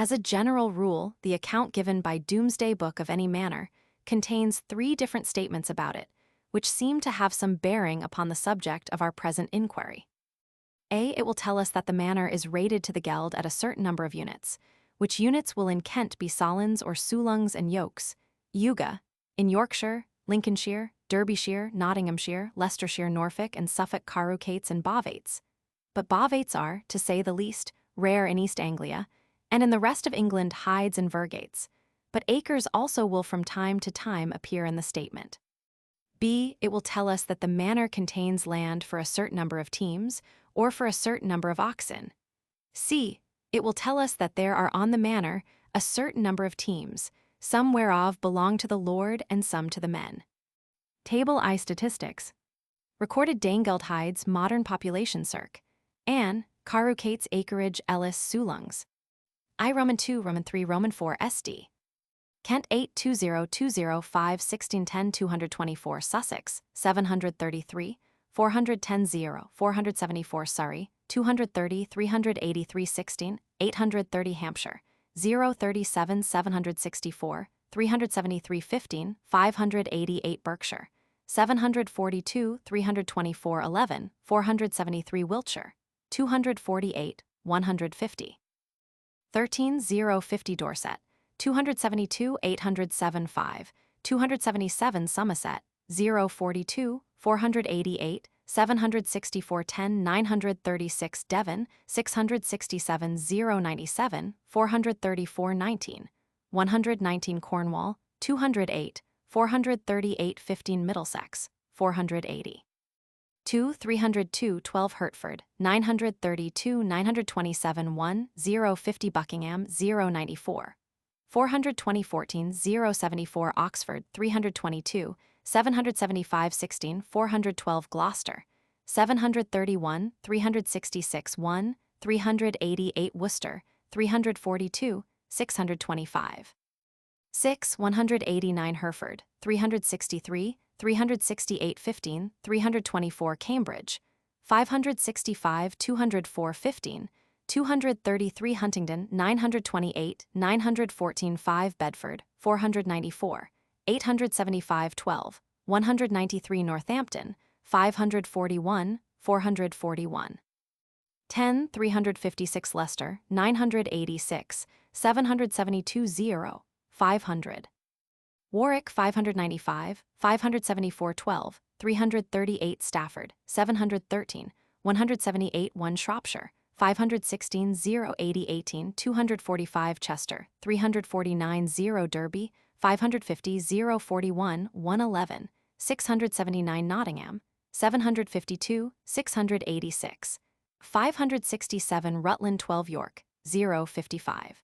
As a general rule, the account given by Domesday Book of any manor contains 3 different statements about it, which seem to have some bearing upon the subject of our present inquiry. A. It will tell us that the manor is rated to the geld at a certain number of units, which units will in Kent be solons or sulungs and yokes, yuga, in Yorkshire, Lincolnshire, Derbyshire, Nottinghamshire, Leicestershire, Norfolk, and Suffolk carucates and bovates. But bovates are, to say the least, rare in East Anglia, and in the rest of England hides and virgates, but acres also will from time to time appear in the statement. B. It will tell us that the manor contains land for a certain number of teams, or for a certain number of oxen. C. It will tell us that there are on the manor a certain number of teams, some whereof belong to the lord and some to the men. Table I statistics. Recorded Danegeld hides modern population circ. Anne, carucates acreage Ellis sulungs. I Roman 2 Roman 3 Roman 4 SD. Kent 8 2020 5 1610 224 Sussex 733 410 0 474 Surrey 230 383 16 830 Hampshire 037 764 373 15 588 Berkshire 742 324 11 473 Wiltshire 248 150 13 050 Dorset 272 807 5 277 Somerset 042 488 764 10 936 Devon 667 097 434 19 119 Cornwall 208 438 15 Middlesex 480 2 302 12 Hertford 932 927 1 050 Buckingham 094 420 14 074 Oxford 322 775 16 412 Gloucester 731 366 1 388 Worcester 342 625 6 189 Hereford 363 368 15 324 Cambridge 565 204 15 233 Huntingdon 928 914 5 Bedford 494 875 12 193 Northampton 541 441 10 356 Leicester 986 772 0 500 Warwick 595 574 12 338 Stafford 713 178 1 Shropshire 516 0 80 18 245 Chester 349 0 Derby 550 0 41 111 679 Nottingham 752 686 567 Rutland 12 York 055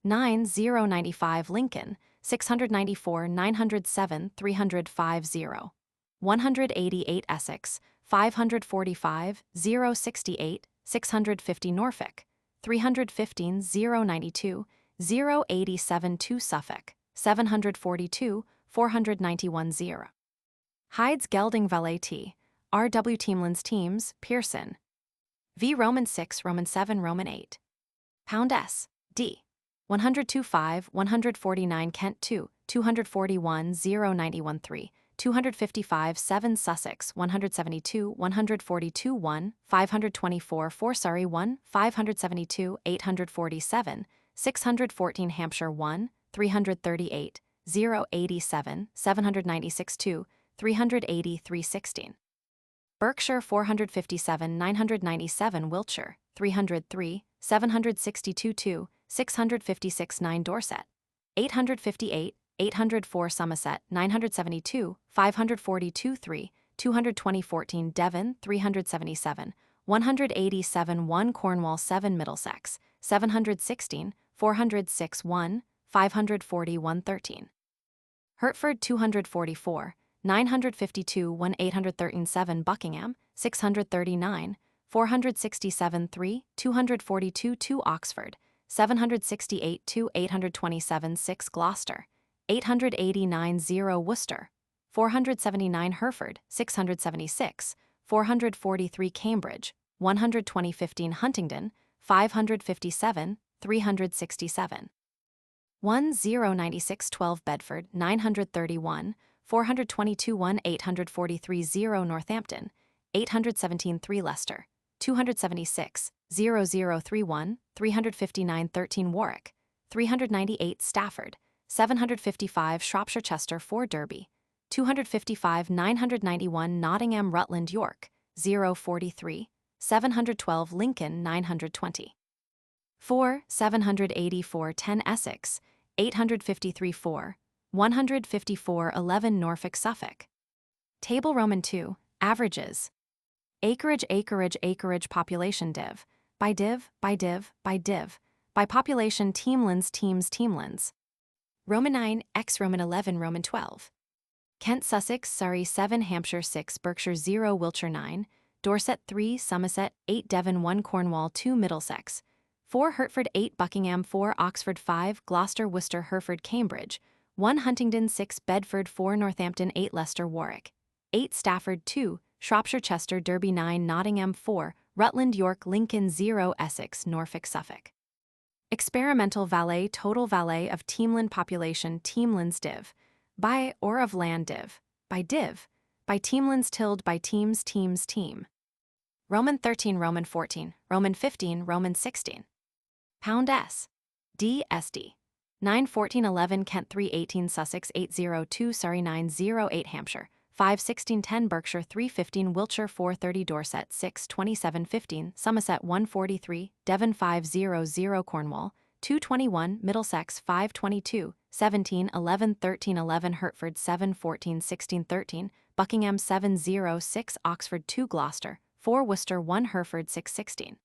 9 095 Lincoln 694 907 305 0 188 Essex 545 068 650 Norfolk 315 092 087 2 Suffolk 742 491 0 Hydes Gelding Valet T. R.W. Teemland's teams Pearson V. Roman 6 Roman 7 Roman 8 Pound S. D. 102 5 149 Kent 2 241 091 3 255 7 Sussex 172 142 1 524 4 Surrey 1 572 847 614 Hampshire 1 338 087 796 2 380 316 Berkshire 457 997 Wiltshire 303 762 2 656 9 Dorset 858 804 Somerset 972 542 3 220 14 Devon 377 187 1 Cornwall 7 Middlesex 716 406 1 540 113 Hertford 244 952 1 813 7 Buckingham 639 467 3 242 2 Oxford 768 2 827 6 Gloucester 889 0 Worcester 479 Hereford 676 443 Cambridge 120 15 Huntingdon 557 367. 1096-12 Bedford, 931, 422-1 843-0 Northampton, 817-3 Leicester, 276-0031, 359-13 Warwick, 398 Stafford, 755 Shropshire Chester 4 Derby, 255-991 Nottingham Rutland York, 043, 712 Lincoln 920. 4, 784 10 Essex, 853 4, 154 11 Norfolk Suffolk. Table Roman 2, Averages. Acreage population div. By population teamlands. Roman 9, X Roman 11 Roman 12. Kent Sussex Surrey 7 Hampshire 6 Berkshire 0 Wiltshire 9, Dorset 3 Somerset 8 Devon 1 Cornwall 2 Middlesex, 4 Hertford 8 Buckingham 4 Oxford 5 Gloucester Worcester Hereford Cambridge, 1 Huntingdon 6 Bedford 4 Northampton 8 Leicester Warwick, 8 Stafford 2 Shropshire Chester Derby 9 Nottingham 4 Rutland York Lincoln 0 Essex Norfolk Suffolk. Experimental valet total valet of teamland population teamlands div. By or of land div. By teamlands tilde by teams team. Roman 13 Roman 14 Roman 15 Roman 16. Pound S. D. 914 11 Kent 318 Sussex 802 Surrey 908 Hampshire 516 10 Berkshire 315 Wiltshire 430 Dorset 627 15 Somerset 143 Devon 500 Cornwall 221 Middlesex 522 17 11 13 11 Hertford 7 14 16 13 Buckingham 706 Oxford 2 Gloucester 4 Worcester 1 Hereford 616.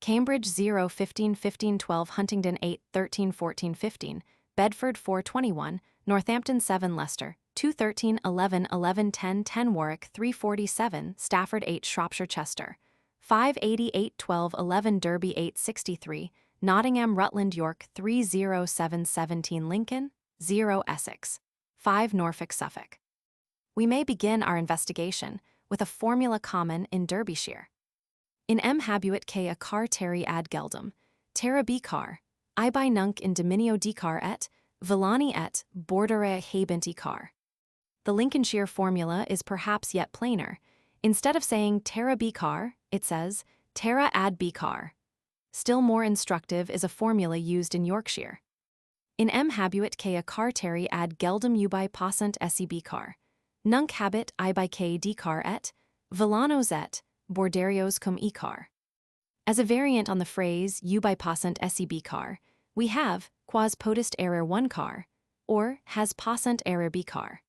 Cambridge 0 15 15 12 Huntingdon 8 13 14 15 Bedford 421 Northampton 7 Leicester 213 11 11 10 10 Warwick 347 Stafford 8 Shropshire Chester 588 12 11 Derby 863 Nottingham Rutland York 307 17 Lincoln 0 Essex 5 Norfolk Suffolk. We may begin our investigation with a formula common in Derbyshire. In habuit K a car terri ad geldum, terra b car, ibi nunc in dominio d car et, villani et, bordere habent e car. The Lincolnshire formula is perhaps yet plainer. Instead of saying terra b car, it says terra ad b car. Still more instructive is a formula used in Yorkshire. In habuit K a car terri ad geldum ubi passant seb car, nunc habit ibi K d car et, villanos et, borderios cum e car. As a variant on the phrase ubi passant seb car, we have quas potest error 1 car, or has passant error b car.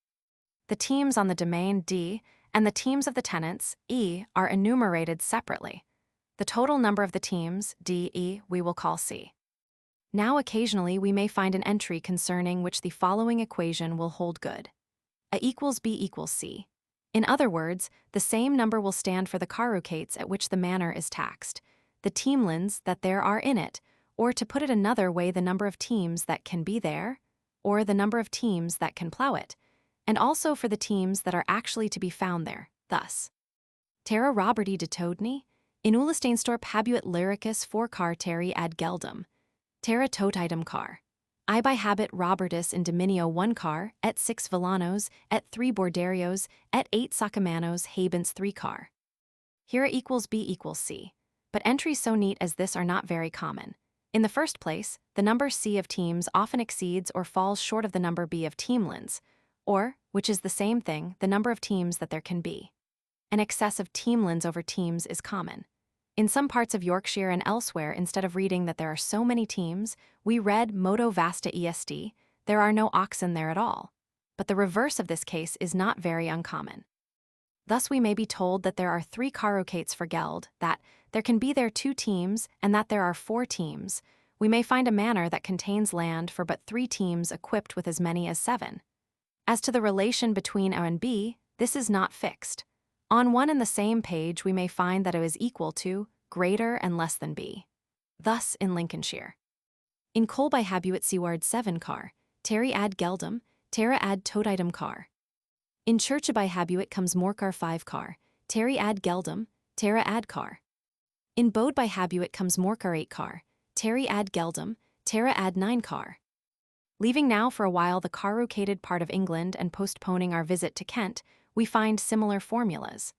The teams on the domain D and the teams of the tenants E are enumerated separately. The total number of the teams D, E we will call C. Now occasionally we may find an entry concerning which the following equation will hold good. A equals B equals C. In other words, the same number will stand for the carucates at which the manor is taxed, the teamlands that there are in it, or to put it another way, the number of teams that can be there, or the number of teams that can plough it, and also for the teams that are actually to be found there, thus. Terra Roberti de Todni, in Ulastainstorp habuit lyricus 4 car terri ad geldum, terra totitum car. Ibi habit Robertus in dominio 1 car, et 6 villanos, et 3 borderios, et 8 sacamanos habents 3 car. Here A equals B equals C. But entries so neat as this are not very common. In the first place, the number C of teams often exceeds or falls short of the number B of teamlands, or, which is the same thing, the number of teams that there can be. An excess of teamlands over teams is common. In some parts of Yorkshire and elsewhere, instead of reading that there are so many teams, we read modo vasta est, there are no oxen there at all. But the reverse of this case is not very uncommon. Thus we may be told that there are 3 carucates for geld, that there can be there 2 teams, and that there are 4 teams. We may find a manor that contains land for but 3 teams equipped with as many as 7. As to the relation between A and B, this is not fixed. On one and the same page we may find that A is equal to, greater and less than B. Thus in Lincolnshire. In Colby habuit Seward 7 car, terri ad geldum, terra ad totitum car. In Churchaby habuit comes Morcar 5 car, terri ad geldum, terra ad car. In Bode by habuit comes Morcar 8 car, Terry ad geldum, terra ad 9 car. Leaving now for a while the car-located part of England and postponing our visit to Kent, we find similar formulas.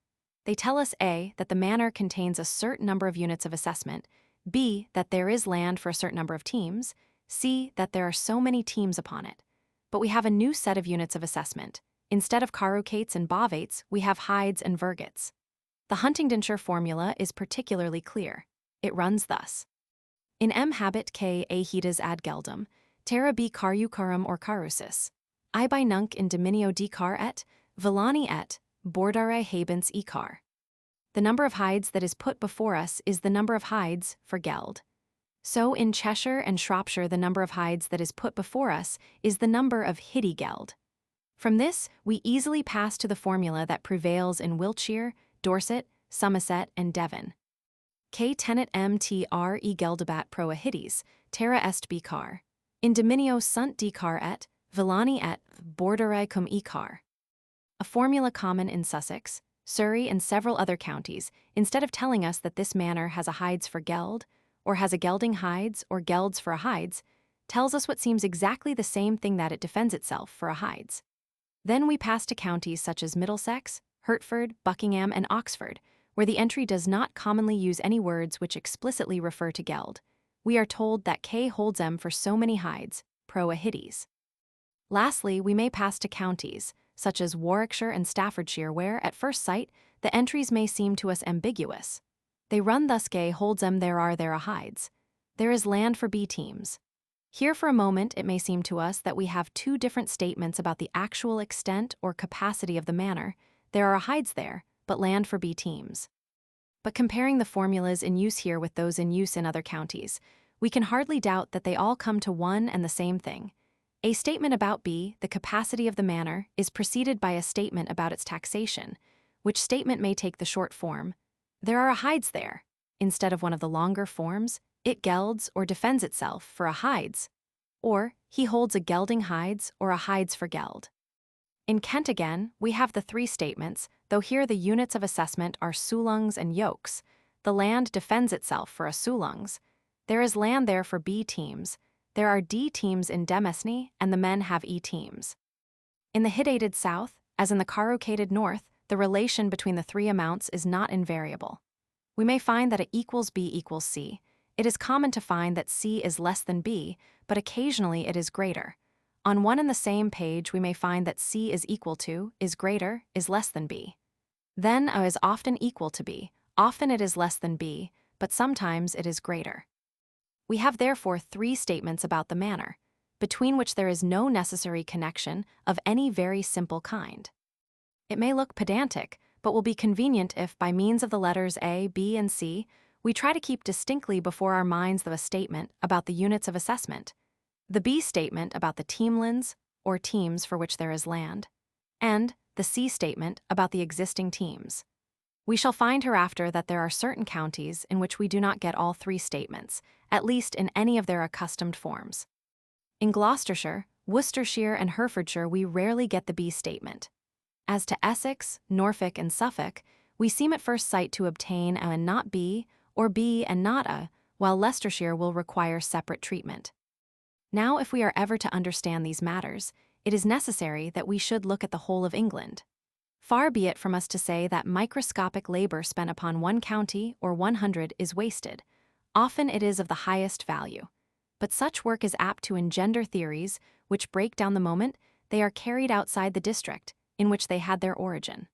They tell us A, that the manor contains a certain number of units of assessment, B, that there is land for a certain number of teams, C, that there are so many teams upon it. But we have a new set of units of assessment. Instead of carucates and bovates, we have hides and vergates. The Huntingdonshire formula is particularly clear. It runs thus. In habit k ahidas ad geldum, terra b carucarum or carusis. I by nunc in dominio d car et, villani et, bordare habens e car. The number of hides that is put before us is the number of hides for geld. So in Cheshire and Shropshire the number of hides that is put before us is the number of hidi geld. From this, we easily pass to the formula that prevails in Wiltshire, Dorset, Somerset, and Devon. K tenet mtr e geldabat pro hidis, terra est b car. In dominio sunt d car et, villani et, bordare cum e car. A formula common in Sussex, Surrey, and several other counties, instead of telling us that this manor has a hides for geld, or has a gelding hides or gelds for a hides, tells us what seems exactly the same thing that it defends itself for a hides. Then we pass to counties such as Middlesex, Hertford, Buckingham, and Oxford, where the entry does not commonly use any words which explicitly refer to geld. We are told that K holds M for so many hides, pro hidis. Lastly, we may pass to counties, such as Warwickshire and Staffordshire, where, at first sight, the entries may seem to us ambiguous. They run thus: K holds M there a hides. There is land for B teams. Here for a moment it may seem to us that we have two different statements about the actual extent or capacity of the manor. There are hides there, but land for B teams. But comparing the formulas in use here with those in use in other counties, we can hardly doubt that they all come to one and the same thing. A statement about B, the capacity of the manor, is preceded by a statement about its taxation, which statement may take the short form, there are hides there, instead of one of the longer forms, it gelds or defends itself for a hides, or he holds a gelding hides or a hides for geld. In Kent again, we have the three statements, though here the units of assessment are sulungs and yokes. The land defends itself for a sulungs. There is land there for B teams. There are D teams in Domesday, and the men have E teams. In the hidated south, as in the carucated north, the relation between the three amounts is not invariable. We may find that A equals B equals C. It is common to find that C is less than B, but occasionally it is greater. On one and the same page we may find that C is equal to, is greater, is less than B. Then A is often equal to B, often it is less than B, but sometimes it is greater. We have therefore three statements about the manor, between which there is no necessary connection of any very simple kind. It may look pedantic, but will be convenient if, by means of the letters A, B, and C, we try to keep distinctly before our minds the statement about the units of assessment, the B statement about the teamlands, or teams for which there is land, and the C statement about the existing teams. We shall find hereafter that there are certain counties in which we do not get all three statements, at least in any of their accustomed forms. In Gloucestershire, Worcestershire, and Herefordshire we rarely get the B statement. As to Essex, Norfolk, and Suffolk, we seem at first sight to obtain A and not B, or B and not A, while Leicestershire will require separate treatment. Now, if we are ever to understand these matters, it is necessary that we should look at the whole of England. Far be it from us to say that microscopic labor spent upon one county or 100 is wasted. Often it is of the highest value. But such work is apt to engender theories which break down the moment they are carried outside the district in which they had their origin.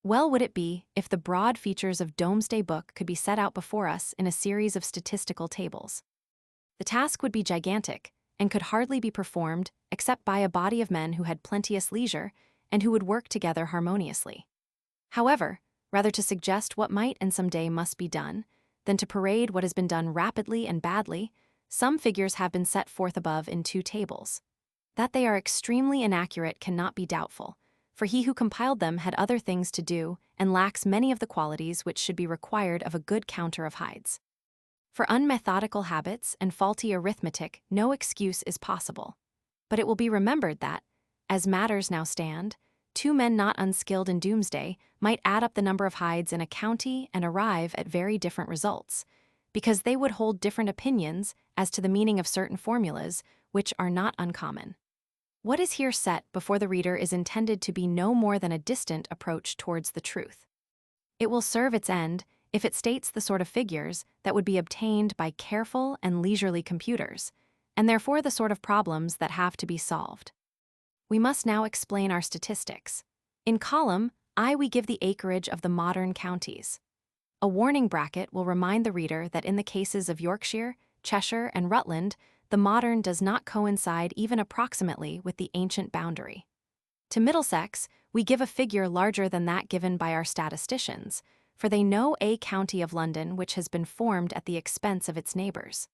Well would it be if the broad features of Domesday Book could be set out before us in a series of statistical tables. The task would be gigantic, and could hardly be performed except by a body of men who had plenteous leisure and who would work together harmoniously. However, rather to suggest what might and some day must be done, than to parade what has been done rapidly and badly, some figures have been set forth above in two tables. That they are extremely inaccurate cannot be doubtful, for he who compiled them had other things to do and lacks many of the qualities which should be required of a good counter of hides. For unmethodical habits and faulty arithmetic no excuse is possible. But it will be remembered that, as matters now stand, two men not unskilled in doomsday might add up the number of hides in a county and arrive at very different results. because they would hold different opinions as to the meaning of certain formulas, which are not uncommon. What is here set before the reader is intended to be no more than a distant approach towards the truth. It will serve its end if it states the sort of figures that would be obtained by careful and leisurely computers, and therefore the sort of problems that have to be solved. We must now explain our statistics. In column I, we give the acreage of the modern counties. A warning bracket will remind the reader that in the cases of Yorkshire, Cheshire, and Rutland, the modern does not coincide even approximately with the ancient boundary. To Middlesex, we give a figure larger than that given by our statisticians, for they know a county of London which has been formed at the expense of its neighbors.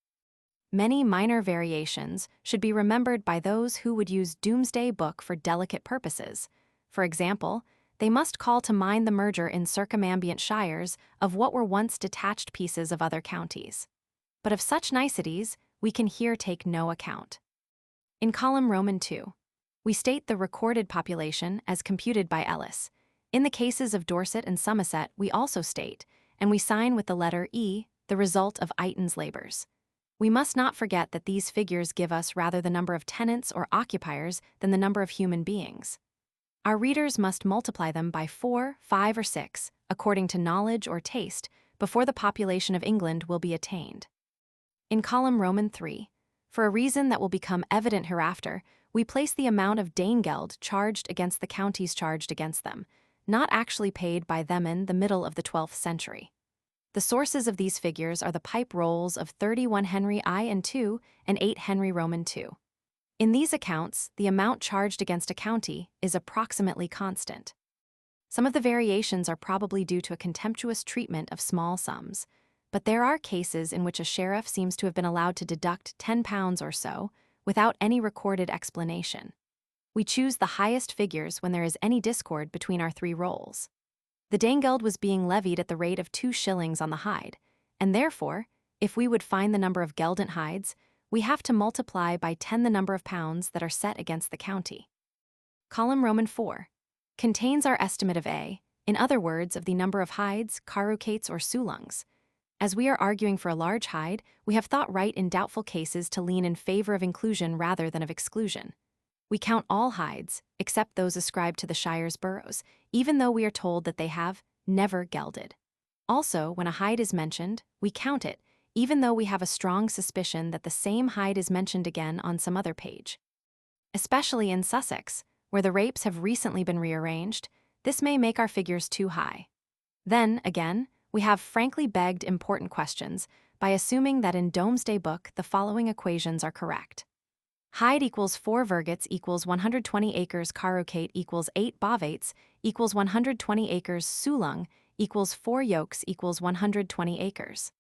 Many minor variations should be remembered by those who would use Domesday Book for delicate purposes. For example, they must call to mind the merger in circumambient shires of what were once detached pieces of other counties. But of such niceties, we can here take no account. In column Roman 2, we state the recorded population as computed by Ellis. In the cases of Dorset and Somerset, we also state, and we sign with the letter E, the result of Eighton's labors. We must not forget that these figures give us rather the number of tenants or occupiers than the number of human beings. Our readers must multiply them by 4, 5, or 6, according to knowledge or taste, before the population of England will be attained. In column Roman 3, for a reason that will become evident hereafter, we place the amount of Danegeld charged against the counties charged against them, not actually paid by them in the middle of the 12th century. The sources of these figures are the pipe rolls of 31 Henry I and II and 8 Henry Roman II. In these accounts, the amount charged against a county is approximately constant. Some of the variations are probably due to a contemptuous treatment of small sums, but there are cases in which a sheriff seems to have been allowed to deduct £10 or so without any recorded explanation. We choose the highest figures when there is any discord between our 3 rolls. The Danegeld was being levied at the rate of 2 shillings on the hide, and therefore, if we would find the number of geldant hides, we have to multiply by 10 the number of pounds that are set against the county. Column Roman 4 contains our estimate of A, in other words, of the number of hides, carucates, or sulungs. As we are arguing for a large hide, we have thought right in doubtful cases to lean in favor of inclusion rather than of exclusion. We count all hides, except those ascribed to the shire's boroughs, even though we are told that they have never gelded. Also, when a hide is mentioned, we count it, even though we have a strong suspicion that the same hide is mentioned again on some other page. Especially in Sussex, where the rapes have recently been rearranged, this may make our figures too high. Then, again, we have frankly begged important questions by assuming that in Domesday Book the following equations are correct. Hide equals 4 vergets equals 120 acres carucate equals 8 bovates equals 120 acres sulung equals 4 yokes equals 120 acres.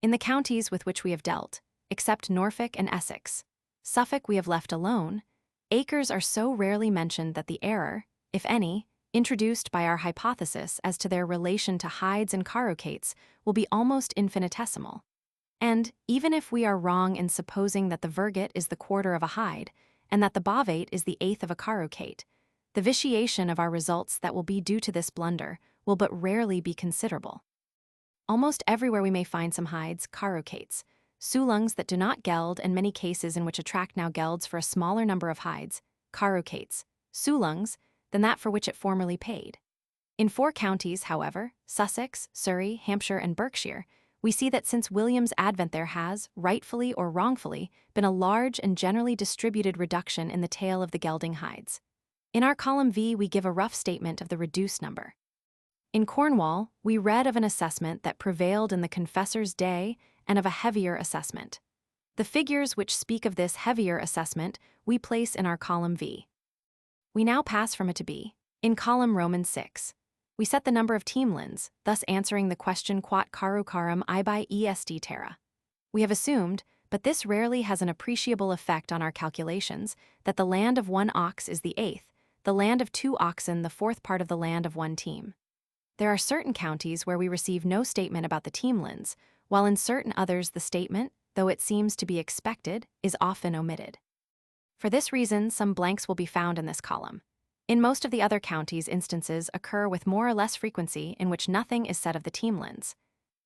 In the counties with which we have dealt, except Norfolk and Essex, Suffolk we have left alone, acres are so rarely mentioned that the error, if any, introduced by our hypothesis as to their relation to hides and carucates will be almost infinitesimal. And, even if we are wrong in supposing that the verget is the quarter of a hide, and that the bovate is the eighth of a carucate, the vitiation of our results that will be due to this blunder will but rarely be considerable. Almost everywhere we may find some hides, carucates, sulungs that do not geld, and many cases in which a tract now gelds for a smaller number of hides, carucates, sulungs, than that for which it formerly paid. In 4 counties, however, Sussex, Surrey, Hampshire, and Berkshire, we see that since William's advent there has, rightfully or wrongfully, been a large and generally distributed reduction in the tale of the gelding hides. In our column V, we give a rough statement of the reduced number. In Cornwall, we read of an assessment that prevailed in the Confessor's day and of a heavier assessment. The figures which speak of this heavier assessment we place in our column V. We now pass from A to B. In column Roman 6, we set the number of teamlands, thus answering the question quat carucarum ibi est terra. We have assumed, but this rarely has an appreciable effect on our calculations, that the land of 1 ox is the 8th, the land of 2 oxen the 4th part of the land of 1 team. There are certain counties where we receive no statement about the teamlands, while in certain others the statement, though it seems to be expected, is often omitted. For this reason, some blanks will be found in this column. In most of the other counties, instances occur with more or less frequency in which nothing is said of the teamlands.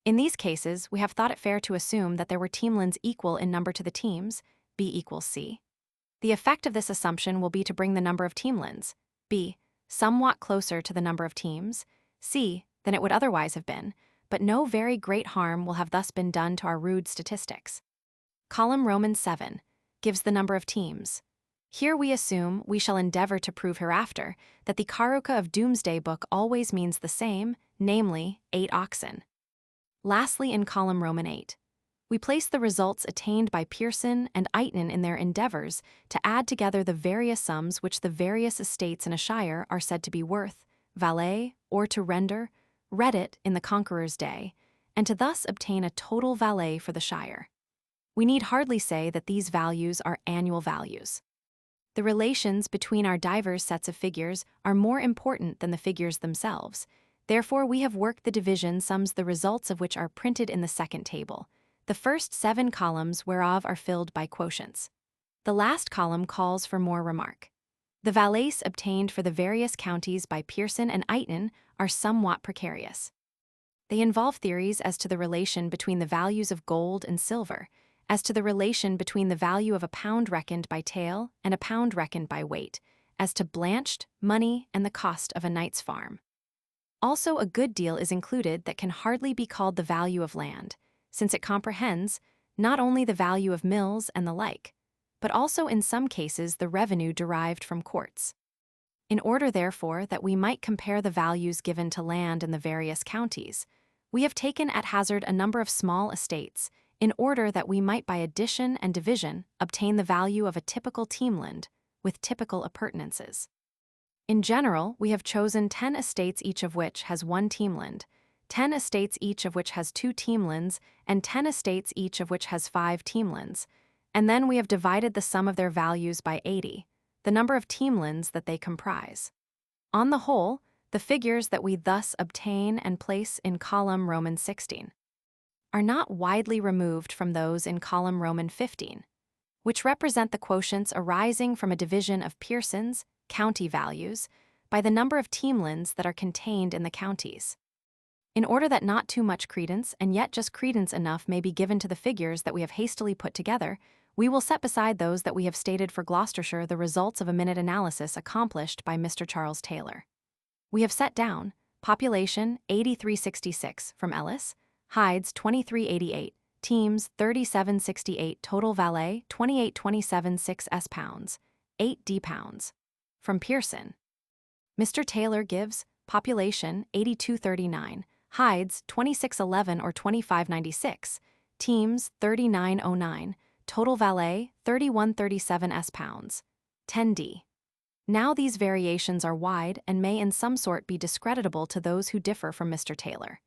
In these cases, we have thought it fair to assume that there were teamlands equal in number to the teams, B equals C. The effect of this assumption will be to bring the number of teamlands, B, somewhat closer to the number of teams, C, than it would otherwise have been, but no very great harm will have thus been done to our rude statistics. Column Roman 7 gives the number of teams. Here we assume we shall endeavor to prove hereafter that the karuka of Domesday Book always means the same, namely 8 oxen. Lastly, in column Roman 8, we place the results attained by Pearson and Eaton in their endeavors to add together the various sums which the various estates in a shire are said to be worth, valet, or to render, read it in the Conqueror's day, and to thus obtain a total valet for the shire. We need hardly say that these values are annual values. The relations between our diverse sets of figures are more important than the figures themselves. Therefore, we have worked the division sums, the results of which are printed in the second table, the first 7 columns whereof are filled by quotients. The last column calls for more remark. The valets obtained for the various counties by Pearson and Eaton are somewhat precarious. They involve theories as to the relation between the values of gold and silver, as to the relation between the value of a pound reckoned by tale and a pound reckoned by weight, as to blanched, money, and the cost of a knight's farm. Also, a good deal is included that can hardly be called the value of land, since it comprehends not only the value of mills and the like, but also in some cases the revenue derived from courts. In order, therefore, that we might compare the values given to land in the various counties, we have taken at hazard a number of small estates, in order that we might by addition and division obtain the value of a typical teamland, with typical appurtenances. In general, we have chosen 10 estates each of which has 1 teamland, 10 estates each of which has 2 teamlands, and 10 estates each of which has 5 teamlands, and then we have divided the sum of their values by 80, the number of teamlands that they comprise. On the whole, the figures that we thus obtain and place in column Roman 16 are not widely removed from those in column Roman 15, which represent the quotients arising from a division of Pearson's county values by the number of teamlands that are contained in the counties. In order that not too much credence and yet just credence enough may be given to the figures that we have hastily put together, we will set beside those that we have stated for Gloucestershire the results of a minute analysis accomplished by Mr. Charles Taylor. We have set down population 8366 from Ellis, hides 2388, teams 3768, total valet 2827 6s pounds, 8 d pounds. From Pearson, Mr. Taylor gives population 8239, hides 2611 or 2596, teams 3909, total valet 3137 s pounds, 10 d. Now these variations are wide and may in some sort be discreditable to those who differ from Mr. Taylor,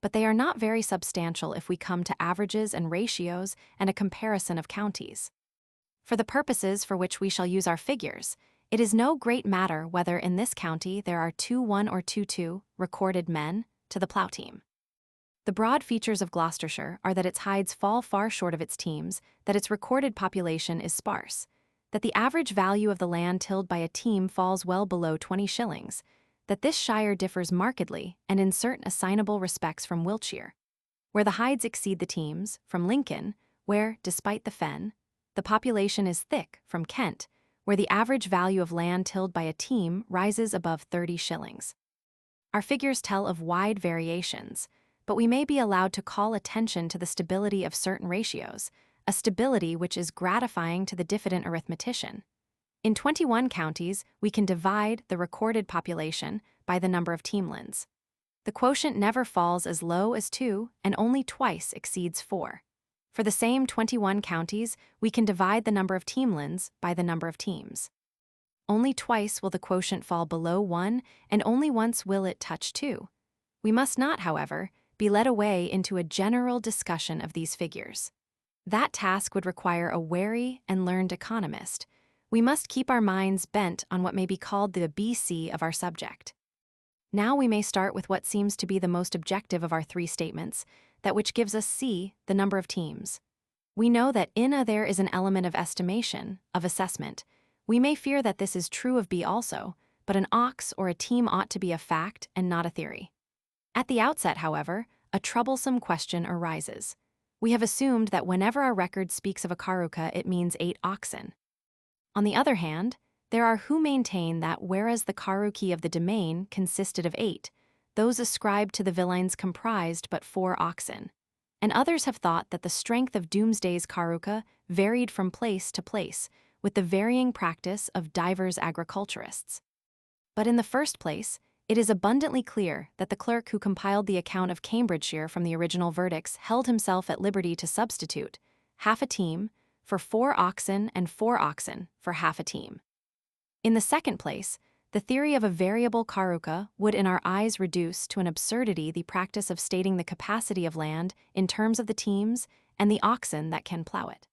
but they are not very substantial if we come to averages and ratios and a comparison of counties. For the purposes for which we shall use our figures, it is no great matter whether in this county there are 2-1 or 2-2 recorded men to the plough team. The broad features of Gloucestershire are that its hides fall far short of its teams, that its recorded population is sparse, that the average value of the land tilled by a team falls well below 20 shillings, that this shire differs markedly and in certain assignable respects from Wiltshire, where the hides exceed the teams, from Lincoln, where, despite the fen, the population is thick, from Kent, where the average value of land tilled by a team rises above 30 shillings. Our figures tell of wide variations, but we may be allowed to call attention to the stability of certain ratios, a stability which is gratifying to the diffident arithmetician. In 21 counties, we can divide the recorded population by the number of teamlands. The quotient never falls as low as 2 and only twice exceeds 4. For the same 21 counties, we can divide the number of teamlands by the number of teams. Only twice will the quotient fall below 1, and only once will it touch 2. We must not, however, be led away into a general discussion of these figures. That task would require a wary and learned economist. We must keep our minds bent on what may be called the BC of our subject. Now we may start with what seems to be the most objective of our 3 statements, that which gives us C, the number of teams. We know that in A there is an element of estimation, of assessment. We may fear that this is true of B also, but an ox or a team ought to be a fact and not a theory. At the outset, however, a troublesome question arises. We have assumed that whenever our record speaks of a karuka, it means 8 oxen. On the other hand, there are who maintain that whereas the karuki of the domain consisted of 8, those ascribed to the villeins comprised but 4 oxen. And others have thought that the strength of Domesday's karuka varied from place to place, with the varying practice of divers agriculturists. But in the first place, it is abundantly clear that the clerk who compiled the account of Cambridgeshire from the original verdicts held himself at liberty to substitute half a team for 4 oxen and 4 oxen for half a team. In the second place, the theory of a variable karuka would in our eyes reduce to an absurdity the practice of stating the capacity of land in terms of the teams and the oxen that can plow it.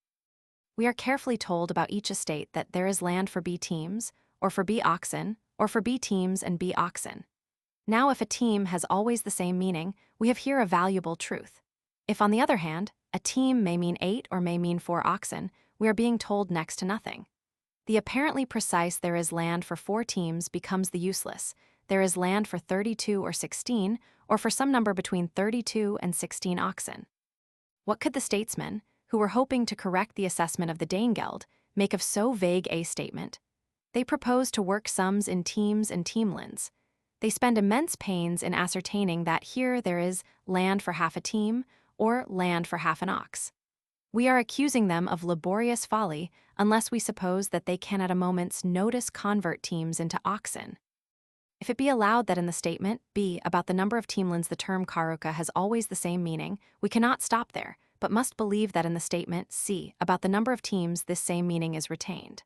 We are carefully told about each estate that there is land for B teams, or for B oxen, or for B teams and B oxen. Now, if a team has always the same meaning, we have here a valuable truth. If, on the other hand, a team may mean 8 or may mean 4 oxen, we are being told next to nothing. The apparently precise there is land for 4 teams becomes the useless. There is land for 32 or 16, or for some number between 32 and 16 oxen. What could the statesmen, who were hoping to correct the assessment of the Danegeld, make of so vague a statement? They propose to work sums in teams and teamlands. They spend immense pains in ascertaining that here there is land for half a team or land for half an ox. We are accusing them of laborious folly unless we suppose that they can at a moment's notice convert teams into oxen. If it be allowed that in the statement B about the number of teamlands the term karuka has always the same meaning, we cannot stop there, but must believe that in the statement C about the number of teams this same meaning is retained.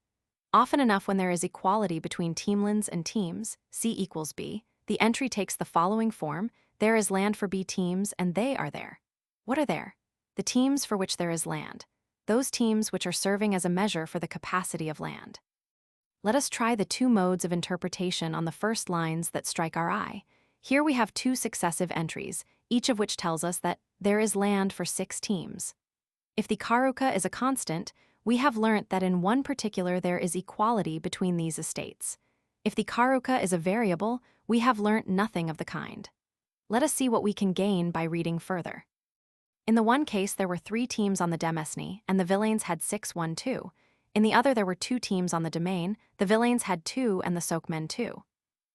Often enough when there is equality between teamlands and teams, C equals B, the entry takes the following form: there is land for B teams and they are there. What are there? The teams for which there is land, those teams which are serving as a measure for the capacity of land. Let us try the 2 modes of interpretation on the first lines that strike our eye. Here we have 2 successive entries, each of which tells us that there is land for 6 teams. If the karuka is a constant, we have learnt that in one particular there is equality between these estates. If the karuka is a variable, we have learnt nothing of the kind. Let us see what we can gain by reading further. In the one case there were 3 teams on the Domesday, and the villeins had 6, 1, 2. In the other there were 2 teams on the domain, the villeins had 2 and the sokemen 2.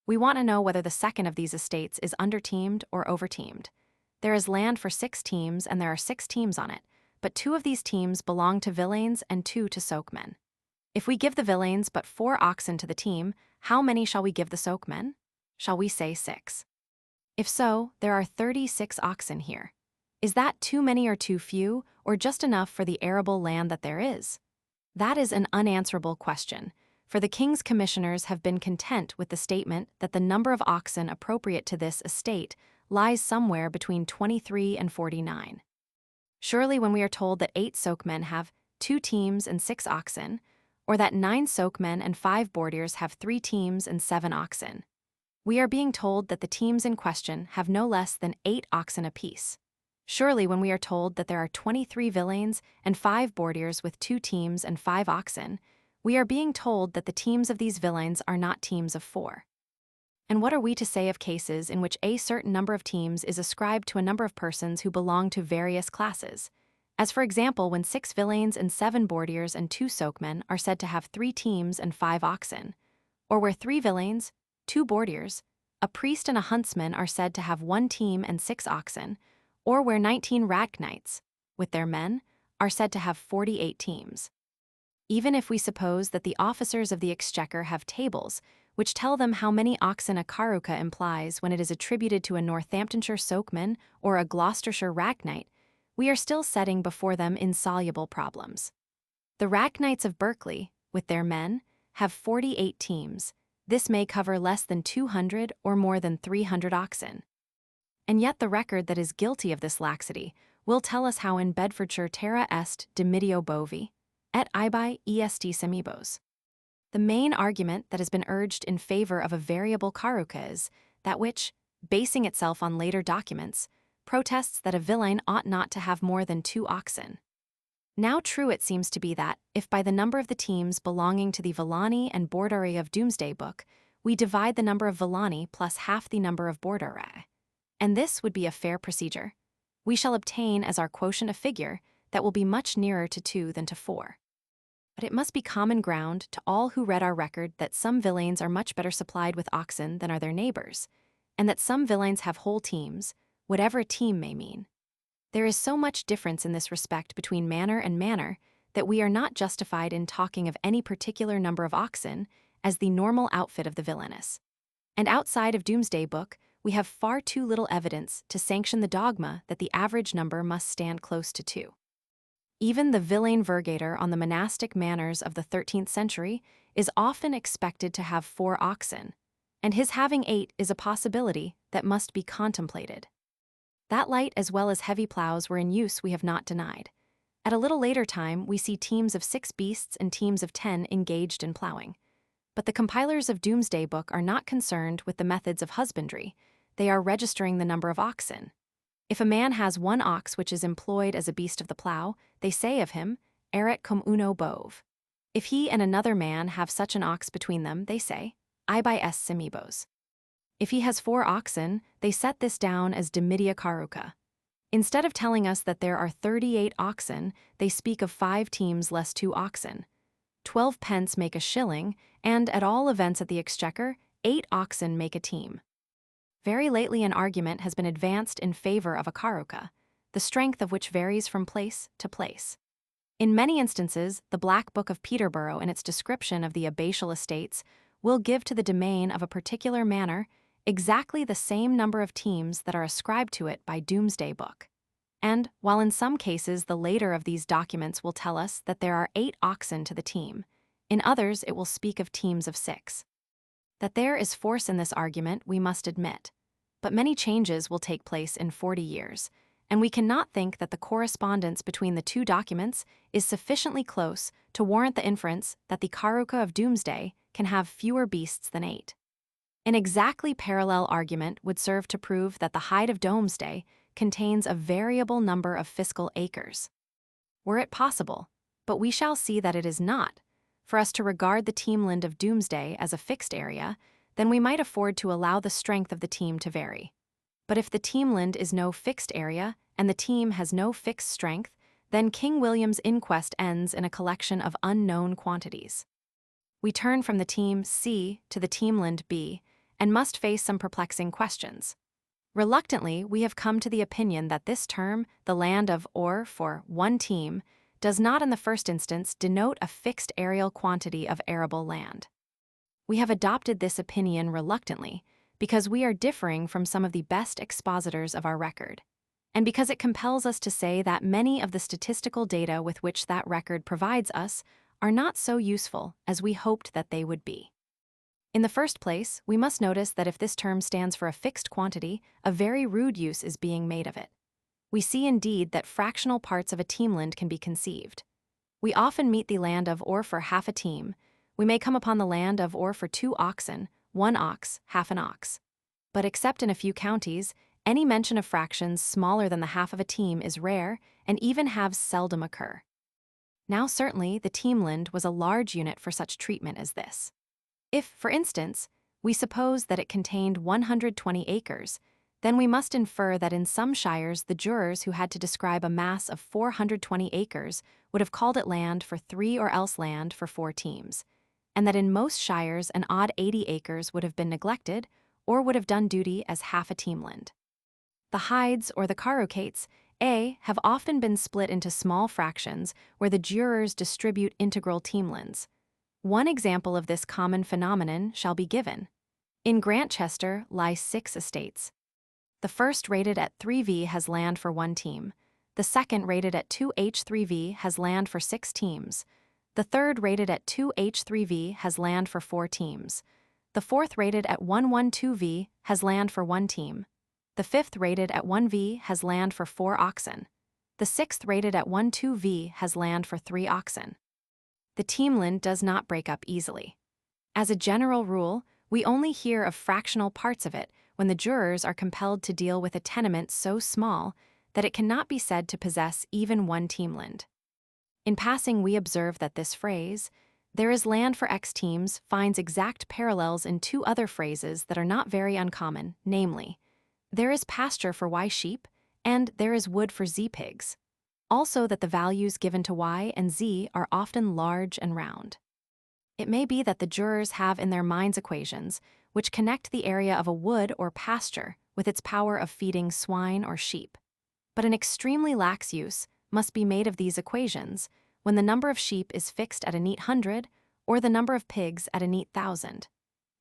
We want to know whether the second of these estates is underteamed or overteamed. There is land for 6 teams and there are 6 teams on it, but 2 of these teams belong to villeins and 2 to sokemen. If we give the villeins but 4 oxen to the team, how many shall we give the sokemen? Shall we say 6? If so, there are 36 oxen here. Is that too many or too few, or just enough for the arable land that there is? That is an unanswerable question, for the king's commissioners have been content with the statement that the number of oxen appropriate to this estate lies somewhere between 23 and 49. Surely when we are told that 8 sokemen have 2 teams and 6 oxen, or that 9 sokemen and 5 boardiers have 3 teams and 7 oxen, we are being told that the teams in question have no less than 8 oxen apiece. Surely when we are told that there are 23 villeins and 5 boardiers with 2 teams and 5 oxen, we are being told that the teams of these villeins are not teams of 4. And what are we to say of cases in which a certain number of teams is ascribed to a number of persons who belong to various classes? As for example, when 6 villeins and 7 boardiers and 2 sokemen are said to have 3 teams and 5 oxen, or where 3 villeins, 2 boardiers, a priest and a huntsman are said to have 1 team and 6 oxen, or where 19 ratknights, with their men, are said to have 48 teams. Even if we suppose that the officers of the Exchequer have tables which tell them how many oxen a karuka implies when it is attributed to a Northamptonshire sokeman or a Gloucestershire ratknight, we are still setting before them insoluble problems. The ratknights of Berkeley, with their men, have 48 teams. This may cover less than 200 or more than 300 oxen. And yet the record that is guilty of this laxity will tell us how in Bedfordshire terra est dimitio bovi, et ibi est semibos. The main argument that has been urged in favor of a variable karuka is that which, basing itself on later documents, protests that a villein ought not to have more than 2 oxen. Now true it seems to be that, if by the number of the teams belonging to the villani and bordare of Domesday Book, we divide the number of villani plus half the number of bordare, and this would be a fair procedure, we shall obtain as our quotient a figure that will be much nearer to 2 than to 4. But it must be common ground to all who read our record that some villeins are much better supplied with oxen than are their neighbors, and that some villeins have whole teams, whatever a team may mean. There is so much difference in this respect between manor and manor that we are not justified in talking of any particular number of oxen as the normal outfit of the villainous. And outside of Domesday Book, we have far too little evidence to sanction the dogma that the average number must stand close to 2. Even the villain vergator on the monastic manors of the 13th century is often expected to have 4 oxen, and his having 8 is a possibility that must be contemplated. That light as well as heavy plows were in use we have not denied. At a little later time, we see teams of 6 beasts and teams of 10 engaged in plowing. But the compilers of Domesday Book are not concerned with the methods of husbandry, they are registering the number of oxen. If a man has 1 ox which is employed as a beast of the plow, they say of him, erat cum uno bove. If he and another man have such an ox between them, they say, ibi est semibos. If he has 4 oxen, they set this down as dimidia caruca. Instead of telling us that there are 38 oxen, they speak of 5 teams less 2 oxen. 12 pence make a shilling, and at all events at the exchequer, 8 oxen make a team. Very lately an argument has been advanced in favor of a caruca, the strength of which varies from place to place. In many instances, the Black Book of Peterborough in its description of the abbatial estates will give to the domain of a particular manor exactly the same number of teams that are ascribed to it by Domesday Book. And, while in some cases the later of these documents will tell us that there are 8 oxen to the team, in others it will speak of teams of 6. That there is force in this argument we must admit, but many changes will take place in 40 years, and we cannot think that the correspondence between the 2 documents is sufficiently close to warrant the inference that the caruca of Domesday can have fewer beasts than 8. An exactly parallel argument would serve to prove that the hide of Domesday contains a variable number of fiscal acres. Were it possible, but we shall see that it is not, for us to regard the teamland of Domesday as a fixed area, then we might afford to allow the strength of the team to vary. But if the teamland is no fixed area and the team has no fixed strength, then King William's inquest ends in a collection of unknown quantities. We turn from the team C to the teamland B and must face some perplexing questions. Reluctantly, we have come to the opinion that this term, the land of or for 1 team, does not in the first instance denote a fixed areal quantity of arable land. We have adopted this opinion reluctantly because we are differing from some of the best expositors of our record, and because it compels us to say that many of the statistical data with which that record provides us are not so useful as we hoped that they would be. In the first place, we must notice that if this term stands for a fixed quantity, a very rude use is being made of it. We see indeed that fractional parts of a teamland can be conceived. We often meet the land of or for half a team. We may come upon the land of or for 2 oxen, 1 ox, half an ox. But except in a few counties, any mention of fractions smaller than the half of a team is rare and even halves seldom occur. Now certainly the teamland was a large unit for such treatment as this. If, for instance, we suppose that it contained 120 acres, then we must infer that in some shires the jurors who had to describe a mass of 420 acres would have called it land for 3 or else land for 4 teams, and that in most shires an odd 80 acres would have been neglected or would have done duty as half a teamland. The hides or the carucates, A, have often been split into small fractions where the jurors distribute integral teamlands. One example of this common phenomenon shall be given. In Grantchester lie 6 estates. The first rated at 3V has land for 1 team. The second rated at 2H3V has land for 6 teams. The third rated at 2H3V has land for 4 teams. The fourth rated at 112V has land for 1 team. The fifth rated at 1V has land for 4 oxen. The sixth rated at 12V has land for 3 oxen. The teamland does not break up easily. As a general rule, we only hear of fractional parts of it when the jurors are compelled to deal with a tenement so small that it cannot be said to possess even 1 teamland. In passing, we observe that this phrase, "there is land for X teams," finds exact parallels in 2 other phrases that are not very uncommon, namely, "there is pasture for Y sheep," and there is wood for z pigs. Also that the values given to y and z are often large and round. It may be that the jurors have in their minds equations which connect the area of a wood or pasture with its power of feeding swine or sheep. But an extremely lax use must be made of these equations when the number of sheep is fixed at a neat 100 or the number of pigs at a neat 1,000.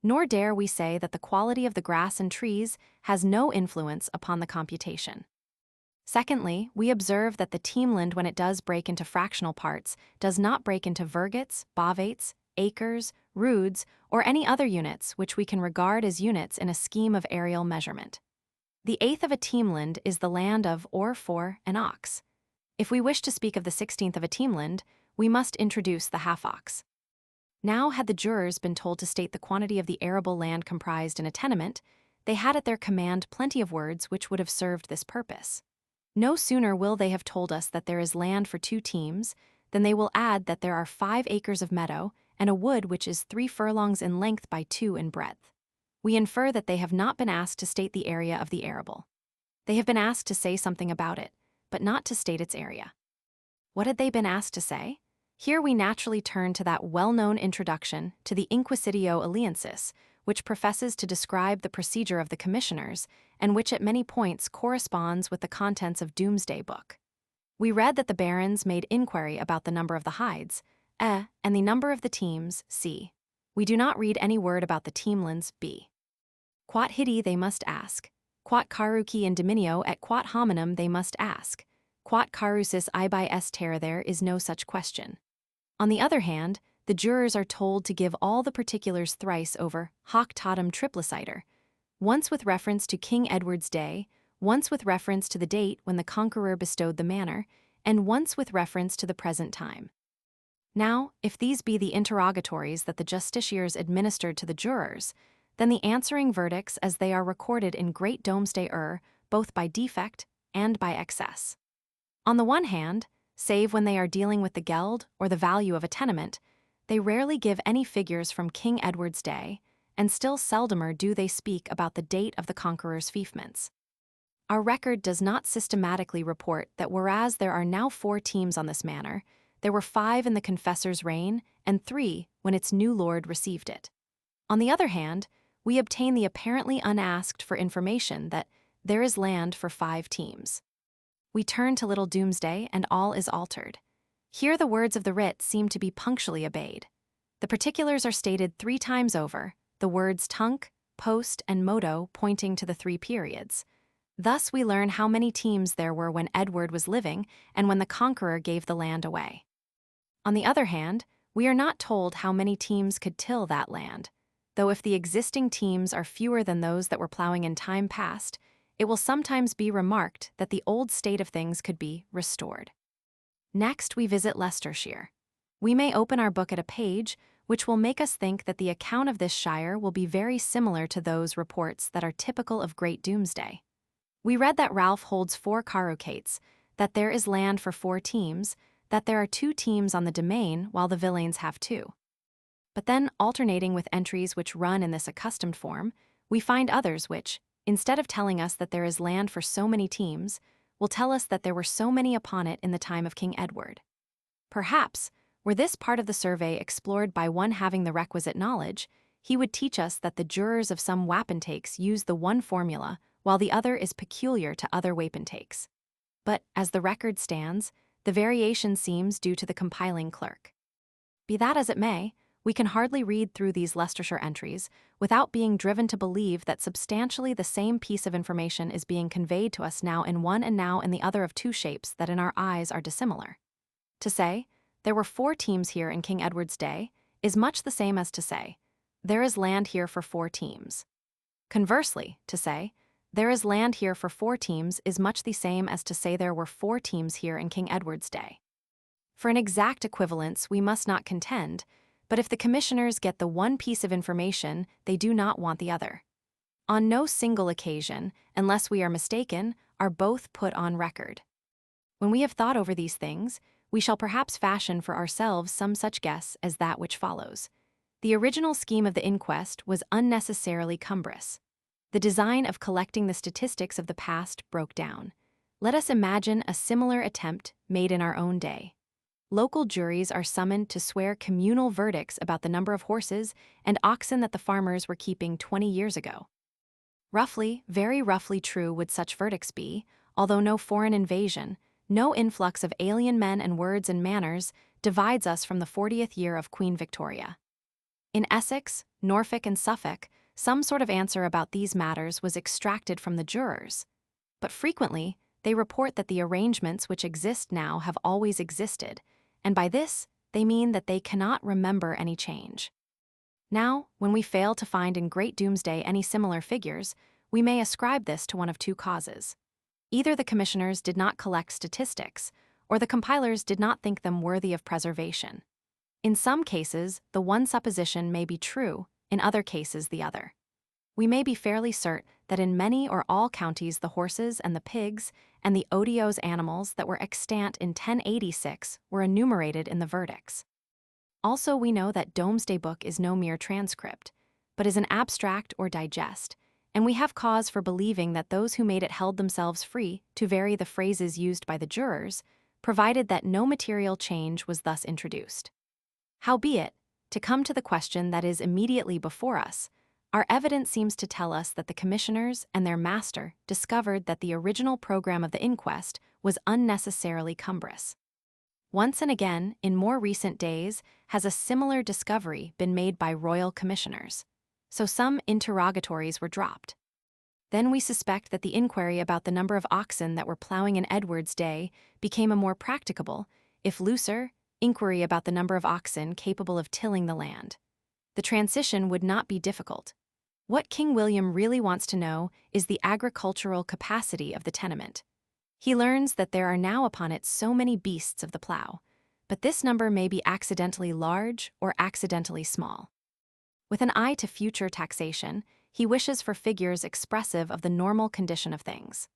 Nor dare we say that the quality of the grass and trees has no influence upon the computation. Secondly, we observe that the teamland, when it does break into fractional parts, does not break into vergets, bovates, acres, roods, or any other units which we can regard as units in a scheme of aerial measurement. The eighth of a teamland is the land of or, for, an ox. If we wish to speak of the 16th of a teamland, we must introduce the half-ox. Now, had the jurors been told to state the quantity of the arable land comprised in a tenement, they had at their command plenty of words which would have served this purpose. No sooner will they have told us that there is land for 2 teams than they will add that there are 5 acres of meadow and a wood which is 3 furlongs in length by 2 in breadth. We infer that they have not been asked to state the area of the arable. They have been asked to say something about it, but not to state its area. What had they been asked to say? Here we naturally turn to that well-known introduction to the Inquisitio Aliensis, which professes to describe the procedure of the commissioners, and which at many points corresponds with the contents of Domesday Book. We read that the barons made inquiry about the number of the hides, and the number of the teams, c. We do not read any word about the teamlands, b. Quat hidi they must ask, quat caruci in dominio et quat hominum they must ask, quat carusis ibi est terra there is no such question. On the other hand, the jurors are told to give all the particulars thrice over hoc totum tripliciter, once with reference to King Edward's day, once with reference to the date when the Conqueror bestowed the manor, and once with reference to the present time. Now, if these be the interrogatories that the justiciars administered to the jurors, then the answering verdicts as they are recorded in Great Domesday both by defect and by excess. On the one hand, save when they are dealing with the geld or the value of a tenement, they rarely give any figures from King Edward's day, and still seldomer do they speak about the date of the Conqueror's fiefments. Our record does not systematically report that whereas there are now 4 teams on this manor, there were 5 in the Confessor's reign and 3 when its new lord received it. On the other hand, we obtain the apparently unasked for information that there is land for 5 teams. We turn to Little Domesday, and all is altered. Here the words of the writ seem to be punctually obeyed. The particulars are stated 3 times over, the words tunc, post, and modo pointing to the 3 periods. Thus we learn how many teams there were when Edward was living and when the Conqueror gave the land away. On the other hand, we are not told how many teams could till that land, though if the existing teams are fewer than those that were plowing in time past, it will sometimes be remarked that the old state of things could be restored. Next, we visit Leicestershire. We may open our book at a page which will make us think that the account of this shire will be very similar to those reports that are typical of Great Domesday. We read that Ralph holds 4 carucates, that there is land for 4 teams, that there are 2 teams on the domain while the villeins have 2. But then, alternating with entries which run in this accustomed form, we find others which, instead of telling us that there is land for so many teams, will tell us that there were so many upon it in the time of King Edward. Perhaps, were this part of the survey explored by one having the requisite knowledge, he would teach us that the jurors of some wapentakes use the one formula, while the other is peculiar to other wapentakes. But, as the record stands, the variation seems due to the compiling clerk. Be that as it may, we can hardly read through these Leicestershire entries without being driven to believe that substantially the same piece of information is being conveyed to us now in one and now in the other of 2 shapes that in our eyes are dissimilar. To say, there were 4 teams here in King Edward's day, is much the same as to say, there is land here for 4 teams. Conversely, to say, there is land here for 4 teams is much the same as to say there were 4 teams here in King Edward's day. For an exact equivalence we must not contend, but if the commissioners get the one piece of information, they do not want the other. On no single occasion, unless we are mistaken, are both put on record. When we have thought over these things, we shall perhaps fashion for ourselves some such guess as that which follows. The original scheme of the inquest was unnecessarily cumbrous. The design of collecting the statistics of the past broke down. Let us imagine a similar attempt made in our own day. Local juries are summoned to swear communal verdicts about the number of horses and oxen that the farmers were keeping 20 years ago. Roughly, very roughly true would such verdicts be, although no foreign invasion, no influx of alien men and words and manners divides us from the 40th year of Queen Victoria. In Essex, Norfolk, and Suffolk, some sort of answer about these matters was extracted from the jurors. But frequently, they report that the arrangements which exist now have always existed, and by this, they mean that they cannot remember any change. Now, when we fail to find in Great Doomsday any similar figures, we may ascribe this to one of two causes. Either the commissioners did not collect statistics, or the compilers did not think them worthy of preservation. In some cases, the one supposition may be true, in other cases the other. We may be fairly certain that in many or all counties the horses and the pigs and the odious animals that were extant in 1086 were enumerated in the verdicts. Also, we know that Domesday Book is no mere transcript, but is an abstract or digest, and we have cause for believing that those who made it held themselves free to vary the phrases used by the jurors, provided that no material change was thus introduced. Howbeit, to come to the question that is immediately before us, our evidence seems to tell us that the commissioners and their master discovered that the original program of the inquest was unnecessarily cumbrous. Once and again, in more recent days, has a similar discovery been made by royal commissioners, so some interrogatories were dropped. Then we suspect that the inquiry about the number of oxen that were plowing in Edward's day became a more practicable, if looser, inquiry about the number of oxen capable of tilling the land. The transition would not be difficult. What King William really wants to know is the agricultural capacity of the tenement. He learns that there are now upon it so many beasts of the plow, but this number may be accidentally large or accidentally small. With an eye to future taxation, he wishes for figures expressive of the normal condition of things.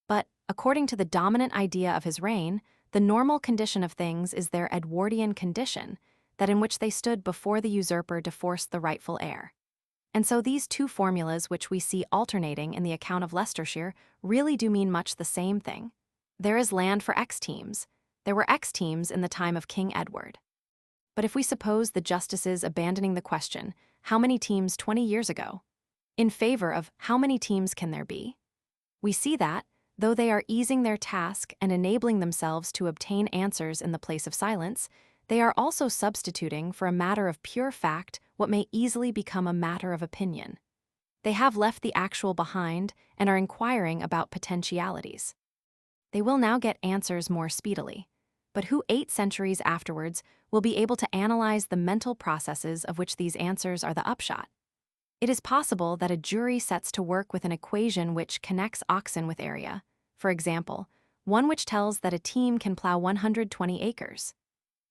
But, according to the dominant idea of his reign, the normal condition of things is their Edwardian condition, that in which they stood before the usurper to force the rightful heir. And so these two formulas which we see alternating in the account of Leicestershire really do mean much the same thing. There is land for X teams. There were X teams in the time of King Edward. But if we suppose the justices abandoning the question, how many teams 20 years ago, in favor of how many teams can there be, we see that, though they are easing their task and enabling themselves to obtain answers in the place of silence, they are also substituting for a matter of pure fact what may easily become a matter of opinion. They have left the actual behind and are inquiring about potentialities. They will now get answers more speedily, but who 8 centuries afterwards will be able to analyze the mental processes of which these answers are the upshot? It is possible that a jury sets to work with an equation which connects oxen with area, for example, one which tells that a team can plow 120 acres.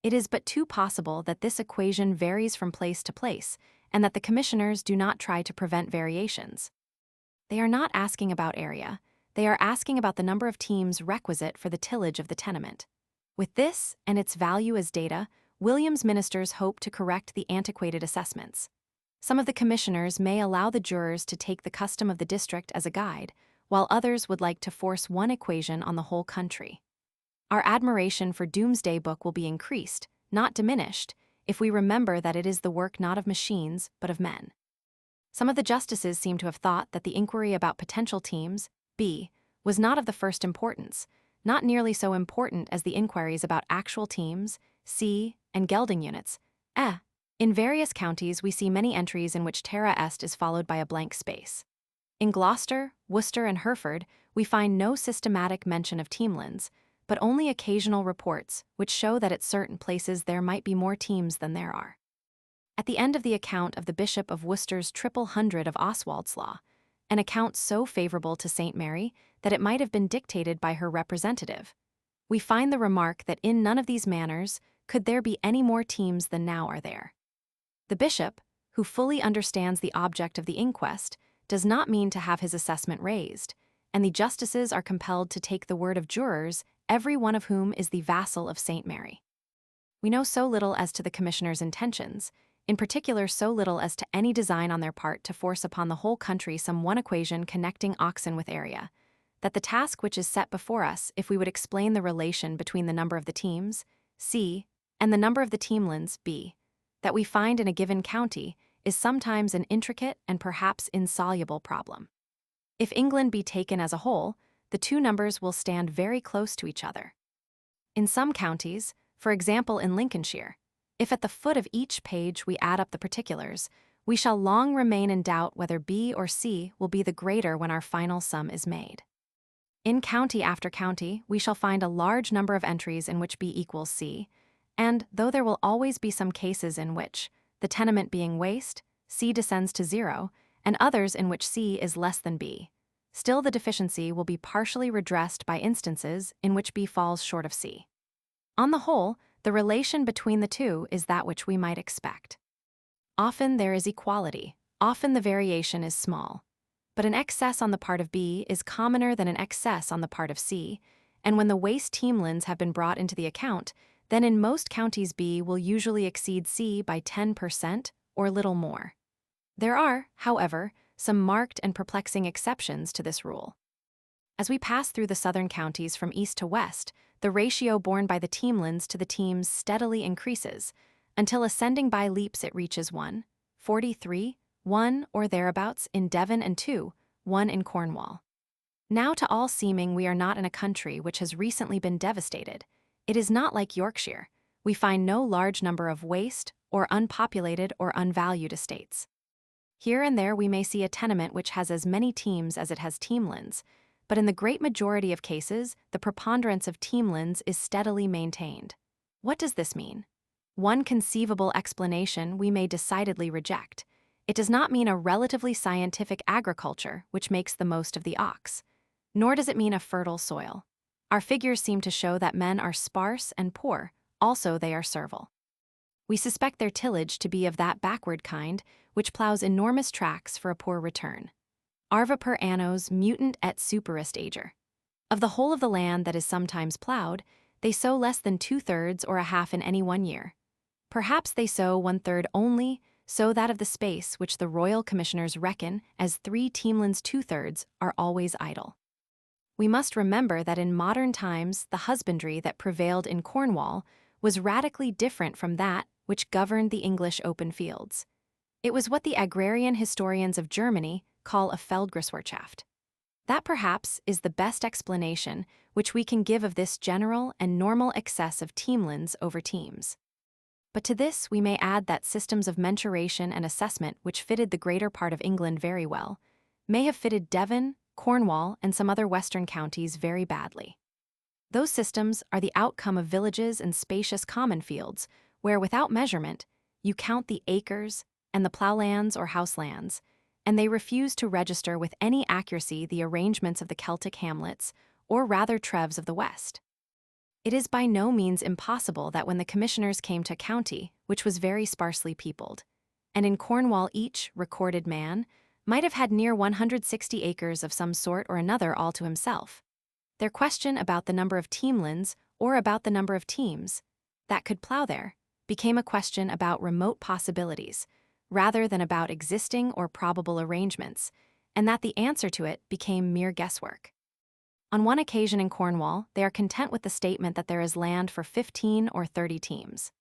It is but too possible that this equation varies from place to place, and that the commissioners do not try to prevent variations. They are not asking about area, they are asking about the number of teams requisite for the tillage of the tenement. With this, and its value as data, William's ministers hope to correct the antiquated assessments. Some of the commissioners may allow the jurors to take the custom of the district as a guide, while others would like to force one equation on the whole country. Our admiration for Domesday Book will be increased, not diminished, if we remember that it is the work not of machines, but of men. Some of the justices seem to have thought that the inquiry about potential teams, B, was not of the first importance, not nearly so important as the inquiries about actual teams, C, and gelding units, E. In various counties we see many entries in which terra est is followed by a blank space. In Gloucester, Worcester, and Hereford, we find no systematic mention of teamlands, but only occasional reports which show that at certain places there might be more teams than there are. At the end of the account of the Bishop of Worcester's 100 of Oswald's Law, an account so favorable to St. Mary that it might have been dictated by her representative, we find the remark that in none of these manners could there be any more teams than now are there. The bishop, who fully understands the object of the inquest, does not mean to have his assessment raised, and the justices are compelled to take the word of jurors, every one of whom is the vassal of St. Mary. We know so little as to the commissioners' intentions, in particular so little as to any design on their part to force upon the whole country some one equation connecting oxen with area, that the task which is set before us, if we would explain the relation between the number of the teams, C, and the number of the teamlands, B, that we find in a given county, is sometimes an intricate and perhaps insoluble problem. If England be taken as a whole, the two numbers will stand very close to each other. In some counties, for example in Lincolnshire, if at the foot of each page we add up the particulars, we shall long remain in doubt whether B or C will be the greater when our final sum is made. In county after county, we shall find a large number of entries in which B equals C, and though there will always be some cases in which, the tenement being waste, C descends to 0, and others in which C is less than B, still the deficiency will be partially redressed by instances in which B falls short of C. On the whole, the relation between the two is that which we might expect. Often there is equality, often the variation is small, but an excess on the part of B is commoner than an excess on the part of C, and when the waste teamlands have been brought into the account, then in most counties B will usually exceed C by 10% or little more. There are, however, some marked and perplexing exceptions to this rule. As we pass through the southern counties from east to west, the ratio borne by the teamlands to the teams steadily increases, until ascending by leaps it reaches 1:43, 1 or thereabouts in Devon and 2:1 in Cornwall. Now to all seeming we are not in a country which has recently been devastated. It is not like Yorkshire. We find no large number of waste, or unpopulated or unvalued estates. Here and there we may see a tenement which has as many teams as it has teamlands, but in the great majority of cases, the preponderance of teamlands is steadily maintained. What does this mean? One conceivable explanation we may decidedly reject. It does not mean a relatively scientific agriculture which makes the most of the ox, nor does it mean a fertile soil. Our figures seem to show that men are sparse and poor, also they are servile. We suspect their tillage to be of that backward kind which plows enormous tracts for a poor return. Arva per annos mutant et superest ager. Of the whole of the land that is sometimes plowed, they sow less than 2/3 or a half in any one year. Perhaps they sow 1/3 only, so that of the space which the royal commissioners reckon as 3 teamlands 2/3 are always idle. We must remember that in modern times the husbandry that prevailed in Cornwall was radically different from that which governed the English open fields. It was what the agrarian historians of Germany call a Feldgriswirtschaft. That perhaps is the best explanation which we can give of this general and normal excess of teamlands over teams. But to this we may add that systems of mensuration and assessment which fitted the greater part of England very well, may have fitted Devon, Cornwall, and some other western counties very badly. Those systems are the outcome of villages and spacious common fields, where without measurement, you count the acres and the ploughlands or houselands, and they refuse to register with any accuracy the arrangements of the Celtic hamlets, or rather treves of the West. It is by no means impossible that when the commissioners came to a county, which was very sparsely peopled, and in Cornwall each recorded man might have had near 160 acres of some sort or another all to himself, their question about the number of teamlands or about the number of teams that could plough there became a question about remote possibilities, rather than about existing or probable arrangements, and that the answer to it became mere guesswork. On one occasion in Cornwall, they are content with the statement that there is land for 15 or 30 teams.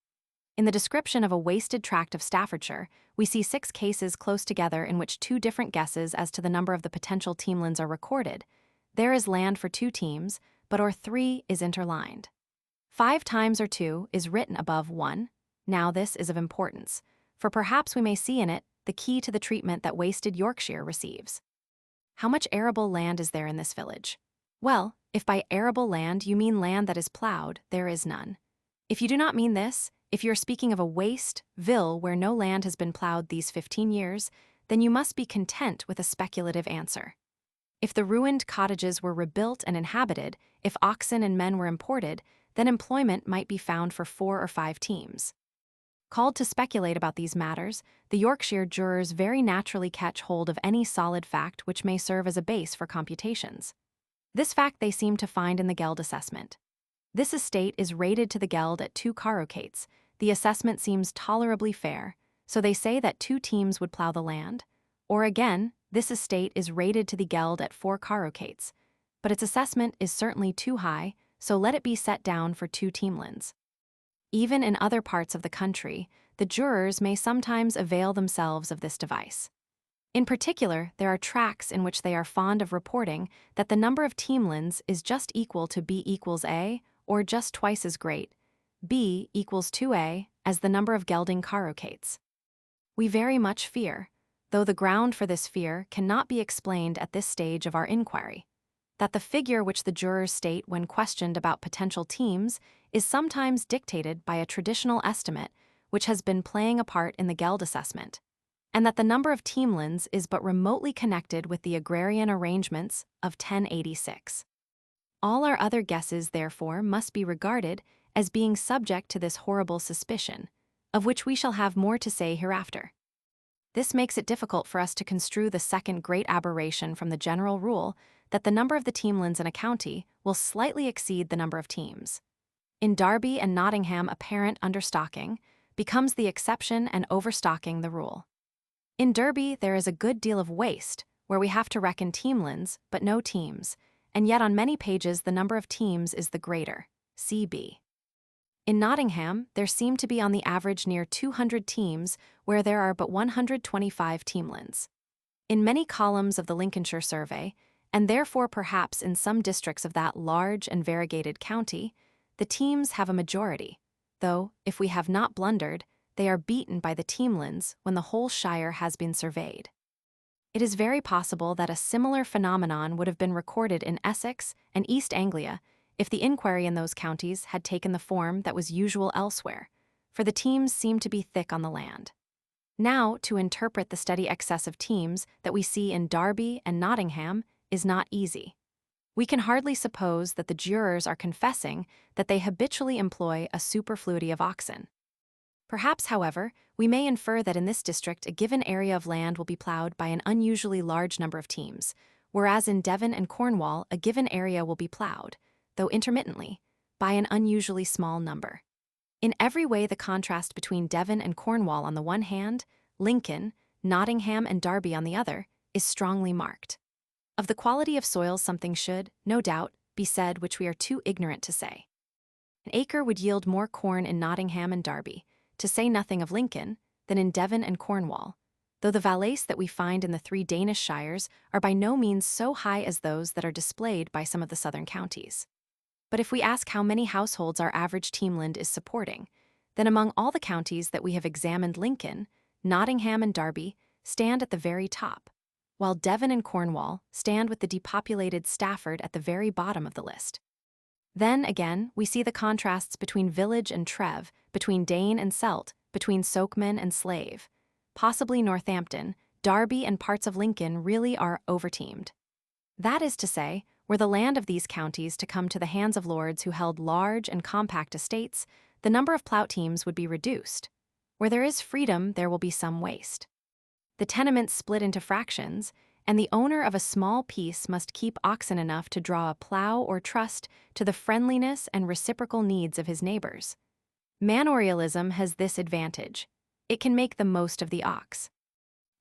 In the description of a wasted tract of Staffordshire, we see 6 cases close together in which 2 different guesses as to the number of the potential teamlands are recorded. There is land for 2 teams, but or 3 is interlined. 5 times or 2 is written above 1. Now this is of importance, for perhaps we may see in it the key to the treatment that wasted Yorkshire receives. How much arable land is there in this village? Well, if by arable land you mean land that is ploughed, there is none. If you do not mean this, if you are speaking of a waste ville where no land has been ploughed these 15 years, then you must be content with a speculative answer. If the ruined cottages were rebuilt and inhabited, if oxen and men were imported, then employment might be found for 4 or 5 teams. Called to speculate about these matters, the Yorkshire jurors very naturally catch hold of any solid fact which may serve as a base for computations. This fact they seem to find in the geld assessment. This estate is rated to the geld at 2 carucates. The assessment seems tolerably fair, so they say that 2 teams would plough the land. Or again, this estate is rated to the geld at 4 carucates, but its assessment is certainly too high, so let it be set down for 2 teamlands. Even in other parts of the country, the jurors may sometimes avail themselves of this device. In particular, there are tracts in which they are fond of reporting that the number of teamlands is just equal to B equals A, or just twice as great, B equals 2A, as the number of gelding carucates. We very much fear, though the ground for this fear cannot be explained at this stage of our inquiry, that the figure which the jurors state when questioned about potential teams is sometimes dictated by a traditional estimate which has been playing a part in the geld assessment, and that the number of teamlands is but remotely connected with the agrarian arrangements of 1086. All our other guesses, therefore, must be regarded as being subject to this horrible suspicion, of which we shall have more to say hereafter. This makes it difficult for us to construe the second great aberration from the general rule that the number of the teamlands in a county will slightly exceed the number of teams. In Derby and Nottingham, apparent understocking becomes the exception and overstocking the rule. In Derby, there is a good deal of waste, where we have to reckon teamlands, but no teams, and yet on many pages the number of teams is the greater, CB. In Nottingham, there seem to be on the average near 200 teams, where there are but 125 teamlands. In many columns of the Lincolnshire Survey, and therefore perhaps in some districts of that large and variegated county, the teams have a majority, though, if we have not blundered, they are beaten by the teamlands when the whole shire has been surveyed. It is very possible that a similar phenomenon would have been recorded in Essex and East Anglia if the inquiry in those counties had taken the form that was usual elsewhere, for the teams seem to be thick on the land. Now, to interpret the steady excess of teams that we see in Derby and Nottingham is not easy. We can hardly suppose that the jurors are confessing that they habitually employ a superfluity of oxen. Perhaps, however, we may infer that in this district a given area of land will be ploughed by an unusually large number of teams, whereas in Devon and Cornwall a given area will be ploughed, though intermittently, by an unusually small number. In every way the contrast between Devon and Cornwall on the one hand, Lincoln, Nottingham and Derby on the other, is strongly marked. Of the quality of soils something should, no doubt, be said which we are too ignorant to say. An acre would yield more corn in Nottingham and Derby, to say nothing of Lincoln, than in Devon and Cornwall, though the valaise that we find in the 3 Danish shires are by no means so high as those that are displayed by some of the southern counties. But if we ask how many households our average teamland is supporting, then among all the counties that we have examined Lincoln, Nottingham and Derby stand at the very top, while Devon and Cornwall stand with the depopulated Stafford at the very bottom of the list. Then, again, we see the contrasts between village and trev, between Dane and Celt, between sokeman and slave. Possibly Northampton, Derby and parts of Lincoln really are overteamed. That is to say, were the land of these counties to come to the hands of lords who held large and compact estates, the number of plough teams would be reduced. Where there is freedom, there will be some waste. The tenements split into fractions, and the owner of a small piece must keep oxen enough to draw a plough or trust to the friendliness and reciprocal needs of his neighbors. Manorialism has this advantage: it can make the most of the ox.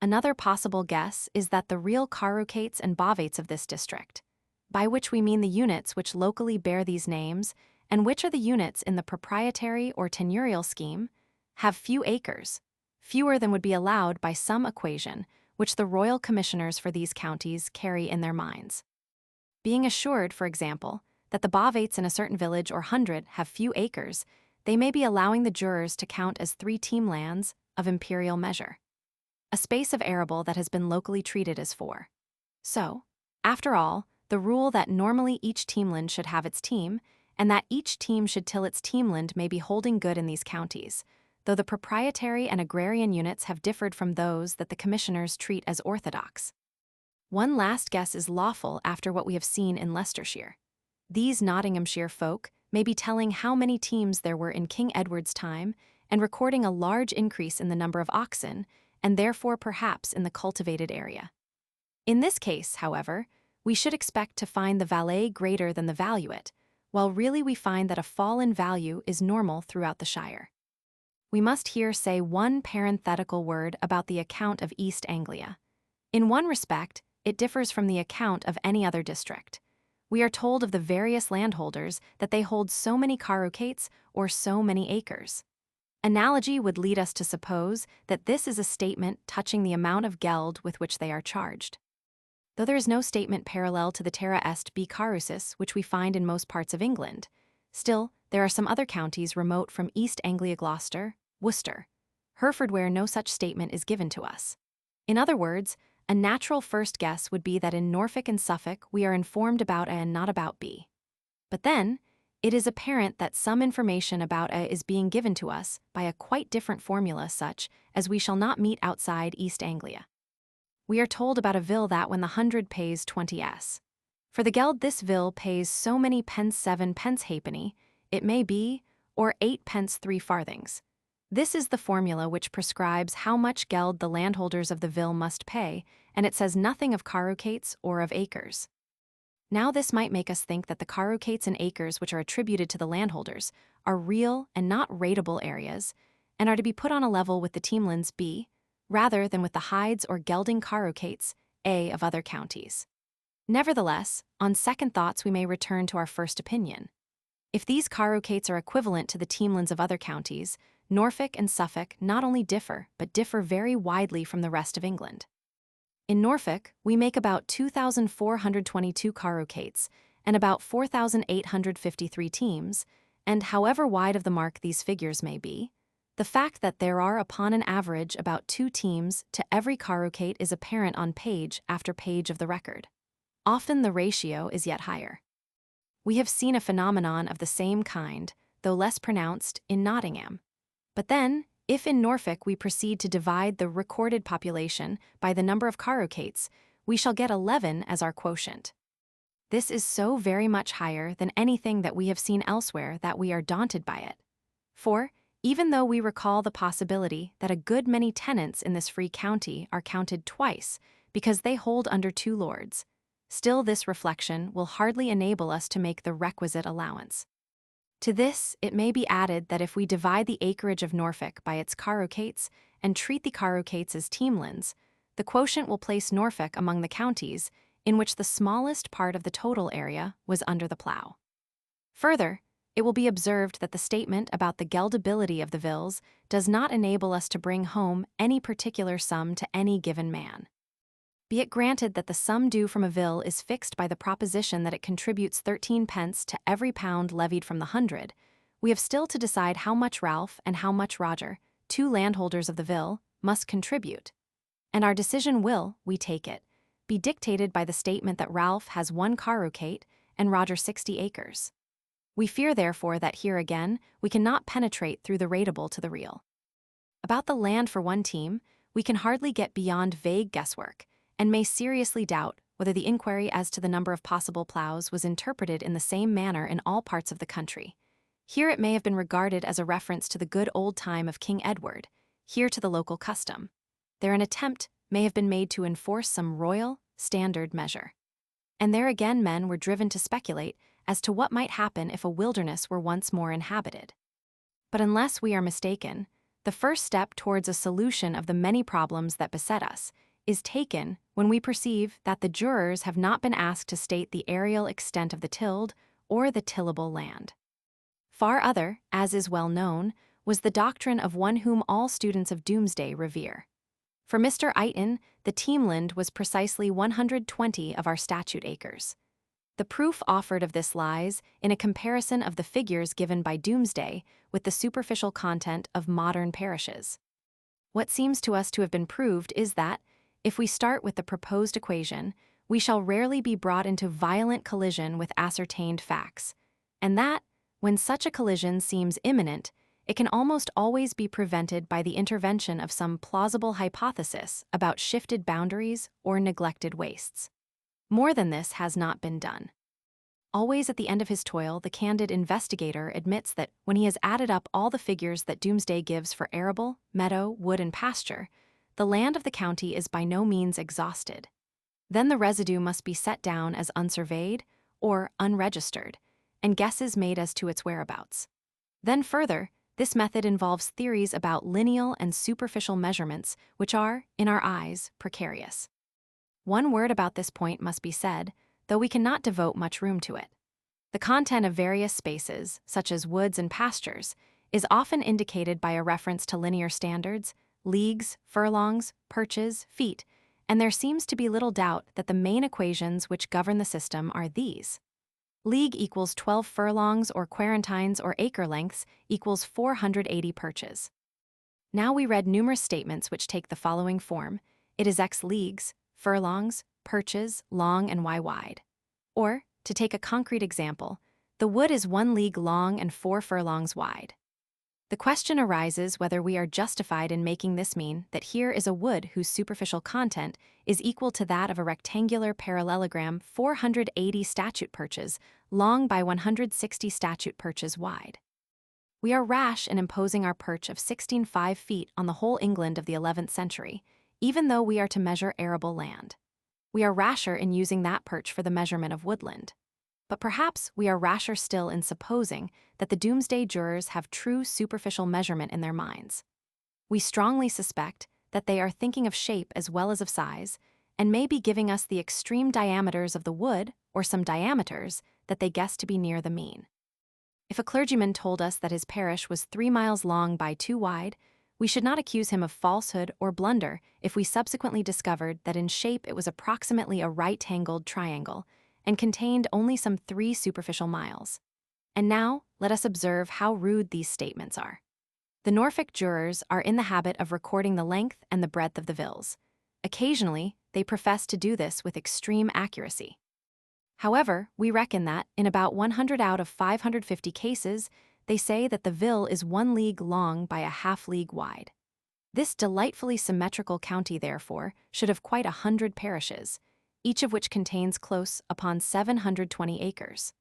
Another possible guess is that the real carucates and bovates of this district, by which we mean the units which locally bear these names, and which are the units in the proprietary or tenurial scheme, have few acres, fewer than would be allowed by some equation which the royal commissioners for these counties carry in their minds. Being assured, for example, that the bovates in a certain village or hundred have few acres, they may be allowing the jurors to count as 3 teamlands of imperial measure, a space of arable that has been locally treated as 4. So, after all, the rule that normally each teamland should have its team, and that each team should till its teamland may be holding good in these counties, though the proprietary and agrarian units have differed from those that the commissioners treat as orthodox. One last guess is lawful after what we have seen in Leicestershire. These Nottinghamshire folk may be telling how many teams there were in King Edward's time and recording a large increase in the number of oxen, and therefore perhaps in the cultivated area. In this case, however, we should expect to find the valet greater than the valuate, while really we find that a fall in value is normal throughout the shire. We must here say one parenthetical word about the account of East Anglia. In one respect, it differs from the account of any other district. we are told of the various landholders that they hold so many carucates or so many acres. Analogy would lead us to suppose that this is a statement touching the amount of geld with which they are charged. Though there is no statement parallel to the terra est b carusis which we find in most parts of England, still, there are some other counties remote from East Anglia, Gloucester, Worcester, Hereford, where no such statement is given to us. In other words, a natural first guess would be that in Norfolk and Suffolk we are informed about A and not about B. But then, it is apparent that some information about A is being given to us by a quite different formula such as we shall not meet outside East Anglia. We are told about a vill that when the 100 pays 20s. For the geld this vill pays so many pence 7 pence halfpenny, it may be, or 8 pence 3 farthings. This is the formula which prescribes how much geld the landholders of the vill must pay, and it says nothing of carucates or of acres. Now this might make us think that the carucates and acres which are attributed to the landholders are real and not rateable areas, and are to be put on a level with the teemlands B, rather than with the hides or gelding carucates A of other counties. Nevertheless, on second thoughts we may return to our first opinion. If these carucates are equivalent to the teemlands of other counties, Norfolk and Suffolk not only differ, but differ very widely from the rest of England. In Norfolk, we make about 2,422 carucates and about 4,853 teams, and however wide of the mark these figures may be, the fact that there are upon an average about 2 teams to every carucate is apparent on page after page of the record. Often the ratio is yet higher. We have seen a phenomenon of the same kind, though less pronounced, in Nottingham. But then, if in Norfolk we proceed to divide the recorded population by the number of carucates, we shall get 11 as our quotient. This is so very much higher than anything that we have seen elsewhere that we are daunted by it. For, even though we recall the possibility that a good many tenants in this free county are counted twice because they hold under 2 lords, still this reflection will hardly enable us to make the requisite allowance. To this, it may be added that if we divide the acreage of Norfolk by its carucates and treat the carucates as teemlands, the quotient will place Norfolk among the counties in which the smallest part of the total area was under the plough. Further, it will be observed that the statement about the geldability of the vills does not enable us to bring home any particular sum to any given man. Be it granted that the sum due from a vill is fixed by the proposition that it contributes 13 pence to every pound levied from the 100, we have still to decide how much Ralph and how much Roger, 2 landholders of the vill, must contribute. And our decision will, we take it, be dictated by the statement that Ralph has 1 carucate and Roger 60 acres. We fear therefore that here again we cannot penetrate through the rateable to the real. About the land for one team, we can hardly get beyond vague guesswork, and may seriously doubt whether the inquiry as to the number of possible ploughs was interpreted in the same manner in all parts of the country. Here it may have been regarded as a reference to the good old time of King Edward, here to the local custom. There an attempt may have been made to enforce some royal, standard measure. And there again men were driven to speculate as to what might happen if a wilderness were once more inhabited. But unless we are mistaken, the first step towards a solution of the many problems that beset us is taken when we perceive that the jurors have not been asked to state the areal extent of the tilled or the tillable land. Far other, as is well known, was the doctrine of one whom all students of Domesday revere. For Mr. Eaton, the teemland was precisely 120 of our statute acres. The proof offered of this lies in a comparison of the figures given by Domesday with the superficial content of modern parishes. What seems to us to have been proved is that, if we start with the proposed equation, we shall rarely be brought into violent collision with ascertained facts, and that, when such a collision seems imminent, it can almost always be prevented by the intervention of some plausible hypothesis about shifted boundaries or neglected wastes. More than this has not been done. Always at the end of his toil, the candid investigator admits that when he has added up all the figures that Domesday gives for arable, meadow, wood, and pasture, the land of the county is by no means exhausted. Then the residue must be set down as unsurveyed or unregistered, and guesses made as to its whereabouts. Then further, this method involves theories about lineal and superficial measurements which are, in our eyes, precarious. One word about this point must be said, though we cannot devote much room to it. The content of various spaces, such as woods and pastures, is often indicated by a reference to linear standards, leagues, furlongs, perches, feet, and there seems to be little doubt that the main equations which govern the system are these. League equals 12 furlongs or quarantines or acre lengths equals 480 perches. Now we read numerous statements which take the following form. It is x leagues, furlongs, perches, long and y wide. Or, to take a concrete example, the wood is 1 league long and 4 furlongs wide. The question arises whether we are justified in making this mean that here is a wood whose superficial content is equal to that of a rectangular parallelogram 480 statute perches long by 160 statute perches wide. We are rash in imposing our perch of 16.5 feet on the whole England of the 11th century, even though we are to measure arable land. We are rasher in using that perch for the measurement of woodland. But perhaps we are rasher still in supposing that the Domesday jurors have true superficial measurement in their minds. We strongly suspect that they are thinking of shape as well as of size, and may be giving us the extreme diameters of the wood, or some diameters, that they guess to be near the mean. If a clergyman told us that his parish was 3 miles long by 2 wide, we should not accuse him of falsehood or blunder if we subsequently discovered that in shape it was approximately a right-angled triangle, and contained only some 3 superficial miles. And now, let us observe how rude these statements are. The Norfolk jurors are in the habit of recording the length and the breadth of the vills. Occasionally, they profess to do this with extreme accuracy. However, we reckon that, in about 100 out of 550 cases, they say that the vill is 1 league long by a half league wide. This delightfully symmetrical county, therefore, should have quite 100 parishes, each of which contains close upon 720 acres.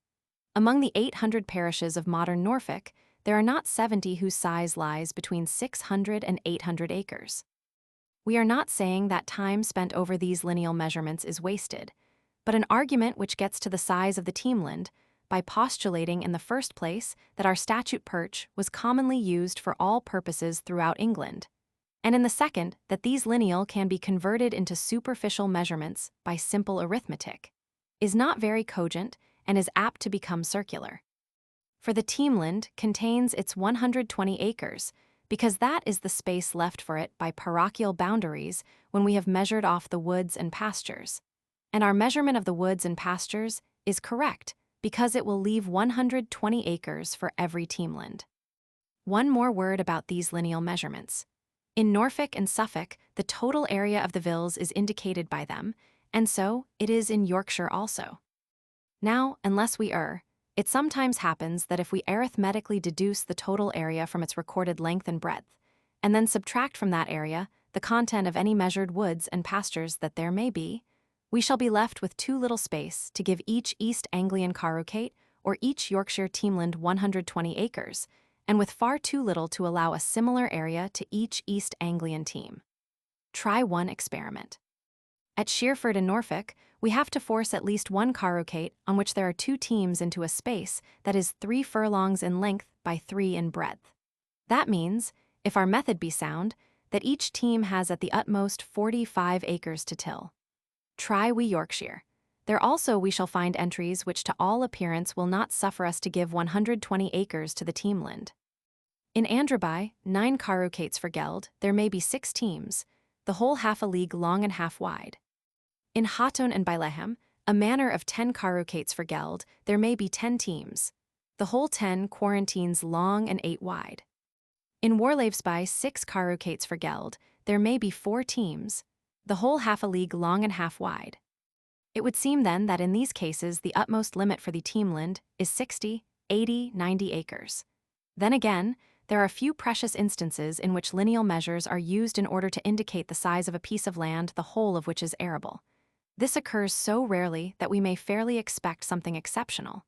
Among the 800 parishes of modern Norfolk, there are not 70 whose size lies between 600 and 800 acres. We are not saying that time spent over these lineal measurements is wasted, but an argument which gets to the size of the teamland by postulating in the first place that our statute perch was commonly used for all purposes throughout England, and in the second that these lineal can be converted into superficial measurements by simple arithmetic, is not very cogent and is apt to become circular. For the teamland contains its 120 acres, because that is the space left for it by parochial boundaries when we have measured off the woods and pastures. And our measurement of the woods and pastures is correct because it will leave 120 acres for every teamland. One more word about these lineal measurements. In Norfolk and Suffolk, the total area of the vills is indicated by them, and so it is in Yorkshire also. Now, unless we err, it sometimes happens that if we arithmetically deduce the total area from its recorded length and breadth, and then subtract from that area the content of any measured woods and pastures that there may be, we shall be left with too little space to give each East Anglian carucate or each Yorkshire teamland 120 acres, and with far too little to allow a similar area to each East Anglian team. Try one experiment. At Sheerford in Norfolk, we have to force at least 1 carucate on which there are 2 teams into a space that is 3 furlongs in length by 3 in breadth. That means, if our method be sound, that each team has at the utmost 45 acres to till. Try we Yorkshire. There also we shall find entries which to all appearance will not suffer us to give 120 acres to the teamland. In Andreby, 9 carucates for geld, there may be 6 teams, the whole half a league long and half wide. In Hatton and Byleham, a manor of 10 carucates for geld, there may be 10 teams, the whole 10 quarantines long and 8 wide. In Warlavesby, 6 carucates for geld, there may be 4 teams, the whole half a league long and half wide. It would seem then that in these cases the utmost limit for the teamland is 60, 80, 90 acres. Then again, there are few precious instances in which lineal measures are used in order to indicate the size of a piece of land the whole of which is arable. This occurs so rarely that we may fairly expect something exceptional.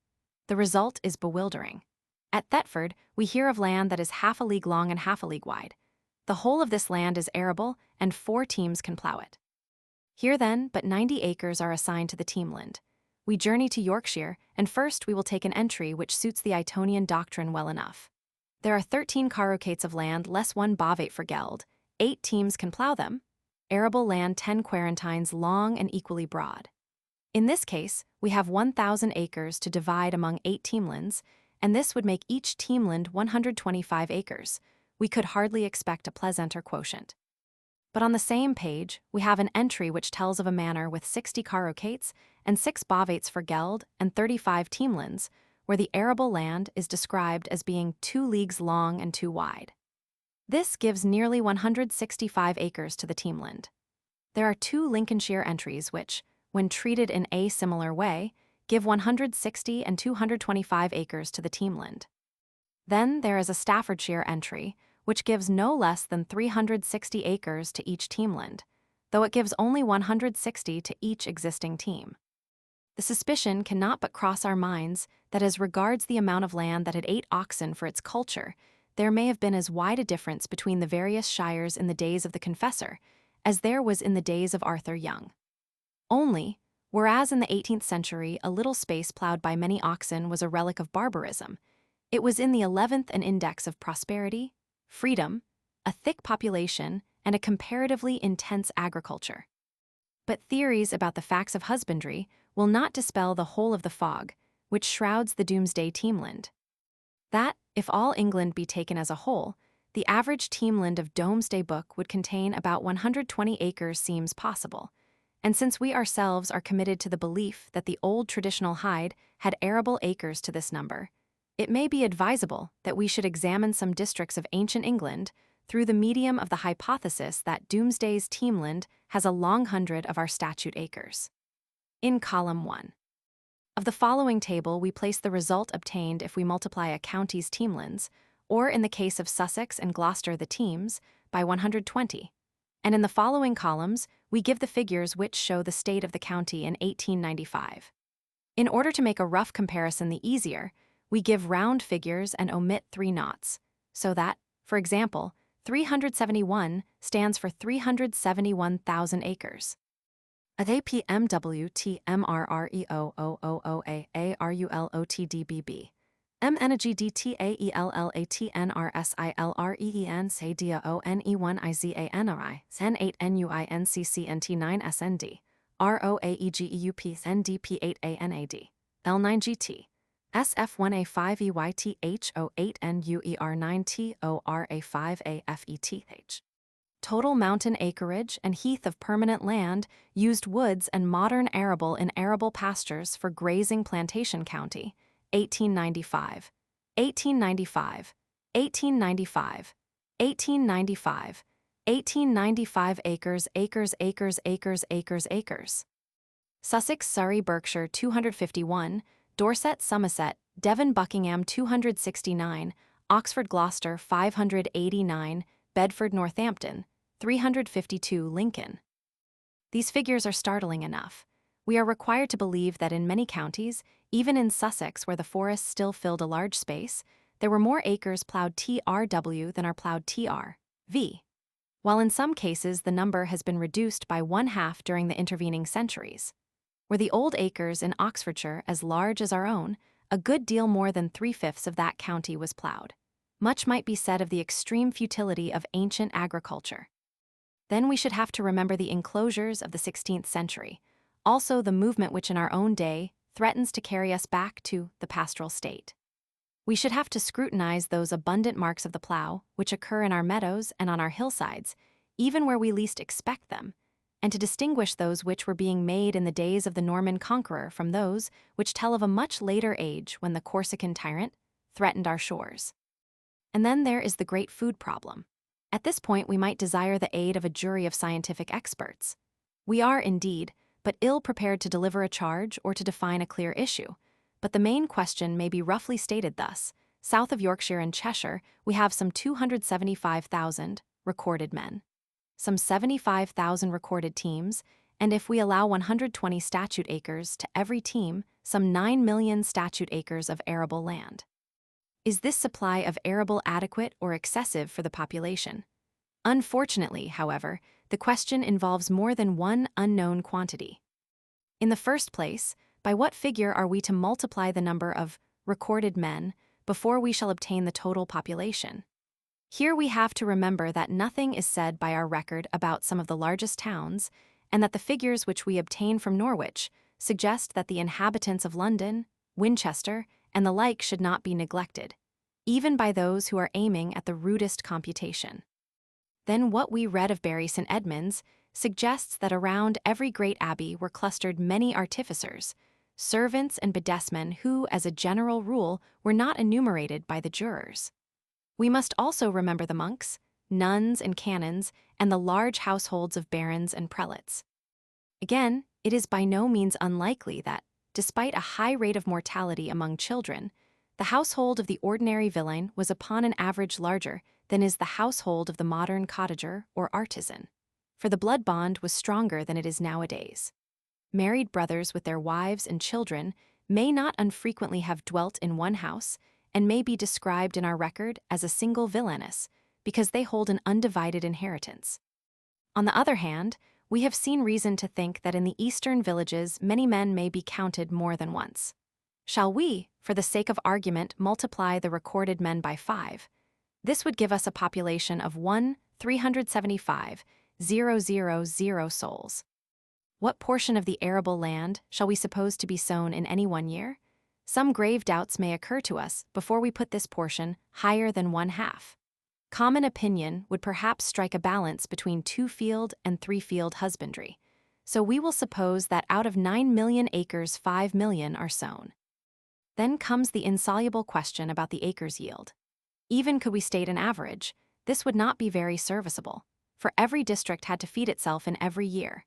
The result is bewildering. At Thetford, we hear of land that is half a league long and half a league wide. The whole of this land is arable, and 4 teams can plough it. Here then, but 90 acres are assigned to the teamland. We journey to Yorkshire, and first we will take an entry which suits the Etonian doctrine well enough. There are 13 carucates of land less 1 bovate for geld, 8 teams can plough them. Arable land 10 quarantines long and equally broad. In this case, we have 1,000 acres to divide among 8 teamlands, and this would make each teamland 125 acres. We could hardly expect a pleasanter quotient. But on the same page, we have an entry which tells of a manor with 60 carocates and 6 bovates for geld and 35 teamlands, where the arable land is described as being 2 leagues long and 2 wide. This gives nearly 165 acres to the teamland. There are 2 Lincolnshire entries which, when treated in a similar way, give 160 and 225 acres to the teamland. Then there is a Staffordshire entry, which gives no less than 360 acres to each teamland, though it gives only 160 to each existing team. The suspicion cannot but cross our minds that as regards the amount of land that had 8 oxen for its culture, there may have been as wide a difference between the various shires in the days of the Confessor as there was in the days of Arthur Young. Only, whereas in the 18th century a little space plowed by many oxen was a relic of barbarism, it was in the 11th an index of prosperity, freedom, a thick population, and a comparatively intense agriculture. But theories about the facts of husbandry will not dispel the whole of the fog, which shrouds the Domesday teamland. That, if all England be taken as a whole, the average teamland of Domesday Book would contain about 120 acres seems possible, and since we ourselves are committed to the belief that the old traditional Hyde had arable acres to this number, it may be advisable that we should examine some districts of ancient England through the medium of the hypothesis that Domesday's teamland has a long hundred of our statute acres. In column 1 of the following table we place the result obtained if we multiply a county's teamlands, or in the case of Sussex and Gloucester the teams, by 120, and in the following columns we give the figures which show the state of the county in 1895. In order to make a rough comparison the easier, we give round figures and omit 3 noughts, so that, for example, 371 stands for 371,000 acres. At APMWTMRREOOOAARULOTDBB. MNGDTAELLATNRSILREENCDONE1IZANRI Sen8NUINCCNT9SND ROAEGEUP10DP8ANAD L9GT SF1A5EYTHO8NUER9TORA5AFETH. Total mountain acreage and heath of permanent land used woods and modern arable in arable pastures for grazing plantation county, 1895. 1895. 1895. 1895. 1895 acres. Sussex, Surrey, Berkshire 251, Dorset, Somerset, Devon, Buckingham 269, Oxford, Gloucester 589, Bedford, Northampton 352, Lincoln. These figures are startling enough. We are required to believe that in many counties, even in Sussex where the forests still filled a large space, there were more acres plowed TRW than are plowed TRV, while in some cases the number has been reduced by 1/2 during the intervening centuries. Were the old acres in Oxfordshire as large as our own, a good deal more than 3/5 of that county was plowed. Much might be said of the extreme futility of ancient agriculture. Then we should have to remember the enclosures of the 16th century, also the movement which in our own day threatens to carry us back to the pastoral state. We should have to scrutinize those abundant marks of the plow which occur in our meadows and on our hillsides, even where we least expect them, and to distinguish those which were being made in the days of the Norman Conqueror from those which tell of a much later age when the Corsican tyrant threatened our shores. And then there is the great food problem. At this point we might desire the aid of a jury of scientific experts. We are, indeed, but ill prepared to deliver a charge or to define a clear issue, but the main question may be roughly stated thus. South of Yorkshire and Cheshire we have some 275,000 recorded men, some 75,000 recorded teams, and if we allow 120 statute acres to every team, some 9 million statute acres of arable land. Is this supply of arable adequate or excessive for the population? Unfortunately, however, the question involves more than one unknown quantity. In the first place, by what figure are we to multiply the number of recorded men before we shall obtain the total population? Here we have to remember that nothing is said by our record about some of the largest towns, and that the figures which we obtain from Norwich, suggest that the inhabitants of London, Winchester, and the like should not be neglected, even by those who are aiming at the rudest computation. Then what we read of Bury St. Edmunds suggests that around every great abbey were clustered many artificers, servants and bedesmen who, as a general rule, were not enumerated by the jurors. We must also remember the monks, nuns and canons, and the large households of barons and prelates. Again, it is by no means unlikely that, despite a high rate of mortality among children, the household of the ordinary villein was upon an average larger than is the household of the modern cottager or artisan, for the blood bond was stronger than it is nowadays. Married brothers with their wives and children may not unfrequently have dwelt in one house and may be described in our record as a single villanus, because they hold an undivided inheritance. On the other hand, we have seen reason to think that in the eastern villages many men may be counted more than once. Shall we, for the sake of argument, multiply the recorded men by 5? This would give us a population of 1,375,000 souls. What portion of the arable land shall we suppose to be sown in any one year? Some grave doubts may occur to us before we put this portion higher than 1/2. Common opinion would perhaps strike a balance between 2-field and 3-field husbandry, so we will suppose that out of 9 million acres 5 million are sown. Then comes the insoluble question about the acres yield. Even could we state an average, this would not be very serviceable, for every district had to feed itself in every year,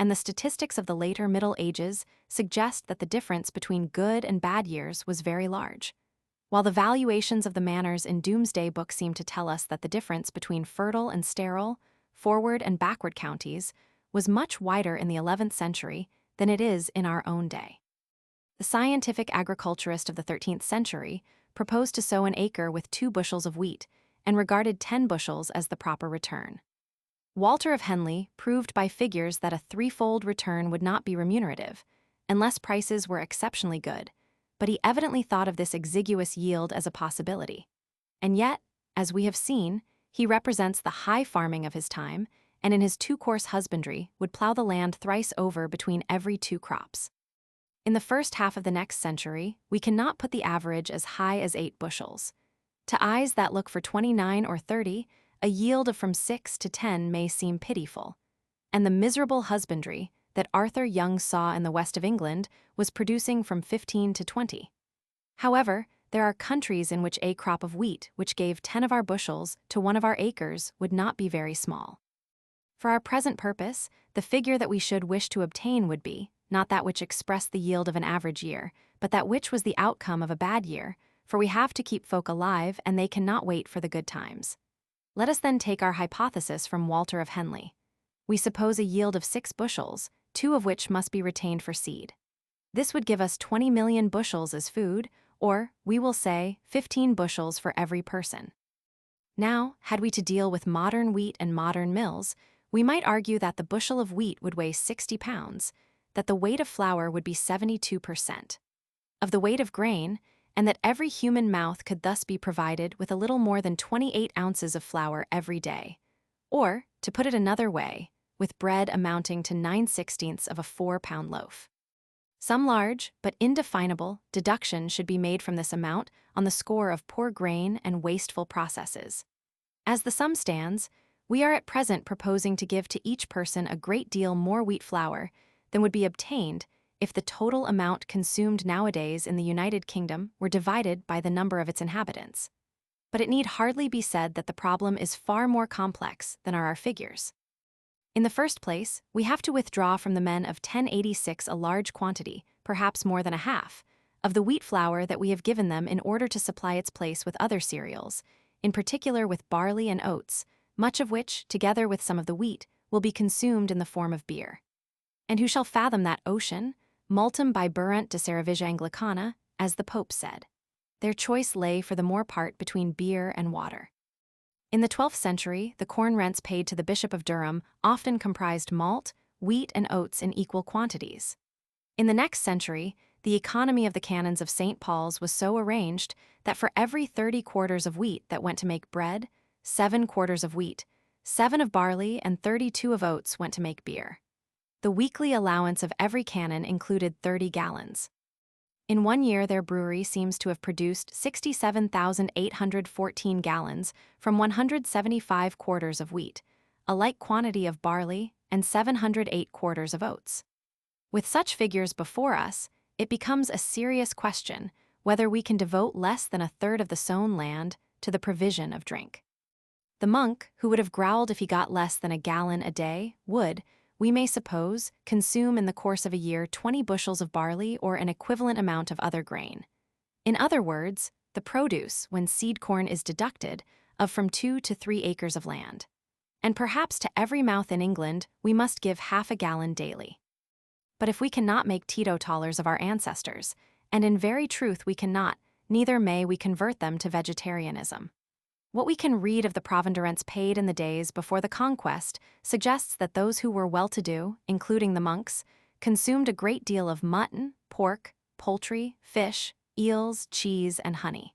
and the statistics of the later Middle Ages suggest that the difference between good and bad years was very large, while the valuations of the manors in Domesday Book seem to tell us that the difference between fertile and sterile, forward and backward counties was much wider in the 11th century than it is in our own day. The scientific agriculturist of the 13th century proposed to sow an acre with 2 bushels of wheat and regarded 10 bushels as the proper return. Walter of Henley proved by figures that a 3-fold return would not be remunerative, unless prices were exceptionally good, but he evidently thought of this exiguous yield as a possibility. And yet, as we have seen, he represents the high farming of his time, and in his 2-course husbandry would plow the land thrice over between every 2 crops. In the first half of the next century, we cannot put the average as high as 8 bushels. To eyes that look for 29 or 30, a yield of from 6 to 10 may seem pitiful, and the miserable husbandry that Arthur Young saw in the west of England was producing from 15 to 20. However, there are countries in which a crop of wheat which gave 10 of our bushels to 1 of our acres would not be very small. For our present purpose, the figure that we should wish to obtain would be, not that which expressed the yield of an average year, but that which was the outcome of a bad year, for we have to keep folk alive and they cannot wait for the good times. Let us then take our hypothesis from Walter of Henley. We suppose a yield of 6 bushels, 2 of which must be retained for seed. This would give us 20 million bushels as food, or, we will say, 15 bushels for every person. Now, had we to deal with modern wheat and modern mills, we might argue that the bushel of wheat would weigh 60 pounds, that the weight of flour would be 72% of the weight of grain, and that every human mouth could thus be provided with a little more than 28 ounces of flour every day, or, to put it another way, with bread amounting to 9/16 of a 4-pound loaf. Some large, but indefinable, deduction should be made from this amount on the score of poor grain and wasteful processes. As the sum stands, we are at present proposing to give to each person a great deal more wheat flour than would be obtained if the total amount consumed nowadays in the United Kingdom were divided by the number of its inhabitants. But it need hardly be said that the problem is far more complex than are our figures. In the first place, we have to withdraw from the men of 1086 a large quantity, perhaps more than a half, of the wheat flour that we have given them in order to supply its place with other cereals, in particular with barley and oats, much of which, together with some of the wheat, will be consumed in the form of beer. And who shall fathom that ocean, multum biburunt de cerevisia Anglicana, as the Pope said? Their choice lay for the more part between beer and water. In the 12th century, the corn rents paid to the Bishop of Durham often comprised malt, wheat, and oats in equal quantities. In the next century, the economy of the canons of St. Paul's was so arranged that for every 30 quarters of wheat that went to make bread, 7 quarters of wheat, 7 of barley, and 32 of oats went to make beer. The weekly allowance of every cannon included 30 gallons. In 1 year, their brewery seems to have produced 67,814 gallons from 175 quarters of wheat, a like quantity of barley, and 708 quarters of oats. With such figures before us, it becomes a serious question whether we can devote less than a third of the sown land to the provision of drink. The monk, who would have growled if he got less than a gallon a day, would, we may suppose, consume in the course of a year 20 bushels of barley or an equivalent amount of other grain. In other words, the produce, when seed corn is deducted, of from 2 to 3 acres of land. And perhaps to every mouth in England we must give half a gallon daily. But if we cannot make teetotalers of our ancestors, and in very truth we cannot, neither may we convert them to vegetarianism. What we can read of the provender paid in the days before the conquest suggests that those who were well-to-do, including the monks, consumed a great deal of mutton, pork, poultry, fish, eels, cheese, and honey.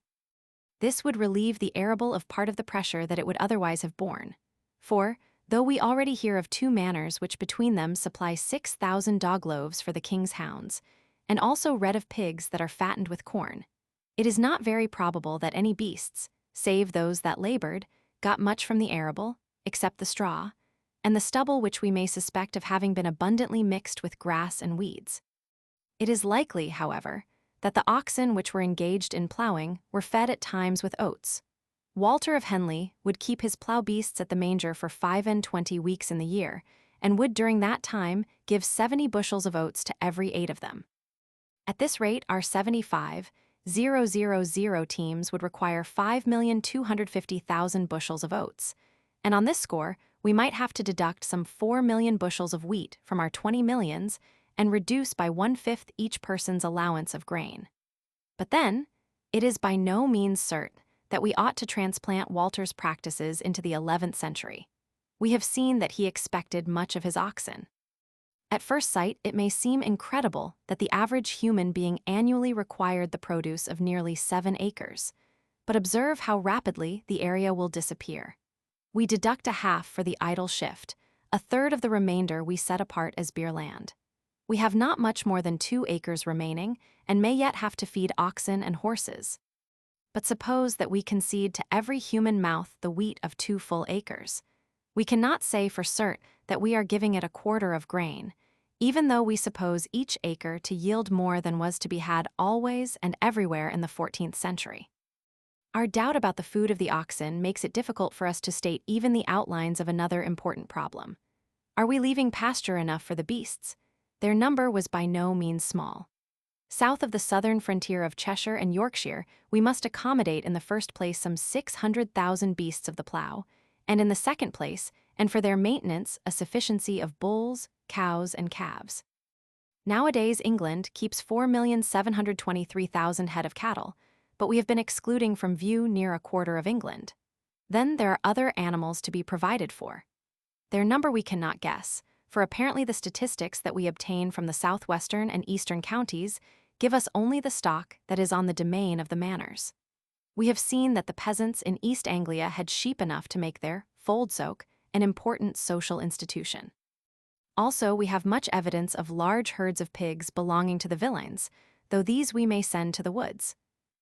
This would relieve the arable of part of the pressure that it would otherwise have borne. For, though we already hear of 2 manors which between them supply 6,000 dog loaves for the king's hounds, and also read of pigs that are fattened with corn, it is not very probable that any beasts, save those that labored, got much from the arable, except the straw, and the stubble which we may suspect of having been abundantly mixed with grass and weeds. It is likely, however, that the oxen which were engaged in ploughing were fed at times with oats. Walter of Henley would keep his plough beasts at the manger for 25 weeks in the year, and would during that time give 70 bushels of oats to every 8 of them. At this rate, our 75,000 teams would require 5,250,000 bushels of oats, and on this score, we might have to deduct some 4 million bushels of wheat from our 20 millions and reduce by 1/5 each person's allowance of grain. But then, it is by no means certain that we ought to transplant Walter's practices into the 11th century. We have seen that he expected much of his oxen. At first sight, it may seem incredible that the average human being annually required the produce of nearly 7 acres, but observe how rapidly the area will disappear. We deduct a half for the idle shift, a third of the remainder we set apart as beer land. We have not much more than 2 acres remaining, and may yet have to feed oxen and horses. But suppose that we concede to every human mouth the wheat of 2 full acres. We cannot say for certain that we are giving it a quarter of grain, even though we suppose each acre to yield more than was to be had always and everywhere in the 14th century. Our doubt about the food of the oxen makes it difficult for us to state even the outlines of another important problem. Are we leaving pasture enough for the beasts? Their number was by no means small. South of the southern frontier of Cheshire and Yorkshire, we must accommodate in the first place some 600,000 beasts of the plough, and in the second place, and for their maintenance, a sufficiency of bulls, cows, and calves. Nowadays, England keeps 4,723,000 head of cattle, but we have been excluding from view near a quarter of England. Then there are other animals to be provided for. Their number we cannot guess, for apparently the statistics that we obtain from the southwestern and eastern counties give us only the stock that is on the domain of the manors. We have seen that the peasants in East Anglia had sheep enough to make their fold soak an important social institution. Also, we have much evidence of large herds of pigs belonging to the villeins, though these we may send to the woods.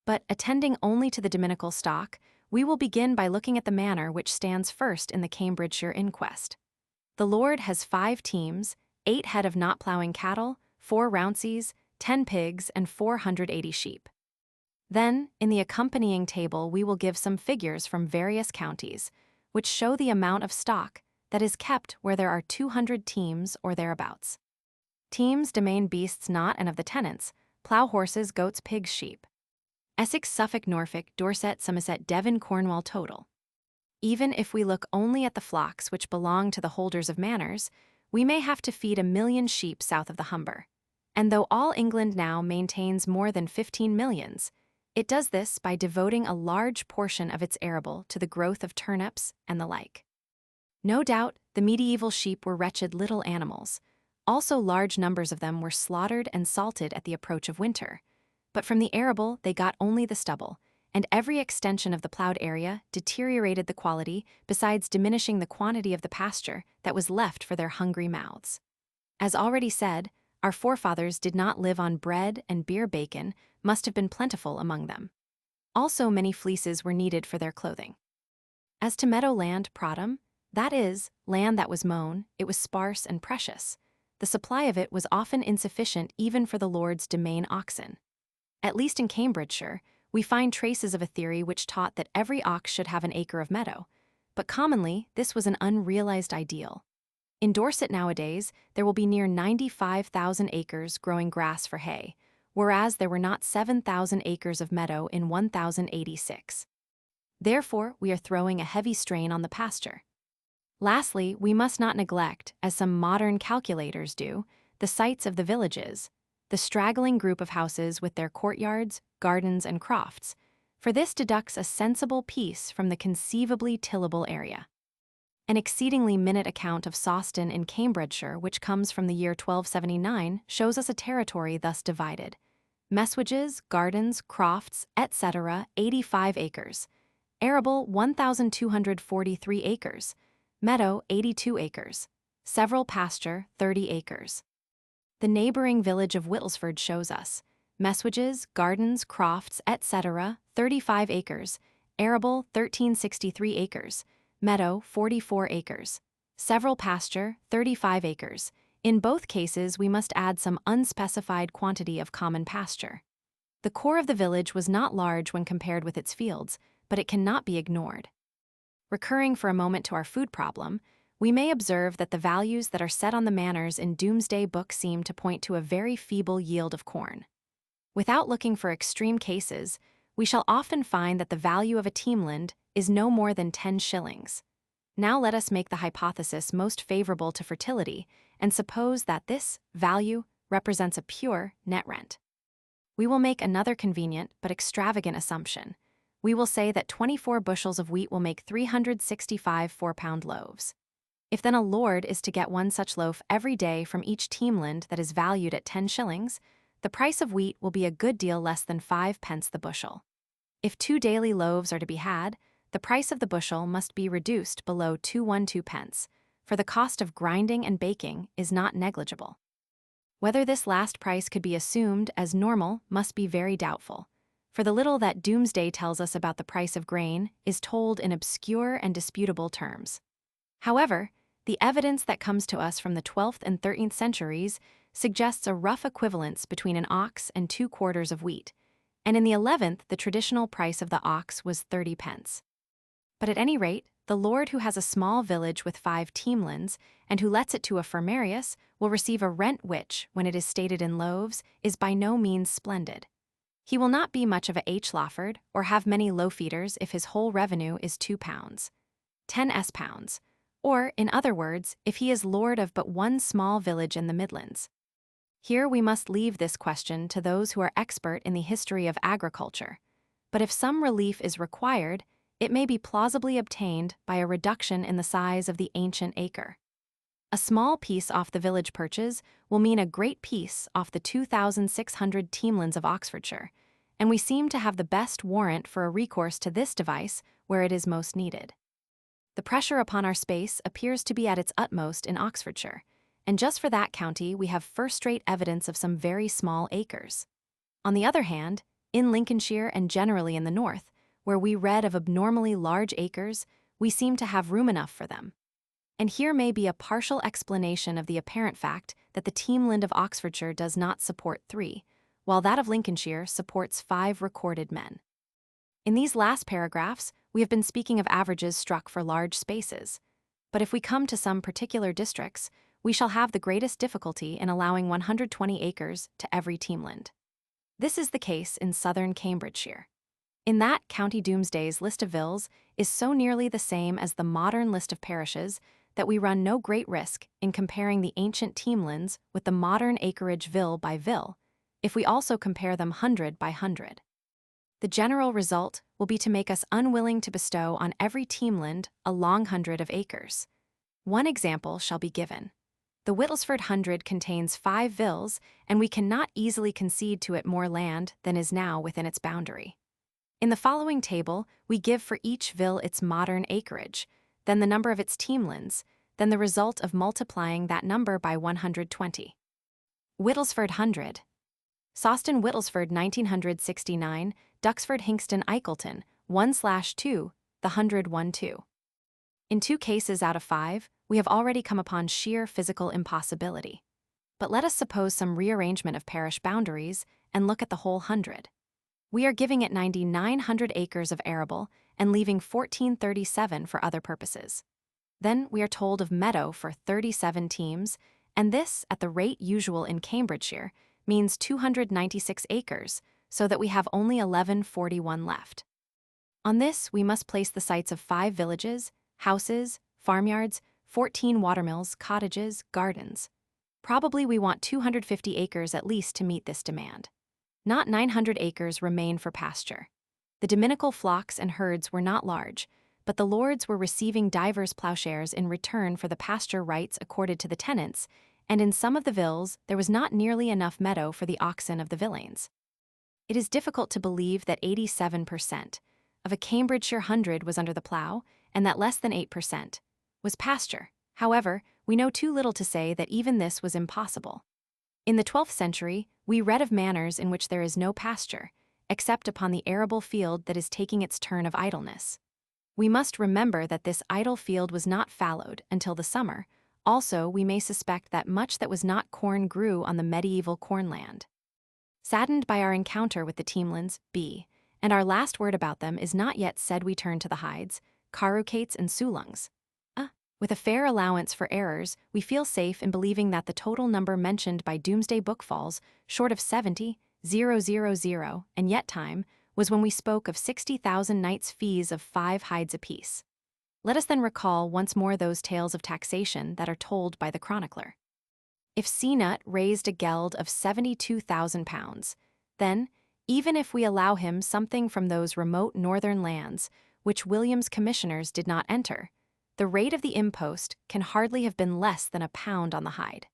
But attending only to the dominical stock, we will begin by looking at the manor which stands first in the Cambridgeshire inquest. The lord has 5 teams, 8 head of not ploughing cattle, 4 rounceys, 10 pigs, and 480 sheep. Then, in the accompanying table, we will give some figures from various counties, which show the amount of stock that is kept where there are 200 teams or thereabouts. Teams, domain beasts not and of the tenants, plough horses, goats, pigs, sheep. Essex, Suffolk, Norfolk, Dorset, Somerset, Devon, Cornwall total. Even if we look only at the flocks which belong to the holders of manors, we may have to feed 1 million sheep south of the Humber. And though all England now maintains more than 15 millions, it does this by devoting a large portion of its arable to the growth of turnips and the like. No doubt, the medieval sheep were wretched little animals. Also, large numbers of them were slaughtered and salted at the approach of winter. But from the arable, they got only the stubble, and every extension of the ploughed area deteriorated the quality besides diminishing the quantity of the pasture that was left for their hungry mouths. As already said, our forefathers did not live on bread, and beer bacon must have been plentiful among them. Also, many fleeces were needed for their clothing. As to meadowland pratum, that is, land that was mown, it was sparse and precious. The supply of it was often insufficient even for the lord's demesne oxen. At least in Cambridgeshire, we find traces of a theory which taught that every ox should have an acre of meadow, but commonly this was an unrealized ideal. In Dorset nowadays, there will be near 95,000 acres growing grass for hay, whereas there were not 7,000 acres of meadow in 1086. Therefore, we are throwing a heavy strain on the pasture. Lastly, we must not neglect, as some modern calculators do, the sites of the villages, the straggling group of houses with their courtyards, gardens, and crofts, for this deducts a sensible piece from the conceivably tillable area. An exceedingly minute account of Sawston in Cambridgeshire, which comes from the year 1279, shows us a territory thus divided. Messuages, gardens, crofts, etc., 85 acres. Arable, 1,243 acres. Meadow, 82 acres. Several pasture, 30 acres. The neighboring village of Whittlesford shows us messuages, gardens, crofts, etc., 35 acres. Arable, 1,363 acres. Meadow, 44 acres. Several pasture, 35 acres. In both cases, we must add some unspecified quantity of common pasture. The core of the village was not large when compared with its fields, but it cannot be ignored. Recurring for a moment to our food problem, we may observe that the values that are set on the manors in Domesday Book seem to point to a very feeble yield of corn. Without looking for extreme cases, we shall often find that the value of a teamland is no more than 10 shillings. Now let us make the hypothesis most favorable to fertility and suppose that this value represents a pure net rent. We will make another convenient but extravagant assumption. We will say that 24 bushels of wheat will make 365 4-pound loaves. If then a lord is to get one such loaf every day from each teamland that is valued at 10 shillings, the price of wheat will be a good deal less than 5 pence the bushel. If 2 daily loaves are to be had, the price of the bushel must be reduced below 212 pence, for the cost of grinding and baking is not negligible. Whether this last price could be assumed as normal must be very doubtful, for the little that Domesday tells us about the price of grain is told in obscure and disputable terms. However, the evidence that comes to us from the 12th and 13th centuries suggests a rough equivalence between an ox and 2 quarters of wheat, and in the 11th the traditional price of the ox was 30 pence. But at any rate, the lord who has a small village with 5 teamlands and who lets it to a fermarius will receive a rent which, when it is stated in loaves, is by no means splendid. He will not be much of a H. Lawford or have many loaf-eaters if his whole revenue is 2 pounds, 10 s-pounds, or, in other words, if he is lord of but one small village in the Midlands. Here we must leave this question to those who are expert in the history of agriculture, but if some relief is required, it may be plausibly obtained by a reduction in the size of the ancient acre. A small piece off the village perches will mean a great piece off the 2,600 teamlands of Oxfordshire, and we seem to have the best warrant for a recourse to this device where it is most needed. The pressure upon our space appears to be at its utmost in Oxfordshire, and just for that county we have first-rate evidence of some very small acres. On the other hand, in Lincolnshire and generally in the north, where we read of abnormally large acres, we seem to have room enough for them. And here may be a partial explanation of the apparent fact that the teamland of Oxfordshire does not support 3, while that of Lincolnshire supports 5 recorded men. In these last paragraphs, we have been speaking of averages struck for large spaces, but if we come to some particular districts, we shall have the greatest difficulty in allowing 120 acres to every teamland. This is the case in southern Cambridgeshire. In that, County Domesday's list of vills is so nearly the same as the modern list of parishes that we run no great risk in comparing the ancient teamlands with the modern acreage vill by vill, if we also compare them hundred by hundred. The general result will be to make us unwilling to bestow on every teamland a long hundred of acres. One example shall be given. The Whittlesford hundred contains 5 vills, and we cannot easily concede to it more land than is now within its boundary. In the following table, we give for each vill its modern acreage, then the number of its teamlands, than the result of multiplying that number by 120. Whittlesford 100. Sawston Whittlesford 1969, Duxford Hinxton Eccleton 1/2, the 100 In 2 cases out of 5, we have already come upon sheer physical impossibility. But let us suppose some rearrangement of parish boundaries and look at the whole 100. We are giving it 9,900 acres of arable and leaving 1,437 for other purposes. Then we are told of meadow for 37 teams, and this, at the rate usual in Cambridgeshire, means 296 acres, so that we have only 1141 left. On this, we must place the sites of 5 villages, houses, farmyards, 14 watermills, cottages, gardens. Probably we want 250 acres at least to meet this demand. Not 900 acres remain for pasture. The dominical flocks and herds were not large, but the lords were receiving divers ploughshares in return for the pasture rights accorded to the tenants, and in some of the villes there was not nearly enough meadow for the oxen of the villeins. It is difficult to believe that 87% of a Cambridgeshire 100 was under the plough, and that less than 8% was pasture. However, we know too little to say that even this was impossible. In the 12th century, we read of manors in which there is no pasture, except upon the arable field that is taking its turn of idleness. We must remember that this idle field was not fallowed until the summer. Also, we may suspect that much that was not corn grew on the medieval cornland. Saddened by our encounter with the Teemlands, B, and our last word about them is not yet said, we turn to the Hydes, Carucates and Sulungs. With a fair allowance for errors, we feel safe in believing that the total number mentioned by Domesday Book falls short of 70,000, and yet time was when we spoke of 60,000 knights' fees of 5 hides apiece. Let us then recall once more those tales of taxation that are told by the chronicler. If Cnut raised a geld of £72,000, then, even if we allow him something from those remote northern lands which William's commissioners did not enter, the rate of the impost can hardly have been less than £1 on the hide.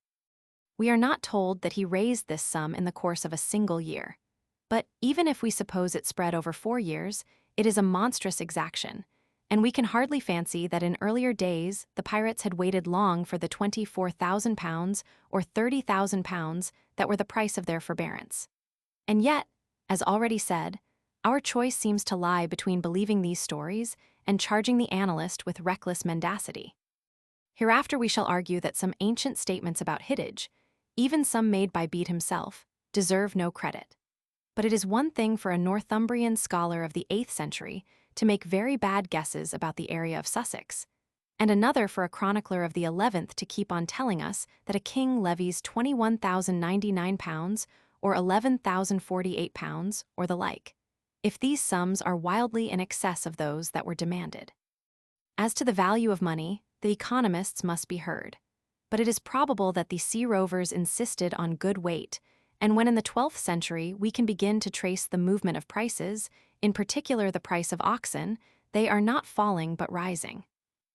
We are not told that he raised this sum in the course of a single year. But even if we suppose it spread over 4 years, it is a monstrous exaction, and we can hardly fancy that in earlier days the pirates had waited long for the £24,000 or £30,000 that were the price of their forbearance. And yet, as already said, our choice seems to lie between believing these stories and charging the analyst with reckless mendacity. Hereafter we shall argue that some ancient statements about hittage, even some made by Bede himself, deserve no credit. But it is one thing for a Northumbrian scholar of the 8th century to make very bad guesses about the area of Sussex, and another for a chronicler of the 11th to keep on telling us that a king levies £21,099 or £11,048 or the like, if these sums are wildly in excess of those that were demanded. As to the value of money, the economists must be heard, but it is probable that the sea rovers insisted on good weight, and when in the 12th century we can begin to trace the movement of prices, in particular the price of oxen, they are not falling but rising.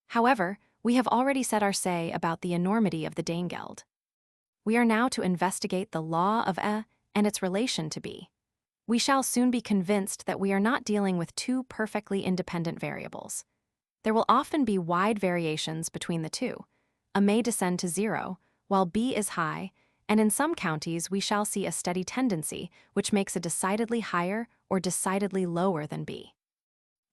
However, we have already said our say about the enormity of the Danegeld. We are now to investigate the law of and its relation to B. We shall soon be convinced that we are not dealing with 2 perfectly independent variables. There will often be wide variations between the 2. A may descend to 0, while B is high, and in some counties we shall see a steady tendency which makes a decidedly higher or decidedly lower than B.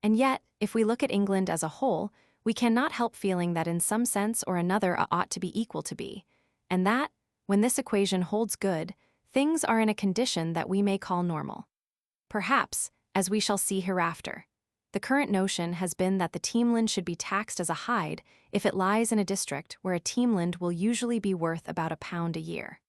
And yet, if we look at England as a whole, we cannot help feeling that in some sense or another A ought to be equal to B, and that, when this equation holds good, things are in a condition that we may call normal. Perhaps, as we shall see hereafter, the current notion has been that the teemland should be taxed as a hide if it lies in a district where a teemland will usually be worth about £1 a year.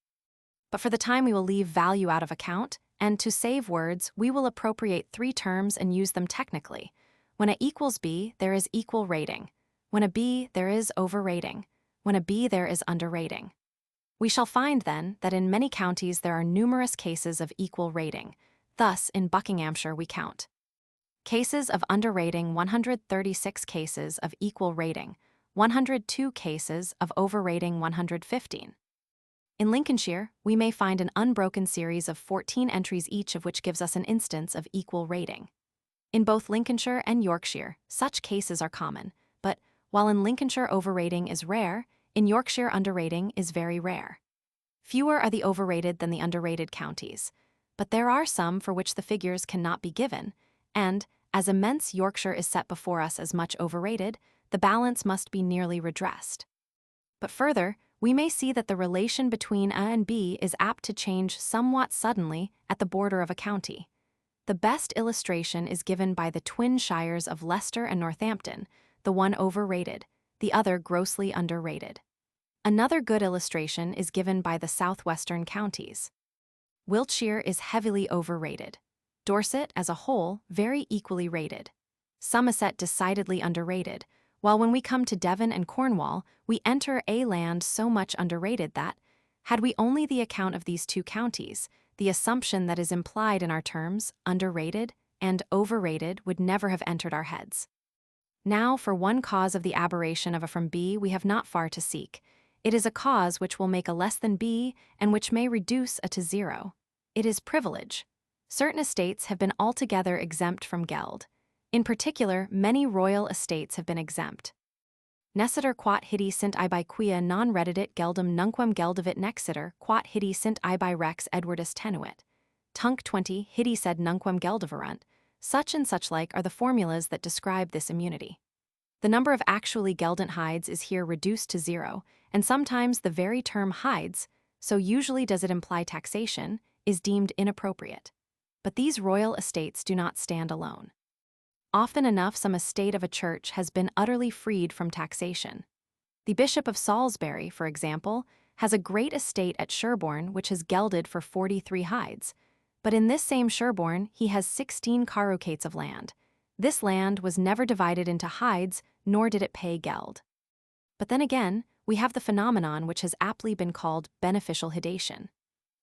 But for the time we will leave value out of account, and to save words, we will appropriate 3 terms and use them technically. When A equals B, there is equal rating. When a B, there is overrating. When a B, there is underrating. We shall find, then, that in many counties there are numerous cases of equal rating. Thus, in Buckinghamshire we count cases of underrating 136 cases of equal rating, 102 cases of overrating 115. In Lincolnshire, we may find an unbroken series of 14 entries each of which gives us an instance of equal rating. In both Lincolnshire and Yorkshire, such cases are common, but While in Lincolnshire overrating is rare, in Yorkshire underrating is very rare. Fewer are the overrated than the underrated counties, but there are some for which the figures cannot be given, and, as immense Yorkshire is set before us as much overrated, the balance must be nearly redressed. But further, we may see that the relation between A and B is apt to change somewhat suddenly at the border of a county. The best illustration is given by the twin shires of Leicester and Northampton, the one overrated, the other grossly underrated. Another good illustration is given by the southwestern counties. Wiltshire is heavily overrated. Dorset, as a whole, very equally rated. Somerset decidedly underrated, while when we come to Devon and Cornwall, we enter a land so much underrated that, had we only the account of these two counties, the assumption that is implied in our terms, underrated and overrated, would never have entered our heads. Now, for one cause of the aberration of A from B, we have not far to seek. It is a cause which will make A less than B and which may reduce A to 0. It is privilege. Certain estates have been altogether exempt from geld. In particular, many royal estates have been exempt. Neciter quat hidi sint ibi quia non reddit geldum nunquam geldavit nexiter quat hidi sint ibi rex Edwardus tenuit. Tunc 20 hidi sed nunquam geldaverunt. Such and such like are the formulas that describe this immunity. The number of actually geldant hides is here reduced to 0, and sometimes the very term hides, so usually does it imply taxation, is deemed inappropriate. But these royal estates do not stand alone. Often enough, some estate of a church has been utterly freed from taxation. The Bishop of Salisbury, for example, has a great estate at Sherborne which has gelded for 43 hides, but in this same Sherborne he has 16 carucates of land. This land was never divided into hides, nor did it pay geld. But then again, we have the phenomenon which has aptly been called beneficial hedation.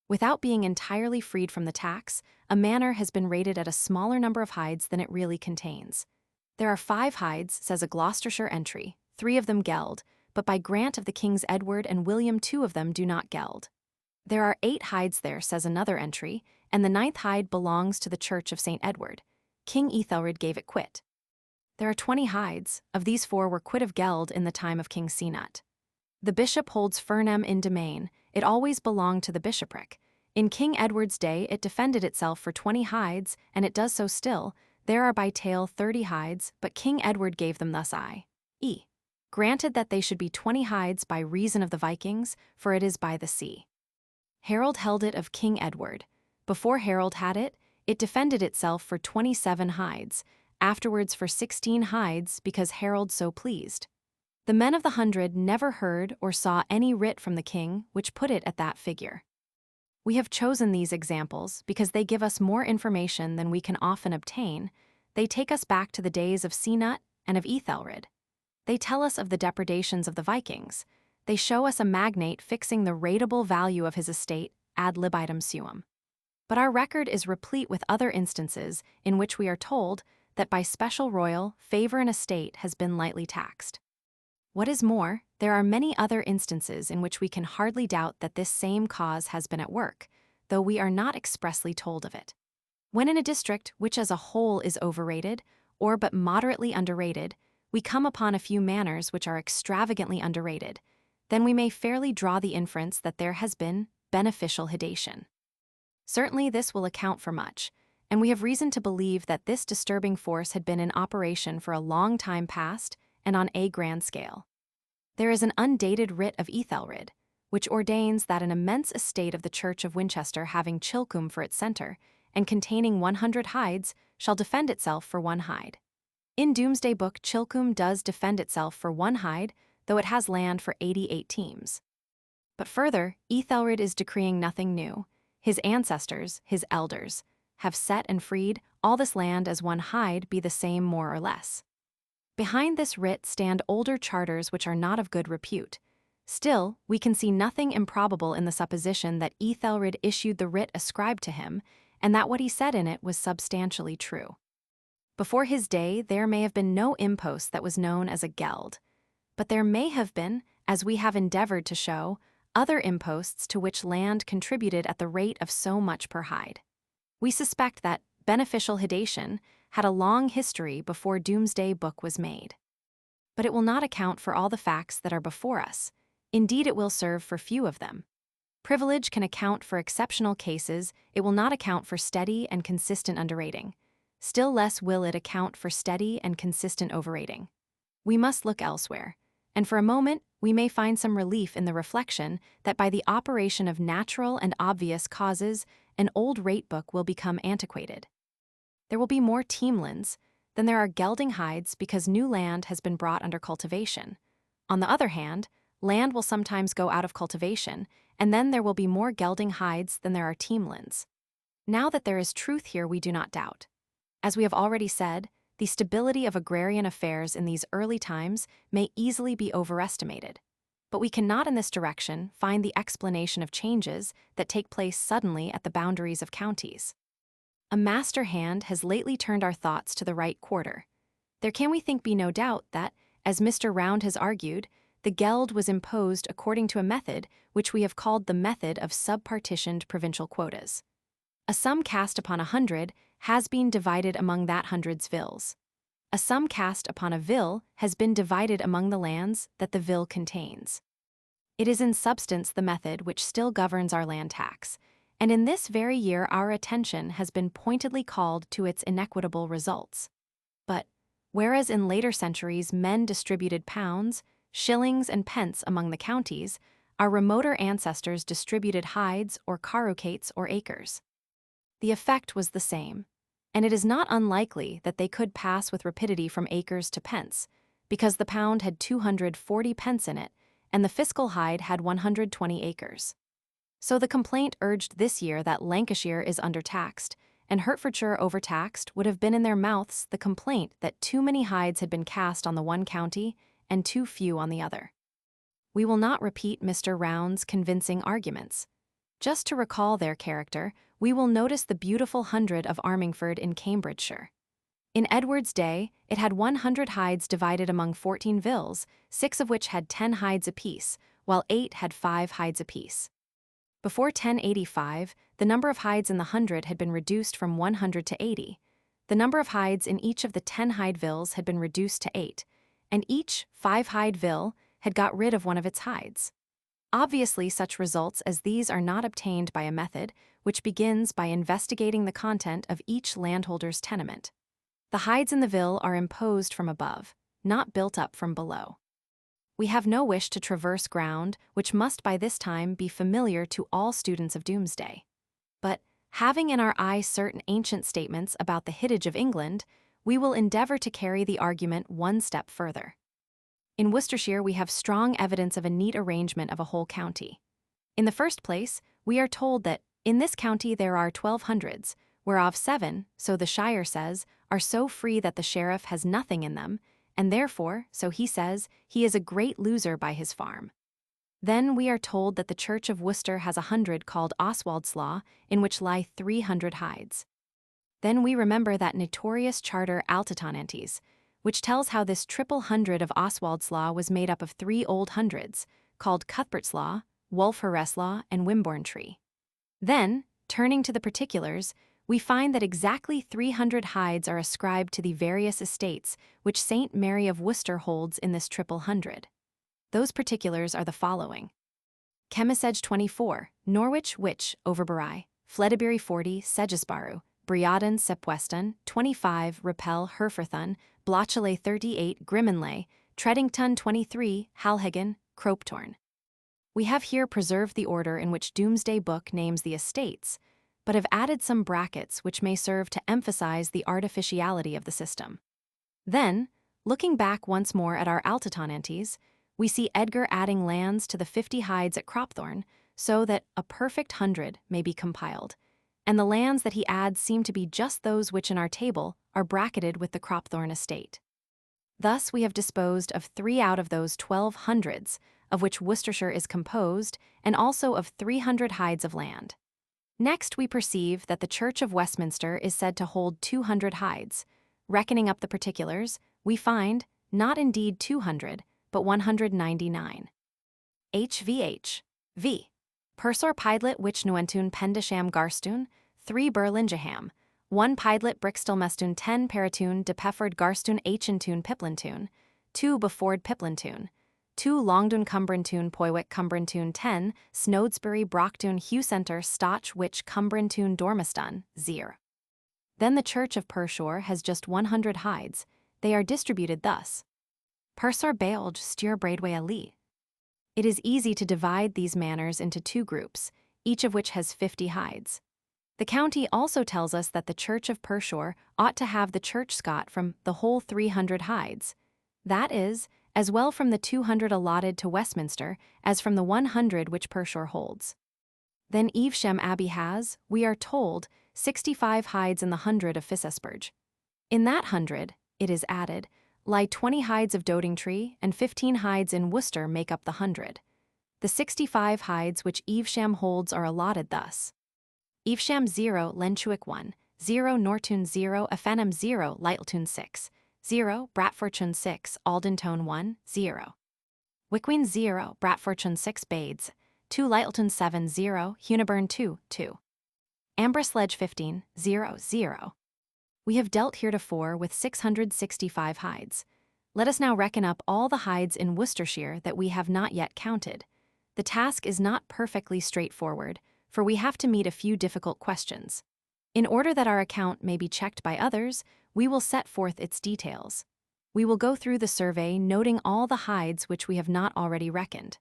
Without being entirely freed from the tax, a manor has been rated at a smaller number of hides than it really contains. There are 5 hides, says a Gloucestershire entry, 3 of them geld, but by grant of the Kings Edward and William 2 of them do not geld. There are 8 hides there, says another entry, and the 9th hide belongs to the Church of St. Edward. King Ethelred gave it quit. There are 20 hides, of these 4 were quit of geld in the time of King Cnut. The bishop holds Furnham in domain, it always belonged to the bishopric. In King Edward's day it defended itself for 20 hides, and it does so still. There are by tale 30 hides, but King Edward gave them thus i.e. granted that they should be 20 hides by reason of the Vikings, for it is by the sea. Harold held it of King Edward. Before Harold had it, it defended itself for 27 hides, afterwards for 16 hides because Harold so pleased. The men of the 100 never heard or saw any writ from the king which put it at that figure. We have chosen these examples because they give us more information than we can often obtain. They take us back to the days of Cnut and of Ethelred. They tell us of the depredations of the Vikings. They show us a magnate fixing the rateable value of his estate ad libitum suum. But our record is replete with other instances in which we are told that by special royal favor an estate has been lightly taxed. What is more, there are many other instances in which we can hardly doubt that this same cause has been at work, though we are not expressly told of it. When in a district which as a whole is overrated, or but moderately underrated, we come upon a few manors which are extravagantly underrated, then we may fairly draw the inference that there has been beneficial hedation. Certainly this will account for much, and we have reason to believe that this disturbing force had been in operation for a long time past and on a grand scale. There is an undated writ of Ethelred, which ordains that an immense estate of the Church of Winchester having Chilcombe for its centre, and containing 100 hides, shall defend itself for 1 hide. In Domesday Book, Chilcombe does defend itself for 1 hide, though it has land for 88 teams. But further, Ethelred is decreeing nothing new. His ancestors, his elders, have set and freed all this land as 1 hide be the same more or less. Behind this writ stand older charters which are not of good repute. Still, we can see nothing improbable in the supposition that Ethelred issued the writ ascribed to him, and that what he said in it was substantially true. Before his day, there may have been no impost that was known as a geld, but there may have been, as we have endeavored to show, other imposts to which land contributed at the rate of so much per hide. We suspect that beneficial hedation had a long history before Domesday Book was made. but it will not account for all the facts that are before us. Indeed, it will serve for few of them. Privilege can account for exceptional cases, it will not account for steady and consistent underrating. Still less will it account for steady and consistent overrating. We must look elsewhere, and for a moment we may find some relief in the reflection that by the operation of natural and obvious causes, an old rate book will become antiquated. There will be more teamlands than there are gelding hides because new land has been brought under cultivation. On the other hand, land will sometimes go out of cultivation, and then there will be more gelding hides than there are teamlands. Now that there is truth here, we do not doubt. As we have already said, the stability of agrarian affairs in these early times may easily be overestimated. But we cannot in this direction find the explanation of changes that take place suddenly at the boundaries of counties. A master hand has lately turned our thoughts to the right quarter. There can, we think, be no doubt that, as Mr. Round has argued, the geld was imposed according to a method which we have called the method of subpartitioned provincial quotas. A sum cast upon 100 has been divided among that 100's villes. A sum cast upon a ville has been divided among the lands that the ville contains. It is in substance the method which still governs our land tax, and in this very year our attention has been pointedly called to its inequitable results. But, whereas in later centuries men distributed pounds, shillings, and pence among the counties, our remoter ancestors distributed hides or carucates or acres. The effect was the same, and it is not unlikely that they could pass with rapidity from acres to pence, because the pound had 240 pence in it, and the fiscal hide had 120 acres. So the complaint urged this year that Lancashire is undertaxed, and Hertfordshire overtaxed would have been in their mouths the complaint that too many hides had been cast on the one county and too few on the other. We will not repeat Mr. Round's convincing arguments. Just to recall their character, we will notice the beautiful 100 of Armingford in Cambridgeshire. In Edward's day, it had 100 hides divided among 14 villes, 6 of which had 10 hides apiece, while 8 had 5 hides apiece. Before 1085, the number of hides in the 100 had been reduced from 100 to 80. The number of hides in each of the 10 hide villes had been reduced to 8, and each 5-hide ville had got rid of one of its hides. Obviously, such results as these are not obtained by a method which begins by investigating the content of each landholder's tenement. The hides in the ville are imposed from above, not built up from below. We have no wish to traverse ground which must by this time be familiar to all students of Domesday. But, having in our eye certain ancient statements about the hitage of England, we will endeavor to carry the argument one step further. In Worcestershire we have strong evidence of a neat arrangement of a whole county. In the first place, we are told that in this county there are 1200s, whereof 7, so the shire says, are so free that the sheriff has nothing in them, and therefore, so he says, he is a great loser by his farm. Then we are told that the church of Worcester has 100 called Oswald's Law, in which lie 300 hides. Then we remember that notorious charter Altitonantes, which tells how this triple 100 of Oswald's Law was made up of 3 old hundreds, called Cuthbert's Law, Wulfharest Law, and Wimborne Tree. Then, turning to the particulars, we find that exactly 300 hides are ascribed to the various estates which St. Mary of Worcester holds in this triple 100. Those particulars are the following. Chemisage 24, Norwich which, Overbury, Fledebury 40, Sedgesborough, Briaden Sepweston, 25, Repel Herferthun, Blochele 38, Grimmenley, Treddington 23, Halhagen, Croptorn. We have here preserved the order in which Domesday Book names the estates, but have added some brackets which may serve to emphasize the artificiality of the system. Then, looking back once more at our Altitonantes, we see Edgar adding lands to the 50 hides at Cropthorne so that a perfect 100 may be compiled, and the lands that he adds seem to be just those which in our table are bracketed with the Cropthorne estate. Thus we have disposed of 3 out of those 1200s, of which Worcestershire is composed, and also of 300 hides of land. Next we perceive that the Church of Westminster is said to hold 200 hides. Reckoning up the particulars, we find, not indeed 200, but 199. HVH. V. Pursor Pidlet which Nuentun Pendisham Garstun, 3 Berlingeham, 1 Pidlet Brixtel Mestun 10 Paratun de Pefford Garstun Achentun Piplintun, 2 Beford Piplintune, 2 Longdun Cumbrantune Poywick Cumbrantune 10 Snodsbury Brockdune Hewcenter Stotch Witch Cumbrantune Dormiston 0. Then the Church of Pershore has just 100 hides. They are distributed thus. Persor Beolge Stur Braidway Ali. It is easy to divide these manors into 2 groups, each of which has 50 hides. The county also tells us that the Church of Pershore ought to have the church scot from the whole 300 hides. That is, as well from the 200 allotted to Westminster as from the 100 which Pershore holds. Then Evesham Abbey has, we are told, 65 hides in the 100 of Fissesburge. In that 100, it is added, lie 20 hides of Doddingtree and 15 hides in Worcester make up the 100. The 65 hides which Evesham holds are allotted thus. Evesham 0, Lenchuick 1, 0, Nortune 0, Effenham 0, Lyttelton 6, 0, Bratfortune 6, Aldintone 1, 0. Wickween 0, Bratfortune 6, Bades, 2, Lyttelton 7, 0, Hunaburn 2, 2. Ambresledge 15, 0, 0. We have dealt heretofore with 665 hides. Let us now reckon up all the hides in Worcestershire that we have not yet counted. The task is not perfectly straightforward, for we have to meet a few difficult questions. In order that our account may be checked by others, we will set forth its details. We will go through the survey noting all the hides which we have not already reckoned.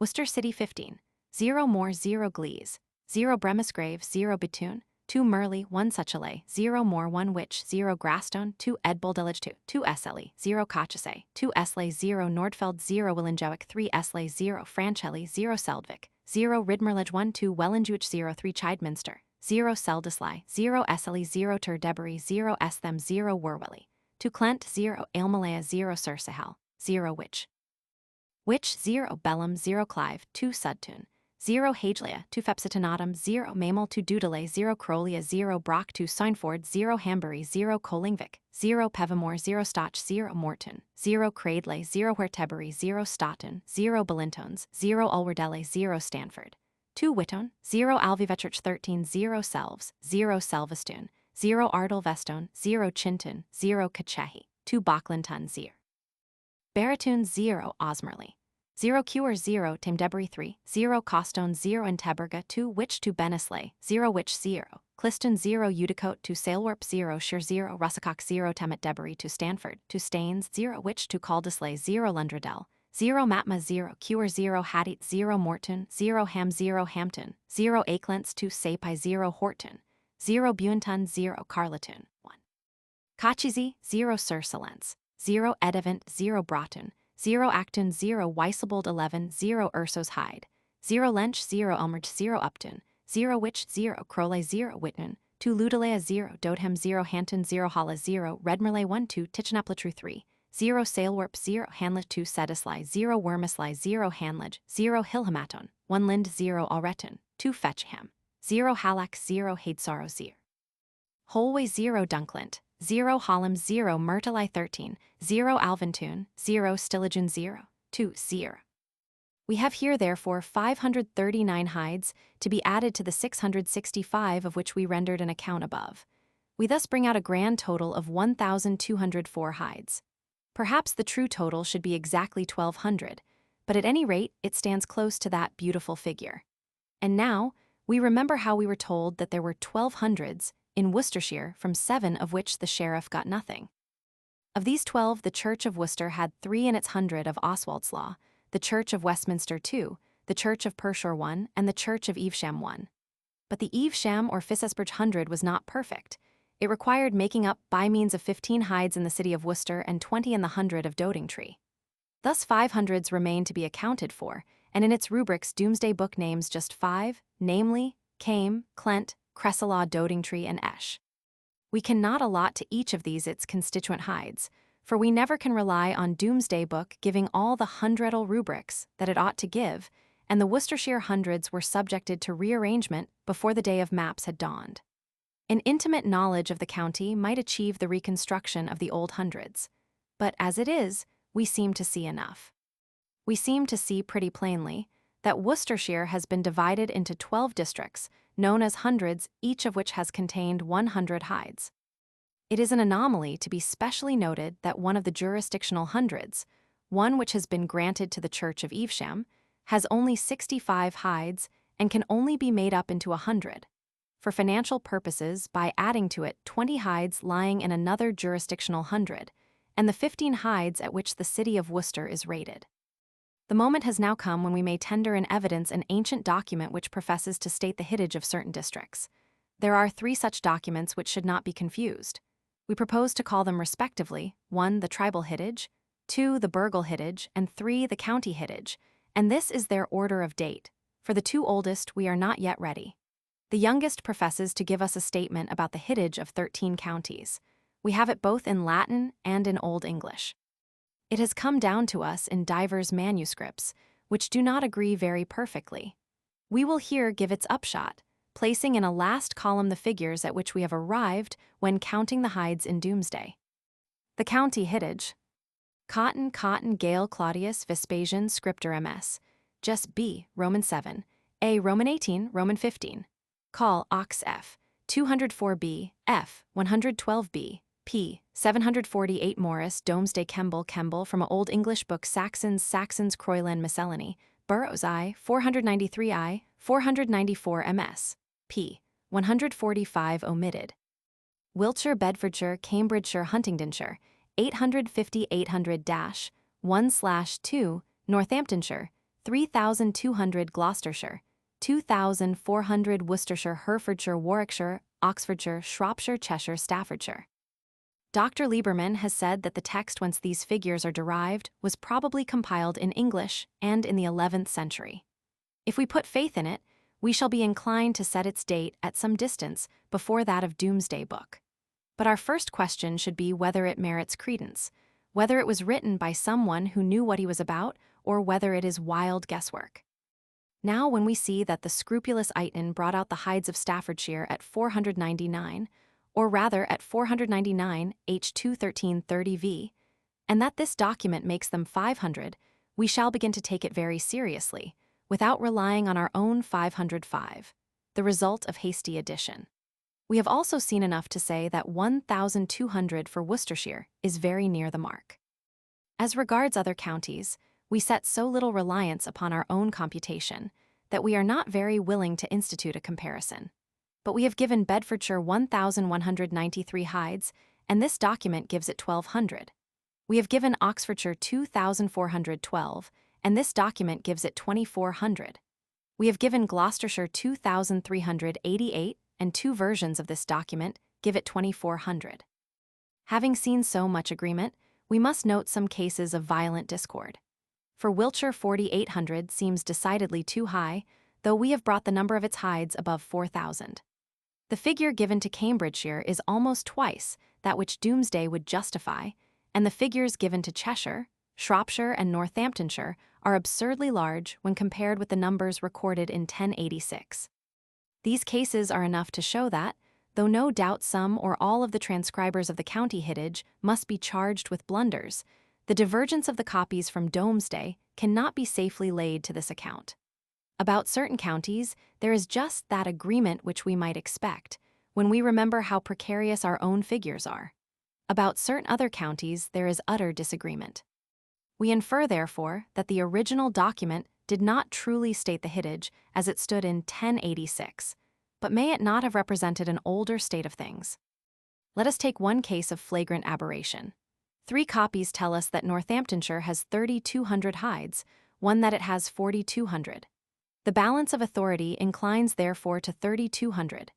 Worcester City 15, 0 Moor 0 Glees, 0 Bremisgrave 0 Betoon, 2 Merley 1 Suchelay 0 Moor 1 Witch 0 Grasstone 2 Edboldillage 2 Esseley 0 Cochesay 2 Esley 0 Nordfeld 0 Willenjowick 3 Esley 0 Franchelly 0 Seldvik 0 Ridmerlage 1 2 Wellenjuich 0 3 Chideminster 0 Seldisley 0 Esseley 0 Terdebury 0 Esthem 0 Werwelly 2 Clent 0 Ailmalea 0 Sursahel 0 Witch 0 Bellam 0 Clive 2 Sudtune 0 Hagelea 2 Fepsitanatum 0 Mamel 2 Doodley 0 Crowlia 0 Brock 2 Steinford 0 Hambury 0 Colingvik 0 Pevamore 0 Stotch 0 Morton 0 Cradley 0 Huertebury 0 Stoughton 0 Belintones 0 Ulwardele 0 Stanford 2 Whitton 0 Alvivetrich 13 0 Selves 0 Selvestune 0 Ardle Vestone 0 Chinton 0 Kachehi 2 Bocklinton 0 Baratoon 0 Osmerley 0 Cure 0 Tamdebury 3 0 Costone 0 Inteberga 2 Witch 2 Benisley 0 Witch 0 Cliston 0 Udicote 2 Salewarp 0 Sheer 0 Russacock 0 Temet Debury 2 Stanford 2 Staines 0 Witch 2 Caldisley 0 Lundradell 0 Matma 0 Cure 0 Haddit 0 Morton 0 Ham 0 Hampton 0 Aclents 2 Sapai 0 Horton 0 Buenton 0 Carlatoon 1 Kachizi 0 Sursalence 0 Edevant 0 Broughton 0 Acton 0 Weisebold 11 0 Ursos Hyde 0 Lench 0 Elmerge 0 Upton 0 Witch 0 Crowley 0 Whitman 2 Ludalea 0 Dodham 0 Hanton 0 Hala 0 Redmerley 1 2 Tichenaplatru 3 0 Salewarp 0 Hanlet 2 Sedisley 0 Wormisley 0 Hanledge 0 Hilhamaton 1 Lind 0 Alreton 2 Fetchham 0 Halak 0 Hadesaro 0 Holway 0 Dunklint 0 Hollum 0 Myrtleeye 13 0 Alvintoon 0 Stillagen 0 2 Sierra. We have here therefore 539 hides to be added to the 665 of which we rendered an account above. We thus bring out a grand total of 1,204 hides. Perhaps the true total should be exactly 1,200, but at any rate it stands close to that beautiful figure. And now, we remember how we were told that there were 1,200s in Worcestershire, from 7 of which the sheriff got nothing. Of these 12, the Church of Worcester had 3 in its 100 of Oswald's Law, the Church of Westminster 2, the Church of Pershore 1, and the Church of Evesham 1. But the Evesham or Fissesburge 100 was not perfect. It required making up by means of 15 hides in the city of Worcester and 20 in the 100 of Doddingtree. Thus 500s remain to be accounted for, and in its rubrics Domesday Book names just 5, namely, Came, Clent, Cresselaw, Doddingtree, and Esh. We cannot allot to each of these its constituent hides, for we never can rely on Domesday Book giving all the hundredal rubrics that it ought to give, and the Worcestershire hundreds were subjected to rearrangement before the day of maps had dawned. An intimate knowledge of the county might achieve the reconstruction of the old hundreds, but as it is, we seem to see enough. We seem to see pretty plainly that Worcestershire has been divided into 12 districts, known as hundreds, each of which has contained 100 hides. It is an anomaly to be specially noted that one of the jurisdictional hundreds, one which has been granted to the Church of Evesham, has only 65 hides and can only be made up into 100. For financial purposes by adding to it 20 hides lying in another jurisdictional hundred, and the 15 hides at which the city of Worcester is rated. The moment has now come when we may tender in evidence an ancient document which professes to state the hiddage of certain districts. There are 3 such documents which should not be confused. We propose to call them respectively 1. The tribal hiddage, 2. The burghal hiddage, and 3. The county hiddage, and this is their order of date. For the 2 oldest we are not yet ready. The youngest professes to give us a statement about the hiddage of 13 counties. We have it both in Latin and in Old English. It has come down to us in divers manuscripts, which do not agree very perfectly. We will here give its upshot, placing in a last column the figures at which we have arrived when counting the hides in Domesday. The county hiddage. Cotton, Gale, Claudius, Vespasian, Scriptor MS. Just B, Roman 7. A, Roman 18, Roman 15. Call, Ox F. 204b, F. 112b, P. 748 Morris, Domesday Kemble from Old English Book Saxons Croyland Miscellany, Burroughs I. 493 I. 494 MS. P. 145 omitted. Wiltshire, Bedfordshire, Cambridgeshire, Huntingdonshire, 850-800-1/2, Northamptonshire, 3,200 Gloucestershire, 2,400 Worcestershire, Herefordshire, Warwickshire, Oxfordshire, Shropshire, Cheshire, Staffordshire. Dr. Lieberman has said that the text whence these figures are derived was probably compiled in English and in the 11th century. If we put faith in it, we shall be inclined to set its date at some distance before that of Domesday Book. But our first question should be whether it merits credence, whether it was written by someone who knew what he was about, or whether it is wild guesswork. Now when we see that the scrupulous Eighton brought out the hides of Staffordshire at 499, or rather at 499 H2 1330v, and that this document makes them 500, we shall begin to take it very seriously, without relying on our own 505, the result of hasty addition. We have also seen enough to say that 1,200 for Worcestershire is very near the mark. As regards other counties, we set so little reliance upon our own computation that we are not very willing to institute a comparison. But we have given Bedfordshire 1,193 hides, and this document gives it 1,200. We have given Oxfordshire 2,412, and this document gives it 2,400. We have given Gloucestershire 2,388, and 2 versions of this document give it 2,400. Having seen so much agreement, we must note some cases of violent discord. For Wiltshire 4,800 seems decidedly too high, though we have brought the number of its hides above 4,000. The figure given to Cambridgeshire is almost twice that which Domesday would justify, and the figures given to Cheshire, Shropshire, and Northamptonshire are absurdly large when compared with the numbers recorded in 1086. These cases are enough to show that, though no doubt some or all of the transcribers of the county hiddage must be charged with blunders, the divergence of the copies from Domesday cannot be safely laid to this account. About certain counties, there is just that agreement which we might expect, when we remember how precarious our own figures are. About certain other counties, there is utter disagreement. We infer, therefore, that the original document did not truly state the hiddage as it stood in 1086, but may it not have represented an older state of things? Let us take one case of flagrant aberration. 3 copies tell us that Northamptonshire has 3,200 hides, one that it has 4,200. The balance of authority inclines therefore to 3,200.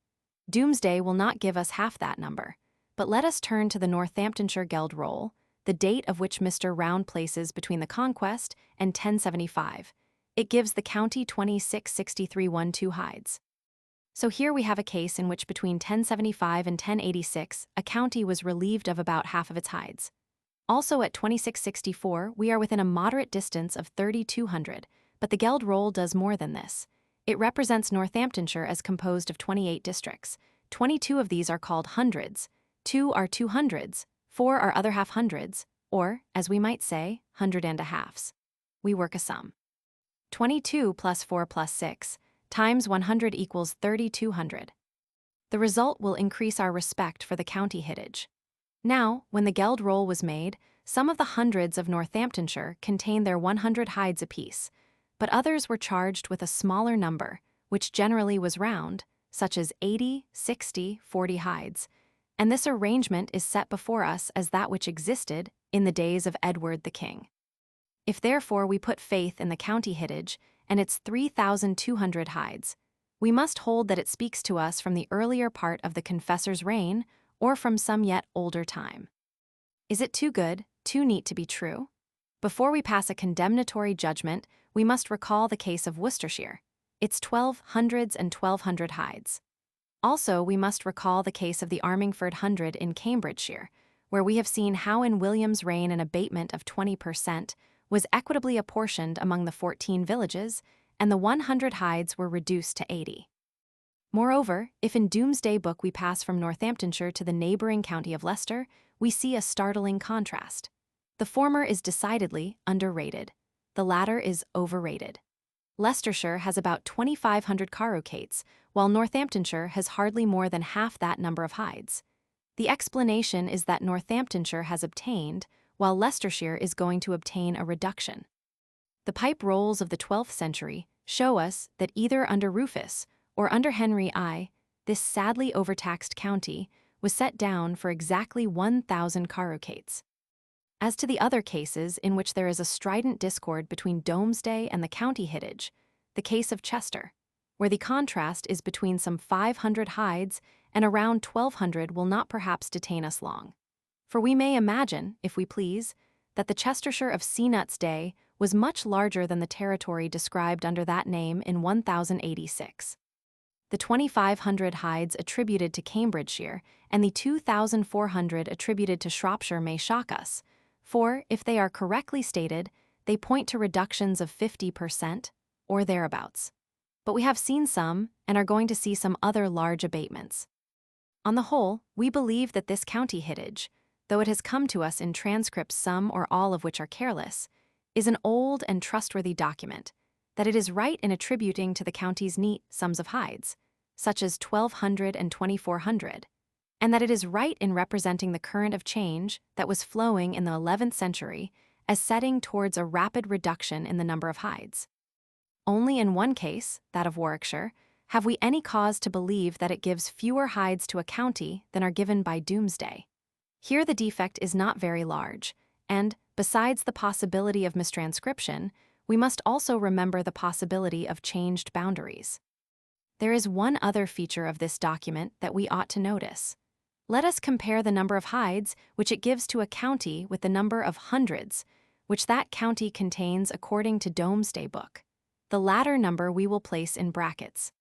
Domesday will not give us half that number, but let us turn to the Northamptonshire Geld Roll, the date of which Mr. Round places between the Conquest and 1075. It gives the county 266312 hides. So here we have a case in which between 1075 and 1086, a county was relieved of about half of its hides. Also at 2664, we are within a moderate distance of 3,200, but the Geld Roll does more than this. It represents Northamptonshire as composed of 28 districts. 22 of these are called hundreds, 2 are 200s, 4 are other half hundreds, or, as we might say, 100 and a halves. We work a sum. 22 plus 4 plus 6 times 100 equals 3,200. The result will increase our respect for the county hiddage. Now, when the geld roll was made, some of the hundreds of Northamptonshire contained their 100 hides apiece, but others were charged with a smaller number, which generally was round, such as 80, 60, 40 hides, and this arrangement is set before us as that which existed in the days of Edward the King. If therefore we put faith in the county hidage and its 3,200 hides, we must hold that it speaks to us from the earlier part of the Confessor's reign or from some yet older time. Is it too good, too neat to be true? Before we pass a condemnatory judgment, we must recall the case of Worcestershire, its 1,200s and 1,200 hides. Also, we must recall the case of the Armingford Hundred in Cambridgeshire, where we have seen how in William's reign an abatement of 20% was equitably apportioned among the 14 villages, and the 100 hides were reduced to 80. Moreover, if in Domesday Book we pass from Northamptonshire to the neighbouring county of Leicester, we see a startling contrast. The former is decidedly underrated. The latter is overrated. Leicestershire has about 2,500 carucates, while Northamptonshire has hardly more than half that number of hides. The explanation is that Northamptonshire has obtained, while Leicestershire is going to obtain a reduction. The pipe rolls of the 12th century show us that either under Rufus or under Henry I, this sadly overtaxed county was set down for exactly 1,000 carucates. As to the other cases in which there is a strident discord between Domesday and the county hidage, the case of Chester, where the contrast is between some 500 hides and around 1,200 will not perhaps detain us long. For we may imagine, if we please, that the Chestershire of Cnut's day was much larger than the territory described under that name in 1086. The 2,500 hides attributed to Cambridgeshire and the 2,400 attributed to Shropshire may shock us, for, if they are correctly stated, they point to reductions of 50% or thereabouts. But we have seen some and are going to see some other large abatements. On the whole, we believe that this county hidage, though it has come to us in transcripts some or all of which are careless, is an old and trustworthy document, that it is right in attributing to the county's neat sums of hides, such as 1,200 and 2,400, and that it is right in representing the current of change that was flowing in the 11th century as setting towards a rapid reduction in the number of hides. Only in one case, that of Warwickshire, have we any cause to believe that it gives fewer hides to a county than are given by Domesday. Here the defect is not very large, and, besides the possibility of mistranscription, we must also remember the possibility of changed boundaries. There is one other feature of this document that we ought to notice. Let us compare the number of hides which it gives to a county with the number of hundreds, which that county contains according to Domesday Book. The latter number we will place in brackets.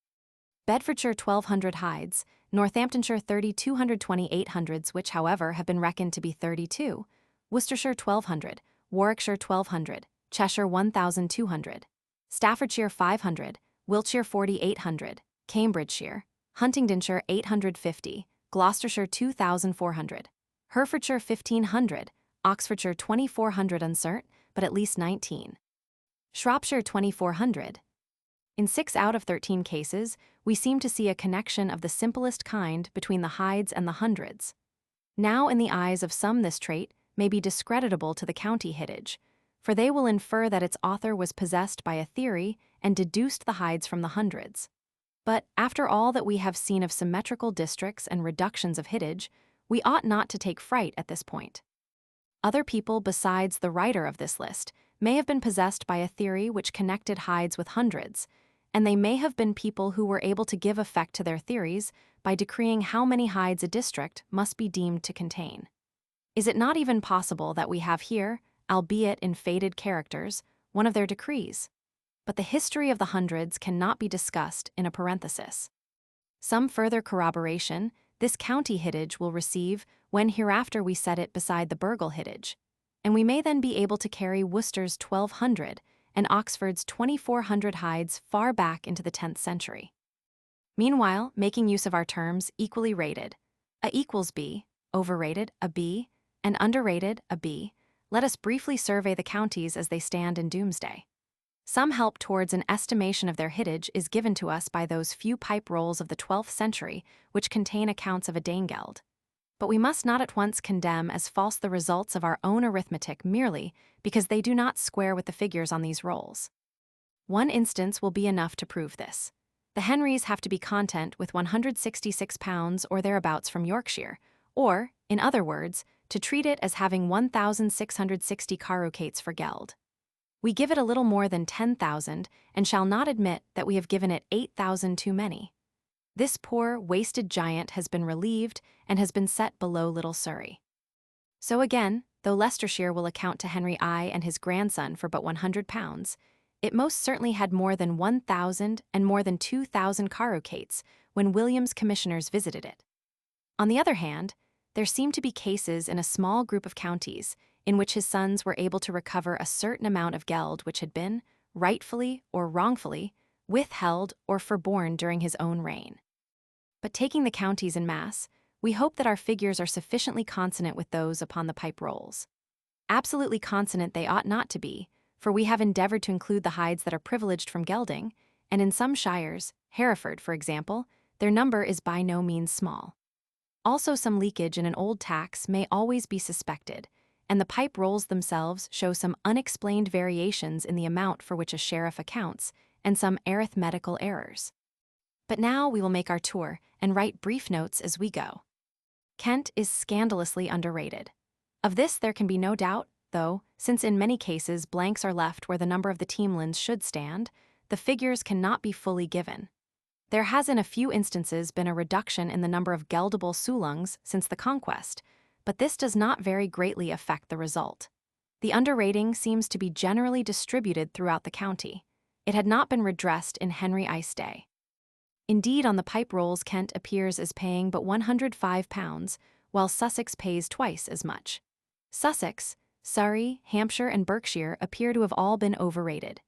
Bedfordshire 1,200 hides, Northamptonshire 3,228 hundreds, which however have been reckoned to be 32, Worcestershire 1,200, Warwickshire 1,200, Cheshire 1,200, Staffordshire 500, Wiltshire 4,800, Cambridgeshire, Huntingdonshire 850, Gloucestershire 2,400, Herefordshire 1,500, Oxfordshire 2,400 uncertain, but at least 19. Shropshire 2,400. In 6 out of 13 cases, we seem to see a connection of the simplest kind between the hides and the hundreds. Now in the eyes of some this trait may be discreditable to the county hidage, for they will infer that its author was possessed by a theory and deduced the hides from the hundreds. But after all that we have seen of symmetrical districts and reductions of hidage, we ought not to take fright at this point. Other people besides the writer of this list may have been possessed by a theory which connected hides with hundreds, and they may have been people who were able to give effect to their theories by decreeing how many hides a district must be deemed to contain. Is it not even possible that we have here, albeit in faded characters, one of their decrees? But the history of the hundreds cannot be discussed in a parenthesis. Some further corroboration this county hidage will receive when hereafter we set it beside the burgle hidage, and we may then be able to carry Worcester's 1,200 and Oxford's 2,400 hides far back into the 10th century. Meanwhile, making use of our terms equally rated, A equals B, overrated, a B, and underrated, a B, let us briefly survey the counties as they stand in Domesday. Some help towards an estimation of their hidage is given to us by those few pipe rolls of the 12th century which contain accounts of a Danegeld. but we must not at once condemn as false the results of our own arithmetic merely because they do not square with the figures on these rolls. One instance will be enough to prove this. The Henrys have to be content with £166 or thereabouts from Yorkshire, or, in other words, to treat it as having 1,660 carucates for geld. We give it a little more than 10,000 and shall not admit that we have given it 8,000 too many. This poor, wasted giant has been relieved and has been set below Little Surrey. So again, though Leicestershire will account to Henry I and his grandson for but £100, it most certainly had more than 1,000 and more than 2,000 carucates when William's commissioners visited it. On the other hand, there seem to be cases in a small group of counties in which his sons were able to recover a certain amount of geld which had been, rightfully or wrongfully, withheld or forborne during his own reign. But taking the counties en masse, we hope that our figures are sufficiently consonant with those upon the pipe rolls. Absolutely consonant they ought not to be, for we have endeavored to include the hides that are privileged from gelding, and in some shires, Hereford for example, their number is by no means small. Also some leakage in an old tax may always be suspected, and the pipe rolls themselves show some unexplained variations in the amount for which a sheriff accounts, and some arithmetical errors. But now we will make our tour and write brief notes as we go. Kent is scandalously underrated. Of this there can be no doubt, though, since in many cases blanks are left where the number of the teamlands should stand, the figures cannot be fully given. There has in a few instances been a reduction in the number of geldable sulungs since the conquest, but this does not very greatly affect the result. The underrating seems to be generally distributed throughout the county. It had not been redressed in Henry I's day. Indeed, on the pipe rolls Kent appears as paying but £105, while Sussex pays twice as much. Sussex, Surrey, Hampshire, and Berkshire appear to have all been overrated.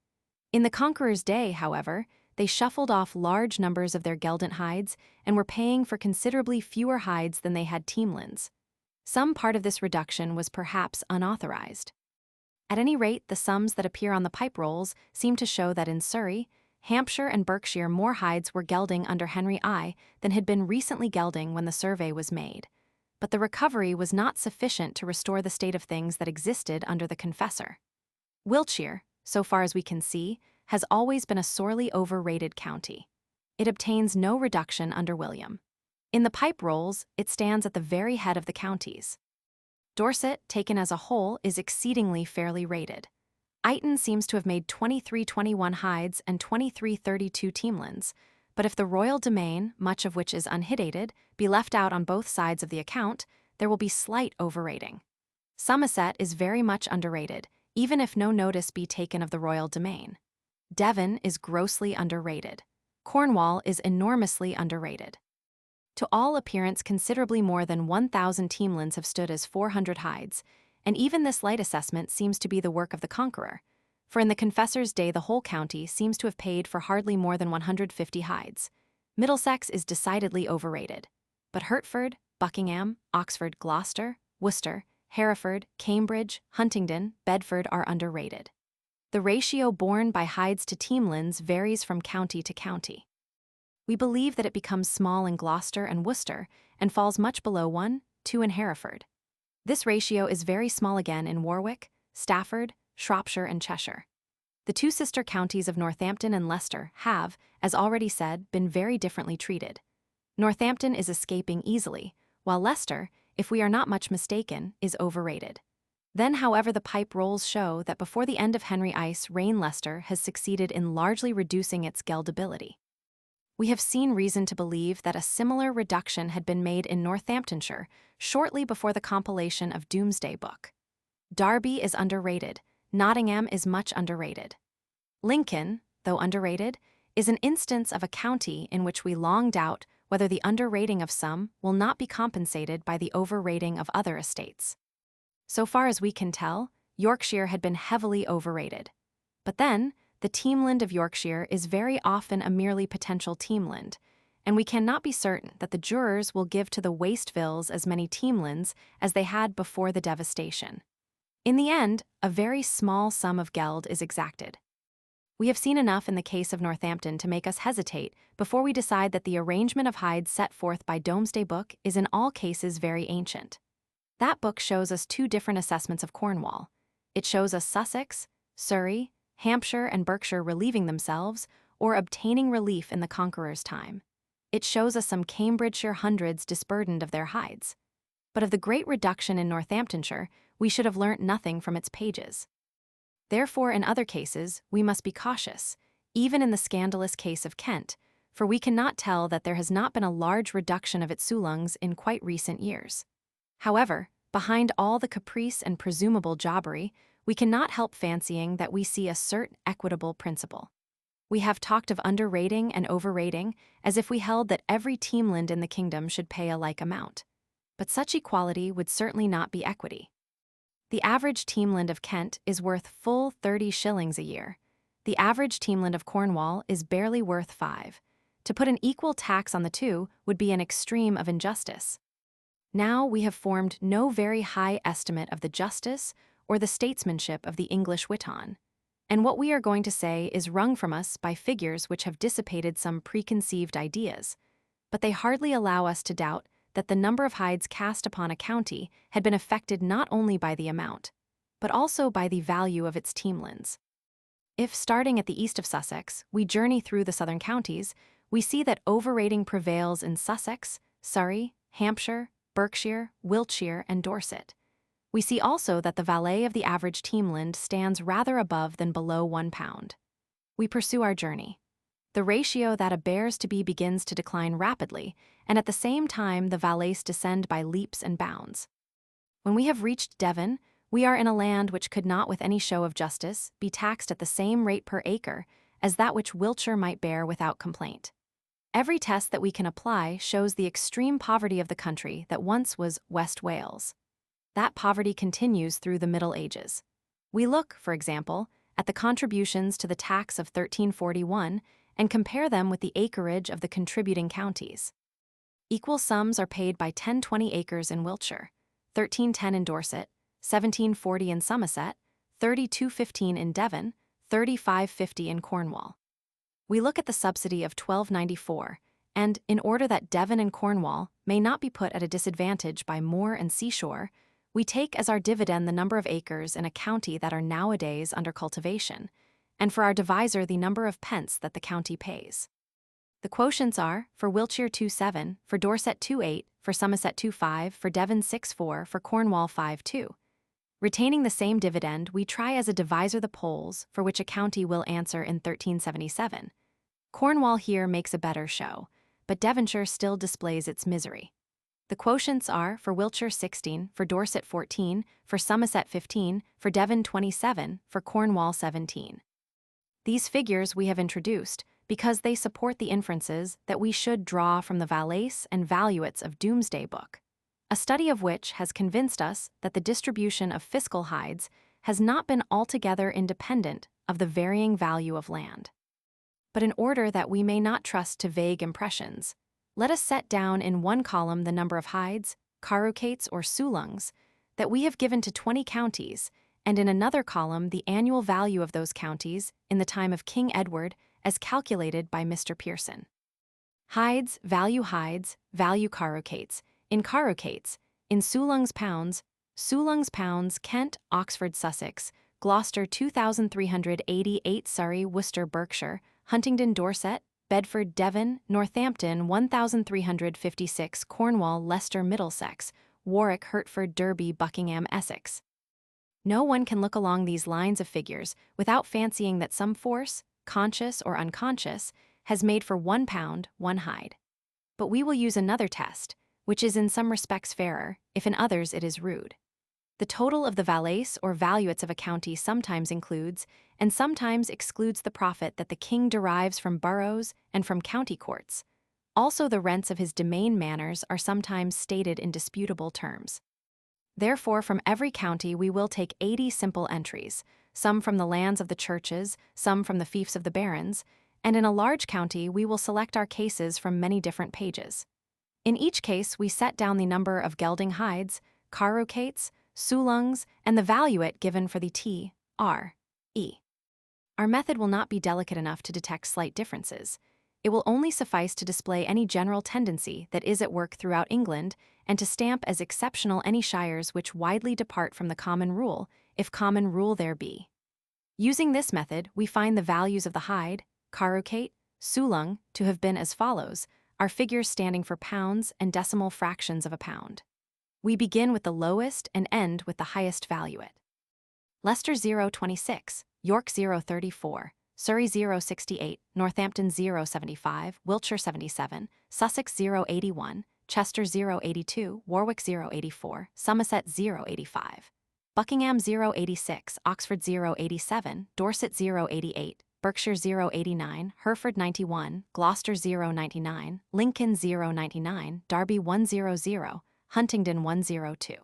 In the Conqueror's day, however, they shuffled off large numbers of their geldant hides and were paying for considerably fewer hides than they had teamlands. Some part of this reduction was perhaps unauthorized. At any rate, the sums that appear on the pipe rolls seem to show that in Surrey, Hampshire, and Berkshire more hides were gelding under Henry I than had been recently gelding when the survey was made. But the recovery was not sufficient to restore the state of things that existed under the Confessor. Wiltshire, so far as we can see, has always been a sorely overrated county. It obtains no reduction under William. In the pipe rolls, it stands at the very head of the counties. Dorset, taken as a whole, is exceedingly fairly rated. Iton seems to have made 2321 hides and 2332 teamlands, but if the royal domain, much of which is unhidated, be left out on both sides of the account, there will be slight overrating. Somerset is very much underrated, even if no notice be taken of the royal domain. Devon is grossly underrated. Cornwall is enormously underrated. To all appearance, considerably more than 1,000 teamlands have stood as 400 hides, and even this light assessment seems to be the work of the Conqueror, for in the Confessor's day the whole county seems to have paid for hardly more than 150 hides. Middlesex is decidedly overrated, but Hertford, Buckingham, Oxford, Gloucester, Worcester, Hereford, Cambridge, Huntingdon, Bedford are underrated. The ratio borne by hides to teamlands varies from county to county. We believe that it becomes small in Gloucester and Worcester and falls much below 1:2 in Hereford. This ratio is very small again in Warwick, Stafford, Shropshire, and Cheshire. The two sister counties of Northampton and Leicester have, as already said, been very differently treated. Northampton is escaping easily, while Leicester, if we are not much mistaken, is overrated. Then, however, the pipe rolls show that before the end of Henry I's reign Leicester has succeeded in largely reducing its geldability. We have seen reason to believe that a similar reduction had been made in Northamptonshire shortly before the compilation of Domesday Book. Derby is underrated. Nottingham is much underrated. Lincoln, though underrated, is an instance of a county in which we long doubt whether the underrating of some will not be compensated by the overrating of other estates. So far as we can tell, Yorkshire had been heavily overrated. But then, the teamland of Yorkshire is very often a merely potential teamland, and we cannot be certain that the jurors will give to the waste villes as many teamlands as they had before the devastation. In the end, a very small sum of geld is exacted. We have seen enough in the case of Northampton to make us hesitate before we decide that the arrangement of hides set forth by Domesday Book is in all cases very ancient. That book shows us two different assessments of Cornwall. It shows us Sussex, Surrey, Hampshire, and Berkshire relieving themselves or obtaining relief in the Conqueror's time. It shows us some Cambridgeshire hundreds disburdened of their hides. But of the great reduction in Northamptonshire, we should have learnt nothing from its pages. Therefore, in other cases, we must be cautious, even in the scandalous case of Kent, for we cannot tell that there has not been a large reduction of its sulungs in quite recent years. However, behind all the caprice and presumable jobbery, we cannot help fancying that we see a certain equitable principle. We have talked of underrating and overrating as if we held that every teamland in the kingdom should pay a like amount. But such equality would certainly not be equity. The average teamland of Kent is worth full 30 shillings a year. The average teamland of Cornwall is barely worth 5. To put an equal tax on the two would be an extreme of injustice. Now we have formed no very high estimate of the justice or the statesmanship of the English witan, and what we are going to say is wrung from us by figures which have dissipated some preconceived ideas, but they hardly allow us to doubt that the number of hides cast upon a county had been affected not only by the amount, but also by the value of its teamlands. If, starting at the east of Sussex, we journey through the southern counties, we see that overrating prevails in Sussex, Surrey, Hampshire, Berkshire, Wiltshire, and Dorset. We see also that the valet of the average teamland stands rather above than below £1. We pursue our journey. The ratio that a bears to be begins to decline rapidly, and at the same time the valets descend by leaps and bounds. When we have reached Devon, we are in a land which could not with any show of justice be taxed at the same rate per acre as that which Wiltshire might bear without complaint. Every test that we can apply shows the extreme poverty of the country that once was West Wales. That poverty continues through the Middle Ages. We look, for example, at the contributions to the tax of 1341 and compare them with the acreage of the contributing counties. Equal sums are paid by 1020 acres in Wiltshire, 1310 in Dorset, 1740 in Somerset, 3215 in Devon, 3550 in Cornwall. We look at the subsidy of 1294, and, in order that Devon and Cornwall may not be put at a disadvantage by moor and seashore, we take as our dividend the number of acres in a county that are nowadays under cultivation, and for our divisor the number of pence that the county pays. The quotients are, for Wiltshire 2.7, for Dorset 2.8, for Somerset 2.5, for Devon 6.4, for Cornwall 5.2. Retaining the same dividend, we try as a divisor the polls for which a county will answer in 1377. Cornwall here makes a better show, but Devonshire still displays its misery. The quotients are, for Wiltshire 16, for Dorset 14, for Somerset 15, for Devon 27, for Cornwall 17. These figures we have introduced because they support the inferences that we should draw from the valets and valuates of Domesday Book, a study of which has convinced us that the distribution of fiscal hides has not been altogether independent of the varying value of land. But in order that we may not trust to vague impressions, let us set down in one column the number of hides, carucates, or sulungs that we have given to 20 counties, and in another column the annual value of those counties in the time of King Edward as calculated by Mr. Pearson. Hides, value carucates, in sulungs pounds, Kent, Oxford, Sussex, Gloucester 2,388, Surrey, Worcester, Berkshire, Huntingdon, Dorset, Bedford, Devon, Northampton 1,356, Cornwall, Leicester, Middlesex, Warwick, Hertford, Derby, Buckingham, Essex. No one can look along these lines of figures without fancying that some force, conscious or unconscious, has made for £1 one hide. But we will use another test, which is in some respects fairer, if in others it is rude. The total of the valets or valuates of a county sometimes includes and sometimes excludes the profit that the king derives from boroughs and from county courts. Also the rents of his demesne manors are sometimes stated in disputable terms. Therefore, from every county we will take 80 simple entries, some from the lands of the churches, some from the fiefs of the barons, and in a large county we will select our cases from many different pages. In each case we set down the number of gelding hides, carucates, sulungs, and the valuate given for the t, r, e. our method will not be delicate enough to detect slight differences. It will only suffice to display any general tendency that is at work throughout England and to stamp as exceptional any shires which widely depart from the common rule, if common rule there be. Using this method, we find the values of the hide, carucate, sulung to have been as follows, our figures standing for pounds and decimal fractions of a pound. We begin with the lowest and end with the highest value it. Leicester 0.26, York 0.34, Surrey 0.68, Northampton 0.75, Wiltshire 77, Sussex 0.81, Chester 0.82, Warwick 0.84, Somerset 0.85, Buckingham 0.86, Oxford 0.87, Dorset 0.88, Berkshire 0.89, Hereford 91, Gloucester 0.99, Lincoln 0.99, Derby 100, Huntingdon 102,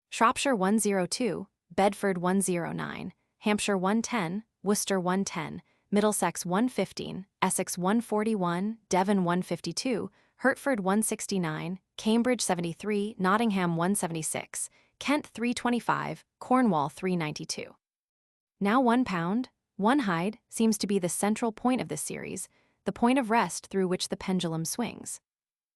Shropshire 102, Bedford 109, Hampshire 110, Worcester 110, Middlesex 115, Essex 141, Devon 152, Hertford 169, Cambridge 73, Nottingham 176, Kent 325, Cornwall 392. Now 1 pound, 1 hide seems to be the central point of this series, the point of rest through which the pendulum swings.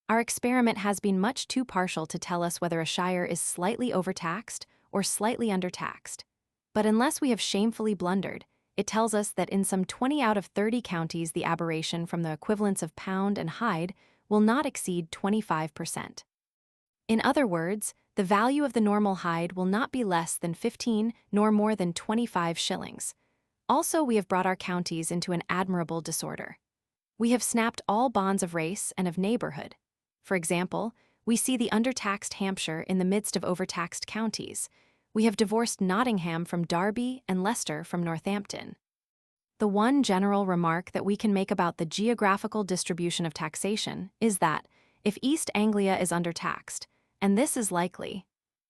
Our experiment has been much too partial to tell us whether a shire is slightly overtaxed or slightly undertaxed. But unless we have shamefully blundered, it tells us that in some 20 out of 30 counties the aberration from the equivalents of pound and hide will not exceed 25%. In other words, the value of the normal hide will not be less than 15 nor more than 25 shillings. Also, we have brought our counties into an admirable disorder. We have snapped all bonds of race and of neighborhood. For example, we see the undertaxed Hampshire in the midst of overtaxed counties. We have divorced Nottingham from Derby and Leicester from Northampton. The one general remark that we can make about the geographical distribution of taxation is that, if East Anglia is undertaxed, and this is likely,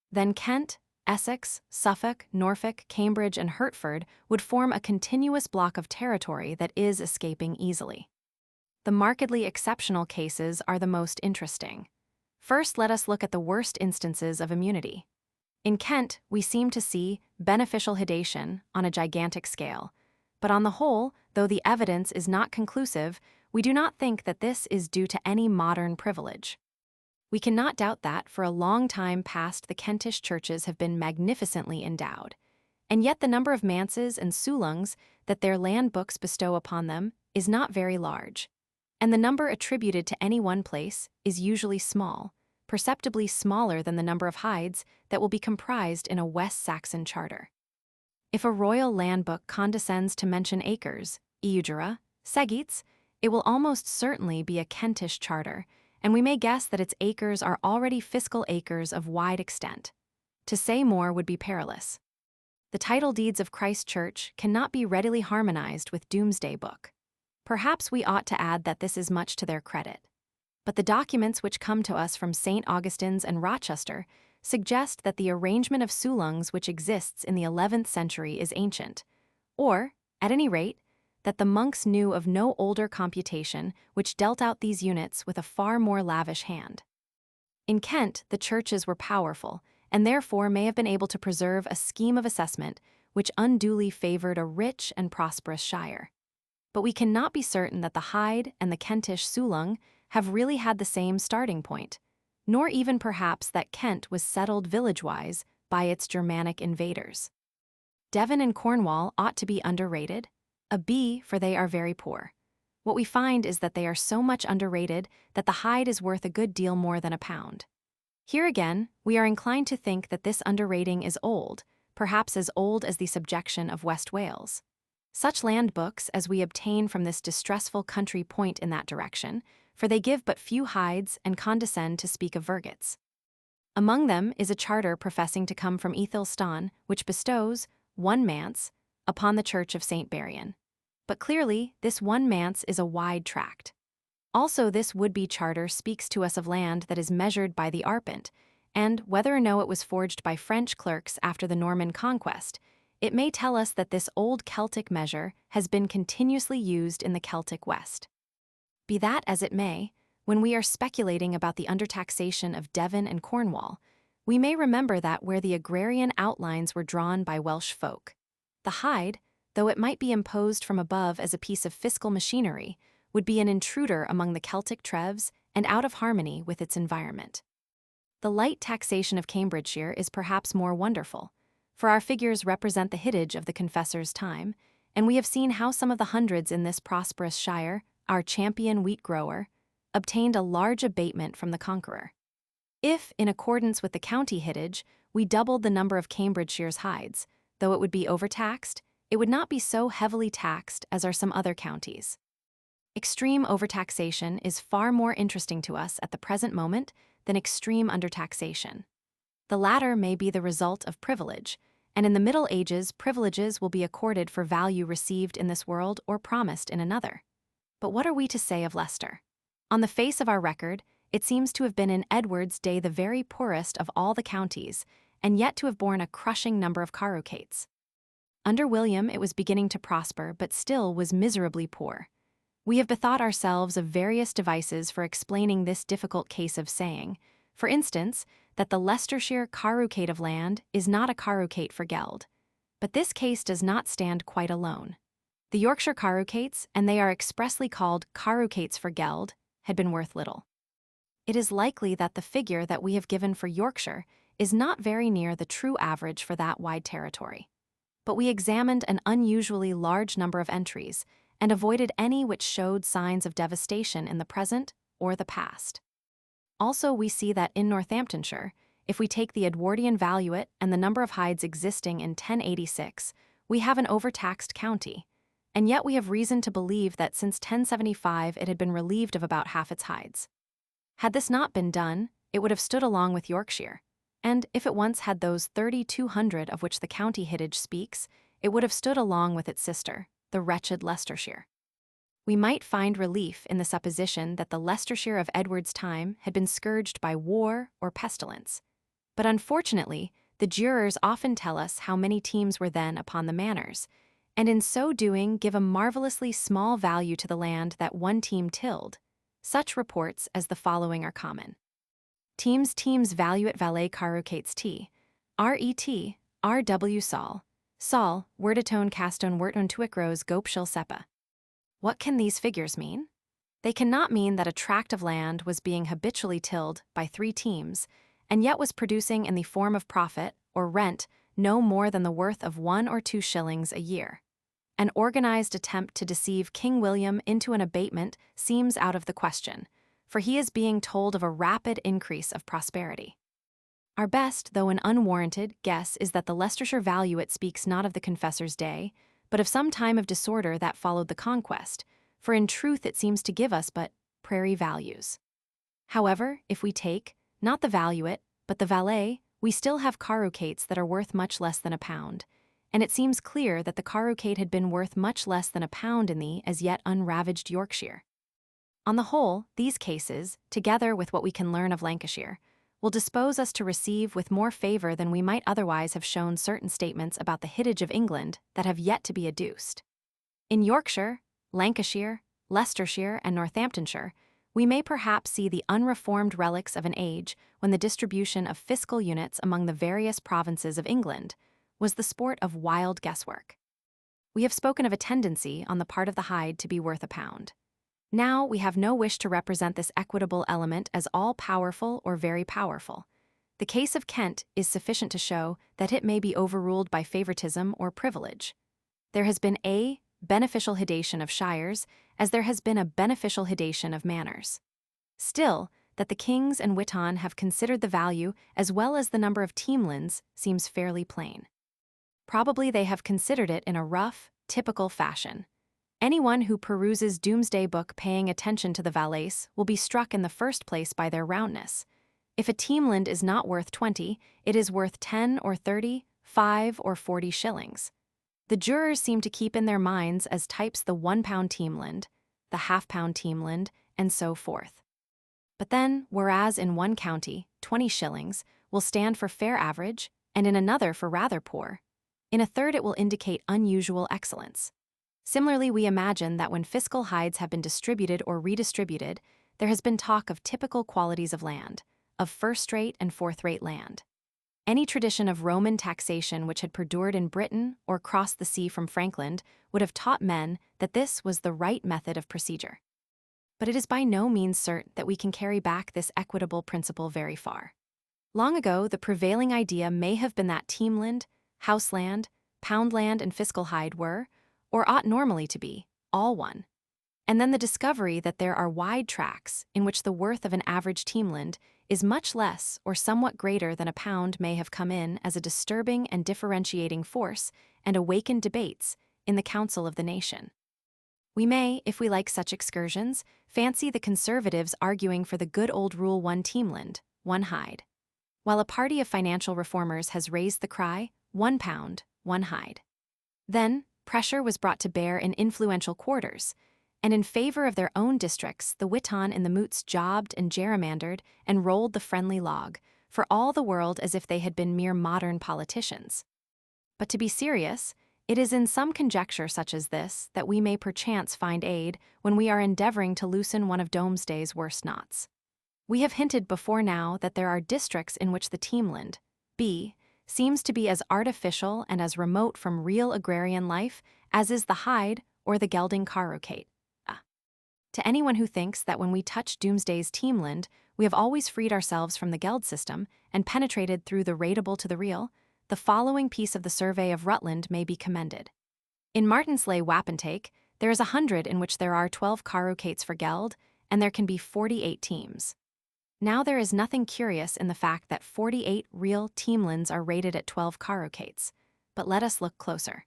then Kent, Essex, Suffolk, Norfolk, Cambridge, and Hertford would form a continuous block of territory that is escaping easily. The markedly exceptional cases are the most interesting. First, let us look at the worst instances of immunity. In Kent, we seem to see beneficial hedation on a gigantic scale, but on the whole, though the evidence is not conclusive, we do not think that this is due to any modern privilege. We cannot doubt that for a long time past the Kentish churches have been magnificently endowed, and yet the number of manses and sulungs that their land books bestow upon them is not very large, and the number attributed to any one place is usually small, perceptibly smaller than the number of hides that will be comprised in a West Saxon charter. If a royal land book condescends to mention acres, eugera, segits, it will almost certainly be a Kentish charter, and we may guess that its acres are already fiscal acres of wide extent. To say more would be perilous. The title deeds of Christ Church cannot be readily harmonized with Domesday Book. Perhaps we ought to add that this is much to their credit. But the documents which come to us from St. Augustine's and Rochester suggest that the arrangement of sulungs which exists in the 11th century is ancient, or, at any rate, that the monks knew of no older computation which dealt out these units with a far more lavish hand. In Kent, the churches were powerful, and therefore may have been able to preserve a scheme of assessment which unduly favored a rich and prosperous shire. But we cannot be certain that the hide and the Kentish sulung have really had the same starting point, nor even perhaps that Kent was settled village-wise by its Germanic invaders. Devon and Cornwall ought to be underrated, a B, for they are very poor. What we find is that they are so much underrated that the hide is worth a good deal more than a pound. Here again, we are inclined to think that this underrating is old, perhaps as old as the subjection of West Wales. Such land books as we obtain from this distressful country point in that direction, for they give but few hides and condescend to speak of vergets. Among them is a charter professing to come from Eccl, which bestows 1 manse upon the church of St. Barian. But clearly, this 1 manse is a wide tract. Also, this would-be charter speaks to us of land that is measured by the arpent, and whether or no it was forged by French clerks after the Norman conquest, it may tell us that this old Celtic measure has been continuously used in the Celtic West. Be that as it may, when we are speculating about the undertaxation of Devon and Cornwall, we may remember that where the agrarian outlines were drawn by Welsh folk, the hide, though it might be imposed from above as a piece of fiscal machinery, would be an intruder among the Celtic trevs and out of harmony with its environment. The light taxation of Cambridgeshire is perhaps more wonderful, for our figures represent the hittage of the Confessor's time, and we have seen how some of the hundreds in this prosperous shire, our champion wheat grower, obtained a large abatement from the Conqueror. If, in accordance with the county hittage, we doubled the number of Cambridgeshire's hides, though it would be overtaxed, it would not be so heavily taxed as are some other counties. Extreme overtaxation is far more interesting to us at the present moment than extreme undertaxation. The latter may be the result of privilege, and in the Middle Ages, privileges will be accorded for value received in this world or promised in another. But what are we to say of Leicester? On the face of our record, it seems to have been in Edward's day the very poorest of all the counties, and yet to have borne a crushing number of carucates. Under William it was beginning to prosper, but still was miserably poor. We have bethought ourselves of various devices for explaining this difficult case of saying, for instance, that the Leicestershire carucate of land is not a carucate for geld. But this case does not stand quite alone. The Yorkshire carucates, and they are expressly called carucates for geld, had been worth little. It is likely that the figure that we have given for Yorkshire is not very near the true average for that wide territory. But we examined an unusually large number of entries and avoided any which showed signs of devastation in the present or the past. Also, we see that in Northamptonshire, if we take the Edwardian valuate and the number of hides existing in 1086, we have an overtaxed county, and yet we have reason to believe that since 1075 it had been relieved of about half its hides. Had this not been done, it would have stood along with Yorkshire, and if it once had those 3,200 of which the county hittage speaks, it would have stood along with its sister, the wretched Leicestershire. We might find relief in the supposition that the Leicestershire of Edward's time had been scourged by war or pestilence. But unfortunately, the jurors often tell us how many teams were then upon the manors, and in so doing give a marvelously small value to the land that one team tilled. Such reports as the following are common. Teams valuate valet carucates t, ret, rw sol, wordatone castone werton tuicros gopshil sepa. What can these figures mean? They cannot mean that a tract of land was being habitually tilled by 3 teams, and yet was producing in the form of profit, or rent, no more than the worth of 1 or 2 shillings a year. An organized attempt to deceive King William into an abatement seems out of the question, for he is being told of a rapid increase of prosperity. Our best, though an unwarranted, guess is that the Leicestershire valuate speaks not of the Confessor's day, but of some time of disorder that followed the conquest, for in truth it seems to give us but prairie values. However, if we take, not the valuate, but the valet, we still have carucates that are worth much less than £1, and it seems clear that the carucate had been worth much less than £1 in the as yet unravaged Yorkshire. On the whole, these cases, together with what we can learn of Lancashire, will dispose us to receive with more favor than we might otherwise have shown certain statements about the hittage of England that have yet to be adduced. In Yorkshire, Lancashire, Leicestershire, and Northamptonshire, we may perhaps see the unreformed relics of an age when the distribution of fiscal units among the various provinces of England was the sport of wild guesswork. We have spoken of a tendency on the part of the hide to be worth £1. Now we have no wish to represent this equitable element as all-powerful or very powerful. The case of Kent is sufficient to show that it may be overruled by favoritism or privilege. There has been a beneficial hedation of shires, as there has been a beneficial hedation of manors. Still, that the kings and Witan have considered the value as well as the number of teamlands seems fairly plain. Probably they have considered it in a rough, typical fashion. Anyone who peruses Domesday Book paying attention to the valets will be struck in the first place by their roundness. If a teamland is not worth 20, it is worth 10 or 30, 5 or 40 shillings. The jurors seem to keep in their minds as types the £1 teamland, the half-pound teamland, and so forth. But then, whereas in one county, 20 shillings will stand for fair average, and in another for rather poor, in a third it will indicate unusual excellence. Similarly, we imagine that when fiscal hides have been distributed or redistributed, there has been talk of typical qualities of land, of first-rate and fourth-rate land. Any tradition of Roman taxation which had perdured in Britain or crossed the sea from Frankland would have taught men that this was the right method of procedure. But it is by no means certain that we can carry back this equitable principle very far. Long ago, the prevailing idea may have been that teamland, houseland, poundland, and fiscal hide were, or ought normally to be, all one. And then the discovery that there are wide tracts in which the worth of an average teamland is much less or somewhat greater than a pound may have come in as a disturbing and differentiating force and awakened debates in the council of the nation. We may, if we like such excursions, fancy the conservatives arguing for the good old rule one teamland, one hide, while a party of financial reformers has raised the cry, 1 pound, 1 hide. Then, pressure was brought to bear in influential quarters, and in favor of their own districts, the Witan and the Moots jobbed and gerrymandered and rolled the friendly log, for all the world as if they had been mere modern politicians. But to be serious, it is in some conjecture such as this that we may perchance find aid when we are endeavoring to loosen one of Domesday's worst knots. We have hinted before now that there are districts in which the teamland, B, seems to be as artificial and as remote from real agrarian life as is the hide or the gelding carucate. To anyone who thinks that when we touch Domesday's teamland, we have always freed ourselves from the geld system and penetrated through the rateable to the real, the following piece of the survey of Rutland may be commended. In Martinsley Wapentake, there is 100 in which there are 12 carucates for geld, and there can be 48 teams. Now there is nothing curious in the fact that 48 real teamlands are rated at 12 carucates, but let us look closer.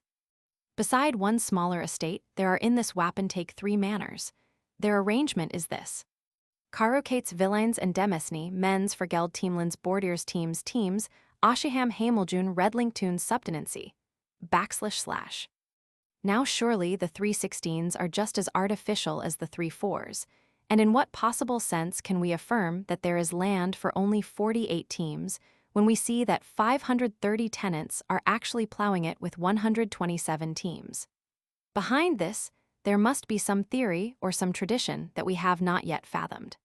Beside one smaller estate, there are in this Wapentake 3 manors. Their arrangement is this. Carucates Villains and Demesne, men's for geld teamlands Bordiers teams, Oshiham Hameljun Redlingtoon subtenancy, // Now surely the 3 16s are just as artificial as the 3 4s, and in what possible sense can we affirm that there is land for only 48 teams when we see that 530 tenants are actually plowing it with 127 teams? Behind this, there must be some theory or some tradition that we have not yet fathomed.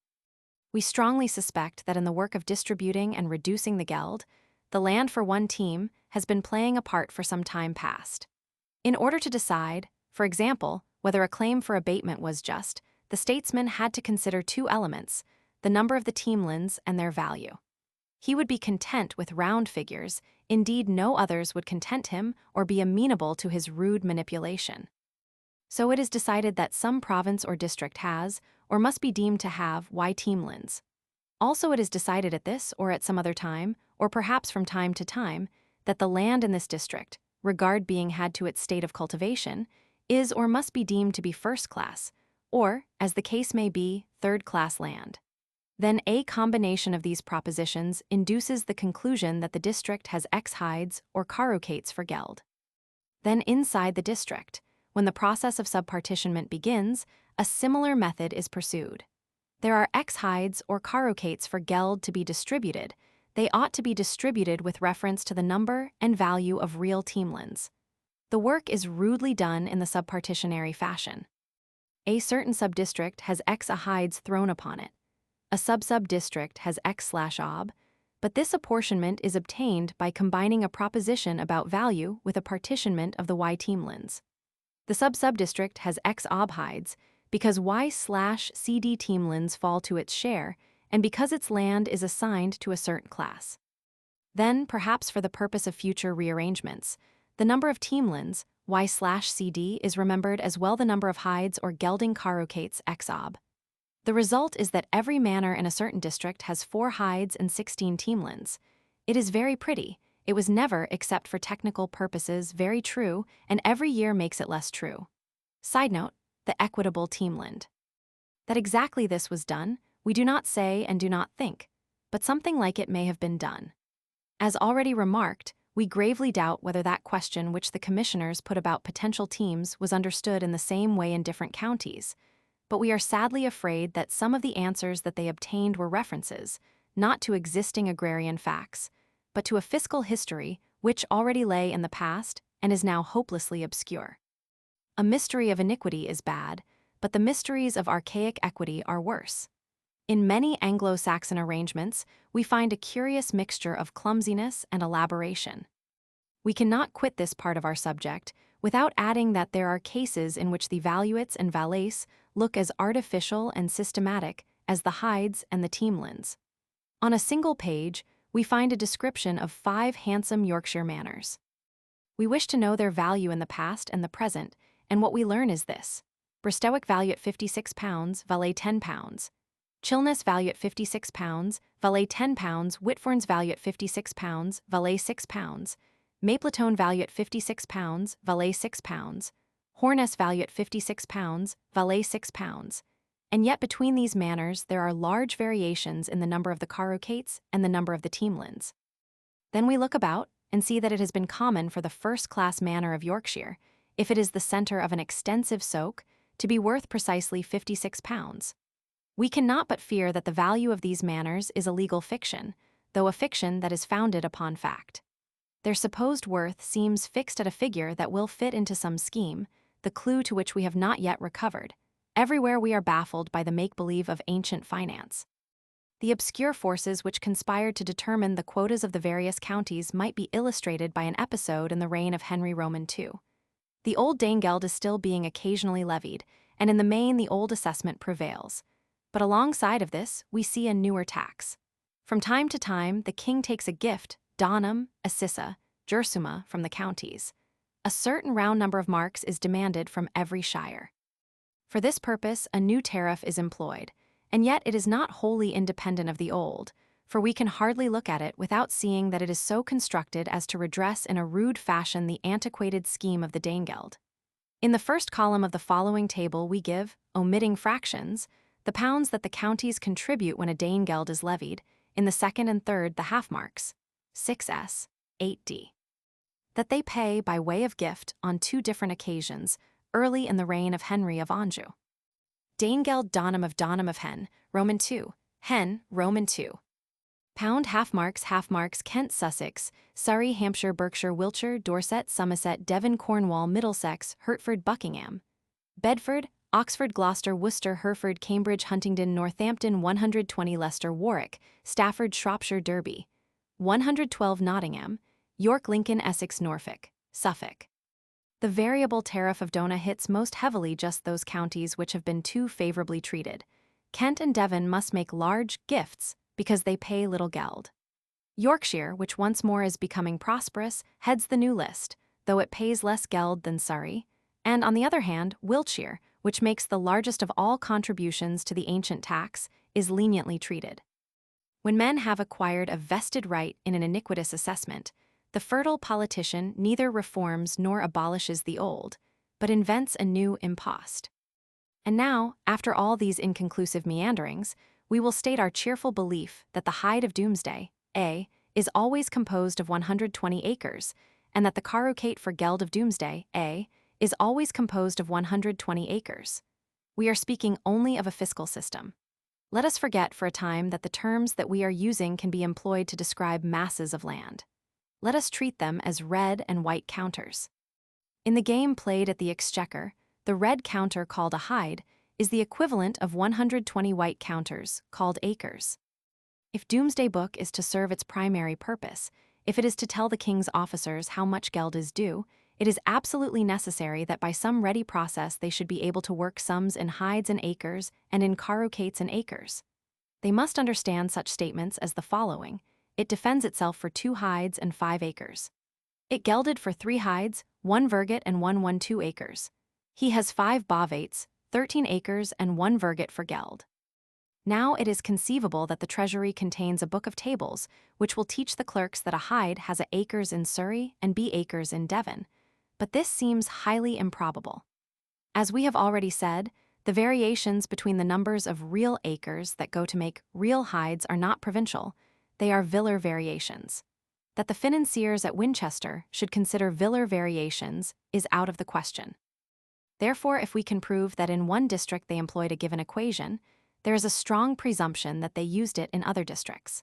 We strongly suspect that in the work of distributing and reducing the geld, the land for one team has been playing a part for some time past. In order to decide, for example, whether a claim for abatement was just, the statesman had to consider 2 elements, the number of the teamlands and their value. He would be content with round figures, indeed no others would content him or be amenable to his rude manipulation. So it is decided that some province or district has, or must be deemed to have, Y teamlands. Also it is decided at this or at some other time, or perhaps from time to time, that the land in this district, regard being had to its state of cultivation, is or must be deemed to be first class, or, as the case may be, third-class land. Then a combination of these propositions induces the conclusion that the district has X hides or carucates for geld. Then inside the district, when the process of subpartitionment begins, a similar method is pursued. There are X hides or carucates for geld to be distributed. They ought to be distributed with reference to the number and value of real teamlands. The work is rudely done in the subpartitionary fashion. A certain subdistrict has X hides thrown upon it. A sub-subdistrict has X/ob, but this apportionment is obtained by combining a proposition about value with a partitionment of the Y teamlands. The sub-subdistrict has X/ob hides because Y/CD teamlands fall to its share and because its land is assigned to a certain class. Then, perhaps for the purpose of future rearrangements, the number of teamlands, Y/CD, is remembered as well the number of hides or gelding carucates X/ob. The result is that every manor in a certain district has 4 hides and 16 teamlands. It is very pretty. It was never, except for technical purposes, very true, and every year makes it less true. Side note, the equitable teamland. That exactly this was done, we do not say and do not think, but something like it may have been done. As already remarked, we gravely doubt whether that question which the commissioners put about potential teams was understood in the same way in different counties, but we are sadly afraid that some of the answers that they obtained were references, not to existing agrarian facts, but to a fiscal history which already lay in the past and is now hopelessly obscure. A mystery of iniquity is bad, but the mysteries of archaic equity are worse. In many Anglo-Saxon arrangements, we find a curious mixture of clumsiness and elaboration. We cannot quit this part of our subject without adding that there are cases in which the valuates and valace look as artificial and systematic as the hides and the teamlins. On a single page, we find a description of 5 handsome Yorkshire manors. We wish to know their value in the past and the present, and what we learn is this. Bristowick value at £56, valet £10. Chilness value at £56, valet £10. Whitford's value at £56, valet £6. Mapletone value at £56, valet £6. Horness value at £56, valet £6. And yet between these manors there are large variations in the number of the carucates and the number of the teamlins. Then we look about and see that it has been common for the first-class manor of Yorkshire, if it is the centre of an extensive soak, to be worth precisely £56. We cannot but fear that the value of these manors is a legal fiction, though a fiction that is founded upon fact. Their supposed worth seems fixed at a figure that will fit into some scheme, the clue to which we have not yet recovered. Everywhere we are baffled by the make-believe of ancient finance. The obscure forces which conspired to determine the quotas of the various counties might be illustrated by an episode in the reign of Henry Roman II. The old Danegeld is still being occasionally levied, and in the main the old assessment prevails. But alongside of this, we see a newer tax. From time to time, the king takes a gift, donum, assissa, jursuma, from the counties. A certain round number of marks is demanded from every shire. For this purpose, a new tariff is employed, and yet it is not wholly independent of the old, for we can hardly look at it without seeing that it is so constructed as to redress in a rude fashion the antiquated scheme of the Danegeld. In the first column of the following table we give, omitting fractions, the pounds that the counties contribute when a Danegeld is levied, in the second and third the half-marks, 6s, 8d. That they pay by way of gift on 2 different occasions, early in the reign of Henry of Anjou. Danegeld donum of Hen, Roman II, Hen, Roman II. Pound half-marks Kent, Sussex, Surrey, Hampshire, Berkshire, Wiltshire, Dorset, Somerset, Devon, Cornwall, Middlesex, Hertford, Buckingham. Bedford, Oxford, Gloucester, Worcester, Hereford, Cambridge, Huntingdon, Northampton, 120 Leicester, Warwick, Stafford, Shropshire, Derby. 112 Nottingham, York, Lincoln, Essex, Norfolk, Suffolk. The variable tariff of Dona hits most heavily just those counties which have been too favorably treated. Kent and Devon must make large gifts because they pay little geld. Yorkshire, which once more is becoming prosperous, heads the new list, though it pays less geld than Surrey, and on the other hand, Wiltshire, which makes the largest of all contributions to the ancient tax, is leniently treated. When men have acquired a vested right in an iniquitous assessment, the fertile politician neither reforms nor abolishes the old, but invents a new impost. And now, after all these inconclusive meanderings, we will state our cheerful belief that the hide of Domesday, A, is always composed of 120 acres, and that the carucate for geld of Domesday, A, is always composed of 120 acres. We are speaking only of a fiscal system. Let us forget for a time that the terms that we are using can be employed to describe masses of land. Let us treat them as red and white counters. In the game played at the Exchequer, the red counter called a hide is the equivalent of 120 white counters called acres. If Domesday Book is to serve its primary purpose, if it is to tell the king's officers how much geld is due, it is absolutely necessary that by some ready process they should be able to work sums in hides and acres and in carucates and acres. They must understand such statements as the following. It defends itself for 2 hides and 5 acres. It gelded for 3 hides, 1 virgate and 1 acres. He has 5 bavates, 13 acres and 1 virgate for geld. Now it is conceivable that the treasury contains a book of tables which will teach the clerks that a hide has a acres in Surrey and B acres in Devon, but this seems highly improbable. As we have already said, the variations between the numbers of real acres that go to make real hides are not provincial, they are villar variations. That the financiers at Winchester should consider villar variations is out of the question. Therefore, if we can prove that in one district they employed a given equation, there is a strong presumption that they used it in other districts.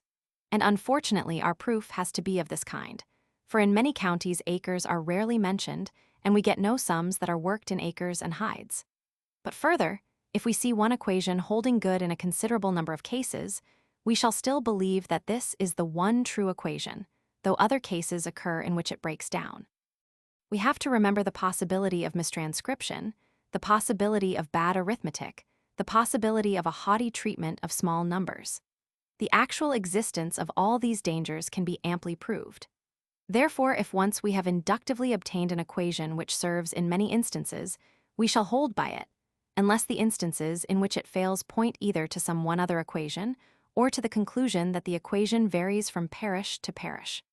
And unfortunately, our proof has to be of this kind, for in many counties acres are rarely mentioned, and we get no sums that are worked in acres and hides. But further, If we see one equation holding good in a considerable number of cases, we shall still believe that this is the one true equation, though other cases occur in which it breaks down. We have to remember the possibility of mistranscription, the possibility of bad arithmetic, the possibility of a haughty treatment of small numbers. The actual existence of all these dangers can be amply proved. Therefore, if once we have inductively obtained an equation which serves in many instances, we shall hold by it, unless the instances in which it fails point either to some one other equation or to the conclusion that the equation varies from parish to parish.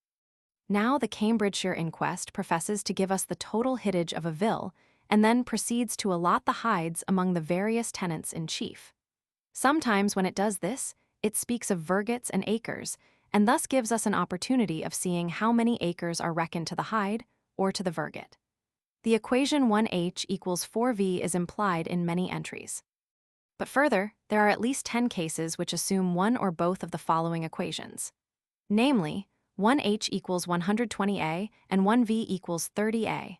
Now the Cambridgeshire inquest professes to give us the total hittage of a vill and then proceeds to allot the hides among the various tenants in chief. Sometimes when it does this, it speaks of vergets and acres, and thus gives us an opportunity of seeing how many acres are reckoned to the hide or to the verget. The equation 1h equals 4v is implied in many entries. But further, there are at least 10 cases which assume one or both of the following equations. Namely, 1h equals 120a and 1v equals 30a.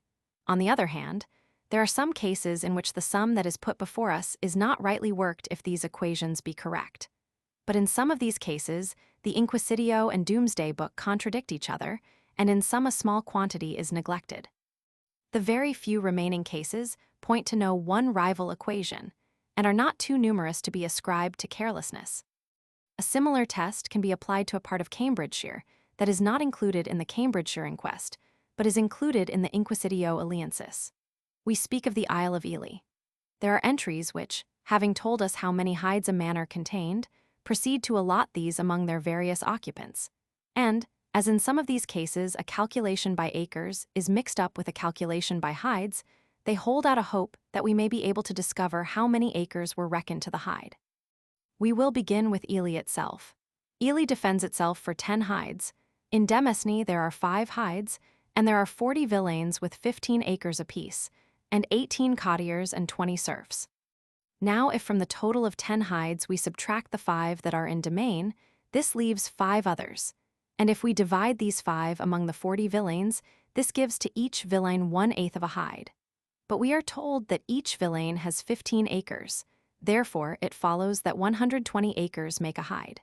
On the other hand, there are some cases in which the sum that is put before us is not rightly worked if these equations be correct. But in some of these cases, the Inquisitio and Domesday Book contradict each other, and in some a small quantity is neglected. The very few remaining cases point to no one rival equation, and are not too numerous to be ascribed to carelessness. A similar test can be applied to a part of Cambridgeshire that is not included in the Cambridgeshire inquest, but is included in the Inquisitio Aliensis. We speak of the Isle of Ely. There are entries which, having told us how many hides a manor contained, proceed to allot these among their various occupants, and, as in some of these cases a calculation by acres is mixed up with a calculation by hides, they hold out a hope that we may be able to discover how many acres were reckoned to the hide. We will begin with Ely itself. Ely defends itself for 10 hides. In Domesday there are 5 hides, and there are 40 villains with 15 acres apiece, and 18 cottiers and 20 serfs. Now, if from the total of 10 hides we subtract the 5 that are in domain, this leaves 5 others. And if we divide these 5 among the 40 villains, this gives to each villain 1/8 of a hide. But we are told that each villain has 15 acres. Therefore, it follows that 120 acres make a hide.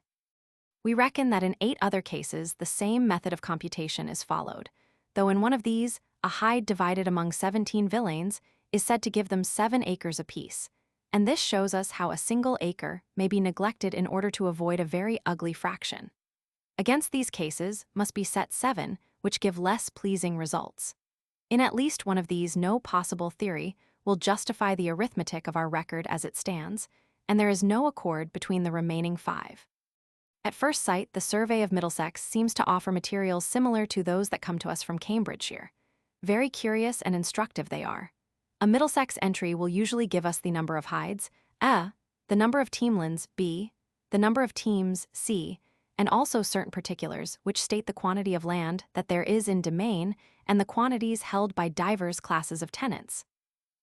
We reckon that in 8 other cases the same method of computation is followed, though in one of these, a hide divided among 17 villains is said to give them 7 acres apiece, and this shows us how a single acre may be neglected in order to avoid a very ugly fraction. Against these cases must be set 7, which give less pleasing results. In at least one of these, no possible theory will justify the arithmetic of our record as it stands, and there is no accord between the remaining 5. At first sight, the survey of Middlesex seems to offer materials similar to those that come to us from Cambridgeshire. Very curious and instructive they are. A Middlesex entry will usually give us the number of hides, a, the number of teamlands, b, the number of teams, c, and also certain particulars which state the quantity of land that there is in domain and the quantities held by divers classes of tenants.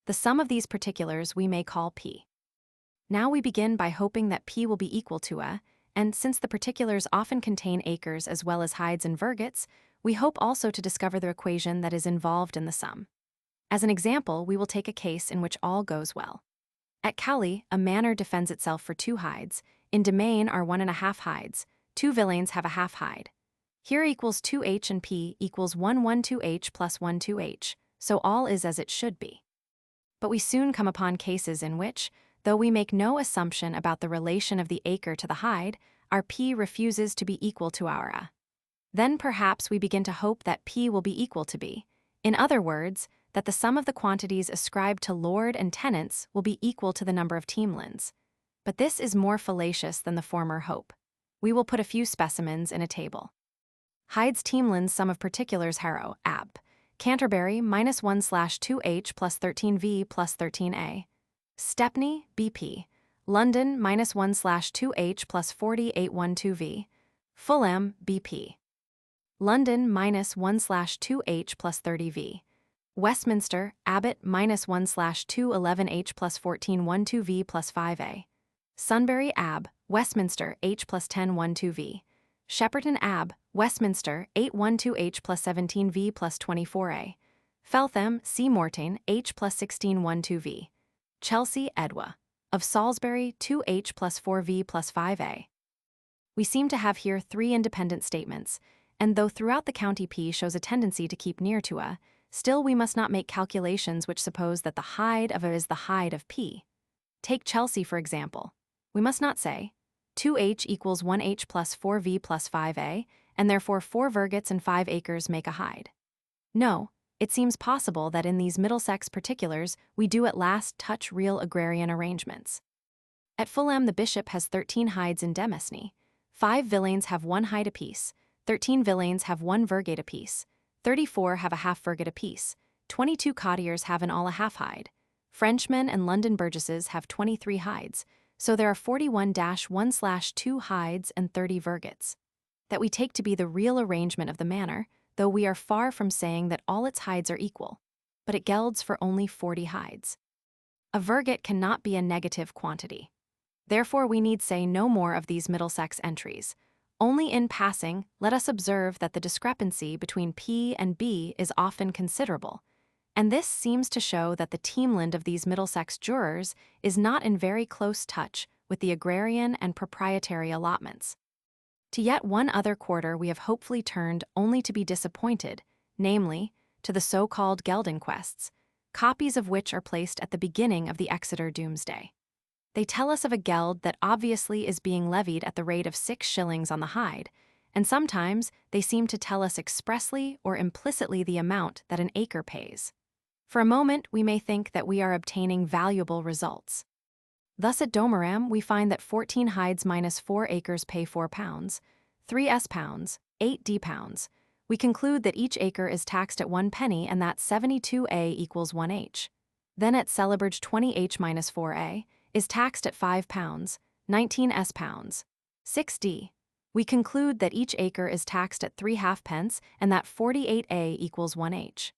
The sum of these particulars we may call p. Now we begin by hoping that p will be equal to a, and since the particulars often contain acres as well as hides and vergets, we hope also to discover the equation that is involved in the sum. As an example, we will take a case in which all goes well. At Cowley, a manor defends itself for 2 hides. In domain are 1.5 hides. 2 villains have a half hide. Here equals 2h and p equals 112h plus 12h, so all is as it should be. But we soon come upon cases in which, though we make no assumption about the relation of the acre to the hide, our p refuses to be equal to our a. Then perhaps we begin to hope that p will be equal to b. In other words, that the sum of the quantities ascribed to lord and tenants will be equal to the number of teamlands. But this is more fallacious than the former hope. We will put a few specimens in a table. Hides teamlands sum of particulars Harrow, ab. Canterbury -1/2h plus 13v plus 13a. Stepney, bp. London -1/2h plus 4812v. Fulham, bp. London -1/2h plus 30v. Westminster, Abbott -1/211h plus 1412v plus 5a. Sunbury Ab, Westminster H plus 1012v. Shepperton Ab, Westminster 812h plus 17v plus 24a. Feltham, C. Mortain H plus 1612v. Chelsea Edwa. of Salisbury 2h plus 4v plus 5a. We seem to have here three independent statements, and though throughout the county P shows a tendency to keep near to a, still we must not make calculations which suppose that the hide of a is the hide of P. Take Chelsea for example. We must not say 2h equals 1h plus 4v plus 5a, and therefore 4 vergets and 5 acres make a hide. No, it seems possible that in these Middlesex particulars we do at last touch real agrarian arrangements. At Fulham the bishop has 13 hides in Domesday. 5 villeins have 1 hide apiece, 13 villeins have 1 vergate apiece, 34 have a half vergate apiece, 22 cottiers have in all a half hide. Frenchmen and London burgesses have 23 hides, so there are 41-1/2 hides and 30 vergets. That we take to be the real arrangement of the manor, though we are far from saying that all its hides are equal, but it gelds for only 40 hides. A verget cannot be a negative quantity. Therefore we need say no more of these Middlesex entries. Only in passing, let us observe that the discrepancy between P and B is often considerable, and this seems to show that the teamland of these Middlesex jurors is not in very close touch with the agrarian and proprietary allotments. To yet one other quarter we have hopefully turned only to be disappointed, namely, to the so-called Geldinquests, copies of which are placed at the beginning of the Exeter Domesday. They tell us of a geld that obviously is being levied at the rate of 6 shillings on the hide, and sometimes they seem to tell us expressly or implicitly the amount that an acre pays. For a moment we may think that we are obtaining valuable results. Thus at Domeram we find that 14 hides minus 4 acres pay £4, 3 s-pounds, 8 d-pounds. We conclude that each acre is taxed at 1 penny and that 72a equals 1h. Then at Celebridge 20h minus 4a is taxed at £5, 19 s-pounds, 6d. We conclude that each acre is taxed at 3 halfpence and that 48a equals 1h.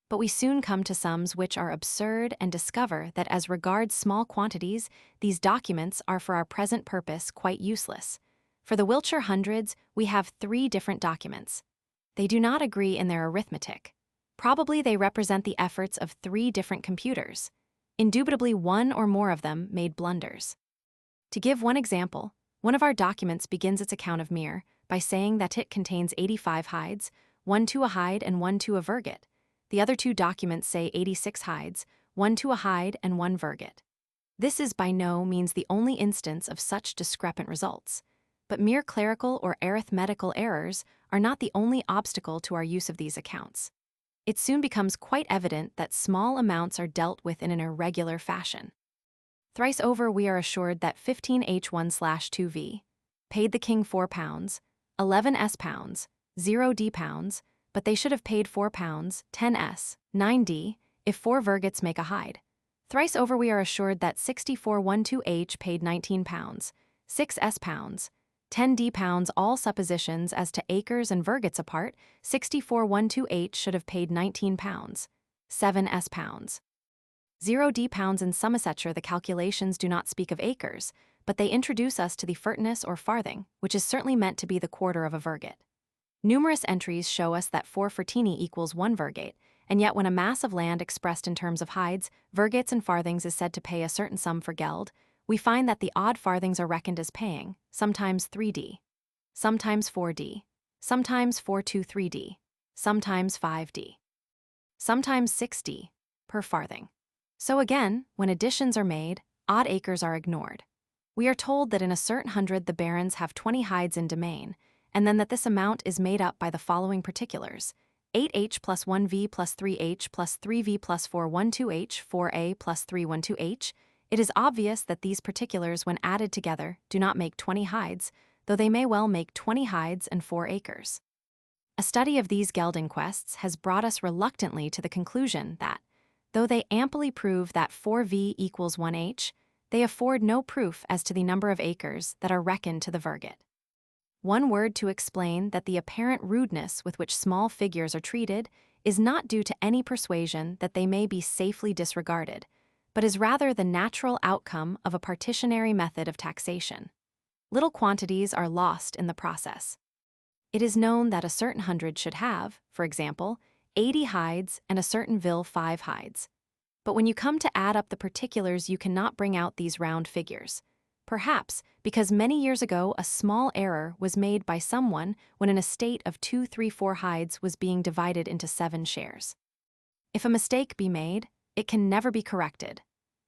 But we soon come to sums which are absurd and discover that as regards small quantities, these documents are for our present purpose quite useless. For the Wiltshire hundreds, we have 3 different documents. They do not agree in their arithmetic. Probably they represent the efforts of 3 different computers. Indubitably one or more of them made blunders. To give one example, one of our documents begins its account of Mere by saying that it contains 85 hides, 1 to a hide and 1 to a verget. The other 2 documents say 86 hides, 1 to a hide and 1 verget. This is by no means the only instance of such discrepant results, but mere clerical or arithmetical errors are not the only obstacle to our use of these accounts. It soon becomes quite evident that small amounts are dealt with in an irregular fashion. Thrice over we are assured that 15h1/2v paid the king £4, 11 s-pounds, 0 d-pounds, but they should have paid £4, 10 s, 9 d, if 4 vergets make a hide. Thrice over we are assured that 6412h paid £19, 6 s-pounds, 10 d-pounds, all suppositions as to acres and vergets apart. 6412h should have paid £19, 7 s-pounds, 0 d-pounds. In Somersetshire the calculations do not speak of acres, but they introduce us to the furtness or farthing, which is certainly meant to be the quarter of a verget. Numerous entries show us that 4 fertini equals 1 vergate, and yet when a mass of land expressed in terms of hides, vergates and farthings is said to pay a certain sum for geld, we find that the odd farthings are reckoned as paying, sometimes 3d, sometimes 4d, sometimes 423d, sometimes 5d, sometimes 6d, per farthing. So again, when additions are made, odd acres are ignored. We are told that in a certain hundred the barons have 20 hides in domain, and then that this amount is made up by the following particulars: 8h plus 1v plus 3h plus 3v plus 412h, 4a plus 312h. It is obvious that these particulars, when added together, do not make 20 hides, though they may well make 20 hides and 4 acres. A study of these Geldinquests has brought us reluctantly to the conclusion that, though they amply prove that 4v equals 1h, they afford no proof as to the number of acres that are reckoned to the verget. One word to explain that the apparent rudeness with which small figures are treated is not due to any persuasion that they may be safely disregarded, but is rather the natural outcome of a partitionary method of taxation. Little quantities are lost in the process. It is known that a certain hundred should have, for example, 80 hides and a certain ville 5 hides. But when you come to add up the particulars, you cannot bring out these round figures. Perhaps because many years ago a small error was made by someone when an estate of 234 hides was being divided into 7 shares. If a mistake be made, it can never be corrected.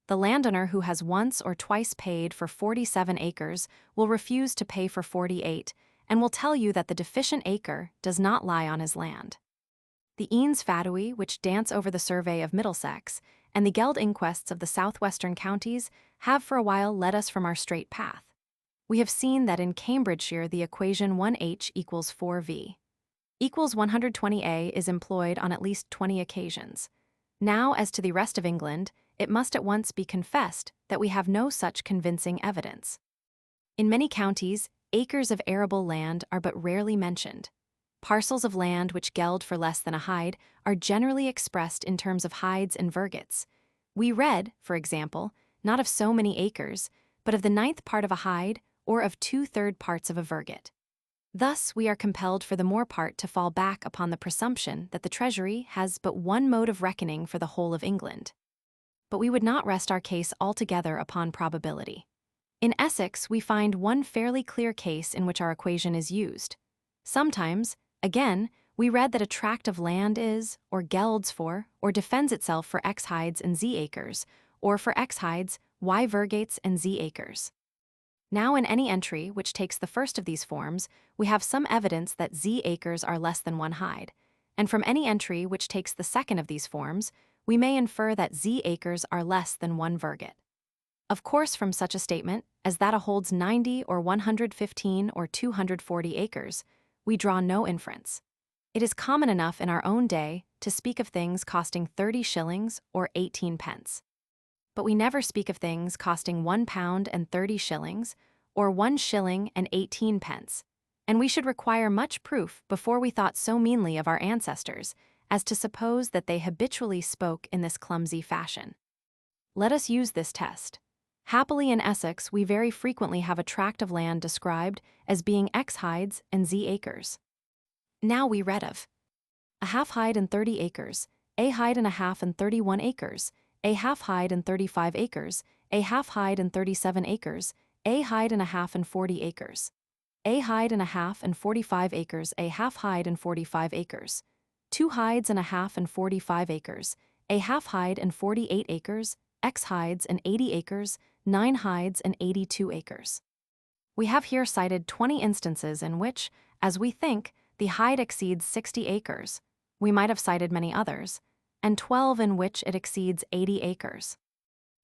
The landowner who has once or twice paid for 47 acres will refuse to pay for 48 and will tell you that the deficient acre does not lie on his land. The Eens Fadui, which dance over the survey of Middlesex, and the Geld inquests of the southwestern counties have for a while led us from our straight path. We have seen that in Cambridgeshire the equation 1h equals 4v equals 120a is employed on at least 20 occasions. Now, as to the rest of England, it must at once be confessed that we have no such convincing evidence. In many counties, acres of arable land are but rarely mentioned. Parcels of land which geld for less than a hide are generally expressed in terms of hides and vergets. We read, for example, not of so many acres, but of the 9th part of a hide or of 2/3 parts of a verget. Thus, we are compelled for the more part to fall back upon the presumption that the Treasury has but one mode of reckoning for the whole of England. But we would not rest our case altogether upon probability. In Essex, we find one fairly clear case in which our equation is used. Sometimes, again, we read that a tract of land is, or gelds for, or defends itself for X hides and Z acres, or for X hides, Y vergates and Z acres. Now in any entry which takes the first of these forms, we have some evidence that Z acres are less than 1 hide, and from any entry which takes the second of these forms, we may infer that Z acres are less than 1 verget. Of course, from such a statement, as that a holds 90 or 115 or 240 acres, we draw no inference. It is common enough in our own day to speak of things costing 30 shillings or 18 pence. But we never speak of things costing £1 and 30 shillings, or 1 shilling and 18 pence, and we should require much proof before we thought so meanly of our ancestors as to suppose that they habitually spoke in this clumsy fashion. Let us use this test. Happily in Essex we very frequently have a tract of land described as being X hides and Z acres. Now we read of a half hide and 30 acres, a hide and a half and 31 acres, a half hide and 35 acres, a half hide and 37 acres, a hide and a half and 40 acres, a hide and a half and 45 acres, a half hide and 45 acres, 2 hides and a half and 45 acres, a half hide and 48 acres, X hides and 80 acres, 9 hides and 82 acres. We have here cited 20 instances in which, as we think, the hide exceeds 60 acres. We might have cited many others, and 12 in which it exceeds 80 acres.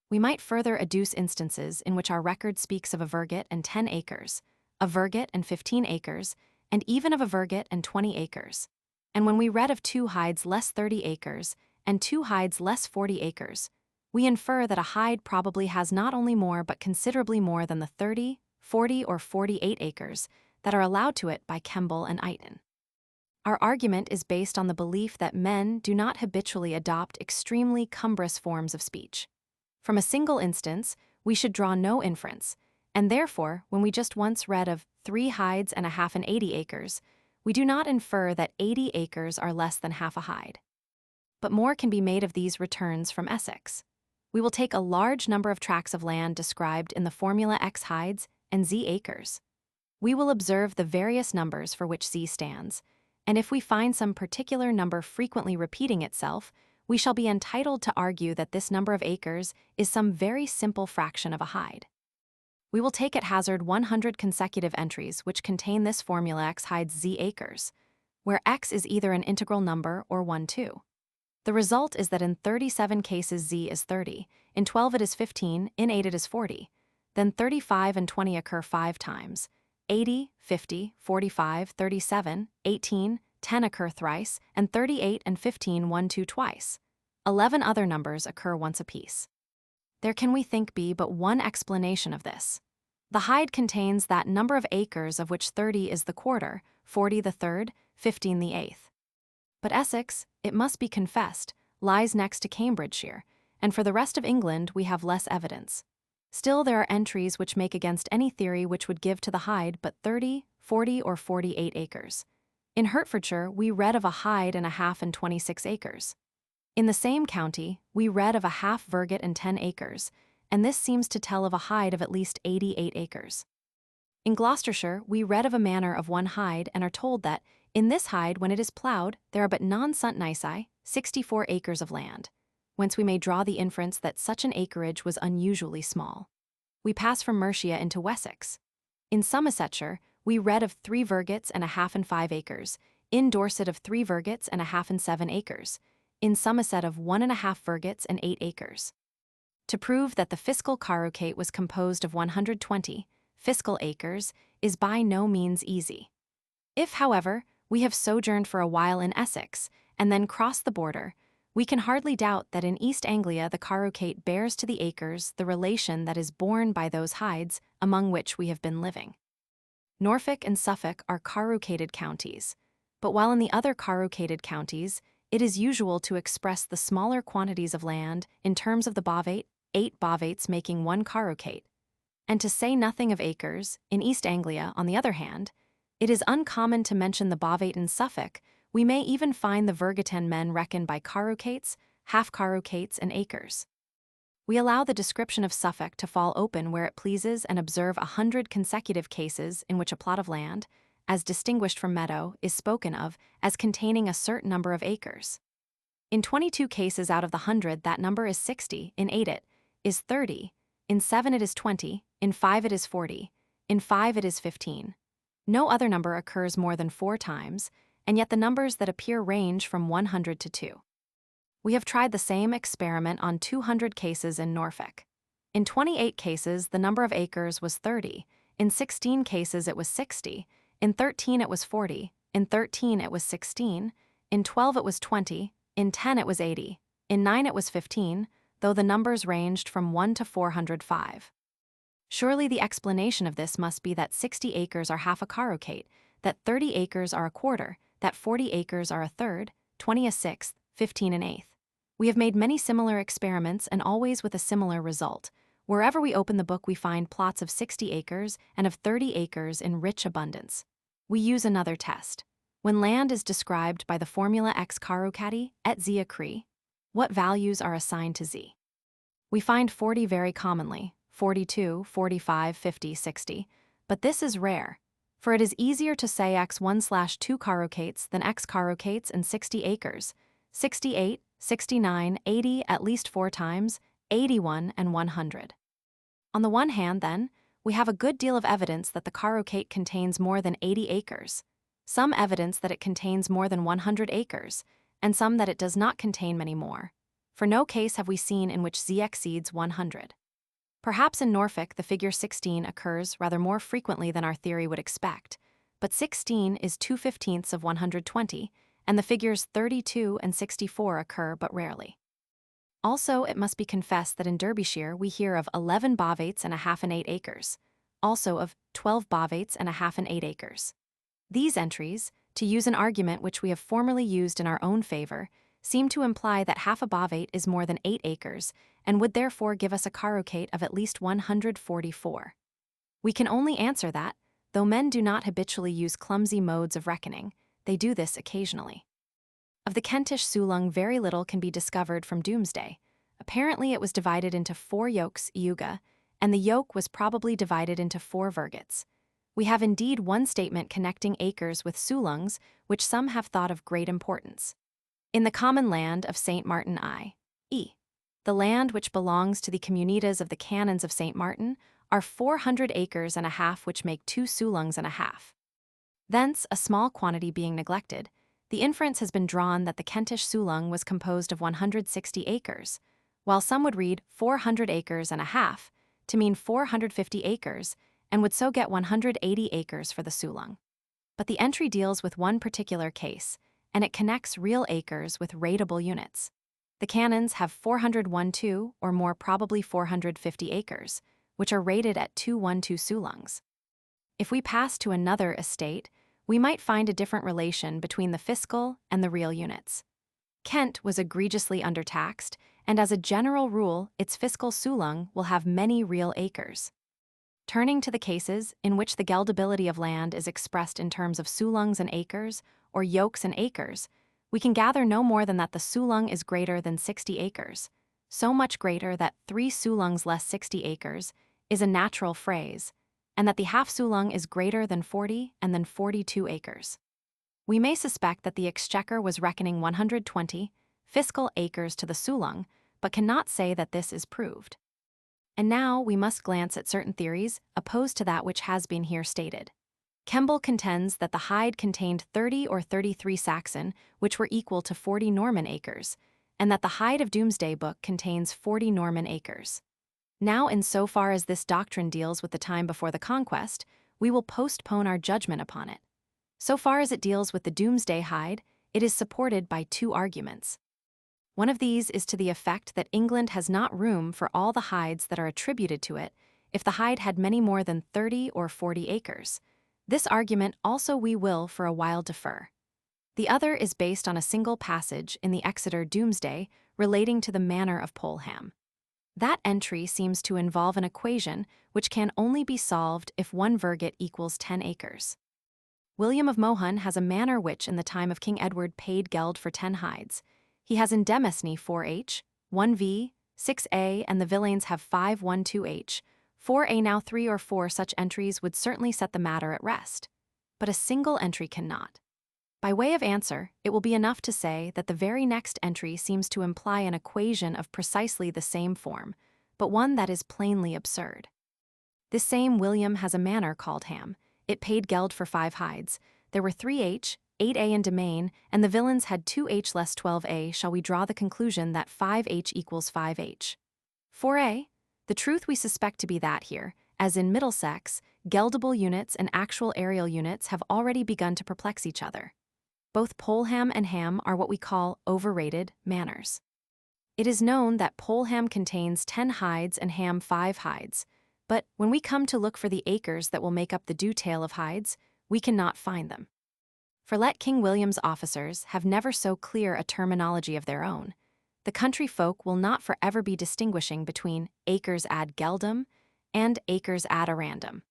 We might further adduce instances in which our record speaks of a verget and 10 acres, a verget and 15 acres, and even of a verget and 20 acres. And when we read of 2 hides less 30 acres and 2 hides less 40 acres, we infer that a hide probably has not only more but considerably more than the 30, 40, or 48 acres that are allowed to it by Kemble and Eighton. Our argument is based on the belief that men do not habitually adopt extremely cumbrous forms of speech. From a single instance, we should draw no inference, and therefore, when we just once read of 3 hides and a half and 80 acres, we do not infer that 80 acres are less than half a hide. But more can be made of these returns from Essex. We will take a large number of tracts of land described in the formula X hides and Z acres. We will observe the various numbers for which Z stands, and if we find some particular number frequently repeating itself, we shall be entitled to argue that this number of acres is some very simple fraction of a hide. We will take at hazard 100 consecutive entries which contain this formula X hides Z acres, where X is either an integral number or 1, 2. The result is that in 37 cases Z is 30, in 12 it is 15, in 8 it is 40. Then 35 and 20 occur 5 times. 80, 50, 45, 37, 18, 10 occur thrice, and 38 and 15 1, 2 twice. 11 other numbers occur once apiece. There can, we think, be but one explanation of this. The hide contains that number of acres of which 30 is the quarter, 40 the third, 15 the eighth. But Essex, it must be confessed, lies next to Cambridgeshire, and for the rest of England we have less evidence. Still, there are entries which make against any theory which would give to the hide but 30, 40, or 48 acres. In Hertfordshire, we read of a hide and a half and 26 acres. In the same county, we read of a half virgate and 10 acres, and this seems to tell of a hide of at least 88 acres. In Gloucestershire, we read of a manor of 1 hide and are told that, in this hide, when it is ploughed, there are but non sunt nisi, 64 acres of land, whence we may draw the inference that such an acreage was unusually small. We pass from Mercia into Wessex. In Somersetshire, we read of 3 virgates and a half and 5 acres, in Dorset of 3 virgates and a half and 7 acres, in Somerset of 1.5 virgates and 8 acres. To prove that the fiscal carucate was composed of 120 fiscal acres is by no means easy. If, however, we have sojourned for a while in Essex and then crossed the border, we can hardly doubt that in East Anglia the carucate bears to the acres the relation that is borne by those hides among which we have been living. Norfolk and Suffolk are carucated counties, but while in the other carucated counties, it is usual to express the smaller quantities of land in terms of the bovate, 8 bovates making 1 carucate. And to say nothing of acres, in East Anglia, on the other hand, it is uncommon to mention the bovate in Suffolk. We may even find the virgaten men reckoned by carucates, half-carucates, and acres. We allow the description of Suffolk to fall open where it pleases and observe 100 consecutive cases in which a plot of land, as distinguished from meadow, is spoken of as containing a certain number of acres. In 22 cases out of the 100 that number is 60, in 8 it is 30, in 7 it is 20, in 5 it is 40, in 5 it is 15. No other number occurs more than 4 times, and yet the numbers that appear range from 100 to 2. We have tried the same experiment on 200 cases in Norfolk. In 28 cases, the number of acres was 30, in 16 cases it was 60, in 13 it was 40, in 13 it was 16, in 12 it was 20, in 10 it was 80, in 9 it was 15, though the numbers ranged from 1 to 405. Surely the explanation of this must be that 60 acres are half a carucate, that 30 acres are a quarter, that 40 acres are a third, 20 a sixth, 15 an eighth. We have made many similar experiments and always with a similar result. Wherever we open the book we find plots of 60 acres and of 30 acres in rich abundance. We use another test. When land is described by the formula x carucati et z accri, what values are assigned to z? We find 40 very commonly, 42, 45, 50, 60, but this is rare, for it is easier to say x1/2 carucates than x carucates and 60 acres, 68, 69, 80 at least 4 times, 81 and 100. On the one hand, then, we have a good deal of evidence that the carucate contains more than 80 acres, some evidence that it contains more than 100 acres, and some that it does not contain many more. For no case have we seen in which z exceeds 100. Perhaps in Norfolk the figure 16 occurs rather more frequently than our theory would expect, but 16 is 2/15 of 120, and the figures 32 and 64 occur but rarely. Also, it must be confessed that in Derbyshire we hear of 11 bovates and a half and 8 acres, also of 12 bovates and a half and 8 acres. These entries, to use an argument which we have formerly used in our own favor, seem to imply that half a bovate is more than 8 acres, and would therefore give us a carucate of at least 144. We can only answer that, though men do not habitually use clumsy modes of reckoning, they do this occasionally. Of the Kentish Sulung very little can be discovered from Domesday. Apparently it was divided into 4 yokes iuga, and the yoke was probably divided into 4 virgates. We have indeed one statement connecting acres with sulungs, which some have thought of great importance. In the common land of St. Martin i.e., the land which belongs to the communitas of the canons of St. Martin, are 400 acres and a half which make 2 sulungs and a half. Thence, a small quantity being neglected, the inference has been drawn that the Kentish sulung was composed of 160 acres, while some would read 400 acres and a half to mean 450 acres, and would so get 180 acres for the sulung. But the entry deals with one particular case, and it connects real acres with rateable units. The canons have 412 or more probably 450 acres, which are rated at 212 sulungs. If we pass to another estate, we might find a different relation between the fiscal and the real units. Kent was egregiously undertaxed, and as a general rule, its fiscal sulung will have many real acres. Turning to the cases in which the geldability of land is expressed in terms of sulungs and acres, or yokes and acres, we can gather no more than that the sulung is greater than 60 acres, so much greater that 3 sulungs less 60 acres is a natural phrase, and that the half sulung is greater than 40 and then 42 acres. We may suspect that the exchequer was reckoning 120 fiscal acres to the sulung, but cannot say that this is proved. And now we must glance at certain theories opposed to that which has been here stated. Kemble contends that the hide contained 30 or 33 Saxon, which were equal to 40 Norman acres, and that the hide of Domesday Book contains 40 Norman acres. Now, in so far as this doctrine deals with the time before the conquest, we will postpone our judgment upon it. So far as it deals with the Domesday hide, it is supported by 2 arguments. One of these is to the effect that England has not room for all the hides that are attributed to it if the hide had many more than 30 or 40 acres. This argument also we will for a while defer. The other is based on a single passage in the Exeter Domesday relating to the manor of Polham. That entry seems to involve an equation which can only be solved if 1 virgate equals 10 acres. William of Mohun has a manor which in the time of King Edward paid geld for 10 hides. He has in Domesday 4h, 1v, 6a, and the villains have 512h, 4a. Now 3 or 4 such entries would certainly set the matter at rest, but a single entry cannot. By way of answer, it will be enough to say that the very next entry seems to imply an equation of precisely the same form, but one that is plainly absurd. This same William has a manor called Ham. It paid geld for 5 hides. There were 3h, 8a in domain, and the villains had 2h less 12a. Shall we draw the conclusion that 5h equals 5h? 4a? The truth we suspect to be that here, as in Middlesex, geldable units and actual aerial units have already begun to perplex each other. Both Polham and Ham are what we call overrated manors. It is known that Polham contains 10 hides and Ham 5 hides, but when we come to look for the acres that will make up the due-tale of hides, we cannot find them. For let King William's officers have never so clear a terminology of their own, the country folk will not forever be distinguishing between acres ad geldum and acres ad arandum.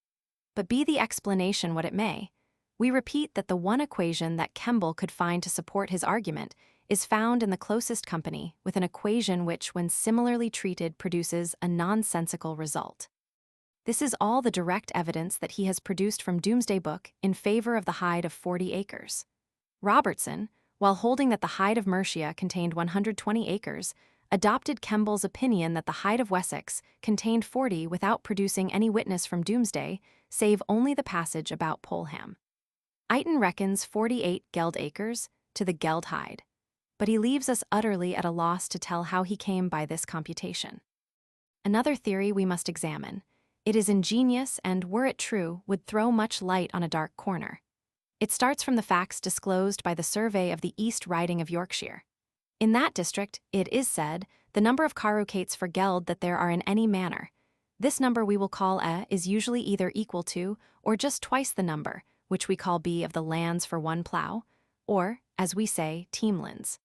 But be the explanation what it may, we repeat that the one equation that Kemble could find to support his argument is found in the closest company with an equation which, when similarly treated, produces a nonsensical result. This is all the direct evidence that he has produced from Domesday Book in favor of the hide of 40 acres. Robertson, while holding that the hide of Mercia contained 120 acres, adopted Kemble's opinion that the hide of Wessex contained 40 without producing any witness from Domesday, save only the passage about Polham. Eighton reckons 48 geld acres to the geld hide, but he leaves us utterly at a loss to tell how he came by this computation. Another theory we must examine. It is ingenious and, were it true, would throw much light on a dark corner. It starts from the facts disclosed by the survey of the East Riding of Yorkshire. In that district, it is said, the number of carucates for geld that there are in any manor. This number we will call A is usually either equal to or just twice the number, which we call B, of the lands for 1 plough, or, as we say, teamlands.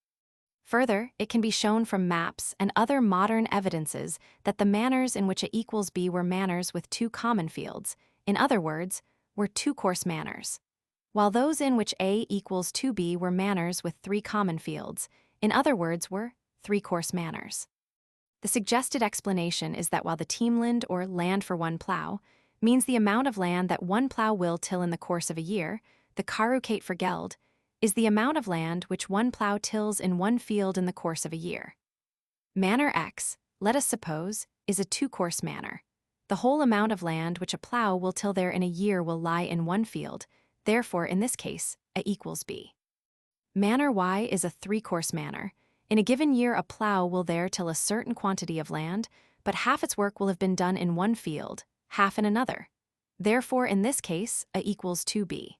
Further, it can be shown from maps and other modern evidences that the manors in which A equals B were manors with 2 common fields, in other words, were 2-course manors, while those in which A equals 2B were manors with 3 common fields, in other words, were 3-course manors. The suggested explanation is that while the teamland, or land for 1 plough, means the amount of land that 1 plough will till in the course of a year, the carucate for geld is the amount of land which 1 plough tills in 1 field in the course of a year. Manor X, let us suppose, is a 2-course manor. The whole amount of land which a plough will till there in a year will lie in 1 field, therefore in this case, A equals B. Manor Y is a 3-course manor. In a given year a plough will there till a certain quantity of land, but half its work will have been done in 1 field, half in another. Therefore in this case, A equals 2B.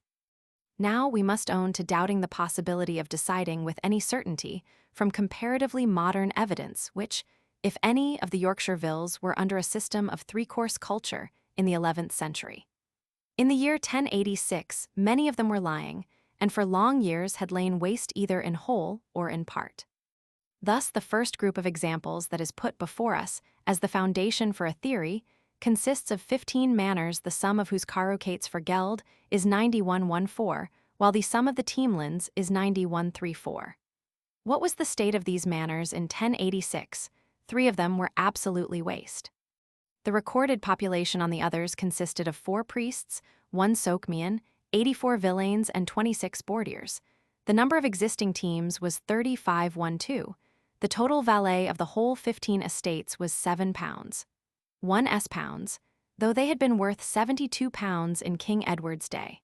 Now we must own to doubting the possibility of deciding with any certainty from comparatively modern evidence which, if any, of the Yorkshire villes were under a system of 3-course culture in the 11th century. In the year 1086, many of them were lying, and for long years had lain waste either in whole or in part. Thus the first group of examples that is put before us as the foundation for a theory consists of 15 manors, the sum of whose carucates for geld is 9114, while the sum of the teamlands is 9134. What was the state of these manors in 1086? 3 of them were absolutely waste. The recorded population on the others consisted of 4 priests, 1 sokemen, 84 villeins, and 26 bourdiers. The number of existing teams was 3512. The total valet of the whole 15 estates was £7. 1 S-pounds, though they had been worth £72 in King Edward's day.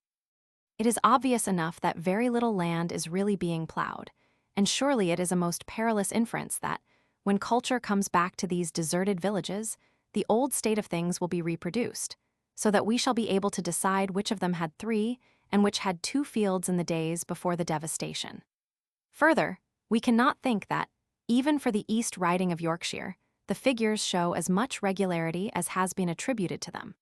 It is obvious enough that very little land is really being ploughed, and surely it is a most perilous inference that, when culture comes back to these deserted villages, the old state of things will be reproduced, so that we shall be able to decide which of them had 3 and which had 2 fields in the days before the devastation. Further, we cannot think that, even for the East Riding of Yorkshire, the figures show as much regularity as has been attributed to them.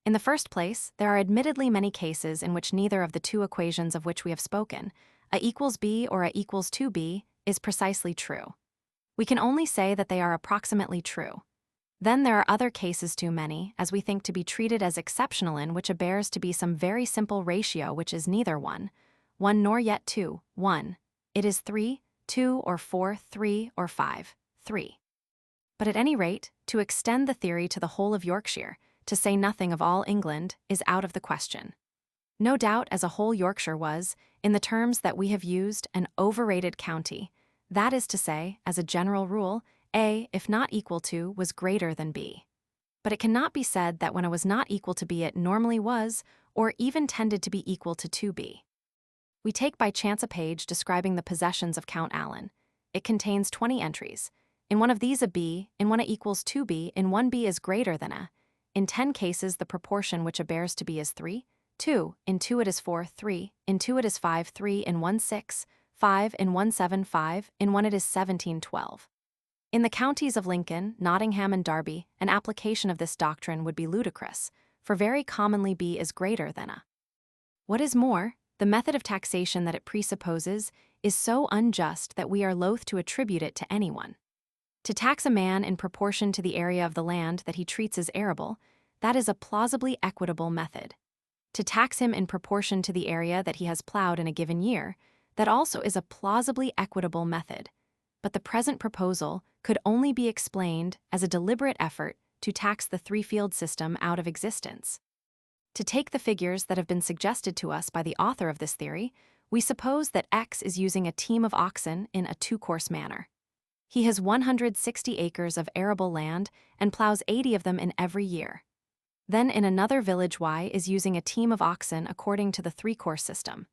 In the first place, there are admittedly many cases in which neither of the 2 equations of which we have spoken, A equals B or A equals 2B, is precisely true. We can only say that they are approximately true. Then there are other cases too many, as we think to be treated as exceptional in which it bears to be some very simple ratio which is neither 1, nor yet 2, 1. It is 3, 2 or 4, 3 or 5, 3. But at any rate, to extend the theory to the whole of Yorkshire, to say nothing of all England, is out of the question. No doubt, as a whole Yorkshire was, in the terms that we have used, an overrated county. That is to say, as a general rule, A, if not equal to, was greater than B. But it cannot be said that when it was not equal to B it normally was, or even tended to be equal to 2B. We take by chance a page describing the possessions of Count Alan. It contains 20 entries. In one of these a B, in one a equals 2B, in one B is greater than A. In 10 cases the proportion which A bears to B is 3, 2, in 2 it is 4, 3, in 2 it is 5, 3, in 1 6, 5, in 1 7, 5, in 1 it is 17, 12. In the counties of Lincoln, Nottingham, and Derby, an application of this doctrine would be ludicrous, for very commonly B is greater than A. What is more, the method of taxation that it presupposes is so unjust that we are loath to attribute it to anyone. To tax a man in proportion to the area of the land that he treats as arable, that is a plausibly equitable method. To tax him in proportion to the area that he has plowed in a given year, that also is a plausibly equitable method. But the present proposal could only be explained as a deliberate effort to tax the 3-field system out of existence. To take the figures that have been suggested to us by the author of this theory, we suppose that X is using a team of oxen in a 2-course manner. He has 160 acres of arable land and plows 80 of them in every year. Then in another village Y is using a team of oxen according to the 3-course system.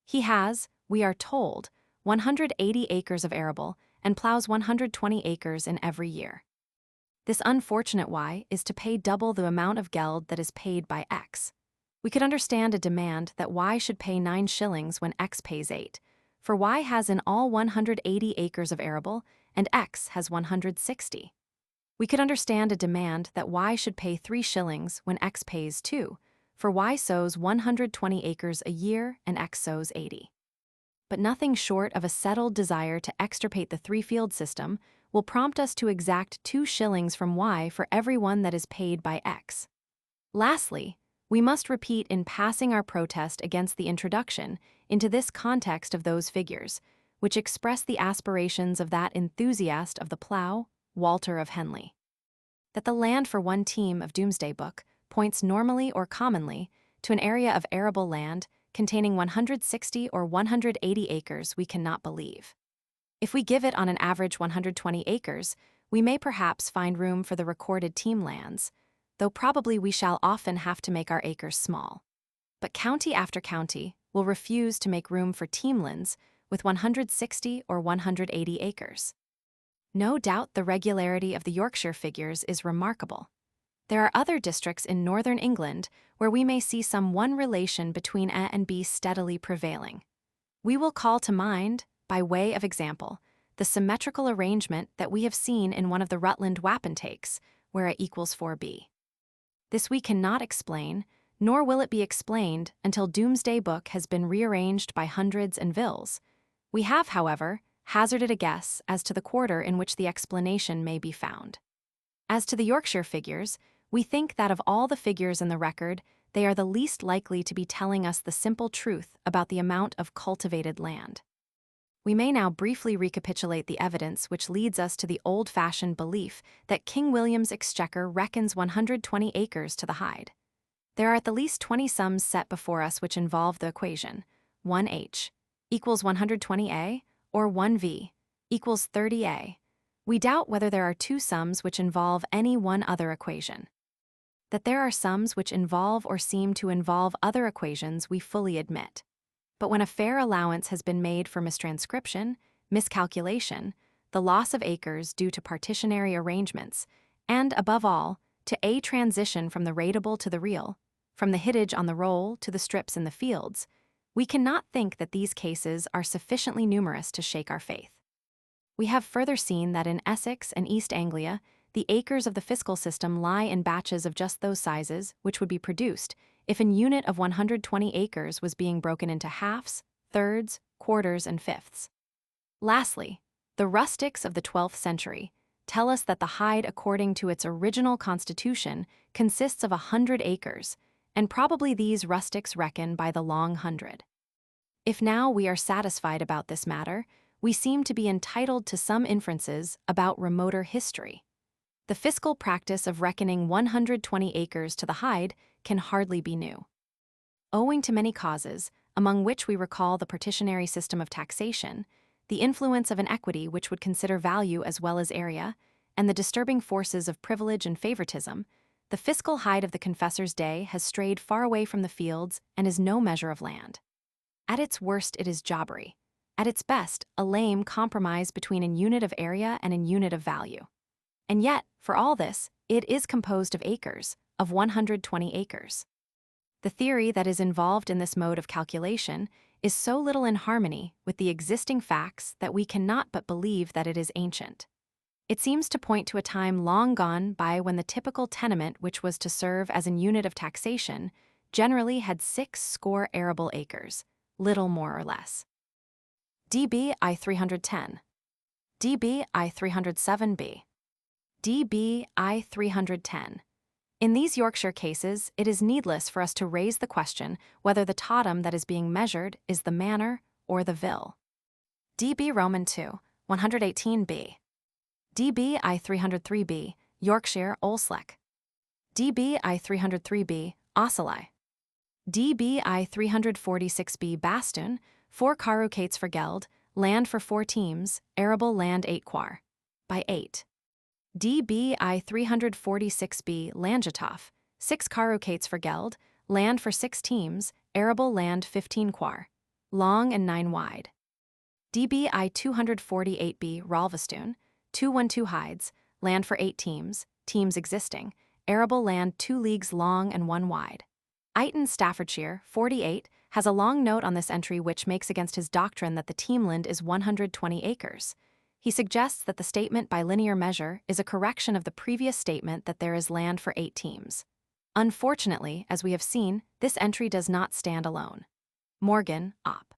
He has, we are told, 180 acres of arable and plows 120 acres in every year. This unfortunate Y is to pay double the amount of geld that is paid by X. We could understand a demand that Y should pay 9 shillings when X pays 8, for Y has in all 180 acres of arable and X has 160. We could understand a demand that Y should pay 3 shillings when X pays 2, for Y sows 120 acres a year and X sows 80. But nothing short of a settled desire to extirpate the 3-field system will prompt us to exact 2 shillings from Y for every one that is paid by X. Lastly, we must repeat in passing our protest against the introduction into this context of those figures, which express the aspirations of that enthusiast of the plough, Walter of Henley. That the land for one team of Domesday Book points normally or commonly to an area of arable land containing 160 or 180 acres we cannot believe. If we give it on an average 120 acres, we may perhaps find room for the recorded team lands, though probably we shall often have to make our acres small. But county after county will refuse to make room for team lands with 160 or 180 acres. No doubt the regularity of the Yorkshire figures is remarkable. There are other districts in northern England where we may see some one relation between A and B steadily prevailing. We will call to mind, by way of example, the symmetrical arrangement that we have seen in one of the Rutland wapentakes, where A equals 4B. This we cannot explain, nor will it be explained until Domesday Book has been rearranged by hundreds and vills. We have, however, hazarded a guess as to the quarter in which the explanation may be found. As to the Yorkshire figures, we think that of all the figures in the record, they are the least likely to be telling us the simple truth about the amount of cultivated land. We may now briefly recapitulate the evidence which leads us to the old-fashioned belief that King William's exchequer reckons 120 acres to the hide. There are at the least 20 sums set before us which involve the equation 1h equals 120a or 1v equals 30a. We doubt whether there are two sums which involve any one other equation. That there are sums which involve or seem to involve other equations we fully admit. But when a fair allowance has been made for mistranscription, miscalculation, the loss of acres due to partitionary arrangements, and, above all, to a transition from the rateable to the real, from the hittage on the roll to the strips in the fields, we cannot think that these cases are sufficiently numerous to shake our faith. We have further seen that in Essex and East Anglia, the acres of the fiscal system lie in batches of just those sizes which would be produced if an unit of 120 acres was being broken into halves, thirds, quarters, and fifths. Lastly, the rustics of the 12th century tell us that the hide according to its original constitution consists of 100 acres, and probably these rustics reckon by the long 100. If now we are satisfied about this matter, we seem to be entitled to some inferences about remoter history. The fiscal practice of reckoning 120 acres to the hide can hardly be new. Owing to many causes, among which we recall the partitionary system of taxation, the influence of an equity which would consider value as well as area, and the disturbing forces of privilege and favoritism, the fiscal hide of the confessor's day has strayed far away from the fields and is no measure of land. At its worst, it is jobbery. At its best, a lame compromise between an unit of area and an unit of value. And yet, for all this, it is composed of acres, of 120 acres. The theory that is involved in this mode of calculation is so little in harmony with the existing facts that we cannot but believe that it is ancient. It seems to point to a time long gone by when the typical tenement which was to serve as an unit of taxation generally had 60 arable acres, little more or less. DB I 310. DB I 307b. DB I 310. In these Yorkshire cases, it is needless for us to raise the question whether the totem that is being measured is the manor or the vill. DB Roman II, 118b. DB I 303b, Yorkshire Olsleck. DB I 303b, Osseli. DB I 346b, Bastun, 4 carucates for geld, land for 4 teams, arable land 8 quar. By 8. DB I 346b, Langethoff, 6 carucates for geld, land for 6 teams, arable land 15 quar. Long and 9 wide. DB I 248b, Ralvestun, 212 hides, land for 8 teams, teams existing, arable land 2 leagues long and 1 wide. Eighton, Staffordshire, 48, has a long note on this entry which makes against his doctrine that the teamland is 120 acres. He suggests that the statement by linear measure is a correction of the previous statement that there is land for 8 teams. Unfortunately, as we have seen, this entry does not stand alone. Morgan, Op.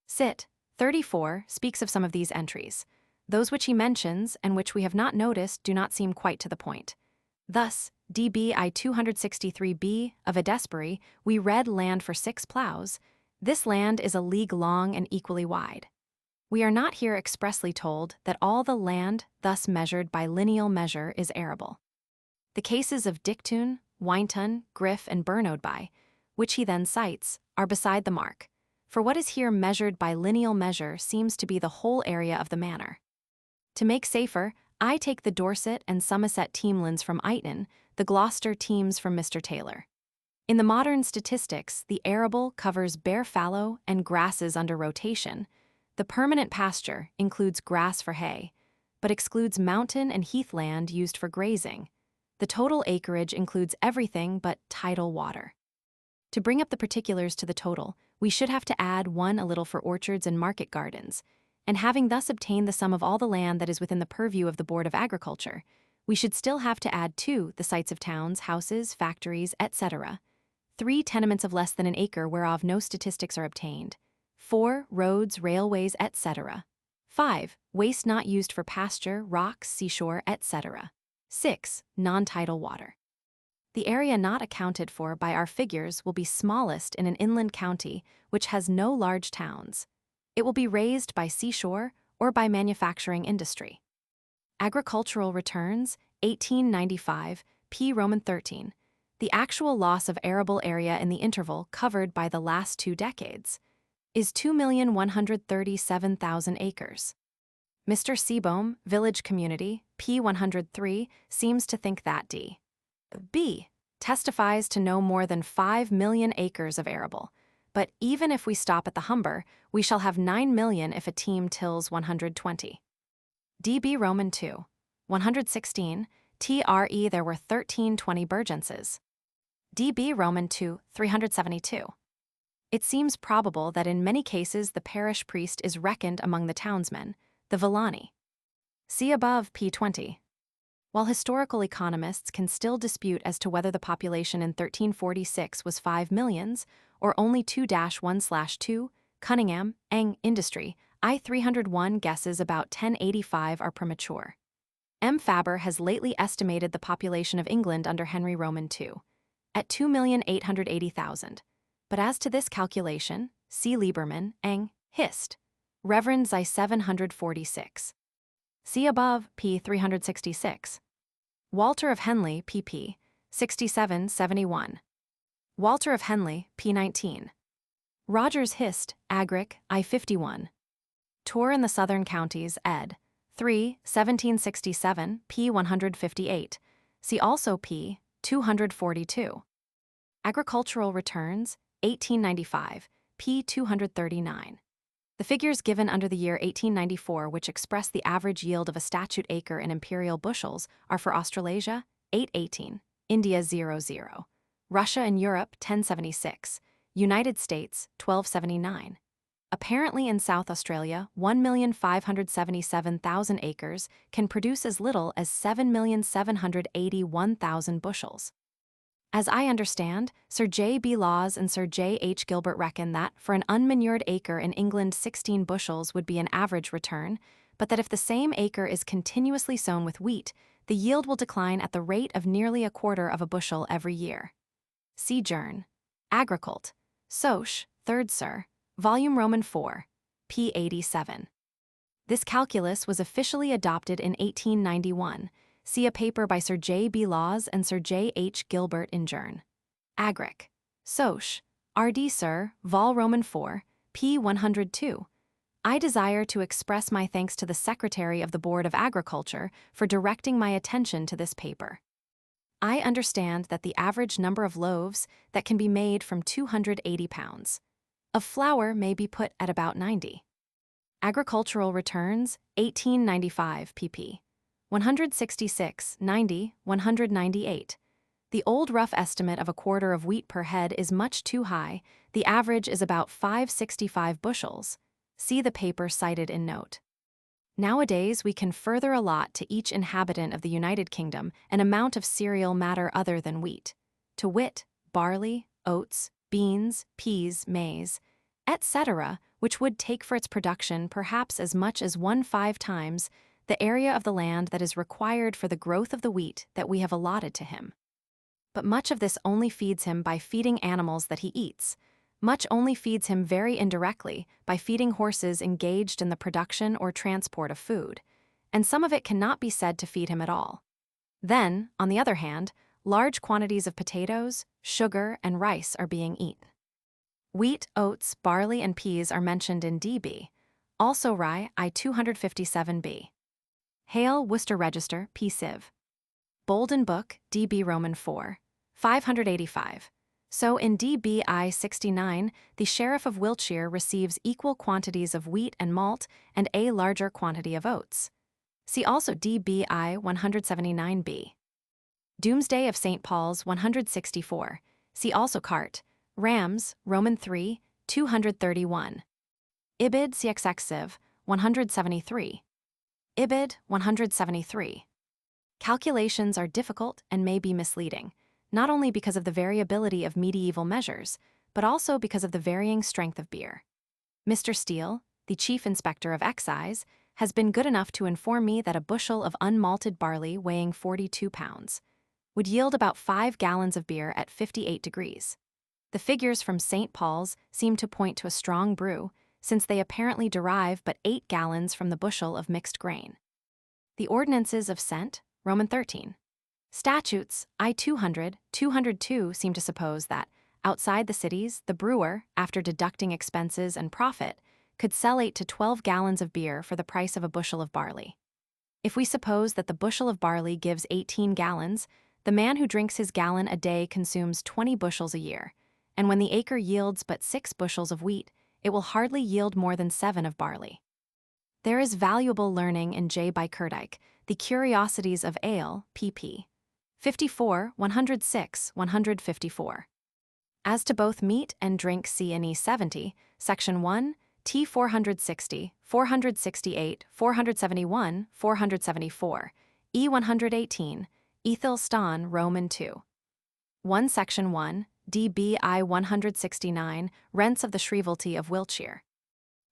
Cit. 34, speaks of some of these entries. Those which he mentions and which we have not noticed do not seem quite to the point. Thus, DB I 263b of Edesbury, we read land for 6 ploughs. This land is a league long and equally wide. We are not here expressly told that all the land thus measured by lineal measure is arable. The cases of Dictun, Winetun, Griff, and Bernodby, which he then cites, are beside the mark, for what is here measured by lineal measure seems to be the whole area of the manor. To make safer, I take the Dorset and Somerset teamlands from Eighton, the Gloucester teams from Mr. Taylor. In the modern statistics, the arable covers bare fallow and grasses under rotation. The permanent pasture includes grass for hay, but excludes mountain and heathland used for grazing. The total acreage includes everything but tidal water. To bring up the particulars to the total, we should have to add 1 a little for orchards and market gardens, and having thus obtained the sum of all the land that is within the purview of the Board of Agriculture, we should still have to add 2 the sites of towns, houses, factories, etc., 3 tenements of less than an acre whereof no statistics are obtained, 4 roads, railways, etc., 5 waste not used for pasture, rocks, seashore, etc., 6 non-tidal water. The area not accounted for by our figures will be smallest in an inland county which has no large towns. It will be raised by seashore or by manufacturing industry. Agricultural returns, 1895, p. Roman 13. The actual loss of arable area in the interval covered by the last 2 decades is 2,137,000 acres. Mr. Seabohm, Village Community, p. 103, seems to think that D.B. testifies to no more than 5 million acres of arable, but even if we stop at the Humber, we shall have 9 million if a team tills 120. D.B. Roman 2. 116, TRE there were 1320 burgenses. D.B. Roman 2. 372. It seems probable that in many cases the parish priest is reckoned among the townsmen, the villani. See above p. 20. While historical economists can still dispute as to whether the population in 1346 was 5 millions or only 2-1/2, Cunningham, Eng, Industry, I-301 guesses about 1085 are premature. M. Faber has lately estimated the population of England under Henry Roman II at 2,880,000. But as to this calculation, see Lieberman, Eng, Hist, Reverend Zei 746. See above, p. 366. Walter of Henley, pp. 67-71. Walter of Henley, p. 19. Rogers Hist, Agric, I-51. Tour in the Southern Counties, ed. 3, 1767, p. 158. See also p. 242. Agricultural Returns, 1895, p. 239. The figures given under the year 1894, which express the average yield of a statute acre in imperial bushels, are for Australasia, 818, India 00, Russia and Europe 1076, United States 1279. Apparently in South Australia, 1,577,000 acres can produce as little as 7,781,000 bushels. As I understand, Sir J. B. Laws and Sir J. H. Gilbert reckon that for an unmanured acre in England 16 bushels would be an average return, but that if the same acre is continuously sown with wheat, the yield will decline at the rate of nearly 1/4 of a bushel every year. See Journ. Agricult. Soch, 3rd Sir, Volume Roman 4, p. 87. This calculus was officially adopted in 1891. See a paper by Sir J. B. Laws and Sir J. H. Gilbert in Journ. Agric. Soch. R.D. Sir, Vol. Roman 4, p. 102. I desire to express my thanks to the Secretary of the Board of Agriculture for directing my attention to this paper. I understand that the average number of loaves that can be made from 280 pounds of flour may be put at about 90. Agricultural Returns, 1895, pp. 166, 90, 198. The old rough estimate of 1/4 of wheat per head is much too high. The average is about 565 bushels. See the paper cited in note. Nowadays, we can further allot to each inhabitant of the United Kingdom an amount of cereal matter other than wheat, to wit, barley, oats, beans, peas, maize, etc., which would take for its production perhaps as much as 1/5 times the area of the land that is required for the growth of the wheat that we have allotted to him. But much of this only feeds him by feeding animals that he eats. Much only feeds him very indirectly by feeding horses engaged in the production or transport of food, and some of it cannot be said to feed him at all. Then, on the other hand, large quantities of potatoes, sugar, and rice are being eaten. Wheat, oats, barley, and peas are mentioned in DB, also rye I-257b. Hale, Worcester Register, P. Civ. Bolden Book, DB Roman 4, 585. So in DB I-69, the Sheriff of Wiltshire receives equal quantities of wheat and malt and a larger quantity of oats. See also DB I-179b. Domesday of St. Paul's 164. See also Cart. Rams, Roman 3, 231. Ibid CXX Civ, 173. Ibid, 173. Calculations are difficult and may be misleading, not only because of the variability of medieval measures, but also because of the varying strength of beer. Mr. Steele, the Chief Inspector of Excise, has been good enough to inform me that a bushel of unmalted barley weighing 42 pounds would yield about 5 gallons of beer at 58 degrees. The figures from St. Paul's seem to point to a strong brew. since they apparently derive but 8 gallons from the bushel of mixed grain. The ordinances of cent, Roman 13. Statutes, I 200, 202 seem to suppose that, outside the cities, the brewer, after deducting expenses and profit, could sell 8 to 12 gallons of beer for the price of a bushel of barley. If we suppose that the bushel of barley gives 18 gallons, the man who drinks his gallon a day consumes 20 bushels a year, and when the acre yields but 6 bushels of wheat, it will hardly yield more than 7 of barley. There is valuable learning in J. Bykerdijk, The Curiosities of Ale, pp. 54, 106, 154. As to both meat and drink, see in E 70, Section 1, T 460, 468, 471, 474, E 118, Eccl Ston Roman 2. 1 Section 1, DBI 169, Rents of the Shrievalty of Wiltshire.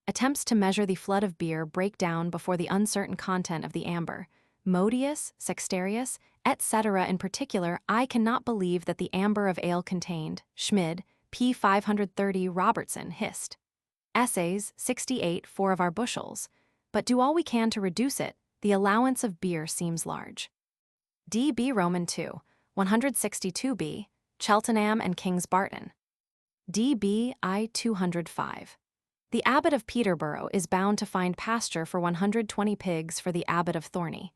Attempts to measure the flood of beer break down before the uncertain content of the amber. Modius, Sextarius, etc. In particular, I cannot believe that the amber of ale contained, Schmid, p. 530 Robertson, Hist. Essays, 68 4 of our bushels, but do all we can to reduce it, the allowance of beer seems large. D.B. Roman 2, 162b, Cheltenham and King's Barton. D.B. I 205. The abbot of Peterborough is bound to find pasture for 120 pigs for the abbot of Thorney.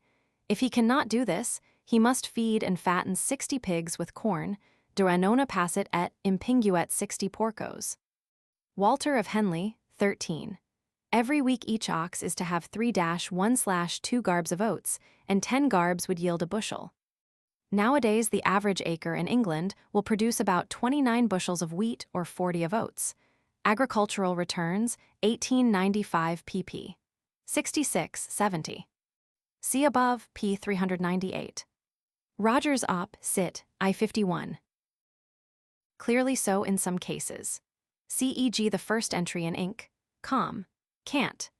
If he cannot do this, he must feed and fatten 60 pigs with corn, duranona passit et impinguet 60 porcos. Walter of Henley, 13. Every week each ox is to have 3-1/2 garbs of oats, and 10 garbs would yield a bushel. Nowadays the average acre in England will produce about 29 bushels of wheat or 40 of oats. Agricultural Returns, 1895 pp. 66-70. See above, p. 398. Rogers op. Cit. I 51. Clearly so in some cases. See e.g. the first entry in Inc. Com. Cant.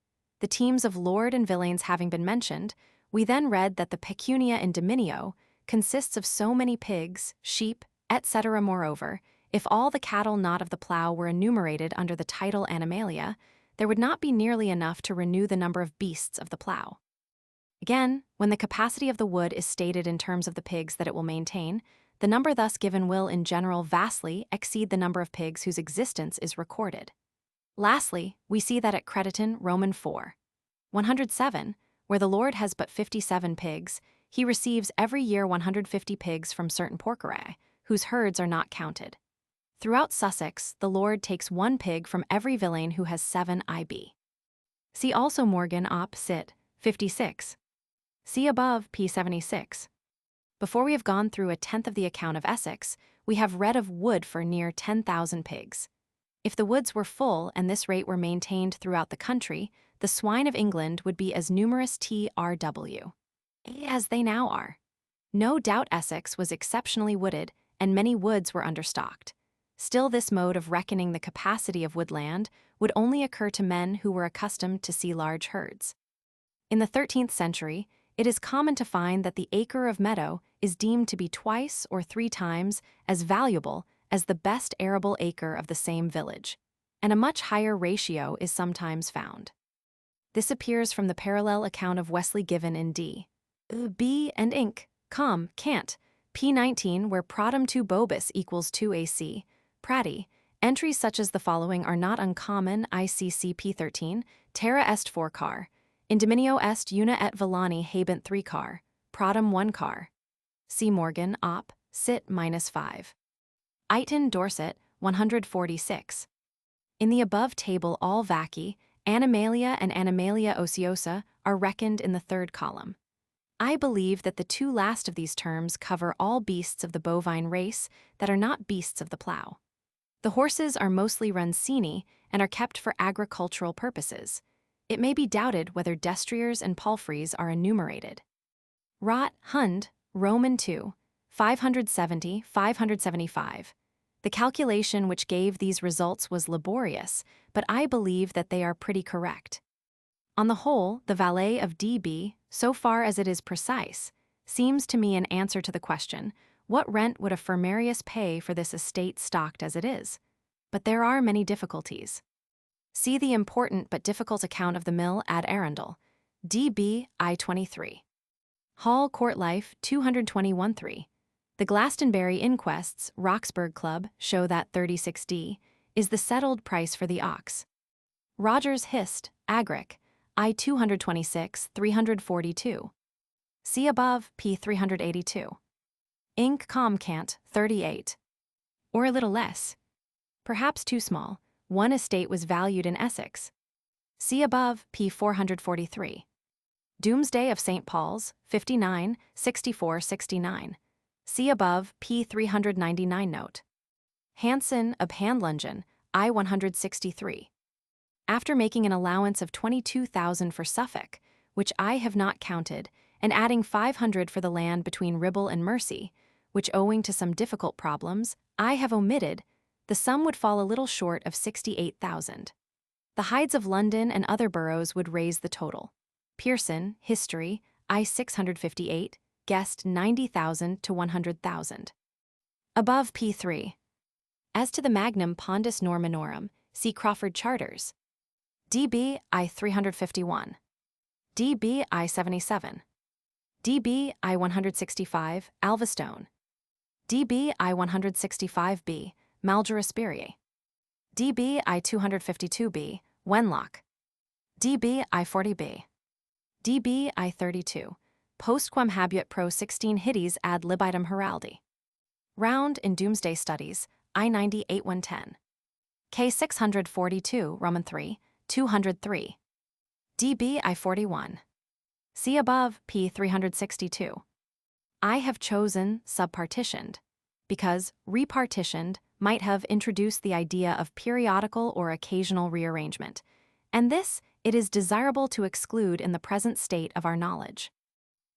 The teams of Lord and Villains having been mentioned, we then read that the pecunia in dominio consists of so many pigs, sheep, etc. Moreover, if all the cattle not of the plough were enumerated under the title Animalia, there would not be nearly enough to renew the number of beasts of the plough. Again, when the capacity of the wood is stated in terms of the pigs that it will maintain, the number thus given will in general vastly exceed the number of pigs whose existence is recorded. Lastly, we see that at Crediton, Roman 4. 107, where the Lord has but 57 pigs, he receives every year 150 pigs from certain porceri, whose herds are not counted. Throughout Sussex, the Lord takes 1 pig from every villain who has 7 IB. See also Morgan op. Cit. 56. See above, p. 76. Before we have gone through a tenth of the account of Essex, we have read of wood for near 10,000 pigs. If the woods were full and this rate were maintained throughout the country, the swine of England would be as numerous trw. as they now are. No doubt Essex was exceptionally wooded, and many woods were understocked. Still, this mode of reckoning the capacity of woodland would only occur to men who were accustomed to see large herds. In the 13th century, it is common to find that the acre of meadow is deemed to be 2 or 3 times as valuable as the best arable acre of the same village, and a much higher ratio is sometimes found. This appears from the parallel account of Wesley given in D. B and Inc. Com. Cant. p. 19, where produm 2 bobus equals 2 ac. Pratty. Entries such as the following are not uncommon. ICC p. 13, terra est 4 car. In dominio est una et villani habent 3 car. Produm 1 car. See Morgan op. Cit. -5. Eighton Dorset, 146. In the above table all vaci, Animalia and Animalia ociosa are reckoned in the 3rd column. I believe that the 2 last of these terms cover all beasts of the bovine race that are not beasts of the plough. The horses are mostly Runcini and are kept for agricultural purposes. It may be doubted whether destriers and palfreys are enumerated. Rot, Hund, Roman 2, 570-575. The calculation which gave these results was laborious, but I believe that they are pretty correct. On the whole, the valet of DB, so far as it is precise, seems to me an answer to the question, what rent would a Firmarius pay for this estate stocked as it is? But there are many difficulties. See the important but difficult account of the mill ad Arundel, DB I-23. Hall Court Life 221-3. The Glastonbury Inquests, Roxburgh Club, show that 36D is the settled price for the ox. Rogers Hist, Agric, I-226, 342. See above, p. 382. Inc. Comcant, 38. Or a little less. Perhaps too small. One estate was valued in Essex. See above, p. 443. Domesday of St. Paul's, 59, 64, 69. See above, p. 399 note. Hanssen, Abhandlungen, I-163. After making an allowance of 22,000 for Suffolk, which I have not counted, and adding 500 for the land between Ribble and Mersey, which owing to some difficult problems, I have omitted, the sum would fall a little short of 68,000. The hides of London and other boroughs would raise the total. Pearson, History, I-658, guessed 90,000 to 100,000. Above p3. As to the magnum pondus normanorum, see Crawford Charters. DB I-351. DB I-77. DB I-165, Alvastone. DB I-165b, Malgera-Spirier. DB I-252b, Wenlock. DB I-40b. DB I-32. Postquam habuit pro 16 hiddies ad libitum heraldi. Round in Domesday Studies, I-98 110. K642, Roman 3, 203. DB I-41. See above, p. 362. I have chosen subpartitioned, because repartitioned might have introduced the idea of periodical or occasional rearrangement, and this it is desirable to exclude in the present state of our knowledge.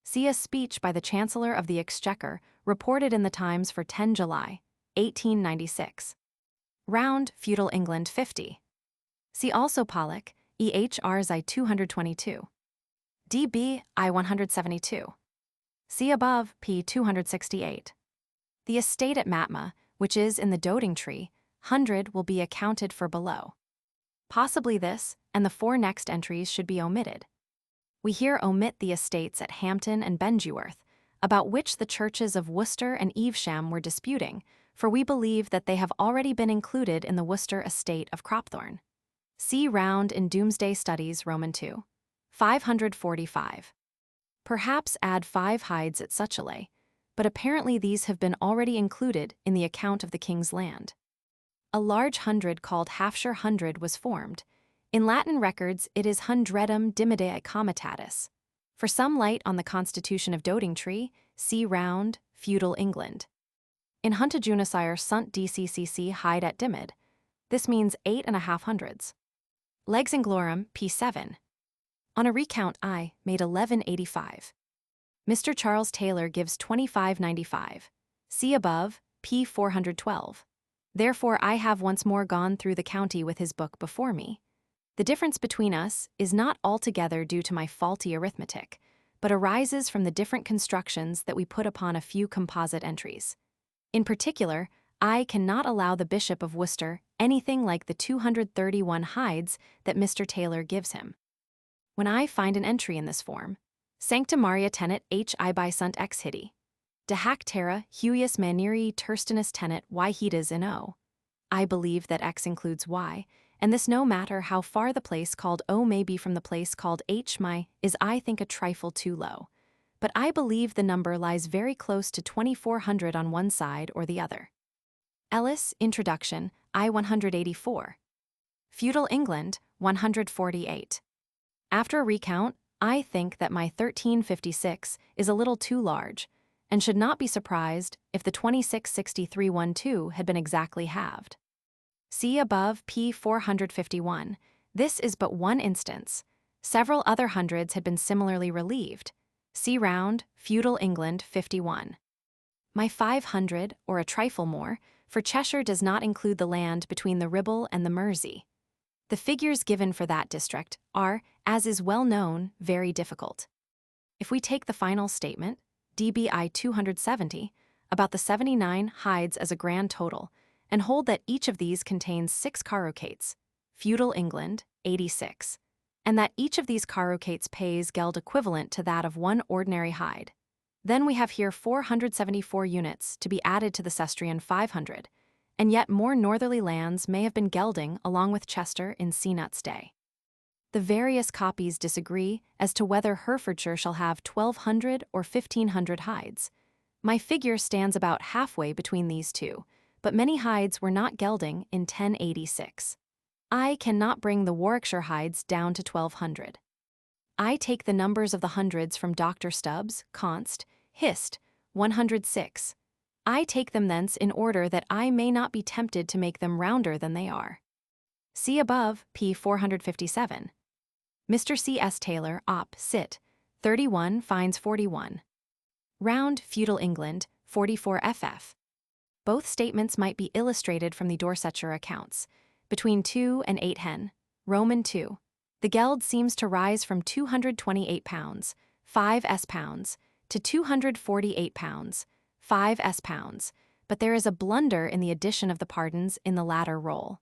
See a speech by the Chancellor of the Exchequer reported in the Times for 10 July, 1896. Round, Feudal England 50. See also Pollock, E.H.R.'s I-222. DB I-172. See above, p. 268. The estate at Matma, which is in the Doting Tree, 100 will be accounted for below. Possibly this, and the 4 next entries should be omitted. We here omit the estates at Hampton and Benjuworth, about which the churches of Worcester and Evesham were disputing, for we believe that they have already been included in the Worcester estate of Cropthorne. See round in Domesday Studies, Roman 2. 545. Perhaps add 5 hides at Sucheley, but apparently these have been already included in the account of the king's land. A large hundred called Halfshire Hundred was formed. In Latin records it is hundredum dimidae comitatus. For some light on the constitution of Doting Tree, see round, Feudal England. In Huntajunasire sunt dccc hide at dimid, this means 8.5 hundreds. Legs Anglorum, p7. On a recount I made 1185. Mr. Charles Taylor gives 2595. See above, p 412. Therefore I have once more gone through the county with his book before me. The difference between us is not altogether due to my faulty arithmetic, but arises from the different constructions that we put upon a few composite entries. In particular, I cannot allow the Bishop of Worcester anything like the 231 hides that Mr. Taylor gives him. When I find an entry in this form, Sancta Maria tenet H ibi sunt ex hidi, de hac terra huius maniri turstinus tenet y hidas in O, I believe that X includes Y, and this no matter how far the place called O may be from the place called H. My is I think a trifle too low, but I believe the number lies very close to 2400 on one side or the other. Ellis, Introduction, I-184. Feudal England, 148. After a recount, I think that my 1356 is a little too large, and should not be surprised if the 266312 had been exactly halved. See above p. 451. This is but one instance. Several other hundreds had been similarly relieved. See round, Feudal England 51. My 500, or a trifle more, for Cheshire does not include the land between the Ribble and the Mersey. The figures given for that district are, as is well known, very difficult. If we take the final statement, DBI 270, about the 79 hides as a grand total, and hold that each of these contains 6 carucates, feudal England, 86, and that each of these carucates pays geld equivalent to that of one ordinary hide. Then we have here 474 units to be added to the Sestrian 500, and yet more northerly lands may have been gelding along with Chester in Cnut's day. The various copies disagree as to whether Herefordshire shall have 1,200 or 1,500 hides. My figure stands about halfway between these two, but many hides were not gelding in 1086. I cannot bring the Warwickshire hides down to 1,200. I take the numbers of the hundreds from Dr. Stubbs, Const, Hist, 106. I take them thence in order that I may not be tempted to make them rounder than they are. See above, p. 457. Mr. C. S. Taylor, Op. Cit. 31 finds 41. Round, feudal England, 44 ff. Both statements might be illustrated from the Dorsetshire accounts. Between 2 and 8 hen, Roman 2. The geld seems to rise from £228, 5 s pounds, to £248, 5 s pounds, but there is a blunder in the addition of the pardons in the latter roll.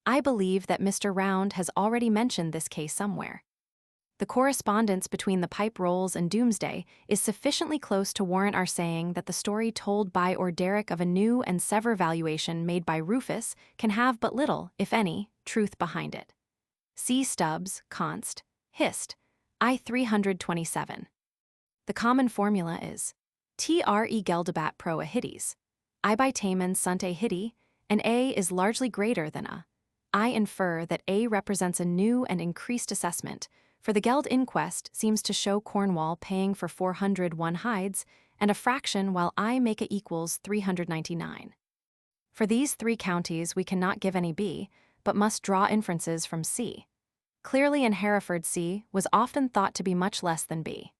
I believe that Mr. Round has already mentioned this case somewhere. The correspondence between the pipe rolls and Domesday is sufficiently close to warrant our saying that the story told by Orderic of a new and sever valuation made by Rufus can have but little, if any, truth behind it. See Stubbs, Const, Hist, I 327. The common formula is tre geldebat pro a hides. I by tamen sunt a hidi, and a is largely greater than a. I infer that a represents a new and increased assessment, for the geld inquest seems to show Cornwall paying for 401 hides, and a fraction while I make a equals 399. For these three counties we cannot give any b, but must draw inferences from c. Clearly in Hereford c was often thought to be much less than b.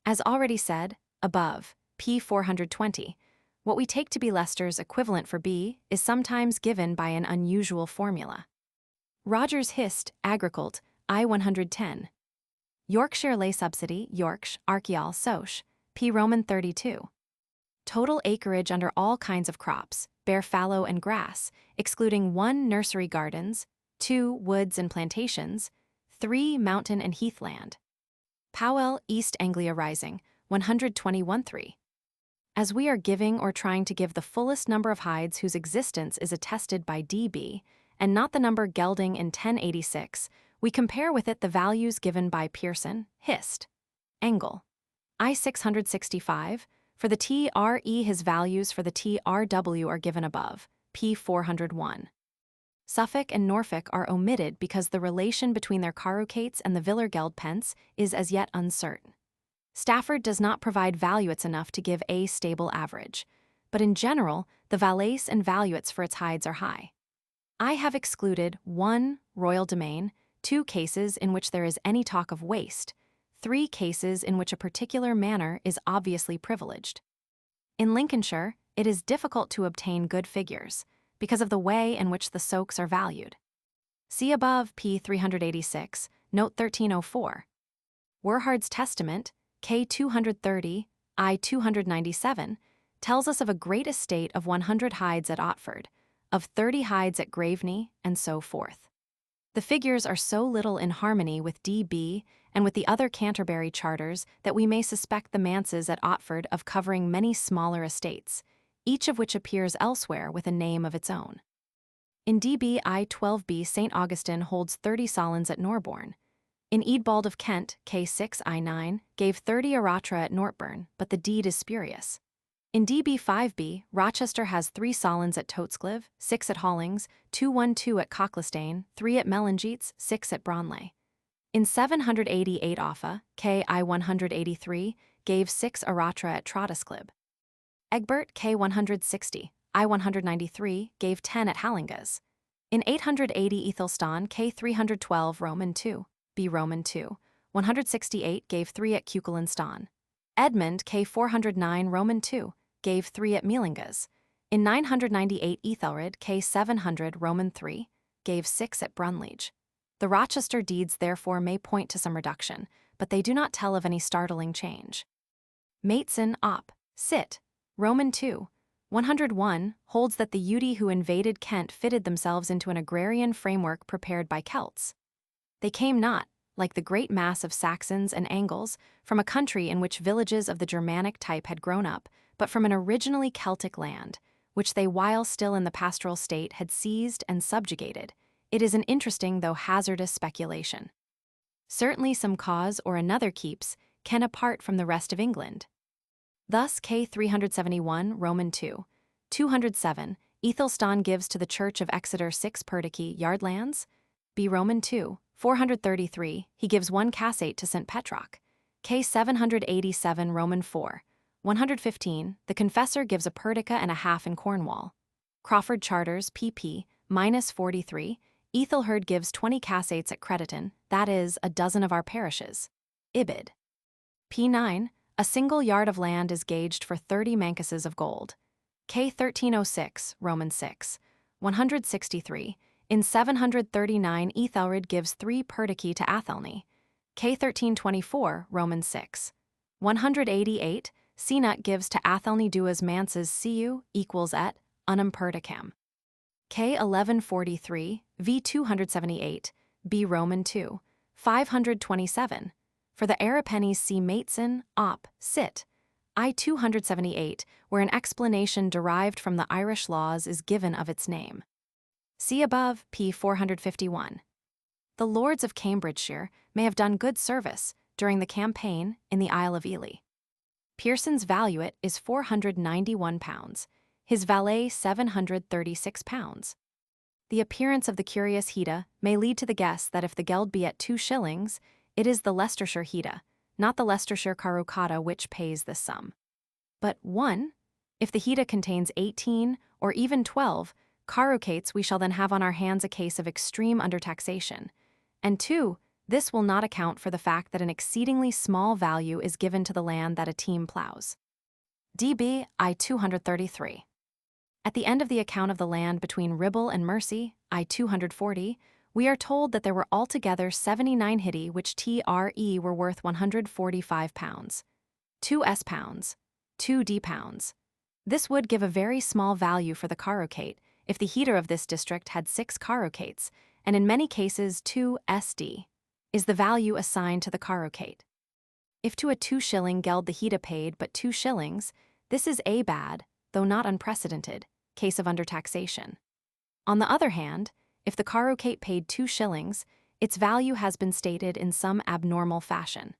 As already said, above, p. 420, what we take to be Leicester's equivalent for b is sometimes given by an unusual formula. Rogers Hist, Agricult, I 110. Yorkshire lay subsidy, Yorksh, Archeal, Soch, p. Roman 32. Total acreage under all kinds of crops, bare fallow and grass, excluding 1 nursery gardens, 2 woods and plantations, 3 mountain and heathland. Powell, East Anglia Rising, 121-3. As we are giving or trying to give the fullest number of hides whose existence is attested by DB, and not the number gelding in 1086, we compare with it the values given by Pearson, Hist, Eccl, I 665, for the TRE his values for the TRW are given above, p. 401. Suffolk and Norfolk are omitted because the relation between their carucates and the Villargeld pence is as yet uncertain. Stafford does not provide valuates enough to give a stable average, but in general, the valace and valuates for its hides are high. I have excluded 1. Royal domain, 2 cases in which there is any talk of waste, 3 cases in which a particular manor is obviously privileged. In Lincolnshire, it is difficult to obtain good figures, because of the way in which the soaks are valued. See above, p. 386, note 1304. Werhard's Testament, K 230, I 297, tells us of a great estate of 100 hides at Otford, of 30 hides at Graveney, and so forth. The figures are so little in harmony with DB and with the other Canterbury charters that we may suspect the manses at Otford of covering many smaller estates, each of which appears elsewhere with a name of its own. In DB I 12b St. Augustine holds 30 solens at Norbourne. In Eadbald of Kent, K6 I 9, gave 30 aratra at Nortburn, but the deed is spurious. In DB 5b, Rochester has 3 solens at Totesclive, 6 at Hollings, 212 at Cocklestane, 3 at Melangeets, 6 at Bronley. In 788 Offa, K I 183, gave 6 aratra at Trotisclib. Egbert K 160, I 193, gave 10 at Hallingas. In 880 Ethelstan K 312 Roman 2, B Roman 2, 168 gave 3 at Cuchulanstan. Edmund K 409 Roman 2, gave 3 at Mealingas. In 998 Ethelred K 700 Roman 3, gave 6 at Brunlege. The Rochester deeds therefore may point to some reduction, but they do not tell of any startling change. Matson Op. Cit. Roman 2, 101 holds that the Udi who invaded Kent fitted themselves into an agrarian framework prepared by Celts. They came not, like the great mass of Saxons and Angles, from a country in which villages of the Germanic type had grown up, but from an originally Celtic land, which they, while still in the pastoral state, had seized and subjugated. It is an interesting though hazardous speculation. Certainly some cause or another keeps Ken apart from the rest of England. Thus K 371 Roman 2, 207, Ethelstan gives to the Church of Exeter 6 perdici yard lands. B Roman 2, 433, he gives 1 cassate to St. Petroc. K 787 Roman 4, 115, the confessor gives a perdica and a half in Cornwall. Crawford Charters pp. -43, Ethelherd gives 20 cassates at Crediton, that is, a dozen of our parishes. Ibid. P9, a single yard of land is gauged for 30 mancuses of gold. K 1306, Roman 6, 163, in 739 Ethelred gives 3 perdici to Athelney. K 1324, Roman 6, 188, Cenut gives to Athelney duas manses cu equals et unum perdicam. K 1143, V 278, B Roman 2, 527, for the Arapennies see Maitson, op, sit, I 278, where an explanation derived from the Irish laws is given of its name. See above, p. 451. The lords of Cambridgeshire may have done good service during the campaign in the Isle of Ely. Pearson's valuate is £491, his valet £736. The appearance of the curious Hida may lead to the guess that if the geld be at 2 shillings, it is the Leicestershire Hida, not the Leicestershire carucata, which pays this sum. But 1. If the Hida contains 18 or even 12 carucates, we shall then have on our hands a case of extreme undertaxation. And 2. This will not account for the fact that an exceedingly small value is given to the land that a team plows. DB I 233. At the end of the account of the land between Ribble and Mersey, I 240, we are told that there were altogether 79 hidi which TRE were worth £145, 2 S pounds, 2 D pounds. This would give a very small value for the carucate if the heater of this district had 6 carucates, and in many cases 2 SD, is the value assigned to the carucate. If to a 2 shilling geld the heater paid but 2 shillings, this is a bad, though not unprecedented, case of undertaxation. On the other hand, if the carucate paid 2 shillings, its value has been stated in some abnormal fashion.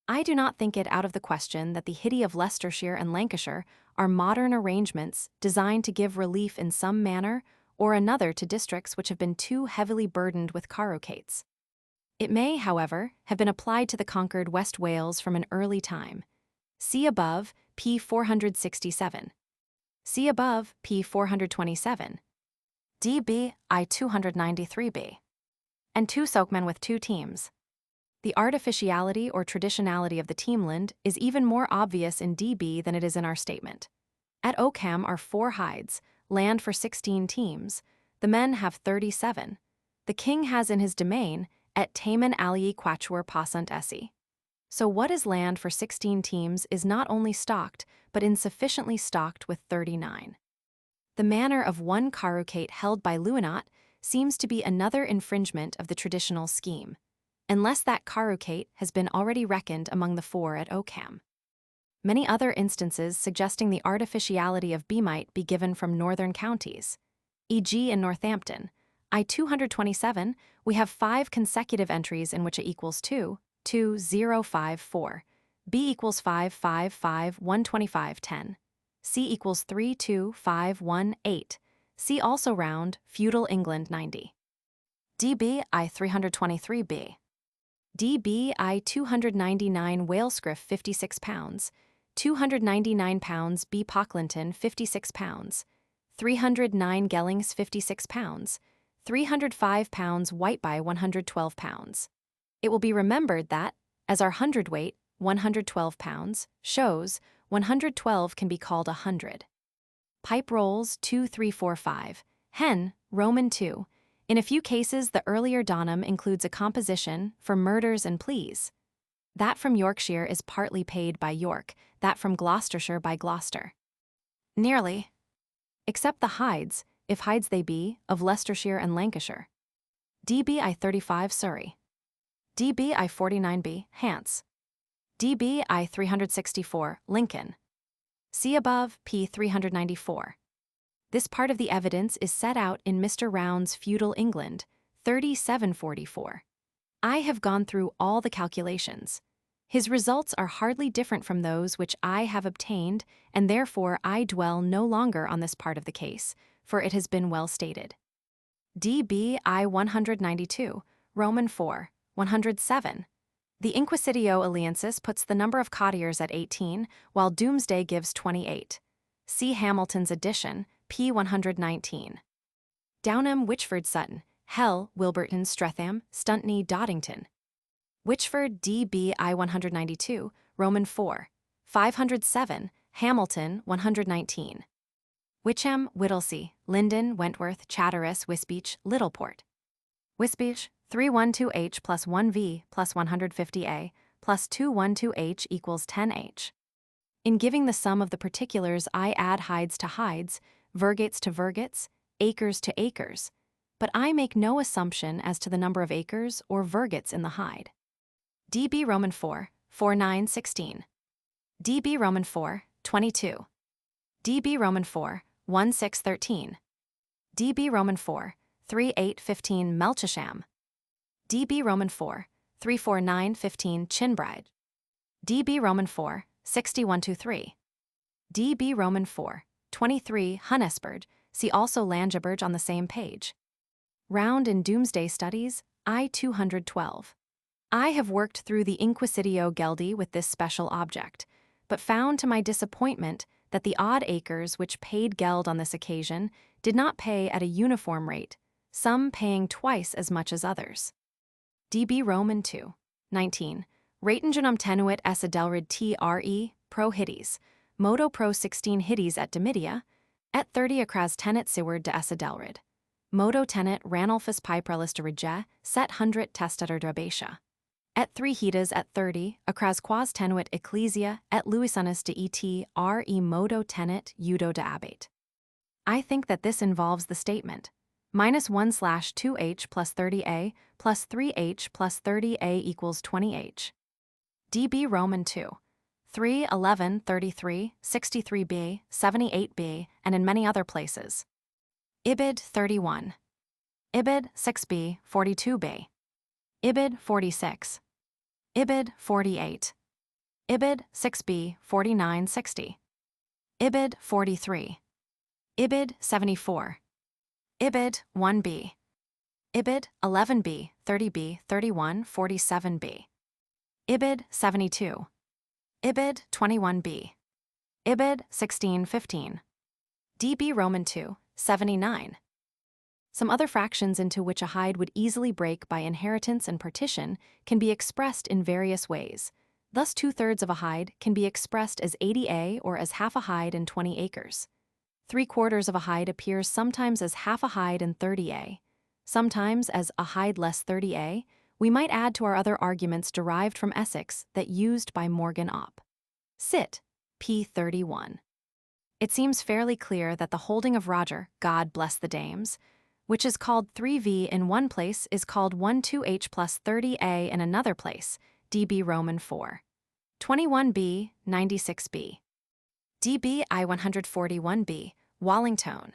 I do not think it out of the question that the hidi of Leicestershire and Lancashire are modern arrangements designed to give relief in some manner or another to districts which have been too heavily burdened with carucates. It may, however, have been applied to the conquered West Wales from an early time. See above, p. 467. See above, p. 427. DB I 293b. And 2 sokemen with 2 teams. The artificiality or traditionality of the teamland is even more obvious in DB than it is in our statement. At Oakham are 4 hides, land for 16 teams. The men have 37. The king has in his domain et tamen alii quatuor possunt esse. So what is land for 16 teams is not only stocked, but insufficiently stocked with 39. The manner of 1 carucate held by Luinat seems to be another infringement of the traditional scheme, unless that carucate has been already reckoned among the 4 at Oakham. Many other instances suggesting the artificiality of B might be given from northern counties. E.g. in Northampton, I 227, we have 5 consecutive entries in which A equals 2, 2, 0, 5, 4, B equals 5, 5, 5, 125, 10, C equals 3, 2, 5, 1, 8, see also round, feudal England 90. DB I 323b. DB I 299 Walescriff 56 pounds, 299 pounds B Pocklington 56 pounds, 309 Gellings 56 pounds, 305 pounds Whiteby 112 pounds. It will be remembered that, as our hundredweight, 112 pounds, shows, 112 can be called 100. Pipe rolls 2, 3, 4, 5, hen, Roman 2. In a few cases the earlier donum includes a composition for murders and pleas. That from Yorkshire is partly paid by York, that from Gloucestershire by Gloucester. Nearly, except the Hydes, if Hydes they be, of Leicestershire and Lancashire. DB I-35 Surrey. DB I-49B Hants. DB I-364 Lincoln. See above P 394. This part of the evidence is set out in Mr. Round's Feudal England, 3744. I have gone through all the calculations. His results are hardly different from those which I have obtained, and therefore I dwell no longer on this part of the case, for it has been well stated. DB I-192, Roman 4, 107. The Inquisitio Aliensis puts the number of courtiers at 18, while Domesday gives 28. See Hamilton's edition, p. 119. Downham, Whichford, Sutton, Hell, Wilburton, Streatham, Stuntney, Doddington. Whichford, DB I-192, Roman 4, 507, Hamilton, 119. Witcham, Whittlesea, Linden, Wentworth, Chatteris, Wisbeach, Littleport. Wisbeach, 312H plus 1V plus 150A plus 212H equals 10H. In giving the sum of the particulars, I add Hydes to Hydes, Virgates to Virgates, acres to acres, but I make no assumption as to the number of acres or Virgates in the Hyde. DB Roman 4, 4916. DB Roman 4, 22. DB Roman 4, 1613. DB Roman 4, 3815 Melchisham. DB Roman 4, 34915 Chinbride. DB Roman 4, 6123. DB Roman 4, 23 Hunnesperd, see also Langeberg on the same page. Round in Domesday Studies, I-212. I have worked through the Inquisitio Geldi with this special object, but found to my disappointment that the odd acres which paid geld on this occasion did not pay at a uniform rate, some paying twice as much as others. DB Roman 2, 19. Ratengenum tenuit essa delrid tre, pro hitties, modo pro 16 hitties et dimidia, et 30 acras tenet siward de essa delrid. Modo tenet Ranulphus Piprelis de rege, set 100 testator drabatia. Et 3 hitas et 30, acras quas tenuit ecclesia, et luisunus de et re modo tenet judo de abate. I think that this involves the statement, -1/2h plus 30a plus 3h plus 30a equals 20h. DB Roman 2, 3, 11, 33, 63b, 78b, and in many other places. Ibid 31. Ibid 6b, 42b. Ibid 46. Ibid 48. Ibid 6b, 4960. Ibid 43. Ibid 74. Ibid 1b. Ibid 11b, 30b, 31, 47b. Ibid 72. Ibid 21b. Ibid 1615. DB Roman 2, 79. Some other fractions into which a Hyde would easily break by inheritance and partition can be expressed in various ways. Thus 2/3 of a Hyde can be expressed as 80a or as half a Hyde and 20 acres. 3/4 of a Hyde appears sometimes as half a Hyde and 30a. Sometimes as a Hyde less 30a, we might add to our other arguments derived from Essex that used by Morgan Opp. Sit, p. 31. It seems fairly clear that the holding of Roger, God bless the dames, which is called 3v in one place is called 12h plus 30a in another place, DB Roman 4. 21b, 96b. DB I-141b, Wallington.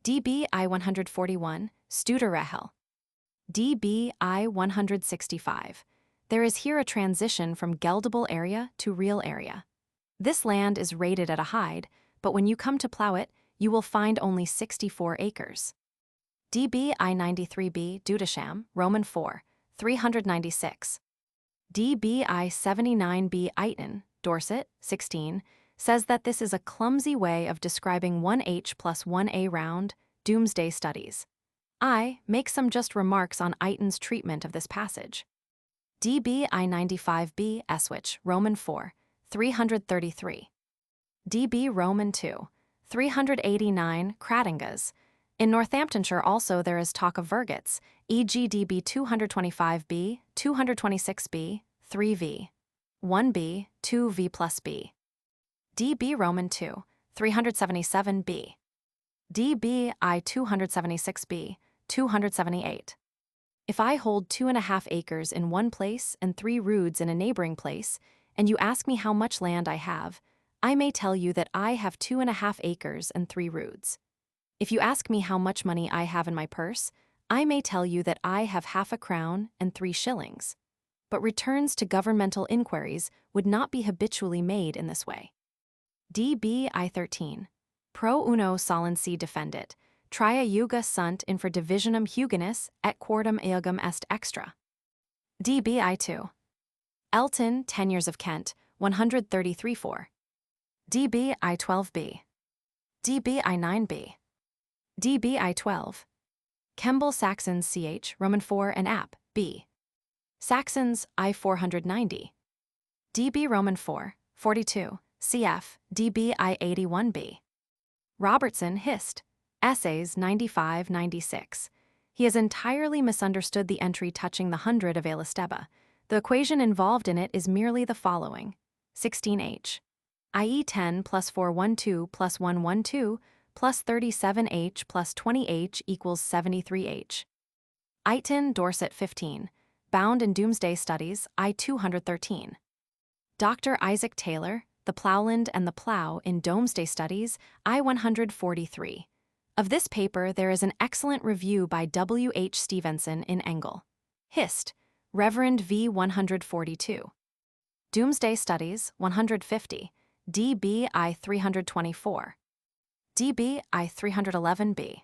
DB I-141, Studerehel. DB I-165. There is here a transition from geldable area to real area. This land is rated at a Hyde, but when you come to plow it, you will find only 64 acres. DB I-93b, Dudesham, Roman 4, 396. DB I-79b, Eighton, Dorset, 16, says that this is a clumsy way of describing 1h plus 1a round, Domesday Studies. I make some just remarks on Eighton's treatment of this passage. DB I-95b, Eswich, Roman 4, 333. DB Roman 2, 389, Crattingas. In Northamptonshire also there is talk of Virgates, e.g. DB 225b, 226b, 3v, 1b, 2v plus b. DB Roman 2, 377b. DBI 276b, 278. If I hold 2.5 acres in one place and 3 roods in a neighboring place, and you ask me how much land I have, I may tell you that I have 2.5 acres and 3 roods. If you ask me how much money I have in my purse, I may tell you that I have 1/2 crown and 3 shillings. But returns to governmental inquiries would not be habitually made in this way. DBI 13. Pro uno solens si defendit, tria juga sunt infra divisionum hugenis et quordam eogum est extra. DBI 2. Elton, 10 years of Kent, 133-4. DBI 12b. DBI 9b. DBI 12. Kemble Saxons ch, Roman 4 and App, b. Saxons I 490. DB Roman 4, 42, cf. DBI 81b. Robertson, Hist. Essays 95-96. He has entirely misunderstood the entry touching the 100 of Elisteba. The equation involved in it is merely the following: 16h, i.e. 10 plus 412 plus 112 plus 37h plus 20h equals 73h. Eighton, Dorset 15. Bound in Domesday Studies, I 213. Dr. Isaac Taylor, The Plowland and the Plough in Domesday Studies, I 143. Of this paper there is an excellent review by W. H. Stevenson in Eccl. Hist. Reverend V. 142. Domesday Studies, 150. DBI 324. DBI 311b.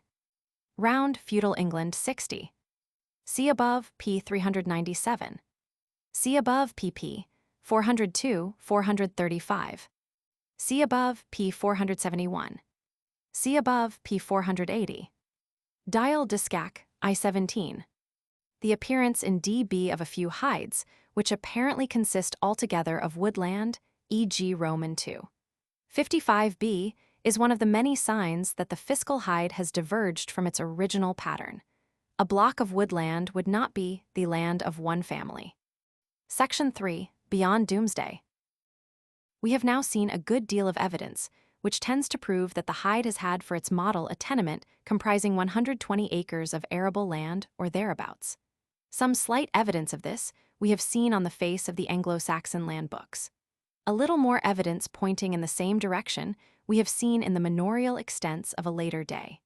Round, Feudal England 60. See above, p. 397. See above, pp. 402, 435. See above, p. 471. See above, p. 480. Dial Discac, I 17. The appearance in DB of a few hides, which apparently consist altogether of woodland, e.g. Roman 2. 55b is one of the many signs that the fiscal hide has diverged from its original pattern. A block of woodland would not be the land of one family. Section 3. Beyond Domesday. We have now seen a good deal of evidence, which tends to prove that the hide has had for its model a tenement comprising 120 acres of arable land or thereabouts. Some slight evidence of this we have seen on the face of the Anglo-Saxon land books. A little more evidence pointing in the same direction we have seen in the manorial extents of a later day.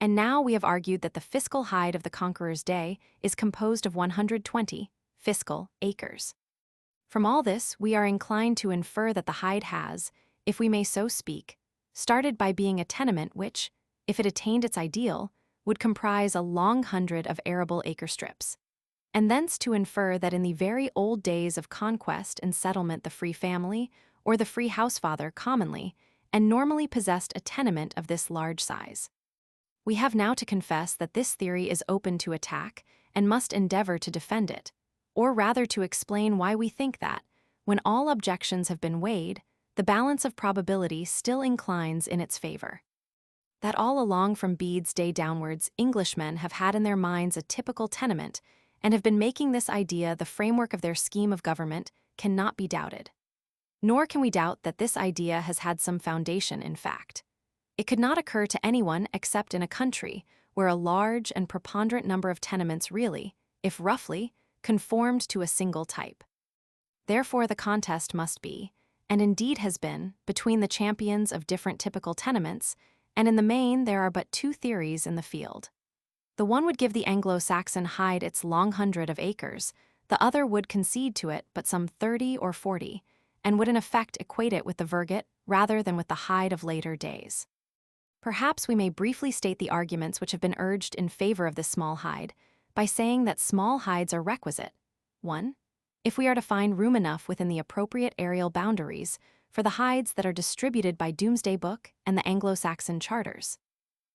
And now we have argued that the fiscal hide of the Conqueror's day is composed of 120 fiscal acres. From all this, we are inclined to infer that the hide has, if we may so speak, started by being a tenement which, if it attained its ideal, would comprise a long 100 of arable acre strips, and thence to infer that in the very old days of conquest and settlement the free family, or the free housefather commonly, and normally possessed a tenement of this large size. We have now to confess that this theory is open to attack and must endeavor to defend it, or rather to explain why we think that, when all objections have been weighed, the balance of probability still inclines in its favor. That all along from Bede's day downwards, Englishmen have had in their minds a typical tenement and have been making this idea the framework of their scheme of government cannot be doubted. Nor can we doubt that this idea has had some foundation in fact. It could not occur to anyone except in a country where a large and preponderant number of tenements really, if roughly, conformed to a single type. Therefore the contest must be, and indeed has been, between the champions of different typical tenements, and in the main there are but two theories in the field. The one would give the Anglo-Saxon hide its long 100 of acres, the other would concede to it but some 30 or 40, and would in effect equate it with the virgate rather than with the hide of later days. Perhaps we may briefly state the arguments which have been urged in favor of this small hide, by saying that small hides are requisite. 1. If we are to find room enough within the appropriate areal boundaries for the hides that are distributed by Domesday Book and the Anglo-Saxon charters.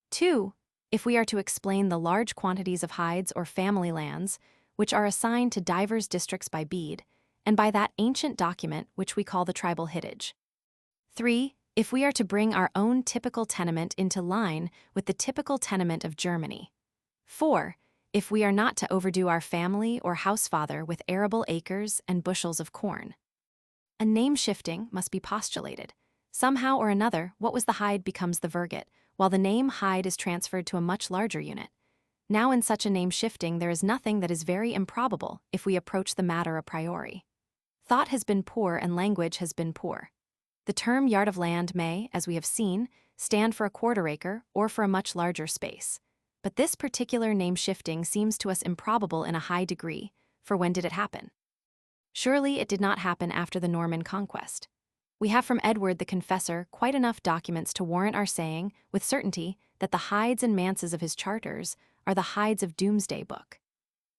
2. If we are to explain the large quantities of hides or family lands which are assigned to divers districts by Bede, and by that ancient document which we call the tribal hittage. 3. If we are to bring our own typical tenement into line with the typical tenement of Germany. 4. If we are not to overdo our family or housefather with arable acres and bushels of corn. A name shifting must be postulated. Somehow or another, what was the hide becomes the virgate, while the name hide is transferred to a much larger unit. Now in such a name shifting there is nothing that is very improbable if we approach the matter a priori. Thought has been poor and language has been poor. The term yard of land may, as we have seen, stand for a quarter acre or for a much larger space. But this particular name shifting seems to us improbable in a high degree, for when did it happen? Surely it did not happen after the Norman conquest. We have from Edward the Confessor quite enough documents to warrant our saying, with certainty, that the hides and manses of his charters are the hides of Domesday Book.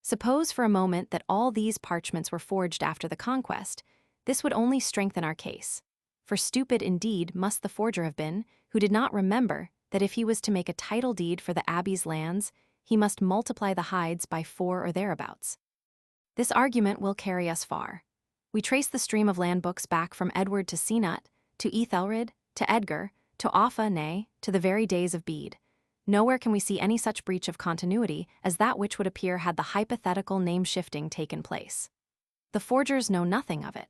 Suppose for a moment that all these parchments were forged after the conquest, this would only strengthen our case. For stupid indeed must the forger have been, who did not remember that if he was to make a title deed for the abbey's lands, he must multiply the hides by 4 or thereabouts. This argument will carry us far. We trace the stream of land books back from Edward to Cenut, to Ethelred, to Edgar, to Offa, nay, to the very days of Bede. Nowhere can we see any such breach of continuity as that which would appear had the hypothetical name-shifting taken place. The forgers know nothing of it.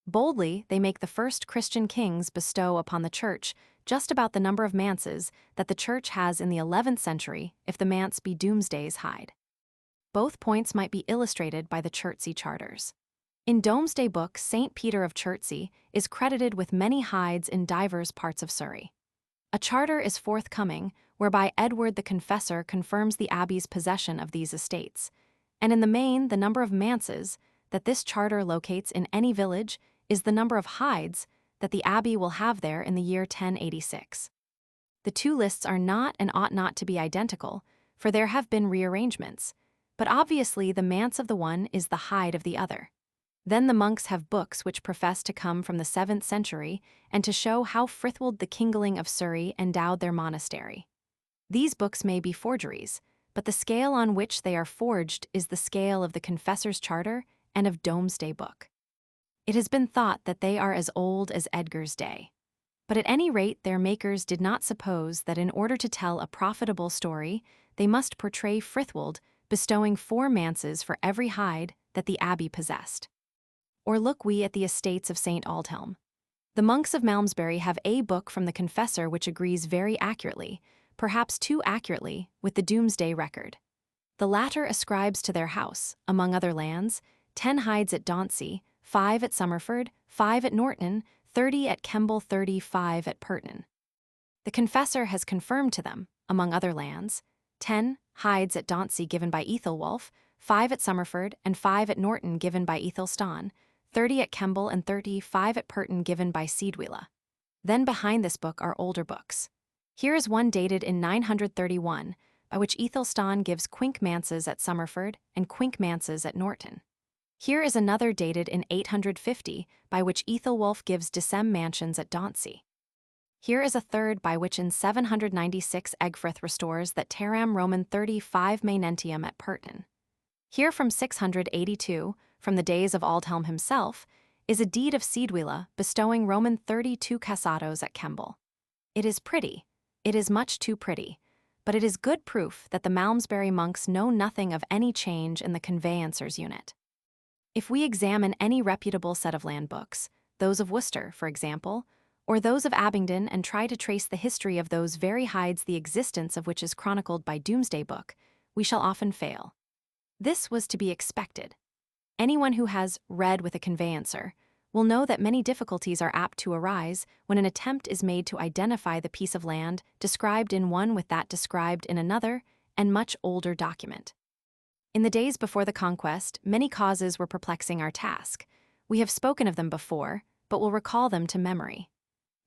Boldly, they make the first Christian kings bestow upon the church just about the number of manses that the church has in the 11th century if the manse be Domesday's hide. Both points might be illustrated by the Chertsey charters. In Domesday Book, St. Peter of Chertsey is credited with many hides in divers parts of Surrey. A charter is forthcoming whereby Edward the Confessor confirms the abbey's possession of these estates, and in the main the number of manses that this charter locates in any village is the number of hides that the abbey will have there in the year 1086. The two lists are not and ought not to be identical, for there have been rearrangements, but obviously the manse of the one is the hide of the other. Then the monks have books which profess to come from the 7th century and to show how Frithwold the Kingling of Surrey endowed their monastery. These books may be forgeries, but the scale on which they are forged is the scale of the Confessor's Charter and of Domesday Book. It has been thought that they are as old as Edgar's day. But at any rate their makers did not suppose that in order to tell a profitable story, they must portray Frithwold bestowing 4 manses for every hide that the abbey possessed. Or look we at the estates of St. Aldhelm. The monks of Malmesbury have a book from the Confessor which agrees very accurately, perhaps too accurately, with the Domesday record. The latter ascribes to their house, among other lands, 10 hides at Dauncey, 5 at Somerford, 5 at Norton, 30 at Kemble, 35 at Purton. The Confessor has confirmed to them, among other lands, 10 hides at Dauncey given by Ethelwulf, 5 at Somerford, and 5 at Norton given by Ethelstan, 30 at Kemble and 35 at Purton given by Seedwilla. Then behind this book are older books. Here is one dated in 931, by which Ethelstan gives quink manses at Somerford and quink manses at Norton. Here is another dated in 850, by which Ethelwulf gives decem mansions at Dauncey. Here is a third by which in 796 Egfrith restores that teram Roman 35 maenentium at Purton. Here from 682, from the days of Aldhelm himself, is a deed of Seedwilla bestowing Roman 32 cassados at Kemble. It is pretty, it is much too pretty, but it is good proof that the Malmesbury monks know nothing of any change in the conveyancer's unit. If we examine any reputable set of land books, those of Worcester, for example, or those of Abingdon, and try to trace the history of those very hides the existence of which is chronicled by Domesday Book, we shall often fail. This was to be expected. Anyone who has read with a conveyancer will know that many difficulties are apt to arise when an attempt is made to identify the piece of land described in one with that described in another and much older document. In the days before the conquest, many causes were perplexing our task. We have spoken of them before, but will recall them to memory.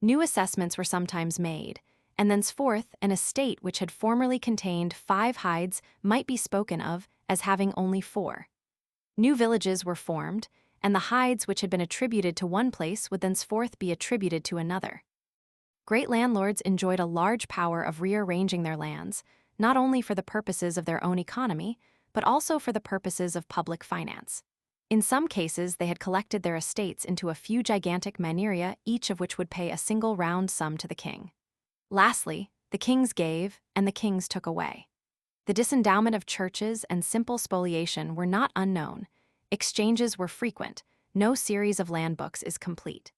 New assessments were sometimes made, and thenceforth an estate which had formerly contained 5 hides might be spoken of as having only 4. New villages were formed, and the hides which had been attributed to one place would thenceforth be attributed to another. Great landlords enjoyed a large power of rearranging their lands, not only for the purposes of their own economy, but also for the purposes of public finance. In some cases, they had collected their estates into a few gigantic manieria, each of which would pay a single round sum to the king. Lastly, the kings gave, and the kings took away. The disendowment of churches and simple spoliation were not unknown. Exchanges were frequent. No series of land books is complete.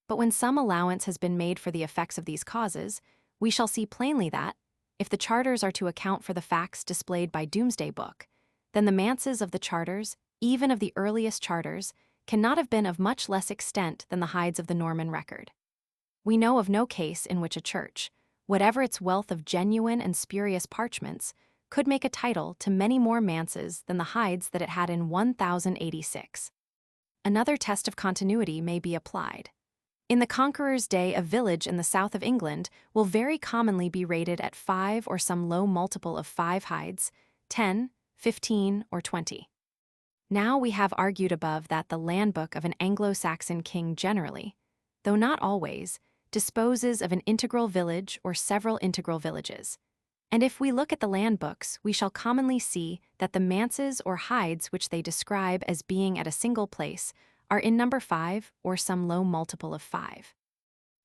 But when some allowance has been made for the effects of these causes, we shall see plainly that, if the charters are to account for the facts displayed by Domesday Book, then the manses of the charters, even of the earliest charters, cannot have been of much less extent than the hides of the Norman record. We know of no case in which a church, whatever its wealth of genuine and spurious parchments, could make a title to many more manses than the hides that it had in 1086. Another test of continuity may be applied. In the Conqueror's day, a village in the south of England will very commonly be rated at 5 or some low multiple of 5 hides, 10, 15, or 20. Now we have argued above that the land book of an Anglo-Saxon king generally, though not always, disposes of an integral village or several integral villages. And if we look at the land books, we shall commonly see that the manses or hides which they describe as being at a single place are in number 5 or some low multiple of 5.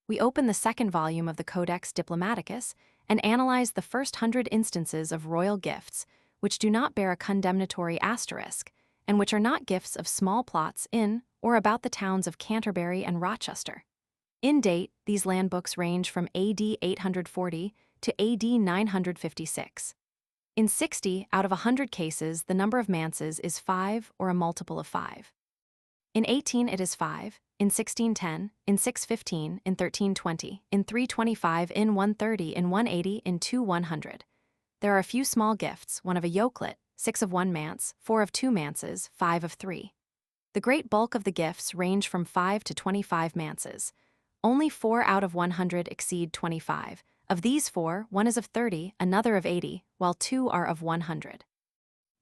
We open the second volume of the Codex Diplomaticus and analyze the first 100 instances of royal gifts which do not bear a condemnatory asterisk and which are not gifts of small plots in or about the towns of Canterbury and Rochester. In date, these land books range from AD 840 to AD 956. In 60 out of 100 cases, the number of manses is 5 or a multiple of 5. In 18 it is 5, in 1610, in 615, in 1320, in 325, in 130, in 180, in 2100. There are a few small gifts, one of a yokelet, 6 of 1 manse, 4 of 2 manses, 5 of 3. The great bulk of the gifts range from 5 to 25 manses. Only 4 out of 100 exceed 25. Of these 4, one is of 30, another of 80, while 2 are of 100.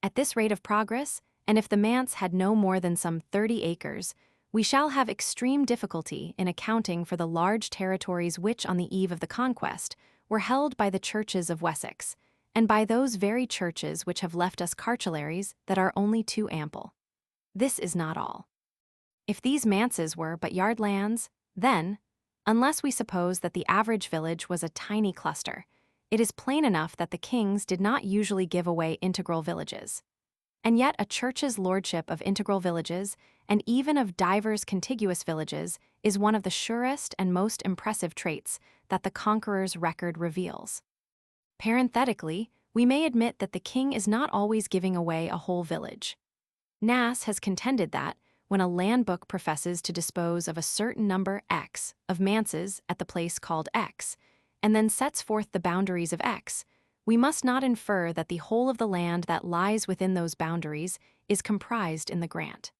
At this rate of progress, and if the manse had no more than some 30 acres, we shall have extreme difficulty in accounting for the large territories which, on the eve of the conquest, were held by the churches of Wessex, and by those very churches which have left us cartularies that are only too ample. This is not all. If these manses were but yard lands, then, unless we suppose that the average village was a tiny cluster, it is plain enough that the kings did not usually give away integral villages. And yet a church's lordship of integral villages, and even of divers contiguous villages, is one of the surest and most impressive traits that the Conqueror's record reveals. Parenthetically, we may admit that the king is not always giving away a whole village. Nass has contended that, when a land book professes to dispose of a certain number X of manses at the place called X, and then sets forth the boundaries of X, we must not infer that the whole of the land that lies within those boundaries is comprised in the grant.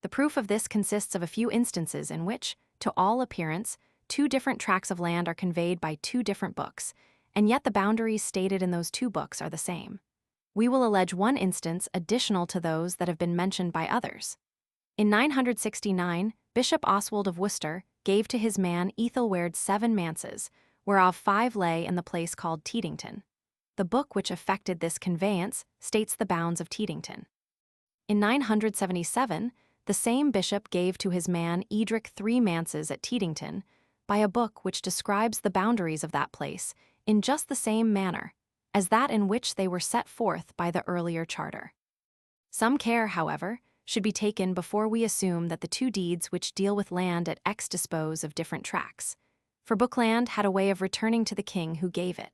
The proof of this consists of a few instances in which, to all appearance, 2 different tracts of land are conveyed by 2 different books, and yet the boundaries stated in those 2 books are the same. We will allege one instance additional to those that have been mentioned by others. In 969, Bishop Oswald of Worcester gave to his man Ethelwerd 7 manses, whereof 5 lay in the place called Teddington. The book which effected this conveyance states the bounds of Teddington. In 977, the same bishop gave to his man Edric 3 manses at Teddington, by a book which describes the boundaries of that place in just the same manner as that in which they were set forth by the earlier charter. Some care, however, should be taken before we assume that the 2 deeds which deal with land at X dispose of different tracts, for bookland had a way of returning to the king who gave it.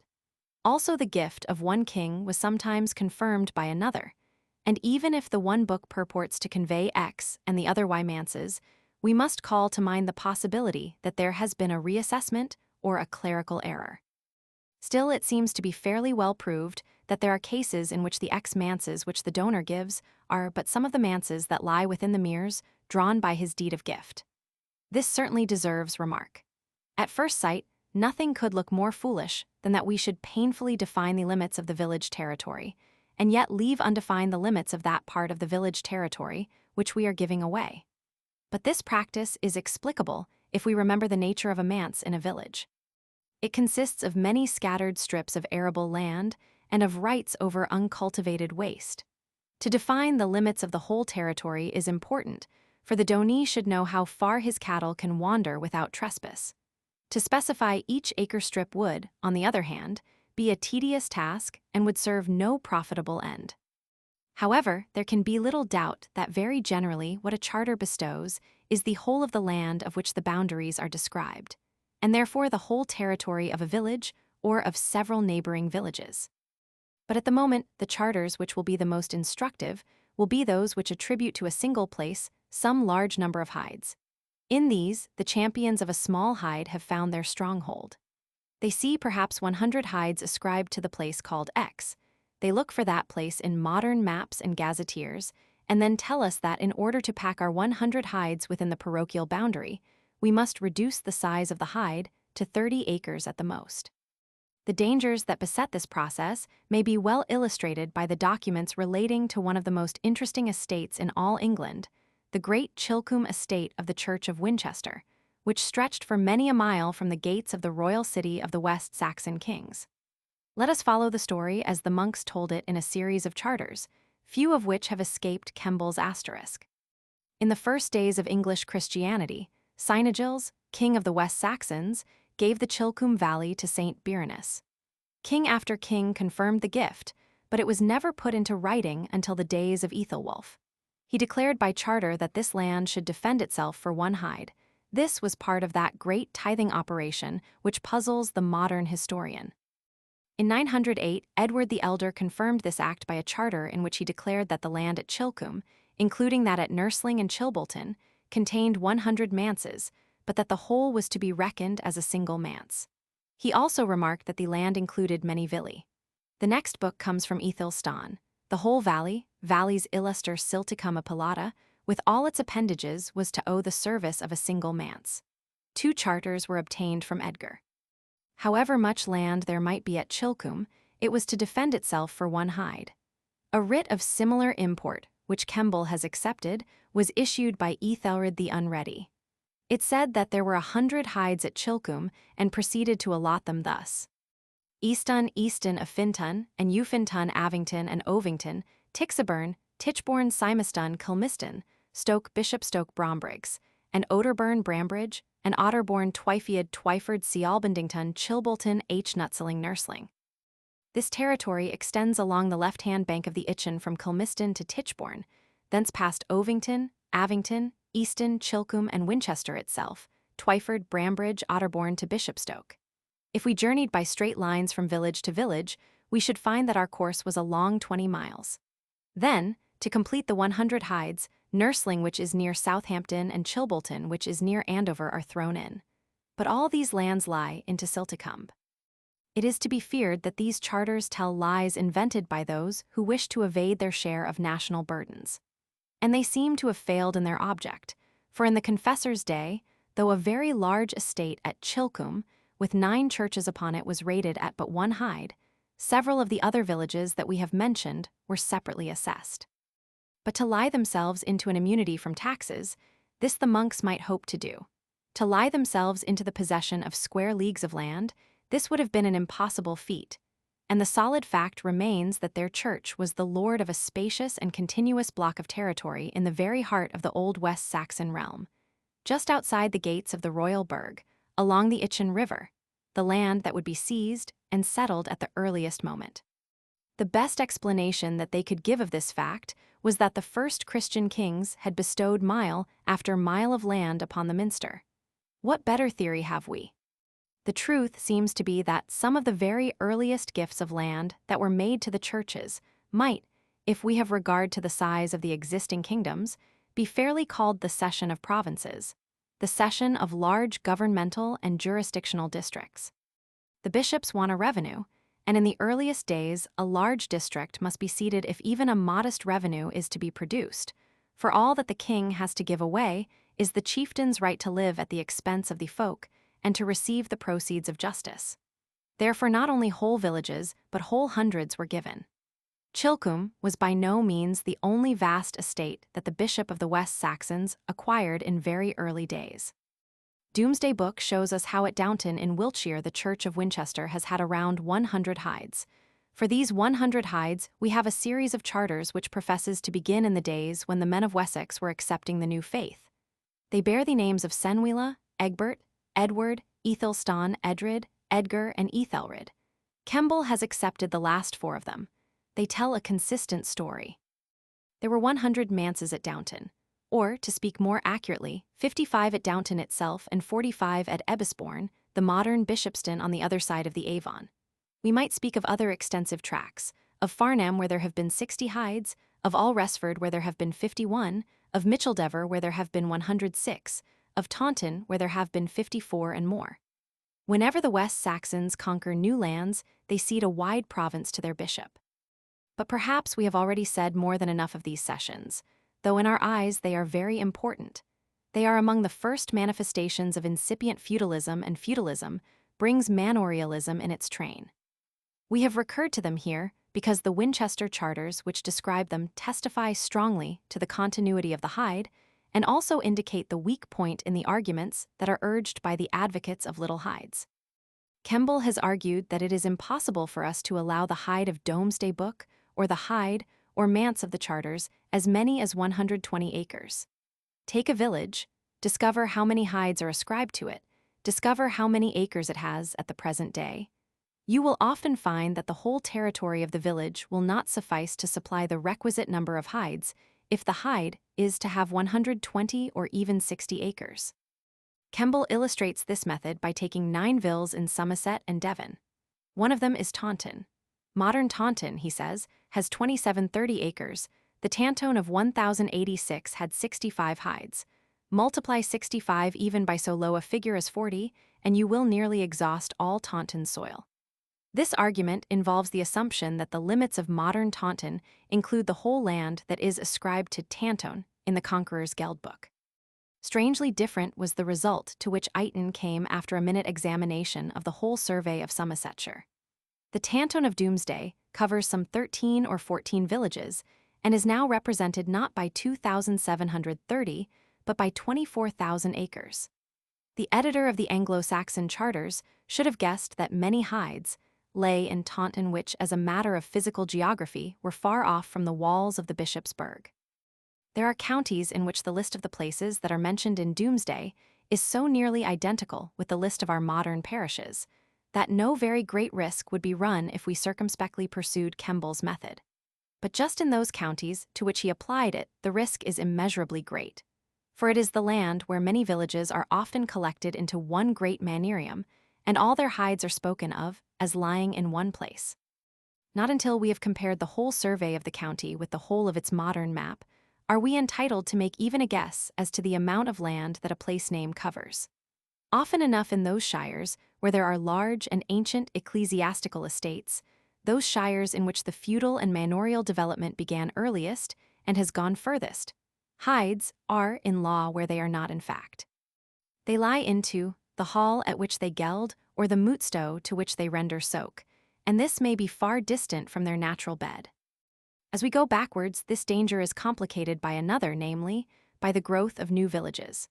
Also the gift of one king was sometimes confirmed by another, and even if the one book purports to convey X and the other Y manses, we must call to mind the possibility that there has been a reassessment or a clerical error. Still, it seems to be fairly well proved that there are cases in which the X manses which the donor gives are but some of the manses that lie within the meres drawn by his deed of gift. This certainly deserves remark. At first sight, nothing could look more foolish than that we should painfully define the limits of the village territory, and yet leave undefined the limits of that part of the village territory which we are giving away. But this practice is explicable if we remember the nature of a manse in a village. It consists of many scattered strips of arable land and of rights over uncultivated waste. To define the limits of the whole territory is important, for the donee should know how far his cattle can wander without trespass. To specify each acre strip would, on the other hand, be a tedious task and would serve no profitable end. However, there can be little doubt that very generally what a charter bestows is the whole of the land of which the boundaries are described. and therefore the whole territory of a village or of several neighboring villages. But at the moment, the charters which will be the most instructive will be those which attribute to a single place some large number of hides. In these, the champions of a small hide have found their stronghold. They see perhaps 100 hides ascribed to the place called X. They look for that place in modern maps and gazetteers, and then tell us that in order to pack our 100 hides within the parochial boundary, we must reduce the size of the hide to 30 acres at the most. The dangers that beset this process may be well illustrated by the documents relating to one of the most interesting estates in all England, the great Chilcombe estate of the Church of Winchester, which stretched for many a mile from the gates of the royal city of the West Saxon kings. Let us follow the story as the monks told it in a series of charters, few of which have escaped Kemble's asterisk. In the first days of English Christianity, Cynegils, king of the West Saxons, gave the Chilcombe Valley to St. Birinus. King after king confirmed the gift, but it was never put into writing until the days of Ethelwulf. He declared by charter that this land should defend itself for one hide. This was part of that great tithing operation which puzzles the modern historian. In 908, Edward the Elder confirmed this act by a charter in which he declared that the land at Chilcombe, including that at Nursling and Chilbolton, contained 100 manses, but that the whole was to be reckoned as a single manse. He also remarked that the land included many villi. The next book comes from Ethelstan. The whole valley, Vallis Illuster Silticum Appellata, with all its appendages was to owe the service of a single manse. 2 charters were obtained from Edgar. However much land there might be at Chilcombe, it was to defend itself for one hide. A writ of similar import, which Kemble has accepted, was issued by Ethelred the Unready. It said that there were 100 hides at Chilcombe and proceeded to allot them thus. Easton of Fintun, and Ufintun Avington and Ovington, Tixaburn, Tichborne Simeston Kilmiston, Stoke Bishopstoke Brombriggs, and Oderburn Brambridge, and Otterbourne Twyfiad Twyford Sealbendington Chilbolton H. Nutseling Nursling. This territory extends along the left-hand bank of the Itchen from Kilmiston to Tichborne, thence past Ovington, Avington, Easton, Chilcombe, and Winchester itself, Twyford, Brambridge, Otterbourne to Bishopstoke. If we journeyed by straight lines from village to village, we should find that our course was a long 20 miles. Then, to complete the 100 hides, Nursling, which is near Southampton, and Chilbolton, which is near Andover, are thrown in. But all these lands lie into Silticumbe. It is to be feared that these charters tell lies invented by those who wish to evade their share of national burdens. And they seem to have failed in their object, for in the Confessor's day, though a very large estate at Chilcombe, with 9 churches upon it, was rated at but 1 hide, several of the other villages that we have mentioned were separately assessed. But to lie themselves into an immunity from taxes, this the monks might hope to do. To lie themselves into the possession of square leagues of land, this would have been an impossible feat, and the solid fact remains that their church was the lord of a spacious and continuous block of territory in the very heart of the old West Saxon realm, just outside the gates of the royal burg, along the Itchen River, the land that would be seized and settled at the earliest moment. The best explanation that they could give of this fact was that the first Christian kings had bestowed mile after mile of land upon the minster. What better theory have we? The truth seems to be that some of the very earliest gifts of land that were made to the churches might, if we have regard to the size of the existing kingdoms, be fairly called the cession of provinces, the cession of large governmental and jurisdictional districts. The bishops want a revenue, and in the earliest days a large district must be ceded if even a modest revenue is to be produced, for all that the king has to give away is the chieftain's right to live at the expense of the folk and to receive the proceeds of justice. Therefore not only whole villages, but whole hundreds were given. Chilcombe was by no means the only vast estate that the Bishop of the West Saxons acquired in very early days. Domesday Book shows us how at Downton in Wiltshire the Church of Winchester has had around 100 hides. For these 100 hides, we have a series of charters which professes to begin in the days when the men of Wessex were accepting the new faith. They bear the names of Cenwilla, Egbert, Edward, Ethelstan, Edred, Edgar, and Ethelred. Kemble has accepted the last 4 of them. They tell a consistent story. There were 100 manses at Downton, or, to speak more accurately, 55 at Downton itself and 45 at Ebbisbourne, the modern Bishopston on the other side of the Avon. We might speak of other extensive tracts, of Farnham where there have been 60 hides, of Alresford where there have been 51, of Micheldever where there have been 106, of Taunton where there have been 54 and more. Whenever the West Saxons conquer new lands, they cede a wide province to their bishop. But perhaps we have already said more than enough of these cessions, though in our eyes they are very important. They are among the first manifestations of incipient feudalism, and feudalism brings manorialism in its train. We have recurred to them here because the Winchester charters which describe them testify strongly to the continuity of the Hyde and also indicate the weak point in the arguments that are urged by the advocates of little Hydes. Kemble has argued that it is impossible for us to allow the Hyde of Domesday Book or the Hyde or manse of the charters as many as 120 acres. Take a village, discover how many hides are ascribed to it, discover how many acres it has at the present day. You will often find that the whole territory of the village will not suffice to supply the requisite number of hides if the Hyde is to have 120 or even 60 acres. Kemble illustrates this method by taking 9 villes in Somerset and Devon. One of them is Taunton. Modern Taunton, he says, has 2730 acres. The Tantone of 1086 had 65 hides. Multiply 65 even by so low a figure as 40, and you will nearly exhaust all Taunton's soil. This argument involves the assumption that the limits of modern Taunton include the whole land that is ascribed to Tantone in the Conqueror's Geldbook. Strangely different was the result to which Eton came after a minute examination of the whole survey of Somersetshire. The Tantone of Domesday covers some 13 or 14 villages and is now represented not by 2,730, but by 24,000 acres. The editor of the Anglo-Saxon charters should have guessed that many hides lay in Taunton which, as a matter of physical geography, were far off from the walls of the bishop's burg. There are counties in which the list of the places that are mentioned in Domesday is so nearly identical with the list of our modern parishes that no very great risk would be run if we circumspectly pursued Kemble's method. But just in those counties to which he applied it, the risk is immeasurably great. For it is the land where many villages are often collected into one great manerium, and all their hides are spoken of as lying in one place. Not until we have compared the whole survey of the county with the whole of its modern map are we entitled to make even a guess as to the amount of land that a place name covers. Often enough in those shires where there are large and ancient ecclesiastical estates, those shires in which the feudal and manorial development began earliest and has gone furthest, hides are in law where they are not in fact. They lie into the hall at which they geld or the mootstow to which they render soak, and this may be far distant from their natural bed. As we go backwards, this danger is complicated by another, namely, by the growth of new villages.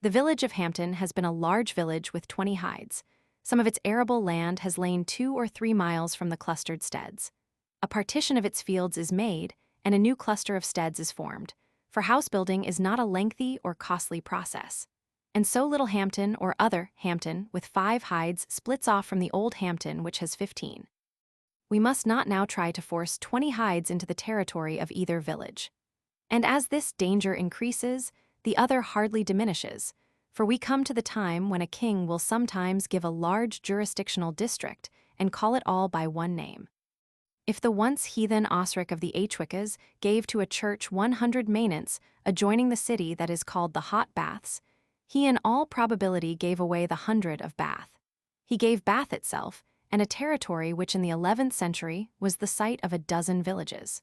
The village of Hampton has been a large village with 20 hides. Some of its arable land has lain 2 or 3 miles from the clustered steads. A partition of its fields is made, and a new cluster of steads is formed, for house building is not a lengthy or costly process. And so Little Hampton or other Hampton with 5 hides splits off from the old Hampton which has 15. We must not now try to force 20 hides into the territory of either village. And as this danger increases, the other hardly diminishes, for we come to the time when a king will sometimes give a large jurisdictional district and call it all by one name. If the once heathen Osric of the Achwickas gave to a church 100 maintenance adjoining the city that is called the Hot Baths, he in all probability gave away the 100 of Bath. He gave Bath itself, and a territory which in the 11th century was the site of a dozen villages.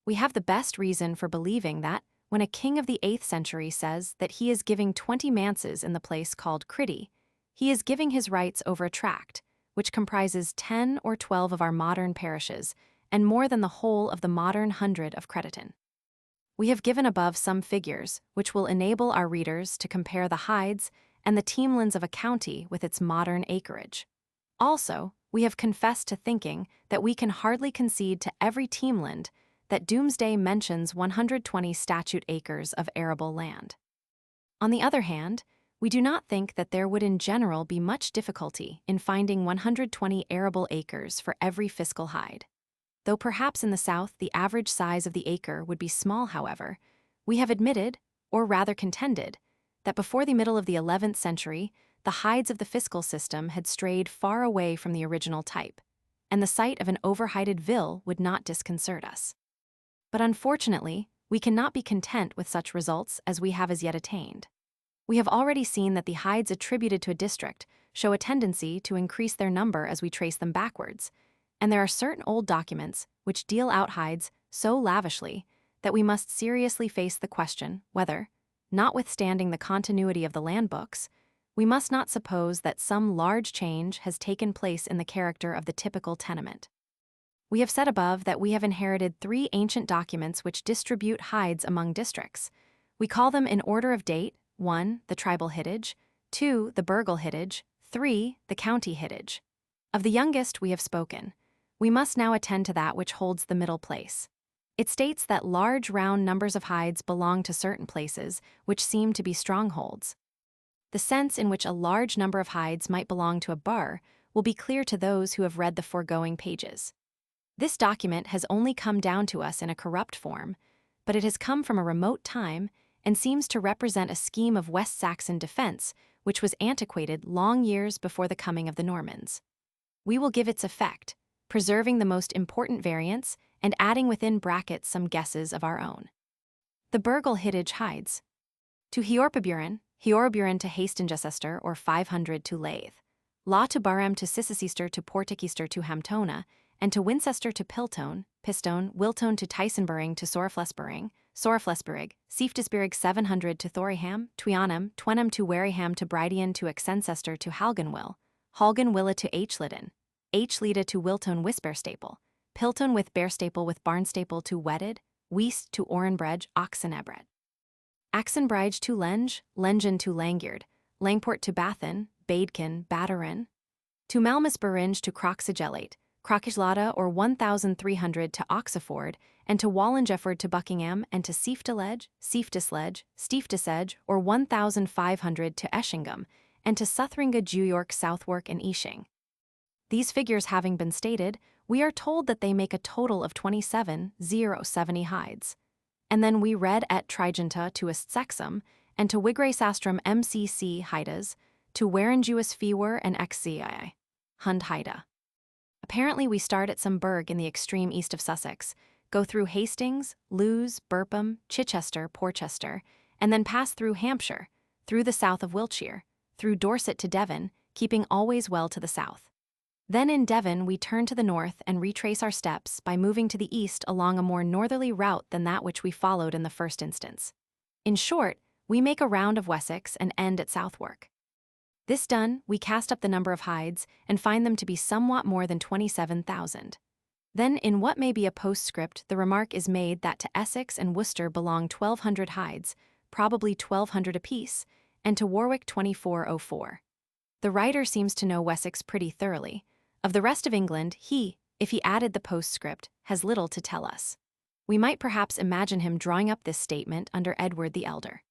We have the best reason for believing that, when a king of the 8th century says that he is giving 20 manses in the place called Criddy, he is giving his rights over a tract, which comprises 10 or 12 of our modern parishes, and more than the whole of the modern 100 of Crediton. We have given above some figures which will enable our readers to compare the hides and the teemlands of a county with its modern acreage. Also, we have confessed to thinking that we can hardly concede to every teemland that Domesday mentions 120 statute acres of arable land. On the other hand, we do not think that there would in general be much difficulty in finding 120 arable acres for every fiscal hide. Though perhaps in the South the average size of the acre would be small, however, we have admitted, or rather contended, that before the middle of the 11th century the hides of the fiscal system had strayed far away from the original type, and the sight of an overhided vill would not disconcert us. But unfortunately, we cannot be content with such results as we have as yet attained. We have already seen that the hides attributed to a district show a tendency to increase their number as we trace them backwards, and there are certain old documents which deal out hides so lavishly that we must seriously face the question whether, notwithstanding the continuity of the land books, we must not suppose that some large change has taken place in the character of the typical tenement. We have said above that we have inherited 3 ancient documents which distribute hides among districts. We call them in order of date: 1. The tribal hidage, 2. The burghal hidage, 3. The county hidage. Of the youngest we have spoken. We must now attend to that which holds the middle place. It states that large round numbers of hides belong to certain places, which seem to be strongholds. The sense in which a large number of hides might belong to a burgh will be clear to those who have read the foregoing pages. This document has only come down to us in a corrupt form, but it has come from a remote time and seems to represent a scheme of West Saxon defense which was antiquated long years before the coming of the Normans. We will give its effect, preserving the most important variants and adding within brackets some guesses of our own. The burghal hidage hides. To Heorpaburen to Hastenjacester or 500 to Lath, Law to Barham to Cissister to Porticester to Hamptona, and to Winchester to Piltone, Pistone, Wiltone to Tysonburing to Soraflesburing, Seftisburig 700 to Thoriham, Twenham to Wareham to Brydian to Exencester to Halganwill, Halganwilla to Leda to Wiltone Wisberstaple, Piltone with Bearstaple with Barnstaple to Wedded, Weast to Orenbredge, Oxenebred. Axenbridge to Lenge, Lengen to Langyard, Langport to Bathen, Badekin, Batterin, to Malmesburinge to Croxagelate, Crockislada or 1,300 to Oxaford, and to Wallingefford to Buckingham, and to Seftiledge, Steeftisedge or 1,500 to Eshingham, and to Suthringa, York, Southwark, and Eashing. These figures having been stated, we are told that they make a total of 27,070 hides. And then we read at Trigenta to Estsexum, and to Wigraisastrum MCC hides, to Warenjuis Fewer and XCI, Hund Haida. Apparently we start at some burgh in the extreme east of Sussex, go through Hastings, Lewes, Burpham, Chichester, Porchester, and then pass through Hampshire, through the south of Wiltshire, through Dorset to Devon, keeping always well to the south. Then in Devon we turn to the north and retrace our steps by moving to the east along a more northerly route than that which we followed in the first instance. In short, we make a round of Wessex and end at Southwark. This done, we cast up the number of hides and find them to be somewhat more than 27,000. Then in what may be a postscript the remark is made that to Essex and Worcester belong 1,200 hides, probably 1,200 apiece, and to Warwick 2,404. The writer seems to know Wessex pretty thoroughly. Of the rest of England, he, if he added the postscript, has little to tell us. We might perhaps imagine him drawing up this statement under Edward the Elder.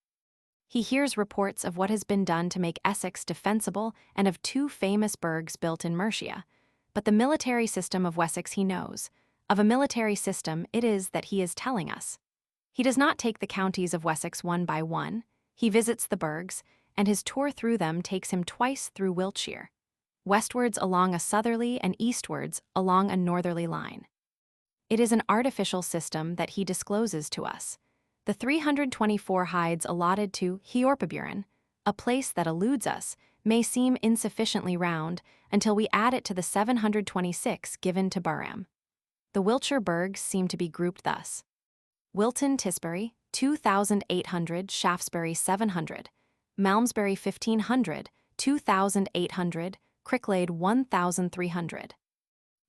He hears reports of what has been done to make Essex defensible and of 2 famous burghs built in Mercia, but the military system of Wessex he knows. Of a military system it is that he is telling us. He does not take the counties of Wessex one by one, he visits the burghs, and his tour through them takes him twice through Wiltshire, westwards along a southerly and eastwards along a northerly line. It is an artificial system that he discloses to us. The 324 hides allotted to Heorpaburen, a place that eludes us, may seem insufficiently round until we add it to the 726 given to Barham. The Wiltshire burghs seem to be grouped thus: Wilton Tisbury, 2,800, Shaftesbury 700, Malmesbury 1,500, 2,800, Cricklade 1,300.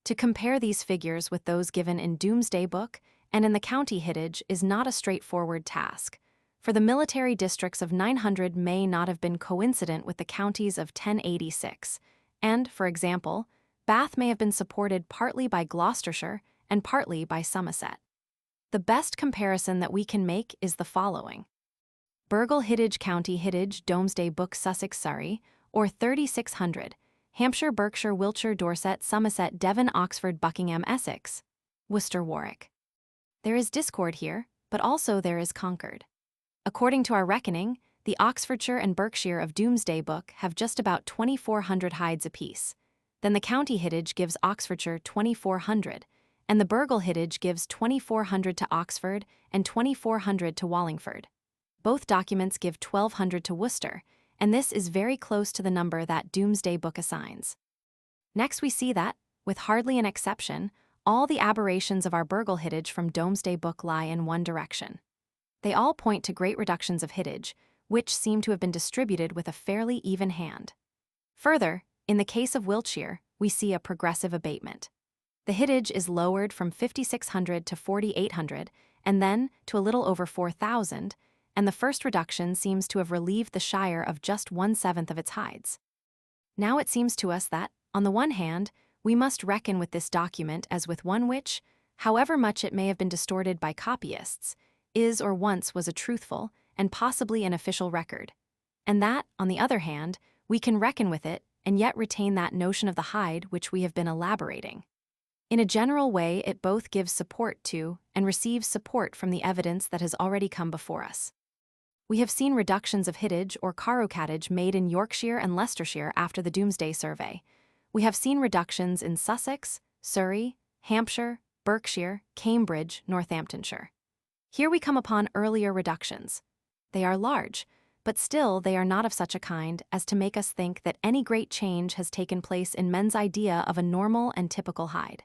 To compare these figures with those given in Domesday Book and in the county hidage is not a straightforward task, for the military districts of 900 may not have been coincident with the counties of 1086, and, for example, Bath may have been supported partly by Gloucestershire and partly by Somerset. The best comparison that we can make is the following. Burghal hidage, county hidage, Domesday Book, Sussex, Surrey, or 3,600, Hampshire, Berkshire, Wiltshire, Dorset, Somerset, Devon, Oxford, Buckingham, Essex, Worcester, Warwick. There is discord here, but also there is concord. According to our reckoning, The Oxfordshire and Berkshire of Domesday Book have just about 2,400 hides apiece. Then the county hidage gives Oxfordshire 2,400, and the burgle hidage gives 2,400 to Oxford and 2,400 to Wallingford. Both documents give 1,200 to Worcester, and this is very close to the number that Domesday Book assigns. Next we see that, with hardly an exception, all the aberrations of our burgle hidage from Domesday Book lie in one direction. They all point to great reductions of hidage, which seem to have been distributed with a fairly even hand. Further, in the case of Wiltshire, we see a progressive abatement. The hidage is lowered from 5,600 to 4,800, and then to a little over 4,000, and the first reduction seems to have relieved the shire of just 1/7 of its hides. Now it seems to us that, on the one hand, we must reckon with this document as with one which, however much it may have been distorted by copyists, is or once was a truthful and possibly an official record, and that, on the other hand, we can reckon with it and yet retain that notion of the hide which we have been elaborating. In a general way, it both gives support to and receives support from the evidence that has already come before us. We have seen reductions of hidage or carucatage made in Yorkshire and Leicestershire after the Domesday Survey. We have seen reductions in Sussex, Surrey, Hampshire, Berkshire, Cambridge, Northamptonshire. Here we come upon earlier reductions. They are large, but still they are not of such a kind as to make us think that any great change has taken place in men's idea of a normal and typical hide.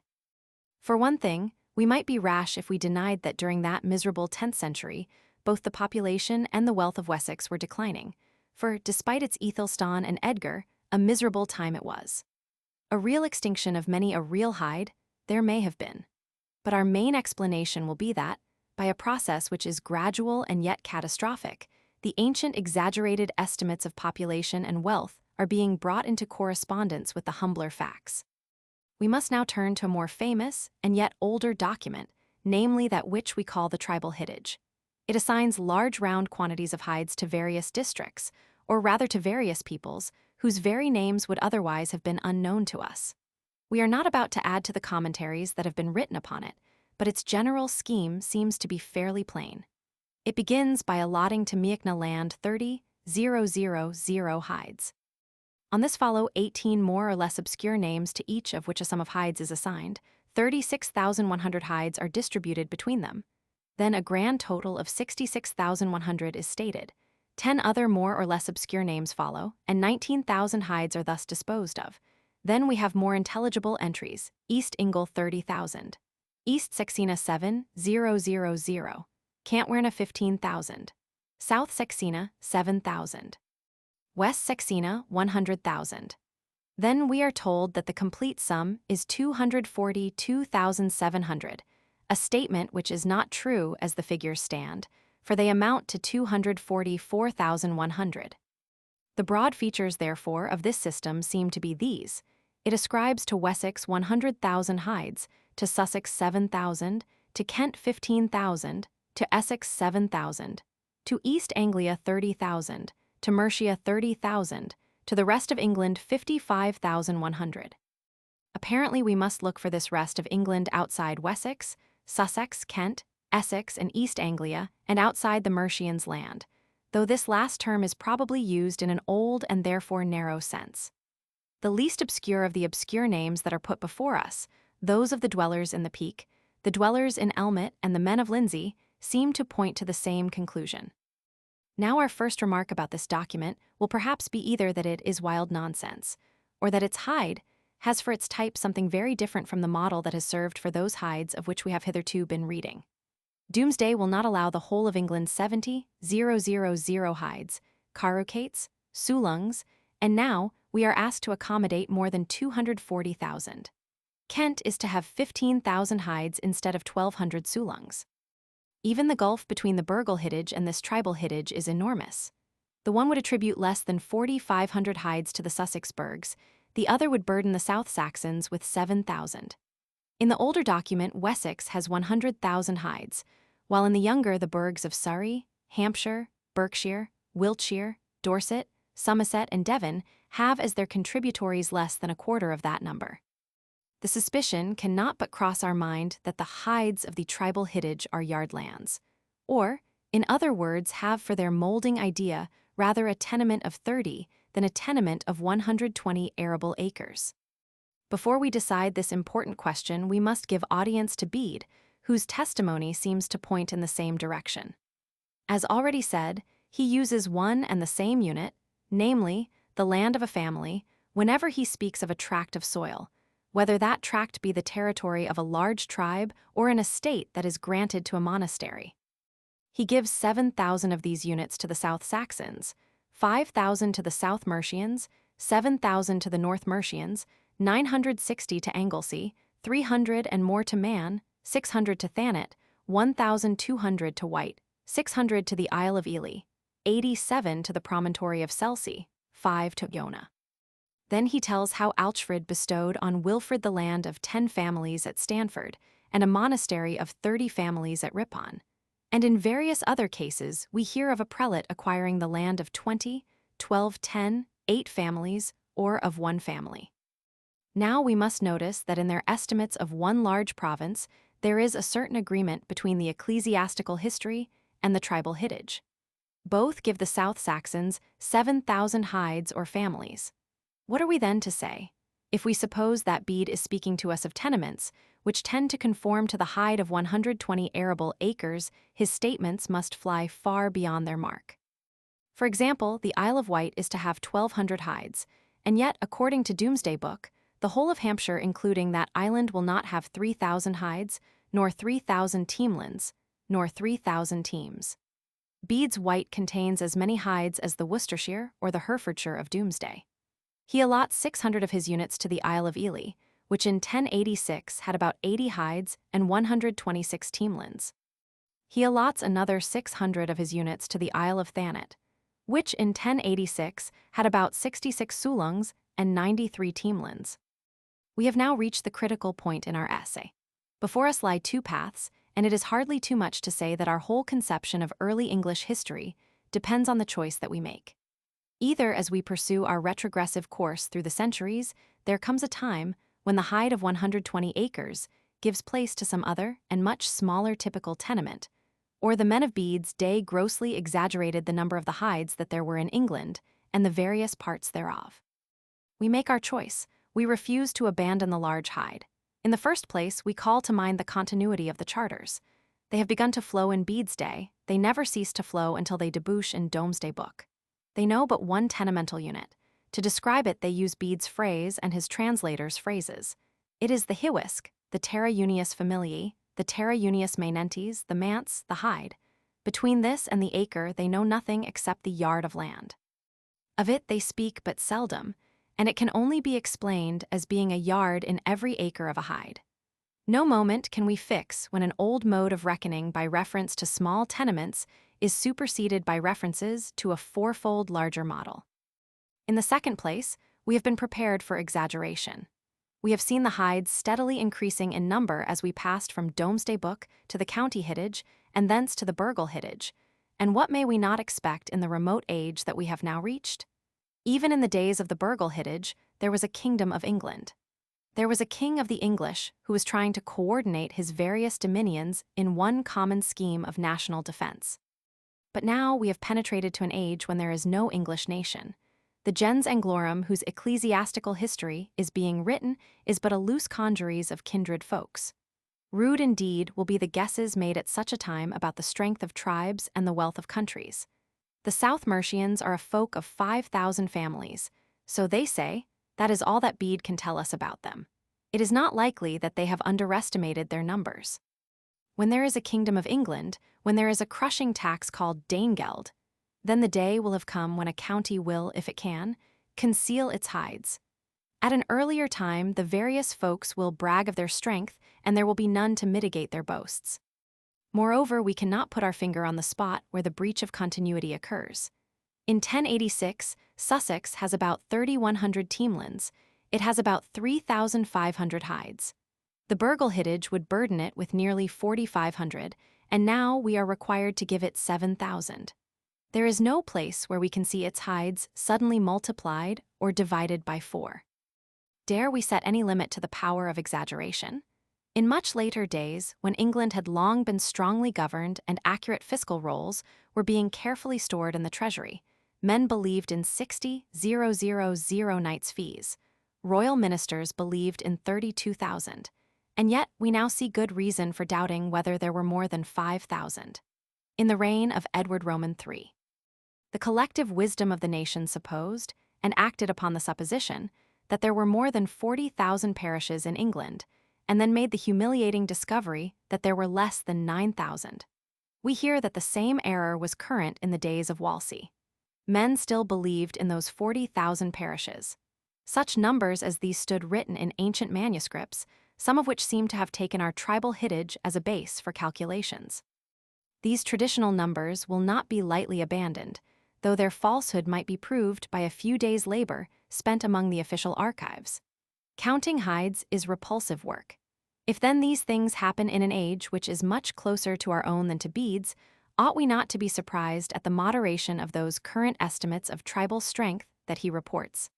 For one thing, we might be rash if we denied that during that miserable 10th century, both the population and the wealth of Wessex were declining, for, despite its Aethelstan and Edgar, a miserable time it was. A real extinction of many a real hide there may have been. But our main explanation will be that, by a process which is gradual and yet catastrophic, the ancient exaggerated estimates of population and wealth are being brought into correspondence with the humbler facts. We must now turn to a more famous and yet older document, namely that which we call the tribal hidage. It assigns large round quantities of hides to various districts, or rather to various peoples, whose very names would otherwise have been unknown to us. We are not about to add to the commentaries that have been written upon it, but its general scheme seems to be fairly plain. It begins by allotting to Meackna land 30,000 hides. On this follow 18 more or less obscure names to each of which a sum of hides is assigned. 36,100 hides are distributed between them. Then a grand total of 66,100 is stated. 10 other more or less obscure names follow, and 19,000 hides are thus disposed of. Then we have more intelligible entries. East Ingle 30,000. East Saxena 7,000. Cantwerna 15,000. South Saxena 7,000. West Saxena 100,000. Then we are told that the complete sum is 242,700, a statement which is not true as the figures stand, for they amount to 244,100. The broad features, therefore, of this system seem to be these. It ascribes to Wessex 100,000 hides, to Sussex 7,000, to Kent 15,000, to Essex 7,000, to East Anglia 30,000, to Mercia 30,000, to the rest of England 55,100. Apparently we must look for this rest of England outside Wessex, Sussex, Kent, Essex, and East Anglia, and outside the Mercians' land, though this last term is probably used in an old and therefore narrow sense. The least obscure of the obscure names that are put before us, those of the dwellers in the Peak, the dwellers in Elmet, and the men of Lindsey, seem to point to the same conclusion. Now our first remark about this document will perhaps be either that it is wild nonsense, or that its hide has for its type something very different from the model that has served for those hides of which we have hitherto been reading. Domesday will not allow the whole of England's 70,000 hides, carucates, sulungs, and now we are asked to accommodate more than 240,000. Kent is to have 15,000 hides instead of 1,200 sulungs. Even the gulf between the burgle hidage and this tribal hidage is enormous. The one would attribute less than 4,500 hides to the Sussex burghs, the other would burden the South Saxons with 7,000. In the older document, Wessex has 100,000 hides, while in the younger the burghs of Surrey, Hampshire, Berkshire, Wiltshire, Dorset, Somerset, and Devon have as their contributories less than a quarter of that number. The suspicion cannot but cross our mind that the hides of the tribal hidage are yardlands, or, in other words, have for their molding idea rather a tenement of 30 than a tenement of 120 arable acres. Before we decide this important question, we must give audience to Bede, whose testimony seems to point in the same direction. As already said, he uses one and the same unit, namely, the land of a family, whenever he speaks of a tract of soil, whether that tract be the territory of a large tribe or an estate that is granted to a monastery. He gives 7,000 of these units to the South Saxons, 5,000 to the South Mercians, 7,000 to the North Mercians, 960 to Anglesey, 300 and more to Man, 600 to Thanet, 1,200 to White, 600 to the Isle of Ely, 87 to the promontory of Selsey, 5 to Iona. Then he tells how Alchfrid bestowed on Wilfrid the land of 10 families at Stanford and a monastery of 30 families at Ripon. And in various other cases, we hear of a prelate acquiring the land of 20, 12, 10, 8 families, or of 1 family. Now we must notice that in their estimates of one large province, there is a certain agreement between the ecclesiastical history and the tribal hittage. Both give the South Saxons 7,000 hides or families. What are we then to say? If we suppose that Bede is speaking to us of tenements, which tend to conform to the hide of 120 arable acres, his statements must fly far beyond their mark. For example, the Isle of Wight is to have 1,200 hides, and yet, according to Domesday Book, the whole of Hampshire, including that island, will not have 3,000 hides, nor 3,000 teamlands, nor 3,000 teams. Bede's Wight contains as many hides as the Worcestershire or the Herefordshire of Domesday. He allots 600 of his units to the Isle of Ely, which in 1086 had about 80 hides and 126 teamlands. He allots another 600 of his units to the Isle of Thanet, which in 1086 had about 66 sulungs and 93 teamlands. We have now reached the critical point in our essay. Before us lie 2 paths, and it is hardly too much to say that our whole conception of early English history depends on the choice that we make. Either as we pursue our retrogressive course through the centuries, there comes a time when the hide of 120 acres gives place to some other and much smaller typical tenement, or the men of Bede's day grossly exaggerated the number of the hides that there were in England and the various parts thereof. We make our choice. We refuse to abandon the large hide. In the first place, we call to mind the continuity of the charters. They have begun to flow in Bede's day. They never cease to flow until they debouch in Domesday Book. They know but one tenemental unit. To describe it, they use Bede's phrase and his translator's phrases. It is the hiwisk, the terra unius familiae, the terra unius maenentes, the manse, the hide. Between this and the acre, they know nothing except the yard of land. Of it they speak but seldom, and it can only be explained as being a yard in every acre of a hide. No moment can we fix when an old mode of reckoning by reference to small tenements is superseded by references to a 4-fold larger model. In the second place, we have been prepared for exaggeration. We have seen the hides steadily increasing in number as we passed from Domesday Book to the county hittage and thence to the burghl hittage, and what may we not expect in the remote age that we have now reached? Even in the days of the burghl hittage, there was a kingdom of England. There was a king of the English who was trying to coordinate his various dominions in one common scheme of national defense. But now we have penetrated to an age when there is no English nation. The gens Anglorum whose ecclesiastical history is being written is but a loose congeries of kindred folks. Rude indeed will be the guesses made at such a time about the strength of tribes and the wealth of countries. The South Mercians are a folk of 5,000 families, so they say that is all that Bede can tell us about them. It is not likely that they have underestimated their numbers. When there is a kingdom of England, when there is a crushing tax called Danegeld, then the day will have come when a county will, if it can, conceal its hides. At an earlier time, the various folks will brag of their strength, and there will be none to mitigate their boasts. Moreover, we cannot put our finger on the spot where the breach of continuity occurs. In 1086, Sussex has about 3,100 teamlands. It has about 3,500 hides. The burghl hittage would burden it with nearly 4,500, and now we are required to give it 7,000. There is no place where we can see its hides suddenly multiplied or divided by 4. Dare we set any limit to the power of exaggeration? In much later days, when England had long been strongly governed and accurate fiscal rolls were being carefully stored in the treasury, men believed in 60,000 knights' fees. Royal ministers believed in 32,000. And yet, we now see good reason for doubting whether there were more than 5,000. In the reign of Edward Roman III, the collective wisdom of the nation supposed, and acted upon the supposition, that there were more than 40,000 parishes in England, and then made the humiliating discovery that there were less than 9,000. We hear that the same error was current in the days of Wolsey. Men still believed in those 40,000 parishes. Such numbers as these stood written in ancient manuscripts, some of which seem to have taken our tribal hittage as a base for calculations. These traditional numbers will not be lightly abandoned, though their falsehood might be proved by a few days' labor spent among the official archives. Counting hides is repulsive work. If then these things happen in an age which is much closer to our own than to Bede's, ought we not to be surprised at the moderation of those current estimates of tribal strength that he reports?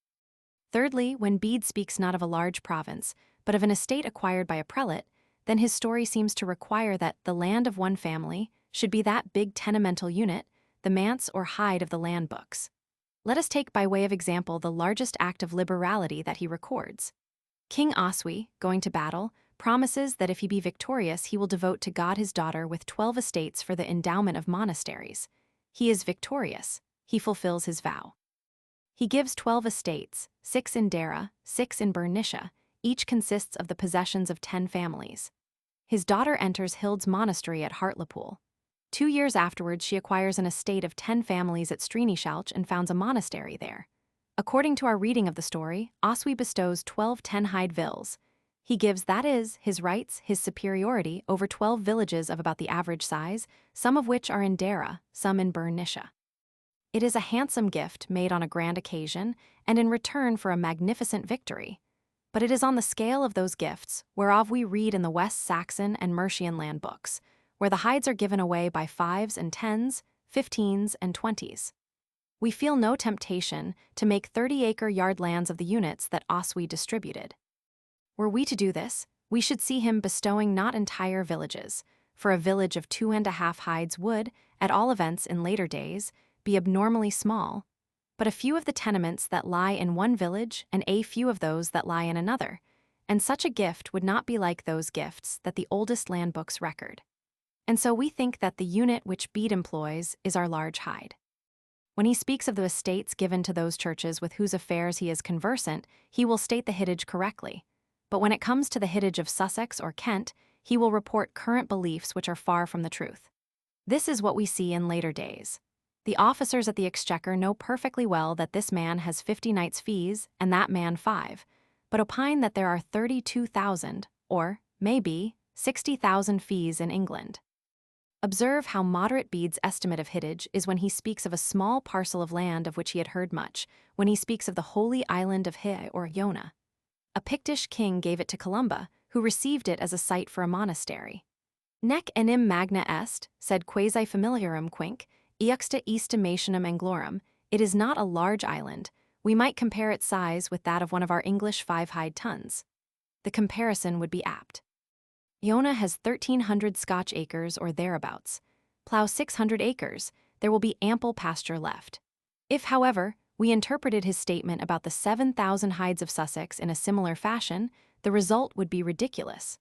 Thirdly, when Bede speaks not of a large province, but of an estate acquired by a prelate, then his story seems to require that the land of one family should be that big tenemental unit, the manse or hide of the land books. Let us take by way of example the largest act of liberality that he records. King Oswy, going to battle, promises that if he be victorious he will devote to God his daughter with 12 estates for the endowment of monasteries. He is victorious. He fulfills his vow. He gives 12 estates, 6 in Dara, 6 in Bernicia. Each consists of the possessions of 10 families. His daughter enters Hild's monastery at Hartlepool. 2 years afterwards she acquires an estate of 10 families at Strinischalch and founds a monastery there. According to our reading of the story, Oswy bestows 12 10-hide villes. He gives, that is, his rights, his superiority, over 12 villages of about the average size, some of which are in Dara, some in Bernicia. It is a handsome gift made on a grand occasion and in return for a magnificent victory. But it is on the scale of those gifts, whereof we read in the West Saxon and Mercian land books, where the hides are given away by 5s and 10s, 15s and 20s. We feel no temptation to make 30-acre yard lands of the units that Oswy distributed. Were we to do this, we should see him bestowing not entire villages, for a village of 2.5 hides would, at all events in later days, be abnormally small, but a few of the tenements that lie in one village and a few of those that lie in another, and such a gift would not be like those gifts that the oldest land books record. And so we think that the unit which Bede employs is our large hide. When he speaks of the estates given to those churches with whose affairs he is conversant, he will state the hittage correctly. But when it comes to the hittage of Sussex or Kent, he will report current beliefs which are far from the truth. This is what we see in later days. The officers at the Exchequer know perfectly well that this man has 50 knights' fees and that man 5, but opine that there are 32,000, or, maybe, 60,000 fees in England. Observe how moderate Bede's estimate of hittage is when he speaks of a small parcel of land of which he had heard much, when he speaks of the holy island of Hye or Iona. A Pictish king gave it to Columba, who received it as a site for a monastery. Nec enim magna est, sed quasi familiarum quinque, iuxta aestimationem anglorum, it is not a large island. We might compare its size with that of one of our English 5-hide tons. The comparison would be apt. Iona has 1,300 Scotch acres or thereabouts. Plough 600 acres, there will be ample pasture left. If, however, we interpreted his statement about the 7,000 hides of Sussex in a similar fashion, the result would be ridiculous.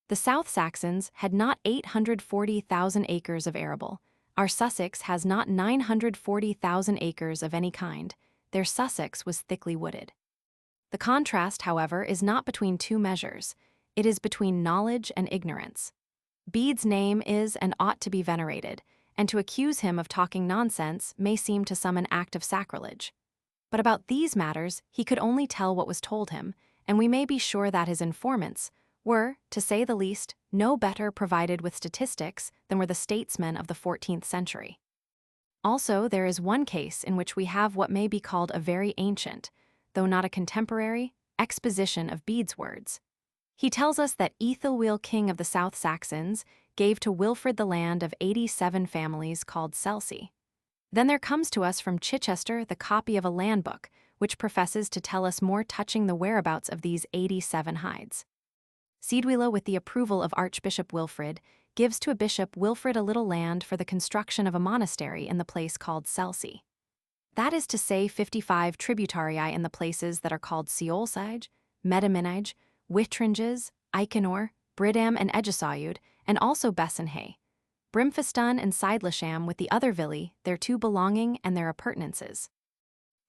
The South Saxons had not 840,000 acres of arable. Our Sussex has not 940,000 acres of any kind. Their Sussex was thickly wooded. The contrast, however, is not between two measures. It is between knowledge and ignorance. Bede's name is and ought to be venerated, and to accuse him of talking nonsense may seem to some an act of sacrilege. But about these matters he could only tell what was told him, and we may be sure that his informants were, to say the least, no better provided with statistics than were the statesmen of the 14th century. Also, there is one case in which we have what may be called a very ancient, though not a contemporary, exposition of Bede's words. He tells us that Easil, king of the South Saxons, gave to Wilfrid the land of 87 families called Selsey. Then there comes to us from Chichester the copy of a land book, which professes to tell us more touching the whereabouts of these 87 hides. Sidwila, with the approval of Archbishop Wilfrid, gives to a bishop Wilfrid a little land for the construction of a monastery in the place called Selsey. That is to say 55 tributarii in the places that are called Seolsige, Metaminige, Wittringes, Eikenor, Bridam and Edgesayud, and also Bessenhay, Brimfeston and Seidlesham with the other villi, their two belonging and their appurtenances.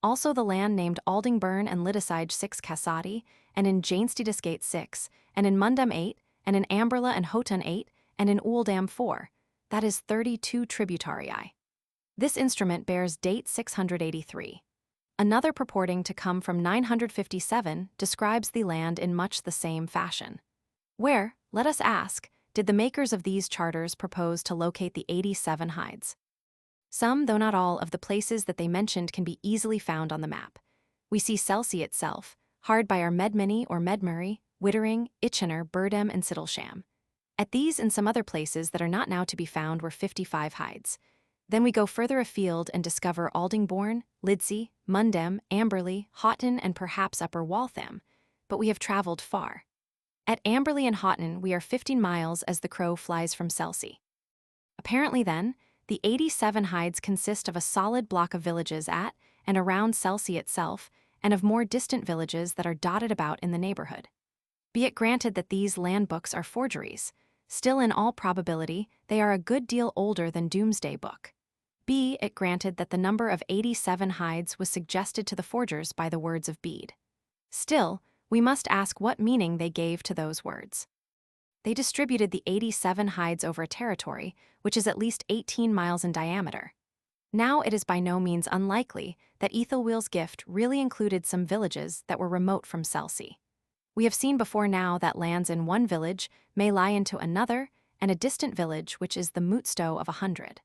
Also the land named Aldingburn and Liddesige 6 Cassati, and in Janestedesgate 6, and in Mundam 8, and in Amberla and Houghton 8, and in Ooldam 4, that is 32 tributarii. This instrument bears date 683. Another purporting to come from 957 describes the land in much the same fashion. Where, let us ask, did the makers of these charters propose to locate the 87 hides? Some, though not all, of the places that they mentioned can be easily found on the map. We see Selsey itself, hard by our Medmenny or Medmurray, Wittering, Itchener, Burdam, and Siddlesham. At these and some other places that are not now to be found were 55 hides. Then we go further afield and discover Aldingbourne, Lidsey, Mundam, Amberley, Houghton, and perhaps Upper Waltham, but we have traveled far. At Amberley and Houghton we are 15 miles as the crow flies from Selsey. Apparently then, the 87 hides consist of a solid block of villages at and around Selsey itself, and of more distant villages that are dotted about in the neighborhood. Be it granted that these land books are forgeries, still in all probability they are a good deal older than Domesday Book. Be it granted that the number of 87 hides was suggested to the forgers by the words of Bede. Still, we must ask what meaning they gave to those words. They distributed the 87 hides over a territory which is at least 18 miles in diameter. Now it is by no means unlikely that Ethelwyl's gift really included some villages that were remote from Selsey. We have seen before now that lands in one village may lie into another, and a distant village which is the mootstow of 100.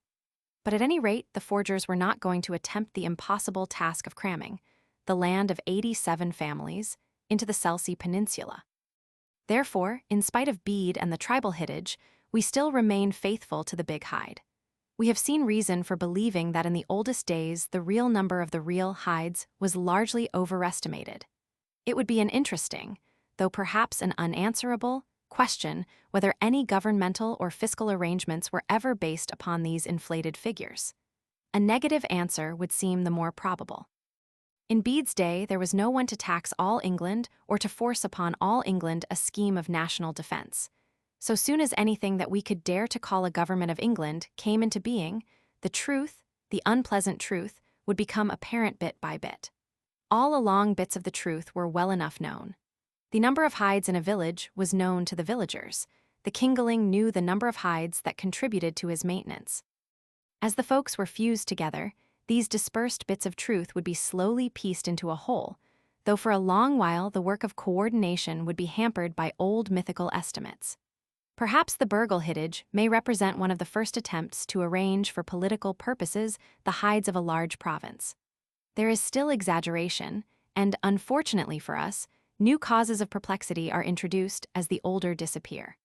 But at any rate, the forgers were not going to attempt the impossible task of cramming the land of 87 families into the Selsey Peninsula. Therefore, in spite of Bede and the tribal hittage, we still remain faithful to the big hide. We have seen reason for believing that in the oldest days the real number of the real hides was largely overestimated. It would be an interesting, though perhaps an unanswerable, question whether any governmental or fiscal arrangements were ever based upon these inflated figures. A negative answer would seem the more probable. In Bede's day, there was no one to tax all England or to force upon all England a scheme of national defense. So soon as anything that we could dare to call a government of England came into being, the truth, the unpleasant truth, would become apparent bit by bit. All along bits of the truth were well enough known. The number of hides in a village was known to the villagers. The kingeling knew the number of hides that contributed to his maintenance. As the folks were fused together, these dispersed bits of truth would be slowly pieced into a whole, though for a long while the work of coordination would be hampered by old mythical estimates. Perhaps the Burgle hittage may represent one of the first attempts to arrange for political purposes the hides of a large province. There is still exaggeration, and unfortunately for us, new causes of perplexity are introduced as the older disappear.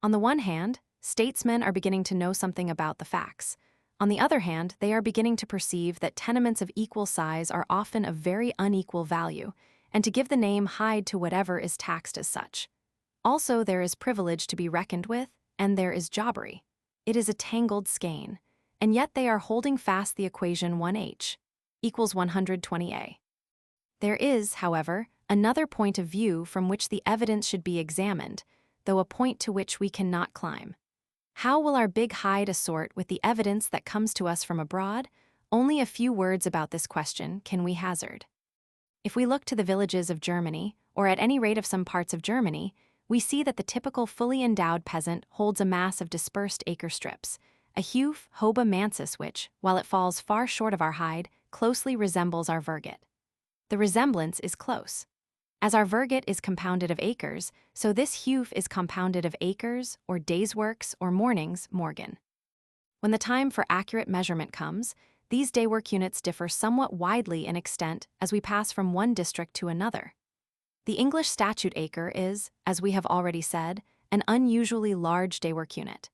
On the one hand, statesmen are beginning to know something about the facts. On the other hand, they are beginning to perceive that tenements of equal size are often of very unequal value, and to give the name hide to whatever is taxed as such. Also, there is privilege to be reckoned with, and there is jobbery. It is a tangled skein, and yet they are holding fast the equation 1h equals 120a. There is, however, another point of view from which the evidence should be examined, though a point to which we cannot climb. How will our big hide assort with the evidence that comes to us from abroad? Only a few words about this question can we hazard. If we look to the villages of Germany, or at any rate of some parts of Germany, we see that the typical fully endowed peasant holds a mass of dispersed acre strips, a heup hoba mansus which, while it falls far short of our hide, closely resembles our virgate. The resemblance is close. As our virgate is compounded of acres, so this heup is compounded of acres, or days' works, or mornings, morgen. When the time for accurate measurement comes, these day work units differ somewhat widely in extent as we pass from one district to another. The English statute acre is, as we have already said, an unusually large day work unit.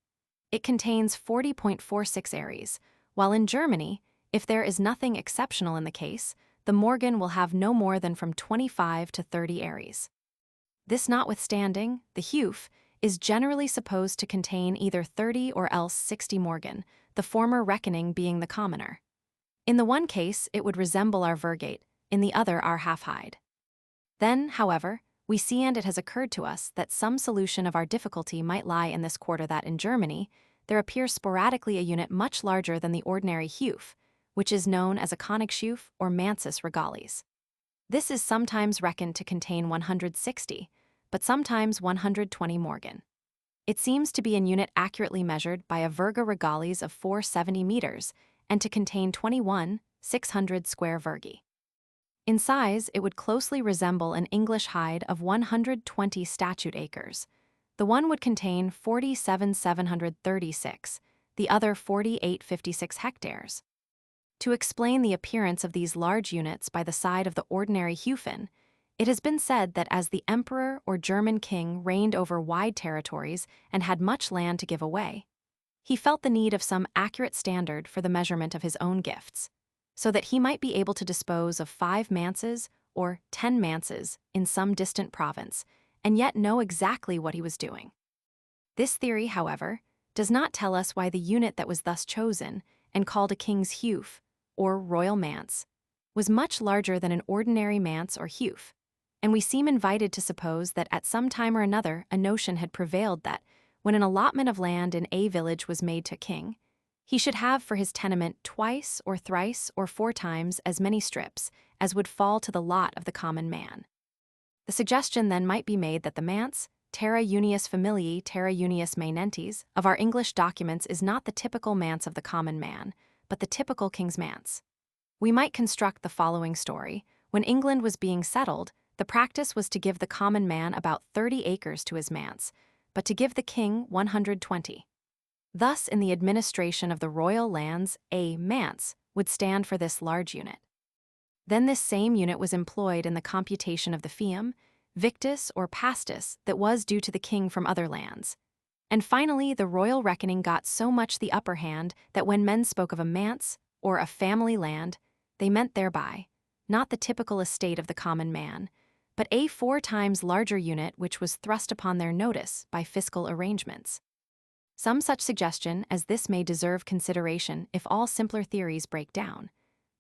It contains 40.46 aries, while in Germany, if there is nothing exceptional in the case, the morgen will have no more than from 25 to 30 aries. This notwithstanding, the heup is generally supposed to contain either 30 or else 60 morgen, the former reckoning being the commoner. In the one case, it would resemble our Vergate, in the other our half-hide. Then, however, we see and it has occurred to us that some solution of our difficulty might lie in this quarter that in Germany, there appears sporadically a unit much larger than the ordinary Huf, which is known as a Königshuf or Mansus regalis. This is sometimes reckoned to contain 160, but sometimes 120 morgen. It seems to be in unit accurately measured by a Verga regalis of 470 meters and to contain 600 square Vergi. In size, it would closely resemble an English hide of 120 statute acres. The one would contain 47,736, the other 4856 hectares. To explain the appearance of these large units by the side of the ordinary Hufen, it has been said that as the emperor or German king reigned over wide territories and had much land to give away, he felt the need of some accurate standard for the measurement of his own gifts, so that he might be able to dispose of 5 manses or 10 manses in some distant province, and yet know exactly what he was doing. This theory, however, does not tell us why the unit that was thus chosen, and called a king's Huf, or royal manse, was much larger than an ordinary manse or Huf, and we seem invited to suppose that at some time or another a notion had prevailed that, when an allotment of land in a village was made to a king, he should have for his tenement twice or thrice or 4 times as many strips as would fall to the lot of the common man. The suggestion then might be made that the manse, terra unius familiae terra unius maenentes, of our English documents is not the typical manse of the common man, but the typical king's manse. We might construct the following story. When England was being settled, the practice was to give the common man about 30 acres to his manse, but to give the king 120. Thus, in the administration of the royal lands, a manse would stand for this large unit. Then this same unit was employed in the computation of the fium, victus, or pastis that was due to the king from other lands. And finally, the royal reckoning got so much the upper hand that when men spoke of a manse, or a family land, they meant thereby, not the typical estate of the common man, but a 4 times larger unit which was thrust upon their notice by fiscal arrangements. Some such suggestion as this may deserve consideration if all simpler theories break down,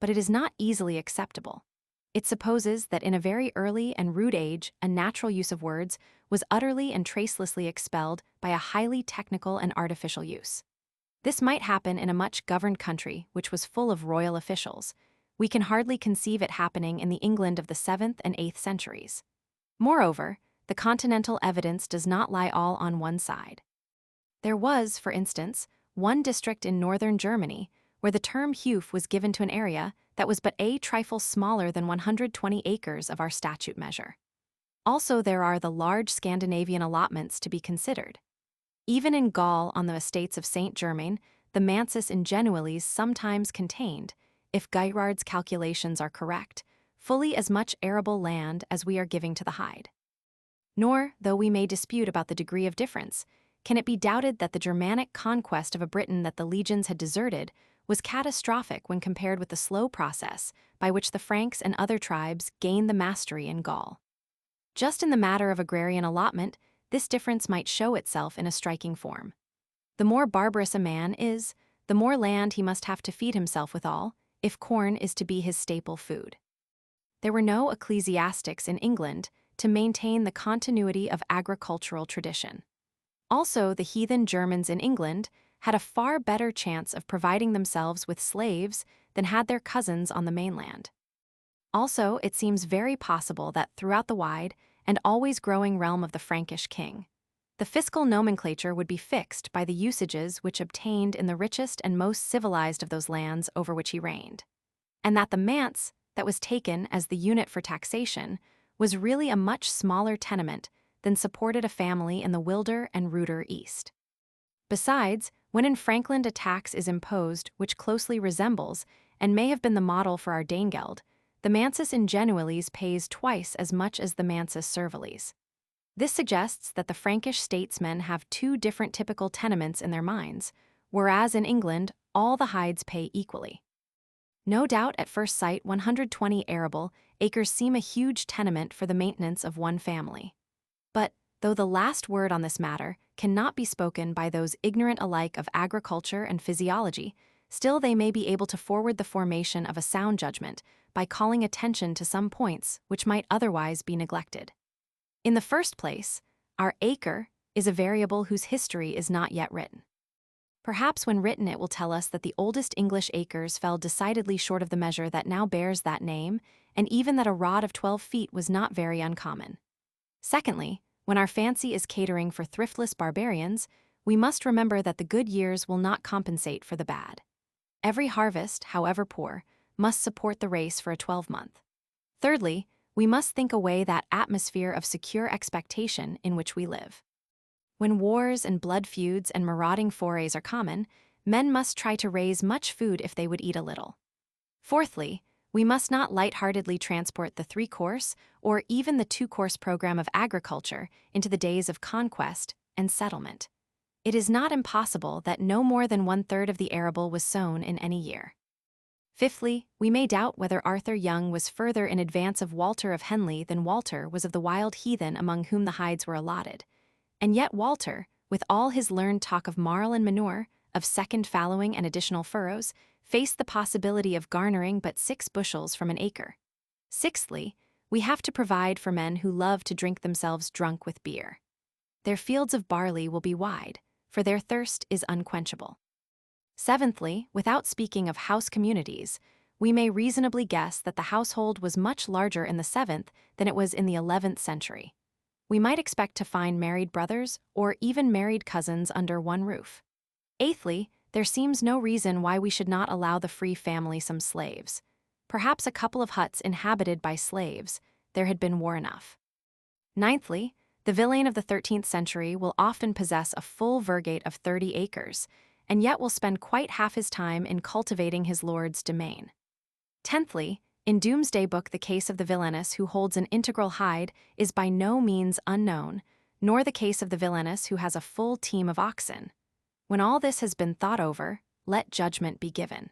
but it is not easily acceptable. It supposes that in a very early and rude age, a natural use of words was utterly and tracelessly expelled by a highly technical and artificial use. This might happen in a much governed country which was full of royal officials. We can hardly conceive it happening in the England of the 7th and 8th centuries. Moreover, the continental evidence does not lie all on one side. There was, for instance, one district in northern Germany where the term Huf was given to an area that was but a trifle smaller than 120 acres of our statute measure. Also, there are the large Scandinavian allotments to be considered. Even in Gaul on the estates of Saint Germain, the mansus ingenuilis sometimes contained, if Guyrard's calculations are correct, fully as much arable land as we are giving to the hide. Nor, though we may dispute about the degree of difference, can it be doubted that the Germanic conquest of a Britain that the legions had deserted was catastrophic when compared with the slow process by which the Franks and other tribes gained the mastery in Gaul. Just in the matter of agrarian allotment, this difference might show itself in a striking form. The more barbarous a man is, the more land he must have to feed himself withal, if corn is to be his staple food. There were no ecclesiastics in England to maintain the continuity of agricultural tradition. Also, the heathen Germans in England had a far better chance of providing themselves with slaves than had their cousins on the mainland. Also, it seems very possible that throughout the wide and always growing realm of the Frankish king, the fiscal nomenclature would be fixed by the usages which obtained in the richest and most civilized of those lands over which he reigned, and that the manse that was taken as the unit for taxation was really a much smaller tenement than supported a family in the wilder and ruder East. Besides, when in Frankland a tax is imposed which closely resembles and may have been the model for our Danegeld, the mansus ingenuilis pays twice as much as the mansus servilis. This suggests that the Frankish statesmen have 2 different typical tenements in their minds, whereas in England all the hides pay equally. No doubt at first sight 120 arable acres seem a huge tenement for the maintenance of one family. But, though the last word on this matter cannot be spoken by those ignorant alike of agriculture and physiology, still they may be able to forward the formation of a sound judgment by calling attention to some points which might otherwise be neglected. In the first place, our acre is a variable whose history is not yet written. Perhaps when written it will tell us that the oldest English acres fell decidedly short of the measure that now bears that name, and even that a rod of 12 feet was not very uncommon. Secondly, when our fancy is catering for thriftless barbarians, we must remember that the good years will not compensate for the bad. Every harvest, however poor, must support the race for a 12-month. Thirdly, we must think away that atmosphere of secure expectation in which we live. When wars and blood feuds and marauding forays are common, men must try to raise much food if they would eat a little. Fourthly, we must not lightheartedly transport the 3-course or even the 2-course program of agriculture into the days of conquest and settlement. It is not impossible that no more than 1/3 of the arable was sown in any year. Fifthly, we may doubt whether Arthur Young was further in advance of Walter of Henley than Walter was of the wild heathen among whom the hides were allotted. And yet Walter, with all his learned talk of marl and manure, of second fallowing and additional furrows, faced the possibility of garnering but 6 bushels from an acre. Sixthly, we have to provide for men who love to drink themselves drunk with beer. Their fields of barley will be wide, for their thirst is unquenchable. Seventhly, without speaking of house communities, we may reasonably guess that the household was much larger in the 7th than it was in the 11th century. We might expect to find married brothers or even married cousins under one roof. Eighthly, there seems no reason why we should not allow the free family some slaves. Perhaps a couple of huts inhabited by slaves, there had been war enough. Ninthly, the villein of the 13th century will often possess a full virgate of 30 acres, and yet will spend quite half his time in cultivating his lord's domain. Tenthly, in Domesday Book the case of the villainess who holds an integral hide is by no means unknown, nor the case of the villainess who has a full team of oxen. When all this has been thought over, let judgment be given.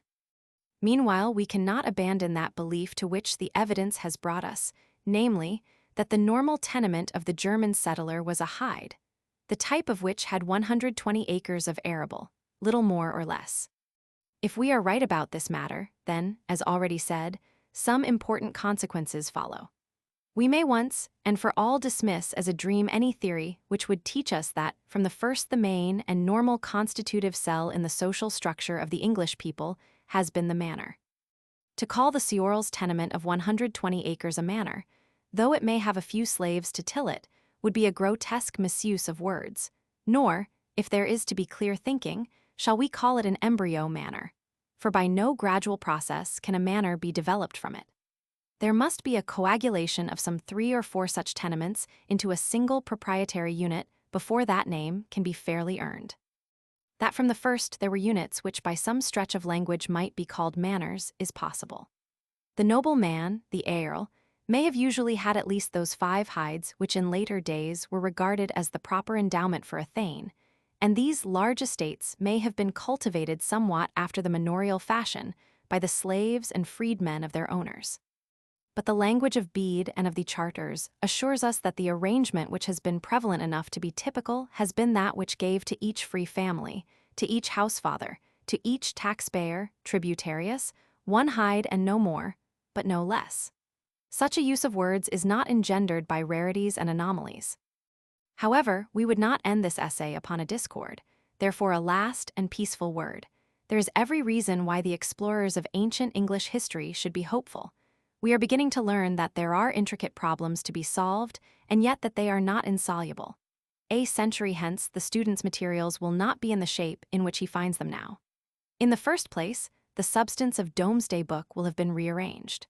Meanwhile, we cannot abandon that belief to which the evidence has brought us, namely, that the normal tenement of the German settler was a hide, the type of which had 120 acres of arable, little more or less. If we are right about this matter, then, as already said, some important consequences follow. We may once and for all dismiss as a dream any theory which would teach us that, from the first, the main and normal constitutive cell in the social structure of the English people has been the manor. To call the ceorl's tenement of 120 acres a manor, though it may have a few slaves to till it, would be a grotesque misuse of words, nor, if there is to be clear thinking, shall we call it an embryo manor, for by no gradual process can a manor be developed from it. There must be a coagulation of some 3 or 4 such tenements into a single proprietary unit before that name can be fairly earned. That from the first there were units which by some stretch of language might be called manors is possible. The noble man, the earl, may have usually had at least those 5 hides which in later days were regarded as the proper endowment for a thane, and these large estates may have been cultivated somewhat after the manorial fashion by the slaves and freedmen of their owners. But the language of Bede and of the charters assures us that the arrangement which has been prevalent enough to be typical has been that which gave to each free family, to each housefather, to each taxpayer, tributarius, 1 hide and no more, but no less. Such a use of words is not engendered by rarities and anomalies. However, we would not end this essay upon a discord, therefore a last and peaceful word. There is every reason why the explorers of ancient English history should be hopeful. We are beginning to learn that there are intricate problems to be solved, and yet that they are not insoluble. A century hence, the student's materials will not be in the shape in which he finds them now. In the first place, the substance of Domesday Book will have been rearranged.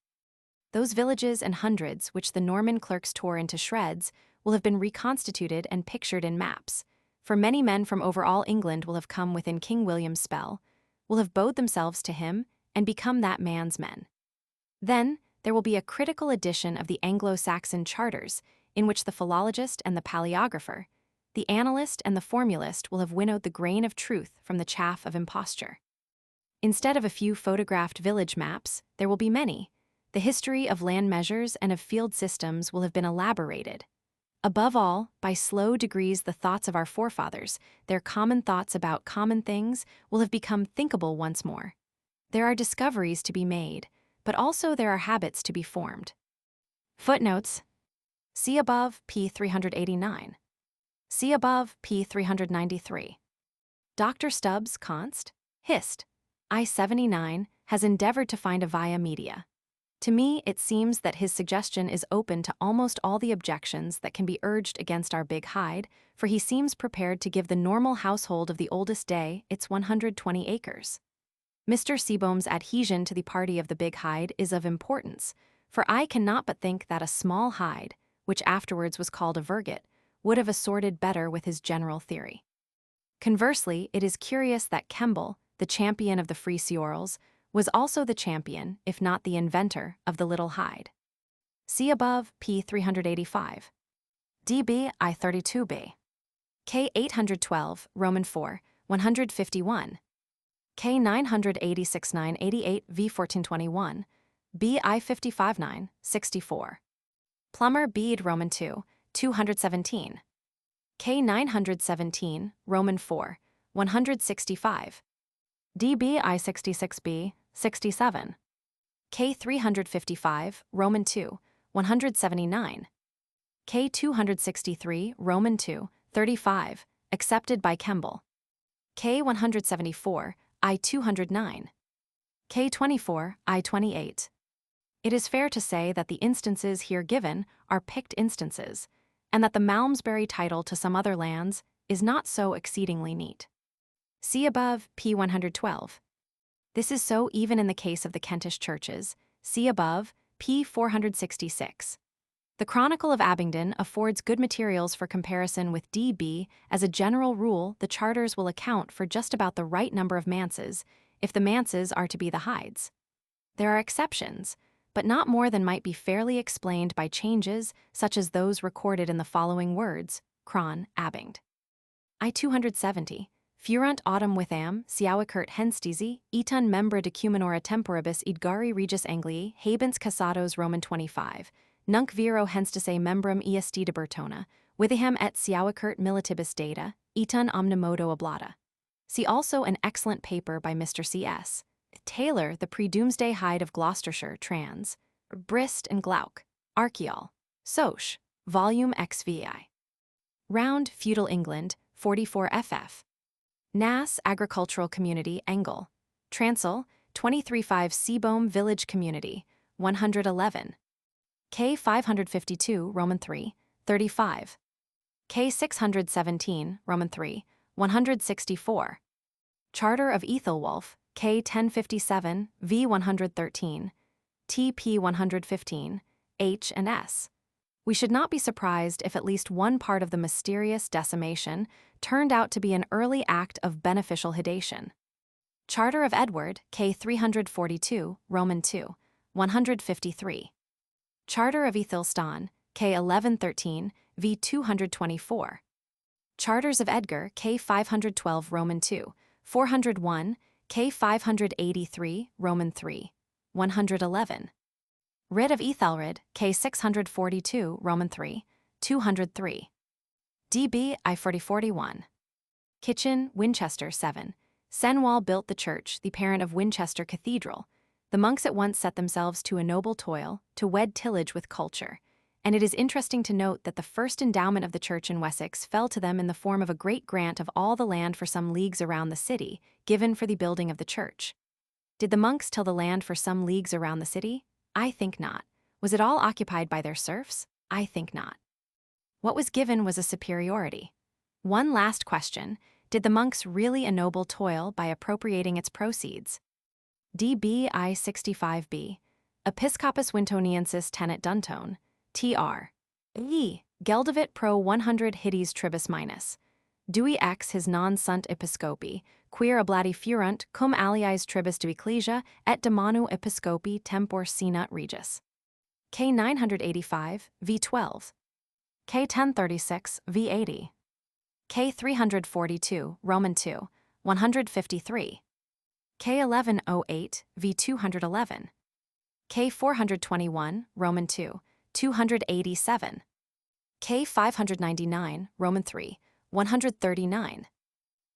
Those villages and hundreds which the Norman clerks tore into shreds will have been reconstituted and pictured in maps, for many men from over all England will have come within King William's spell, will have bowed themselves to him, and become that man's men. Then, there will be a critical edition of the Anglo-Saxon charters, in which the philologist and the paleographer, the analyst and the formulist will have winnowed the grain of truth from the chaff of imposture. Instead of a few photographed village maps, there will be many. The history of land measures and of field systems will have been elaborated. Above all, by slow degrees the thoughts of our forefathers, their common thoughts about common things, will have become thinkable once more. There are discoveries to be made, but also there are habits to be formed. Footnotes. See above, p. 389. See above, p. 393. Dr. Stubbs, Const. Hist. I-79, has endeavored to find a via media. To me, it seems that his suggestion is open to almost all the objections that can be urged against our big hide, for he seems prepared to give the normal household of the oldest day its 120 acres. Mr. Seebohm's adhesion to the party of the big hide is of importance, for I cannot but think that a small hide, which afterwards was called a verget, would have assorted better with his general theory. Conversely, it is curious that Kemble, the champion of the free seorals, was also the champion, if not the inventor, of the little hide. See above, p. 385. DB I-32b. K 812, Roman 4, 151. K 986-988 v 1421. B I-55-9, 64. Plummer Bede Roman 2, 217. K 917, Roman 4, 165. DB I-66b, 67. K 355, Roman 2, 179. K 263, Roman 2, 35, accepted by Kemble. K 174, I-209. K 24, I-28. It is fair to say that the instances here given are picked instances, and that the Malmesbury title to some other lands is not so exceedingly neat. See above, p. 112. This is so even in the case of the Kentish churches. See above, p. 466. The Chronicle of Abingdon affords good materials for comparison with D.B. As a general rule, the charters will account for just about the right number of manses, if the manses are to be the hides. There are exceptions, but not more than might be fairly explained by changes such as those recorded in the following words, Cron, Abingd. I-270. Furunt autumn witham, siauicurt henstesi, eton membra decumanora temporibus idgari regis Anglii, habens cassados Roman 25, nunc viro henstase membrum est debertona, withiham et siauicurt militibus data, eton omnimodo oblata. See also an excellent paper by Mr. C.S. Taylor, The Pre-Doomsday Hide of Gloucestershire, trans. Brist and Glauc. Archeol. Soch. Volume XVI. Round, Feudal England, 44 ff. Nass, Agricultural Community, Eccl. Transl, 23-5 Seebohm Village Community, 111. K 552, Roman 3, 35. K 617, Roman 3, 164. Charter of Ethelwulf, K 1057, V 113, TP 115, H and S. We should not be surprised if at least one part of the mysterious decimation turned out to be an early act of beneficial hedation. Charter of Edward, K 342, Roman 2, 153. Charter of Ethelstan, K 1113, V 224. Charters of Edgar, K 512, Roman 2, 401, K 583, Roman 3, 111. Writ of Ethelred, K 642, Roman 3, 203. DB I-4041. Kitchen, Winchester 7. Senwall built the church, the parent of Winchester Cathedral. The monks at once set themselves to a noble toil, to wed tillage with culture, and it is interesting to note that the first endowment of the church in Wessex fell to them in the form of a great grant of all the land for some leagues around the city, given for the building of the church. Did the monks till the land for some leagues around the city? I think not. Was it all occupied by their serfs? I think not. What was given was a superiority. One last question: did the monks really ennoble toil by appropriating its proceeds? DB I-65b. Episcopus Wintoniensis tenet Duntone, tr. E. Geldavit pro 100 hides tribus minus. Dui ex his non sunt episcopi, queer oblati furunt cum aliis tribus de ecclesia et demanu episcopi tempor sinut regis. K 985, V12. K 1036, V80. K 342, Roman 2, 153. K 1108, V211. K 421, Roman 2, 287. K 599, Roman 3, 139.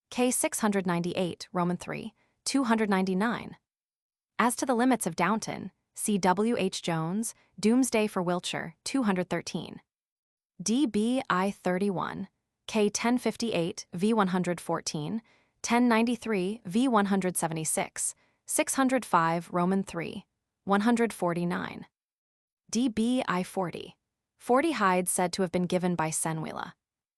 K 698, Roman 3, 299. As to the limits of Downton, see W. H. Jones, Domesday for Wiltshire, 213. DBI 31, K 1058, V 114, 1093, V 176, 605, Roman 3, 149. DBI 40, 40 hides said to have been given by Senwila.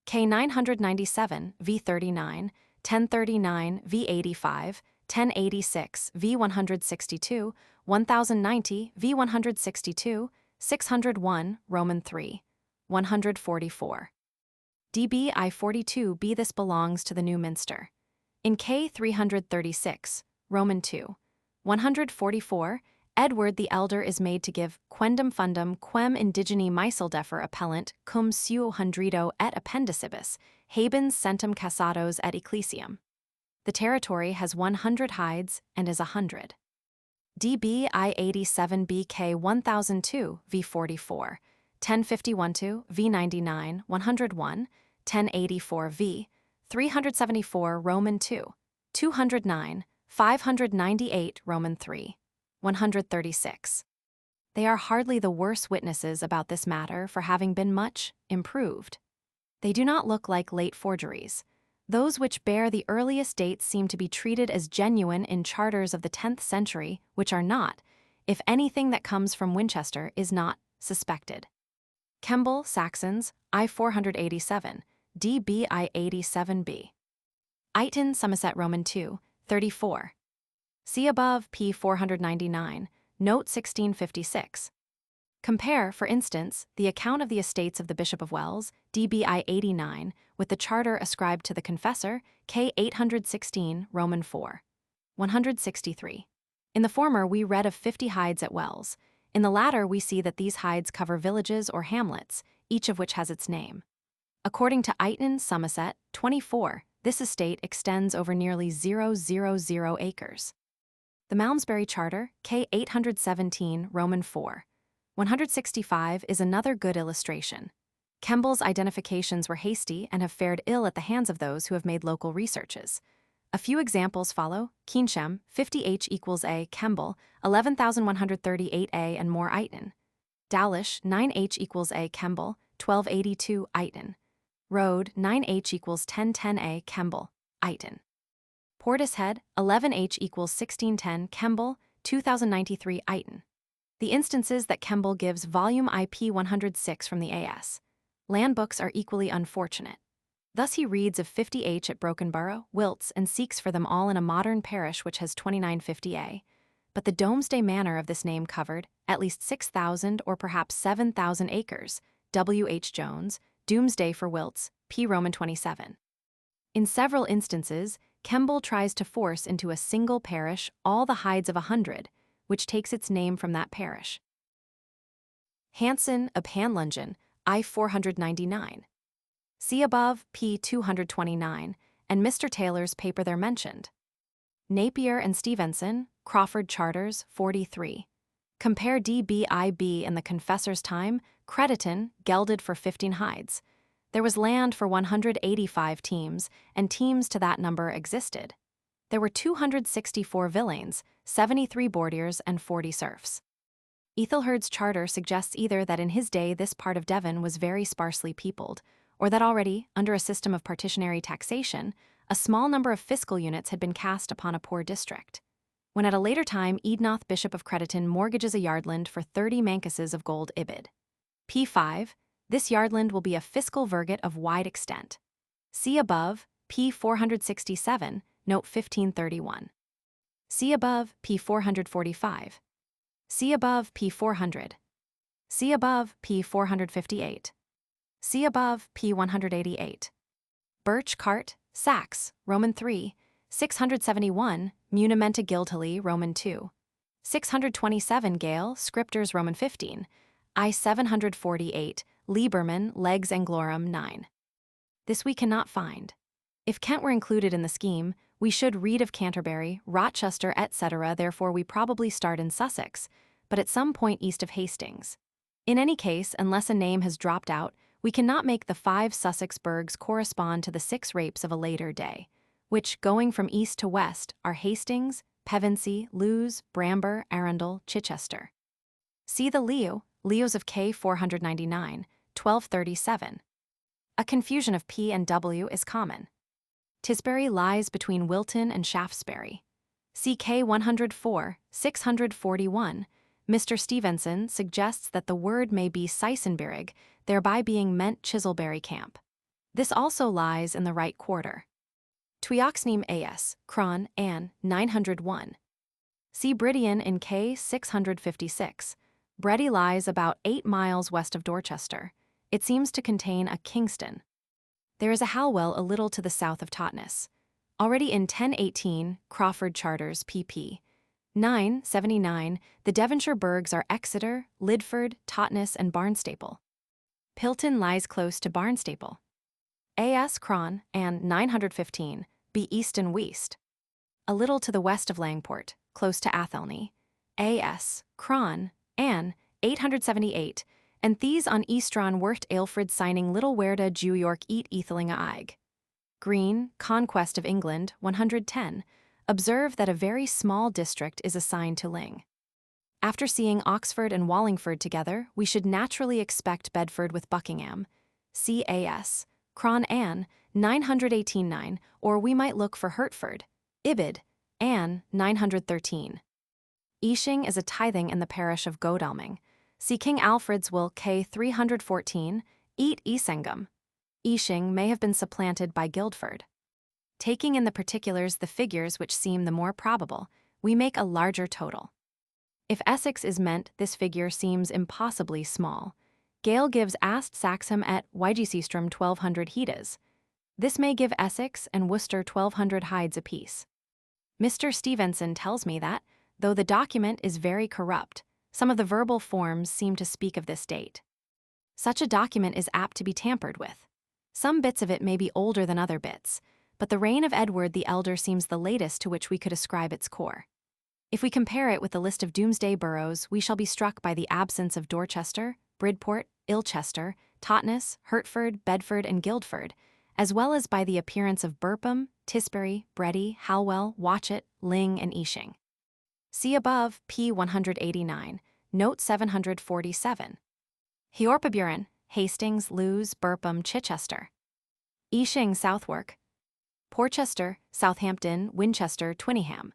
K 997, V 39, 1039, V 85, 1086, V 162, 1090, V 162, 601, Roman 3, 144. DBI 42b. This belongs to the New Minster. In K 336, Roman 2, 144, Edward the Elder is made to give quendam fundum quem indigeni miseldefer appellant cum suo hundredo et appendicibus, habens centum cassados et ecclesiam. The territory has 100 hides and is 100. DBI 87b. K 1002, V 44, 1051 V 99, 101, 1084 V, 374 Roman 2, 209, 598 Roman 3, 136. They are hardly the worse witnesses about this matter for having been much improved. They do not look like late forgeries. Those which bear the earliest dates seem to be treated as genuine in charters of the 10th century, which are not, if anything that comes from Winchester is not, suspected. Kemble, Saxons, I 487, DBI 87b. Eighton, Somerset Roman 2, 34. See above P 499, note 1656. Compare, for instance, the account of the estates of the Bishop of Wells, DBI 89, with the charter ascribed to the confessor, K 816, Roman 4, 163. In the former, we read of 50 hides at Wells. In the latter, we see that these hides cover villages or hamlets, each of which has its name. According to Eighton, Somerset, 24, this estate extends over nearly 000 acres. The Malmesbury Charter, K 817, Roman 4, 165 is another good illustration. Kemble's identifications were hasty and have fared ill at the hands of those who have made local researches. A few examples follow: Keynsham, 50H equals A, Kemble, 11,138 A and more Eighton. Dowlish, 9H equals A, Kemble, 1282 Eighton. Road, 9H equals 1010 A, Kemble, Eighton. Portishead, 11H equals 1610 Kemble, 2093 Eighton. The instances that Kemble gives volume IP 106 from the AS. Land books are equally unfortunate. Thus he reads of 50H at Brokenborough, Wilts, and seeks for them all in a modern parish which has 2950A. But the Domesday manor of this name covered at least 6,000 or perhaps 7,000 acres. W. H. Jones, Domesday for Wilts, P. Roman 27. In several instances, Kemble tries to force into a single parish all the hides of 100, which takes its name from that parish. Hanssen, Abhandlungen, I 499. See above, P 229, and Mr. Taylor's paper there mentioned. Napier and Stevenson, Crawford Charters, 43. Compare DBIB in the Confessor's time, Crediton, gelded for 15 hides. There was land for 185 teams, and teams to that number existed. There were 264 villeins, 73 bourdiers, and 40 serfs. Ethelherd's charter suggests either that in his day this part of Devon was very sparsely peopled, or that already, under a system of partitionary taxation, a small number of fiscal units had been cast upon a poor district. When at a later time Eadnoth, Bishop of Crediton, mortgages a yardland for 30 mancuses of gold ibid. P5, this yardland will be a fiscal verget of wide extent. See above, P 467, note 1531. See above, P 445. See above, P 400. See above, P 458. See above, P 188. Birch Cart, Sax, Roman 3, 671, Munimenta Guildhalley, Roman 2. 627 Gale, Scripters, Roman 15. I 748, Lieberman, Legs Anglorum 9. This we cannot find. If Kent were included in the scheme, we should read of Canterbury, Rochester, etc. Therefore we probably start in Sussex, but at some point east of Hastings. In any case, unless a name has dropped out, we cannot make the 5 Sussex burghs correspond to the 6 rapes of a later day, which, going from east to west, are Hastings, Pevensey, Lewes, Bramber, Arundel, Chichester. See the Leos of K 499, 1237. A confusion of P and W is common. Tisbury lies between Wilton and Shaftesbury. CK 104, 641, Mr. Stevenson suggests that the word may be Seisenberg, thereby being meant Chiselberry Camp. This also lies in the right quarter. Twiaxneam AS, Cron, Ann, 901. See Brydion in K 656. Breddy lies about 8 miles west of Dorchester. It seems to contain a Kingston. There is a Halwell a little to the south of Totnes. Already in 1018, Crawford Charters, pp. 979, the Devonshire burghs are Exeter, Lidford, Totnes, and Barnstaple. Pilton lies close to Barnstaple. A.S. Cron, and 915, be Easton Weast. A little to the west of Langport, close to Athelney. A.S. Cron, and 878, and these on Eastron wert Aelfred signing Little Werda Jew York eat Ethelinga Ig. Green, Conquest of England, 110. Observe that a very small district is assigned to Ling. After seeing Oxford and Wallingford together, we should naturally expect Bedford with Buckingham. C.A.S. Cron Ann, 918-9, or we might look for Hertford. Ibid, Ann, 913. Eashing is a tithing in the parish of Godalming. See King Alfred's will K 314, eat Easingam. Eashing may have been supplanted by Guildford. Taking in the particulars the figures which seem the more probable, we make a larger total. If Essex is meant, this figure seems impossibly small. Gale gives Ast Saxham et Wigesistrum 1200 hides. This may give Essex and Worcester 1200 hides apiece. Mr. Stevenson tells me that, though the document is very corrupt, some of the verbal forms seem to speak of this date. Such a document is apt to be tampered with. Some bits of it may be older than other bits, but the reign of Edward the Elder seems the latest to which we could ascribe its core. If we compare it with the list of Domesday boroughs, we shall be struck by the absence of Dorchester, Bridport, Ilchester, Totnes, Hertford, Bedford, and Guildford, as well as by the appearance of Burpham, Tisbury, Breddy, Halwell, Watchet, Ling, and Eashing. See above, p. 189, note 747. Hjorpaburen, Hastings, Lewes, Burpham, Chichester. Eashing, Southwark. Porchester, Southampton, Winchester, Twinningham.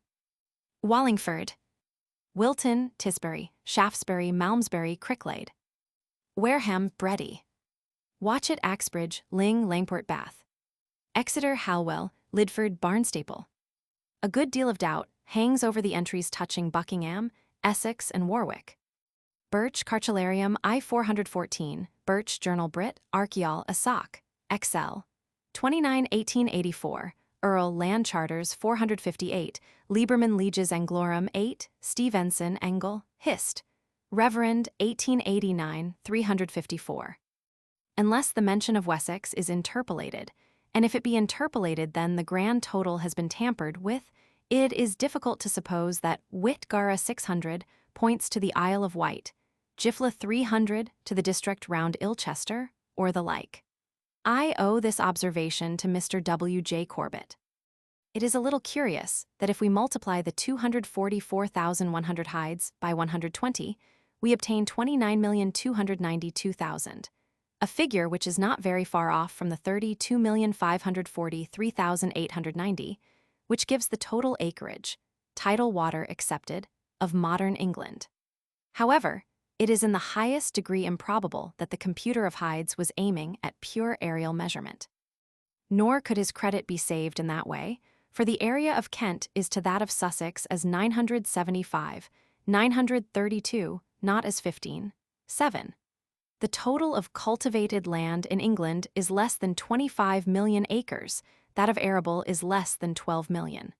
Wallingford. Wilton, Tisbury, Shaftesbury, Malmesbury, Cricklade. Wareham, Breddy. Watchet, Axbridge, Ling, Langport, Bath. Exeter, Halwell, Lidford, Barnstaple. A good deal of doubt hangs over the entries touching Buckingham, Essex, and Warwick. Birch, Cartularium, I 414, Birch, Journal Brit, Archeol, Asoc, Eccl. 29 1884, Earl, Land Charters 458, Lieberman Leges Anglorum 8, Stevenson, Engel, Hist. Reverend 1889 354. Unless the mention of Wessex is interpolated, and if it be interpolated then the grand total has been tampered with, it is difficult to suppose that Whitgara 600 points to the Isle of Wight, Gifla 300 to the district round Ilchester, or the like. I owe this observation to Mr. W. J. Corbett. It is a little curious that if we multiply the 244,100 hides by 120, we obtain 29,292,000, a figure which is not very far off from the 32,543,890, which gives the total acreage, tidal water excepted, of modern England. However, it is in the highest degree improbable that the computer of hides was aiming at pure aerial measurement. Nor could his credit be saved in that way, for the area of Kent is to that of Sussex as 975, 932, not as 15, 7. The total of cultivated land in England is less than 25 million acres, that of arable is less than 12 million.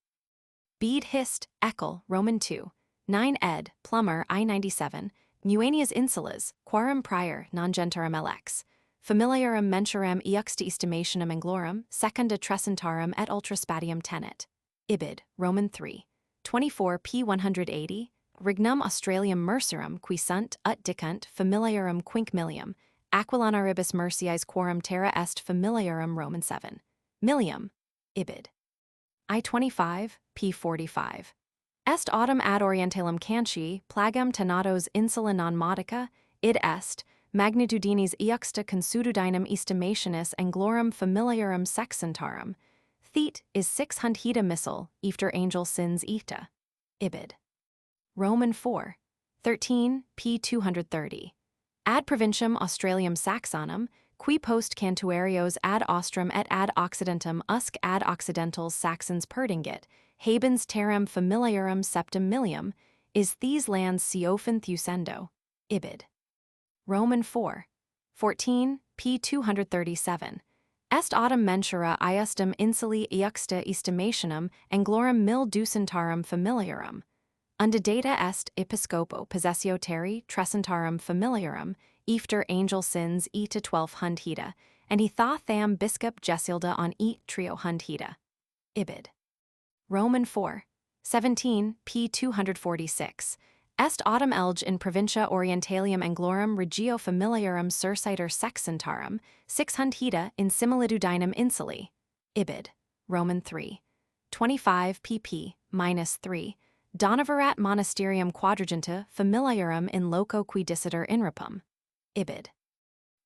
Bede Hist, Eccl, Roman 2, 9 ed, Plummer, I-97, Muanias insulas, quarum prior, non gentarum LX, familiarum mensurem eoxta estimationum anglorum, secunda trecentarum et ultraspatium tenet. Ibid, Roman 3, 24 p. 180, Regnum Australium mercerum qui sunt ut dicunt familiarum quinquemillium, Aquilana ribus merciis quorum terra est familiarum Roman 7. Millium. Ibid. I-25, p. 45. Est autumn ad orientalem canci, plagam tenatos insula non modica, id est, magnitudinis iuxta consududinum estimationis anglorum familiarum sexcentarum, Thet is 600 heta missile, efter angel sins eta. Ibid. Roman 4. 13, p. 230. Ad provinciam Australium Saxonum, qui post cantuarios ad Austrum et ad Occidentum usque ad Occidentals Saxons perdingit, habens terram familiarum septem millium, is these lands Siophon thusendo. Ibid. Roman 4. 14, p. 237. Est autem mensura iustum insuli iuxta estimationum anglorum mil ducentarum familiarum. Unda data est episcopo possessio terri trecentarum familiarum, efter angel sins eta 1200 heta, and he tha tham biscop Gesilda on trio hund heta. Ibid. Roman 4. 17, p. 246. Est autem elge in provincia orientalium anglorum regio familiarum sursiter sexcentarum, 600 heta in similitudinem insuli. Ibid. Roman 3. 25 pp. -3. Donaverat monasterium quadragenta familiarum in loco qui dissiter inrepum. Ibid.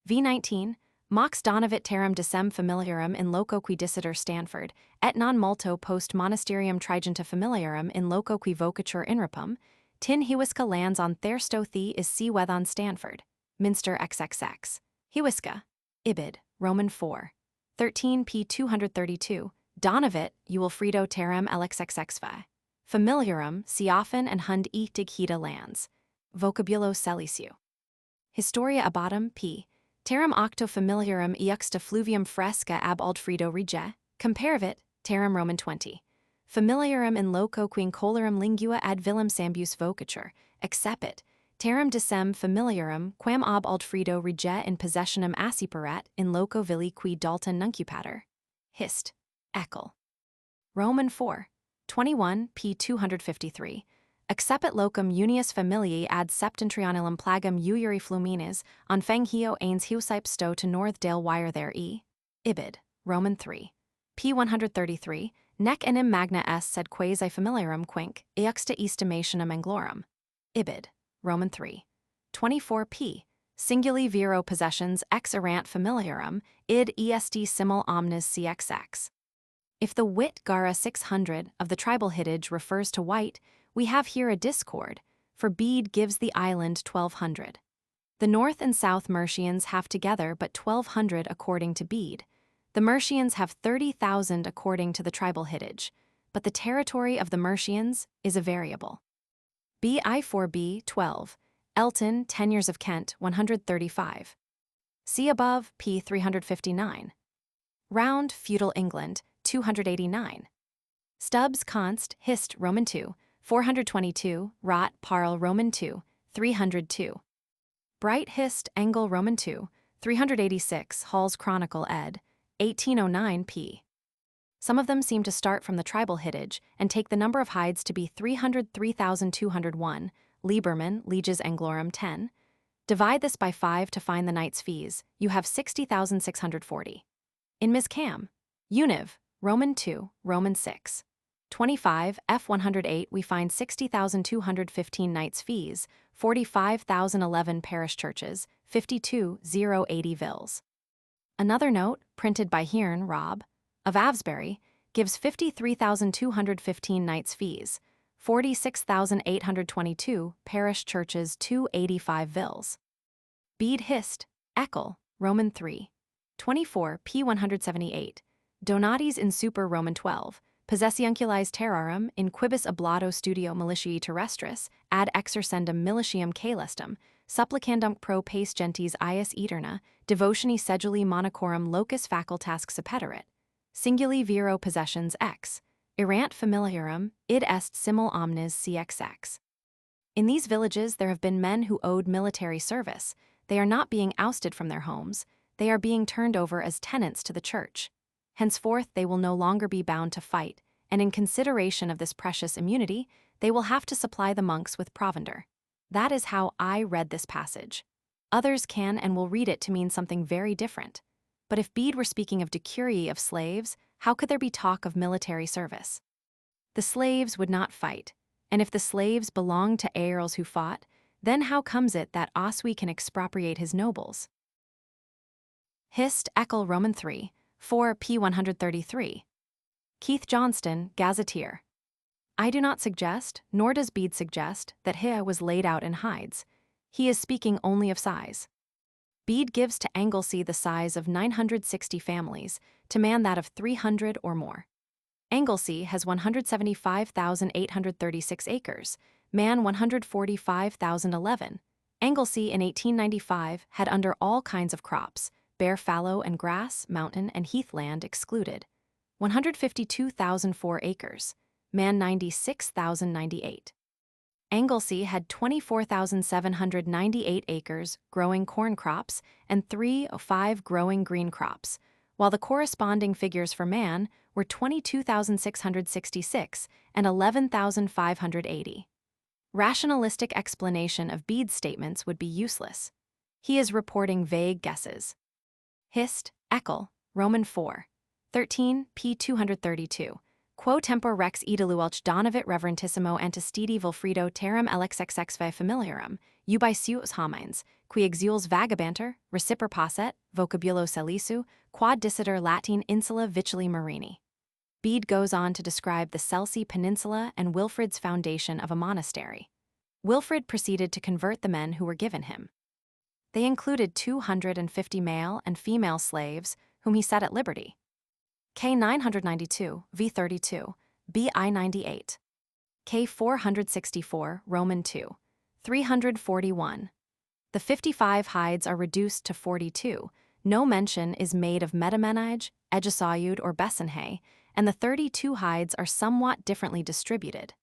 V19. Mox donavit terram decem familiarum in loco qui dissiter Stanford, et non multo post monasterium trigenta familiarum in loco qui vocatur inrepum, tin Hiwisca lands on Thersto the is sea on Stanford. Minster XXX. Hiwisca. Ibid. Roman 4. 13 p. 232. Donavit, Uilfrido terram LXXXV. Familiarum, Siophon and Hund dig heta lands. Vocabulo Celiciu. Historia Abbatum p. Terram octo familiarum iuxta fluvium fresca ab Aldfrido rege, comparavit, terram Roman 20. Familiarum in loco quincolarum lingua ad villam sambus vocatur, excepit, terram decem familiarum quam ab Aldfrido rege in possessionum assiparat in loco villi qui dalta nuncupater. Hist. Eccl. Roman 4. 21 p. 253. Accepit locum unius familiae ad septentrionalum plagam uiuri fluminis, on feng hio ains husipe sto to northdale wire there Ibid. Roman 3. p. 133. Nec enim magna est sed quasi familiarum quinc, iuxta estimationum anglorum. Ibid. Roman 3. 24 p. Singuli viro possessions ex erant familiarum, id est simul omnes cxx. If the wit gara 600 of the tribal hittage refers to white, we have here a discord, for Bede gives the island 1200. The North and South Mercians have together but 1200 according to Bede. The Mercians have 30,000 according to the tribal hittage, but the territory of the Mercians is a variable. BI4B 12, Elton, Tenures of Kent 135. See above, p. 359. Round, Feudal England 289. Stubbs Const, Hist Roman 2, 422, Rot Parl Roman 2, 302. Bright Hist Engel Roman 2, 386 Hall's Chronicle ed. 1809 p. Some of them seem to start from the tribal hittage and take the number of hides to be 303,201, Lieberman, Leges Anglorum 10. Divide this by 5 to find the knight's fees, you have 60,640. In Ms. Cam, Univ, Roman 2, Roman 6. 25 F108 we find 60,215 knights fees, 45,011 parish churches, 52,080 vills. Another note, printed by Hearn, Rob, of Avesbury, gives 53,215 knights fees, 46,822 parish churches, 285 vills. Bede Hist, Eccl, Roman 3. 24 p. 178. Donatis in super Roman 12. Possessionculis terrarum in quibus oblato studio militiae terrestris ad exercendum militiam caelestum, supplicandum pro pace gentis ius eterna, devotionie seduli monacorum locus facultas sepeterit, singuli viro possessions ex, erant familiarum, id est simul omnes cxx. In these villages there have been men who owed military service. They are not being ousted from their homes, they are being turned over as tenants to the church. Henceforth they will no longer be bound to fight, and in consideration of this precious immunity, they will have to supply the monks with provender. That is how I read this passage. Others can and will read it to mean something very different. But if Bede were speaking of decurii of slaves, how could there be talk of military service? The slaves would not fight, and if the slaves belonged to earls who fought, then how comes it that Oswy can expropriate his nobles? Hist, Eccl Roman 3, 4 p. 133. Keith Johnston, Gazetteer. I do not suggest, nor does Bede suggest, that His was laid out in hides. He is speaking only of size. Bede gives to Anglesey the size of 960 families, to man that of 300 or more. Anglesey has 175,836 acres, man 145,011. Anglesey in 1895 had under all kinds of crops, bare fallow and grass, mountain and heathland excluded, 152,004 acres, man 96,098. Anglesey had 24,798 acres growing corn crops and 305 growing green crops, while the corresponding figures for man were 22,666 and 11,580. Rationalistic explanation of Bede's statements would be useless. He is reporting vague guesses. Hist, Eccl, Roman 4, 13 p. 232. Quo tempor rex idiluelch donavit reverentissimo antistidi Wilfrido terram elxxxvi familiarum, ubi suus homines, qui exules vagabanter, reciper posset, vocabulo selisu, quod dissiter Latin insula vicili marini. Bede goes on to describe the Selsey Peninsula and Wilfrid's foundation of a monastery. Wilfrid proceeded to convert the men who were given him. They included 250 male and female slaves, whom he set at liberty. K 992, V 32, BI 98. K 464, Roman 2, 341. The 55 hides are reduced to 42, no mention is made of Metamenage, Egisaud or Bessenhay, and the 32 hides are somewhat differently distributed.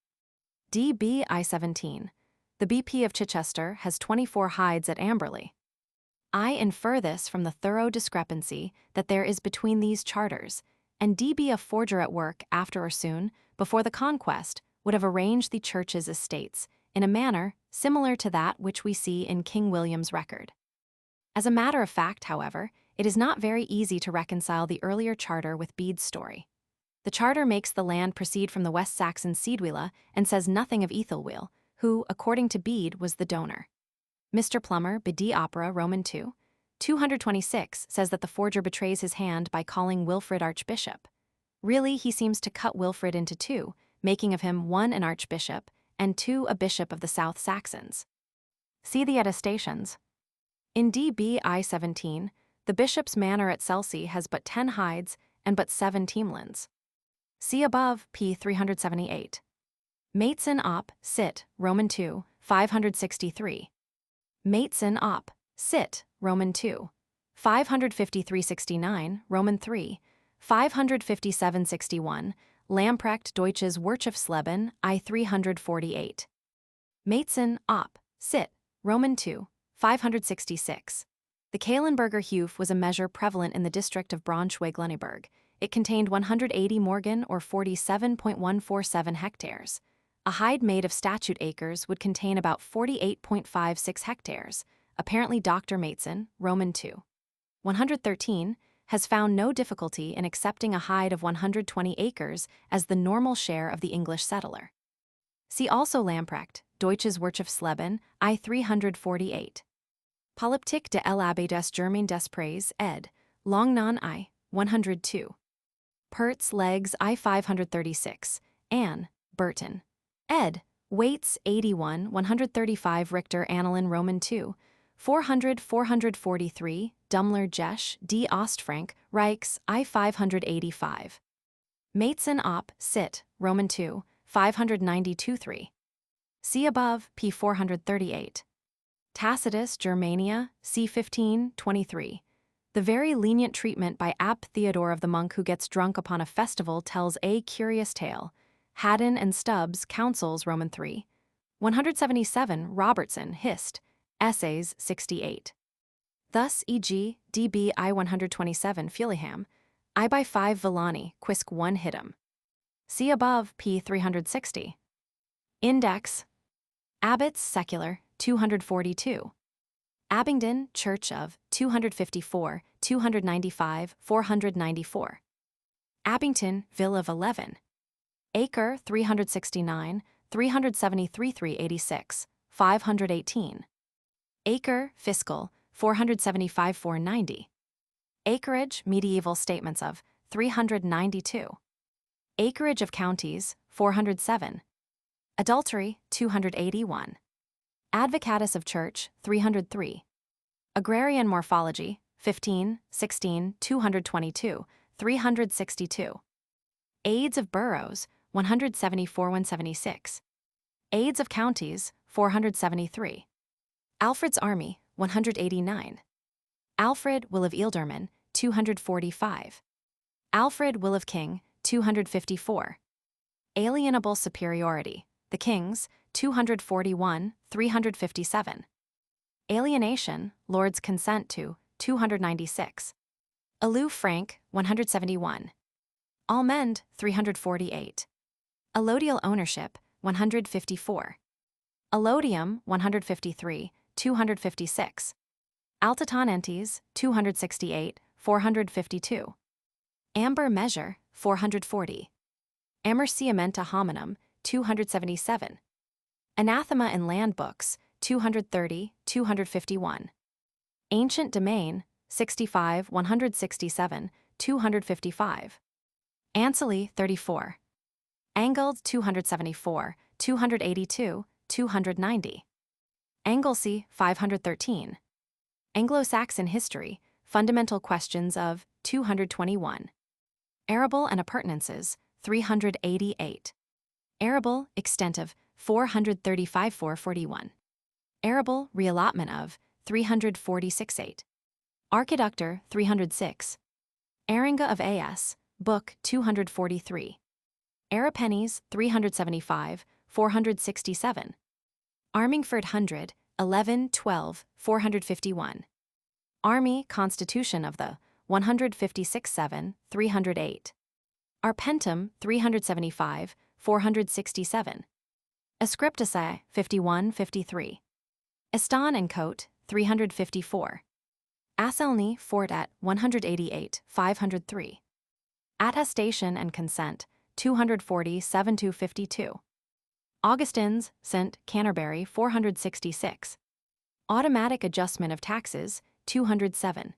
DBI 17. The BP of Chichester has 24 hides at Amberley. I infer this from the thorough discrepancy that there is between these charters, and DB a forger at work after or soon, before the conquest, would have arranged the church's estates in a manner similar to that which we see in King William's record. As a matter of fact, however, it is not very easy to reconcile the earlier charter with Bede's story. The charter makes the land proceed from the West Saxon Seedwilla and says nothing of Ethelwil, who, according to Bede, was the donor. Mr. Plummer, Bede Opera, Roman 2, 226 says that the forger betrays his hand by calling Wilfrid archbishop. Really, he seems to cut Wilfrid into two, making of him one an archbishop and two a bishop of the South Saxons. See the attestations. In DBI 17, the bishop's manor at Selsey has but 10 hides and but 7 teamlands. See above, p. 378. Maitson op. Sit, Roman 2, 563. Maitson op. Sit, Roman 2, 553-69, Roman 3, 557-61, Lamprecht Deutsches Wirtschaftsleben, I 348. Maitson op. Sit, Roman 2, 566. The Kahlenberger Hof was a measure prevalent in the district of Braunschweig-Lüneburg. It contained 180 morgen or 47.147 hectares. A hide made of statute acres would contain about 48.56 hectares. Apparently Dr. Maitson, Roman 2, 113, has found no difficulty in accepting a hide of 120 acres as the normal share of the English settler. See also Lamprecht, Deutsches Wirtschaftsleben, I 348. Polyptyque de l'Abbé des Germain des Prés, ed. Longnon I, 102. Pertz Legs I 536, Anne, Burton. Ed. Waits 81, 135 Richter Annalen Roman 2, 443, Dummler Jesch, D. Ostfrank, Reichs, I 585. Maitson op. Sit, Roman 2, 592-3. See above, p. 438. Tacitus, Germania, c. 1523. The very lenient treatment by Abt Theodore of the monk who gets drunk upon a festival tells a curious tale. Haddon and Stubbs, Counsels, Roman 3. 177, Robertson, Hist. Essays, 68. Thus, e.g., DB I 127 Fuliham, I by 5 Villani, Quisque 1 Hittim. See above, p. 360. Index. Abbott's Secular, 242. Abingdon, Church of, 254, 295, 494. Abington, Ville of 11. Acre, 369, 373, 386, 518. Acre, Fiscal, 475, 490. Acreage, Medieval Statements of, 392. Acreage of Counties, 407. Adultery, 281. Advocatus of Church, 303. Agrarian Morphology, 15, 16, 222, 362. Aids of Boroughs, 174, 176. Aids of Counties, 473. Alfred's Army, 189. Alfred, Will of Ealdorman, 245. Alfred, Will of King, 254. Alienable Superiority, the King's, 241, 357. Alienation, Lord's Consent to, 296. Aloof Frank, 171. Almend, 348. Allodial Ownership, 154. Allodium, 153, 256. Altatonentes, 268, 452. Amber Measure, 440. Amerciamenta Hominum, 277. Anathema in Land Books, 230, 251. Ancient Domain, 65, 167, 255. Ancillary, 34. Angled, 274, 282, 290. Anglesey, 513. Anglo-Saxon History, Fundamental Questions of, 221. Arable and Appurtenances, 388. Arable, Extent of, 435, 441. Arable, Reallotment of, 346, 8. Archiductor, 306. Aringa of A.S., Book, 243. Arapennies, 375, 467. Armingford 100, 11, 12, 451. Army Constitution of the, 156, 7, 308. Arpentum, 375, 467. Ascripticae, 51, 53. Eston and Cote, 354. Asselny Fort at, 188, 503. Attestation and Consent, 240, 7-52. Augustins, St. Canterbury, 466. Automatic Adjustment of Taxes, 207.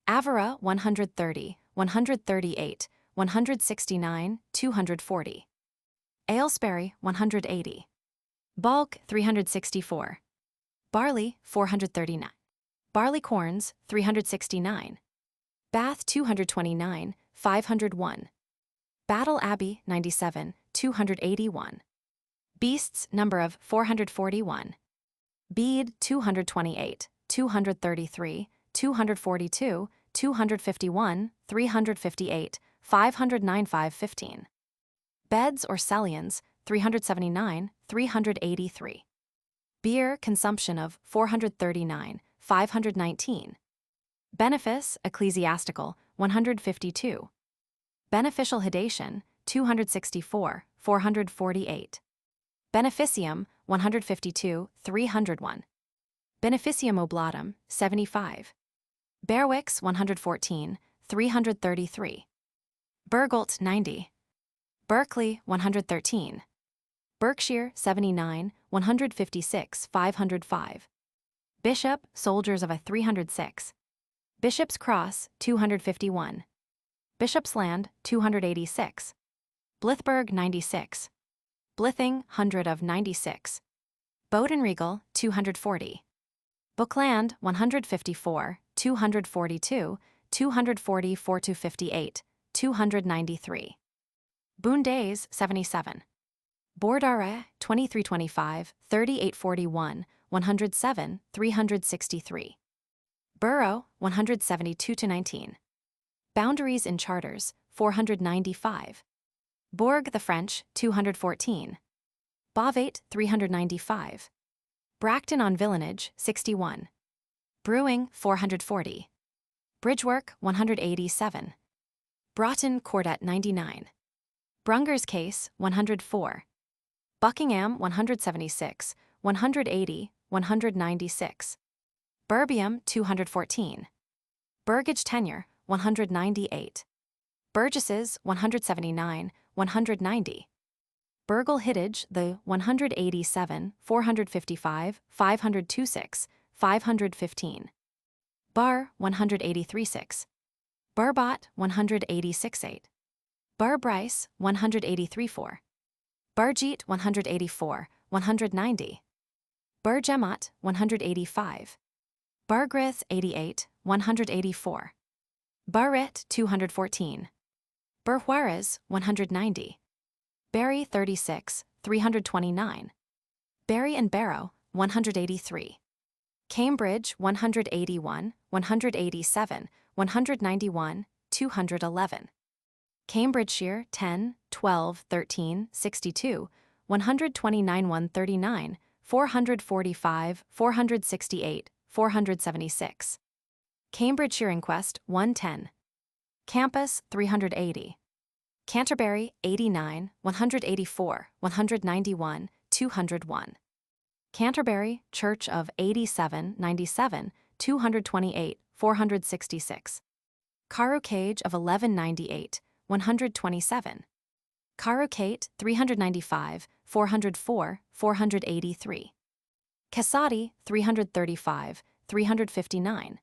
Avera, 130, 138, 169, 240. Aylesbury, 180. Bulk, 364. Barley, 439. Barley corns, 369. Bath, 229, 501. Battle Abbey, 97, 281. Beasts, number of, 441. Bede, 228, 233, 242, 251, 358, 509, 515. Beds or Cellions, 379, 383. Beer consumption of, 439, 519. Benefice, ecclesiastical, 152. Beneficial hedation, 264, 448. Beneficium, 152, 301. Beneficium oblatum, 75. Berwick's, 114, 333. Burgalt, 90. Berkeley, 113. Berkshire, 79, 156, 505. Bishop, soldiers of a 306. Bishop's Cross, 251. Bishop's Land, 286. Blithburg, 96. Blithing, 100 of 96. Bodenregal, 240. Bookland, 154, 242, 244 to 58, 293. Boondays, 77. Bordare, 2325, 3841, 107, 363. Borough, 172 to 19. Boundaries in Charters, 495. Bourg the French, 214. Bovate, 395. Bracton on Villenage, 61. Brewing, 440. Bridgework, 187. Broughton Court at 99. Brunger's Case, 104. Buckingham, 176, 180, 196. Burbium 214. Burgage tenure 198. Burgesses 179, 190. Burgle hittage the 187, 455, 526, 515. Bar 183.6. Burbot 186.8. Burbryce 183.4. Burjeet 184, 190. Burgemot 185. Burgrith 88, 184. Burrit 214. Burjuarez 190. Barry 36, 329. Barry and Barrow 183. Cambridge 181, 187, 191, 211. Cambridgeshire 10, 12, 13, 62, 129, 139, 445, 468, 476. Cambridgeshire Inquest 110. Campus 380. Canterbury 89, 184, 191, 201. Canterbury Church of 87, 97, 228, 466. Carew Cage of 1198, 127. Carrowcate 395, 404, 483. Casati 335, 359.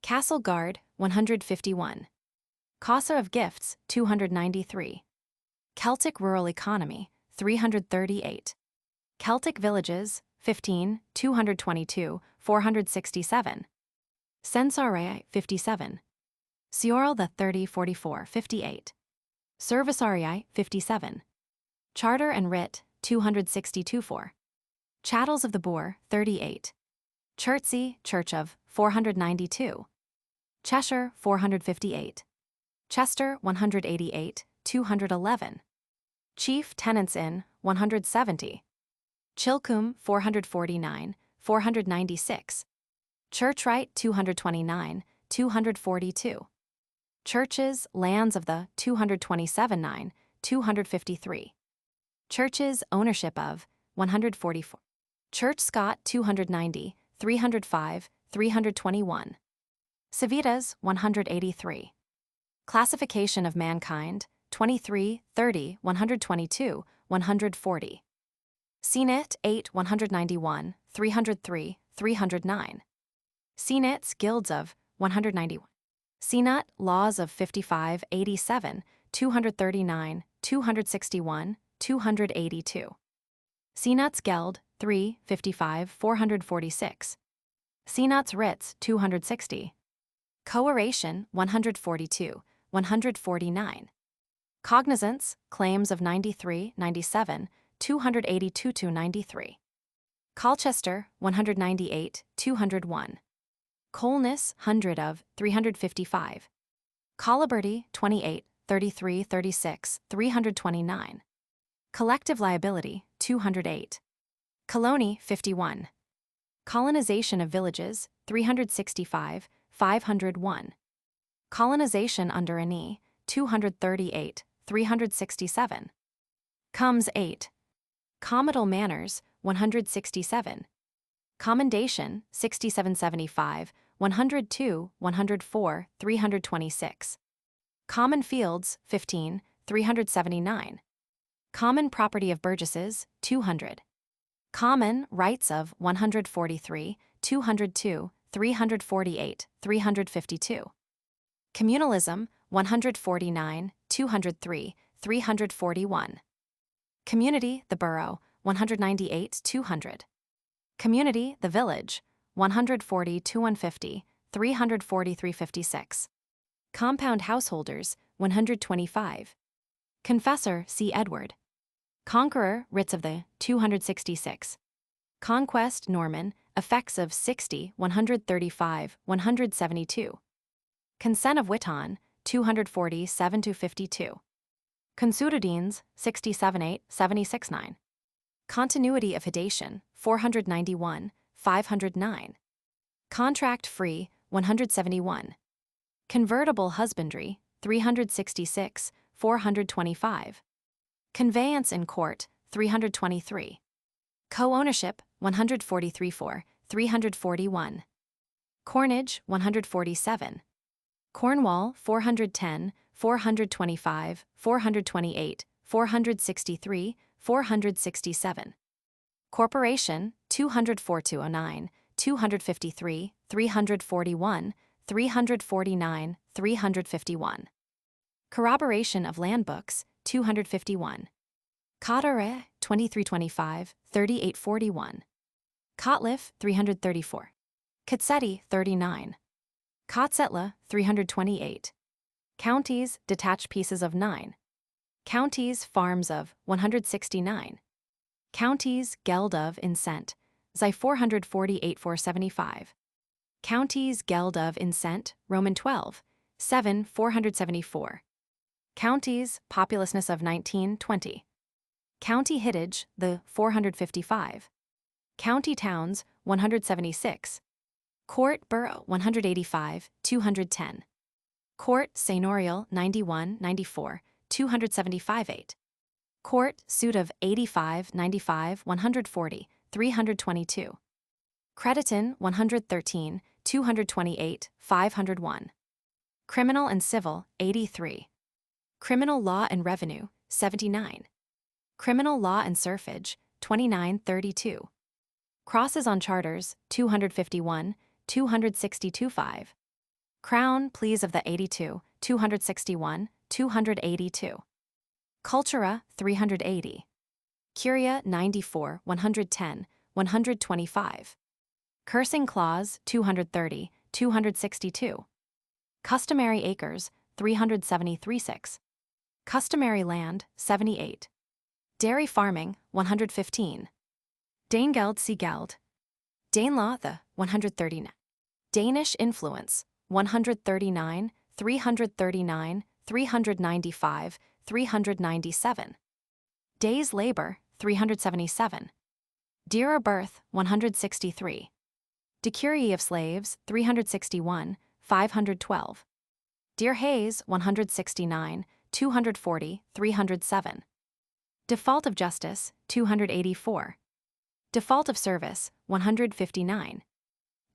Castle Guard 151. Casa of Gifts 293. Celtic Rural Economy 338. Celtic Villages 15, 222, 467. Censarii 57. Sioral the 30, 44, 58. Servisarii 57. Charter and Writ 262 4. Chattels of the Boar 38. Chertsey Church of 492. Cheshire 458. Chester 188, 211. Chief Tenants Inn 170. Chilcombe 449, 496. Churchright 229, 242. Churches, Lands of the 227 9, 253. Churches, Ownership of 144. Church Scott 290, 305, 321. Civitas 183. Classification of Mankind 23, 30, 122, 140. Senate 8, 191, 303, 309. Senate's Guilds of 191. Senat Laws of 55, 87, 239, 261, 282. Senat's Geld 3, 55, 446. Senat's Writs 260. Coeration 142, 149. Cognizance Claims of 93, 97, 282 93. Colchester 198, 201. Colness 100 of 355. Coliberty 28, 33, 36, 329. Collective Liability 208. Colony 51. Colonization of Villages 365, 501. Colonization under an E 238, 367. Comes 8. Comital Manors 167. Commendation 6775, 102, 104, 326. Common Fields 15, 379. Common Property of Burgesses 200. Common Rights of 143, 202, 348, 352. Communalism 149, 203, 341. Community the Borough 198, 200. Community the Village 140, 150, 340, 356. Compound Householders 125. Confessor C. Edward. Conqueror Writs of the 266. Conquest Norman Effects of 60, 135, 172. Consent of Witton 240, 7-52. Consuetudines 67, 8, 76, 9. Continuity of Hedation 491, 509. Contract Free 171. Convertible Husbandry 366, 425. Conveyance in Court 323. Co-ownership 143, 4, 341. Cornage, 147. Cornwall, 410, 425, 428, 463, 467. Corporation, 204-209, 253, 341, 349, 351. Corroboration of land books, 251. Cottare, 2325, 3841. Cotliff, 334. Katsetti, 39. Kotzetla, 328. Counties, detached pieces of 9. Counties, farms of, 169. Counties, geld of, incent, Xi 448-475. Counties, geld of, incent, Roman 12, 7 474. Counties, populousness of 1920. County hittage, the 455. County towns, 176. Court borough, 185, 210. Court seigneurial, 91, 94, 275-8. Court suit of 85, 95, 140, 322. Crediton, 113, 228, 501. Criminal and civil, 83. Criminal law and revenue, 79. Criminal law and serfage, 2932. Crosses on charters, 251, 262-5. Crown pleas of the 82, 261, 282. Cultura, 380. Curia, 94, 110, 125. Cursing clause, 230, 262. Customary acres, 373-6. Customary land, 78. Dairy farming, 115. Danegeld Seageld. Danelaw, the 139. Danish influence, 139, 339, 395, 397. Day's labor, 377. Dearer birth, 163. Decurie of slaves, 361, 512. Dear Hayes, 169, 240, 307. Default of justice, 284. Default of service, 159.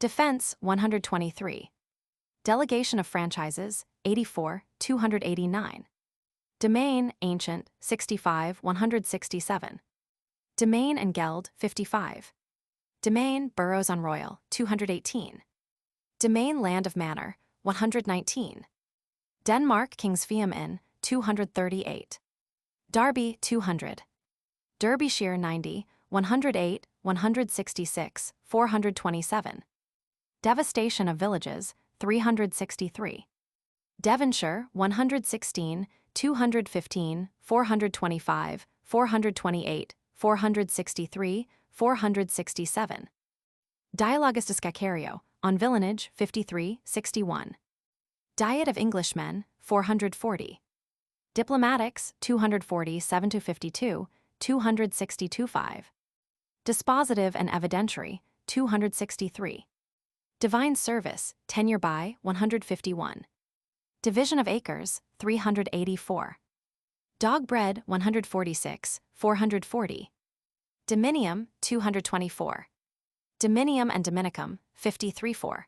Defense, 123. Delegation of franchises, 84, 289. Domain, ancient, 65, 167. Domain and geld, 55. Domain, boroughs on royal, 218. Domain, land of manor, 119. Denmark, King's Fiam Inn, 238. Derby, 200. Derbyshire, 90, 108, 166, 427. Devastation of villages, 363. Devonshire, 116, 215, 425, 428, 463, 467. Dialogus de Scacario, on villanage, 53, 61. Diet of Englishmen, 440. Diplomatics, 240, 7-52, 262-5. Dispositive and evidentiary, 263. Divine service, tenure by, 151. Division of acres, 384. Dog bread, 146, 440. Dominium, 224. Dominium and Dominicum, 53-4.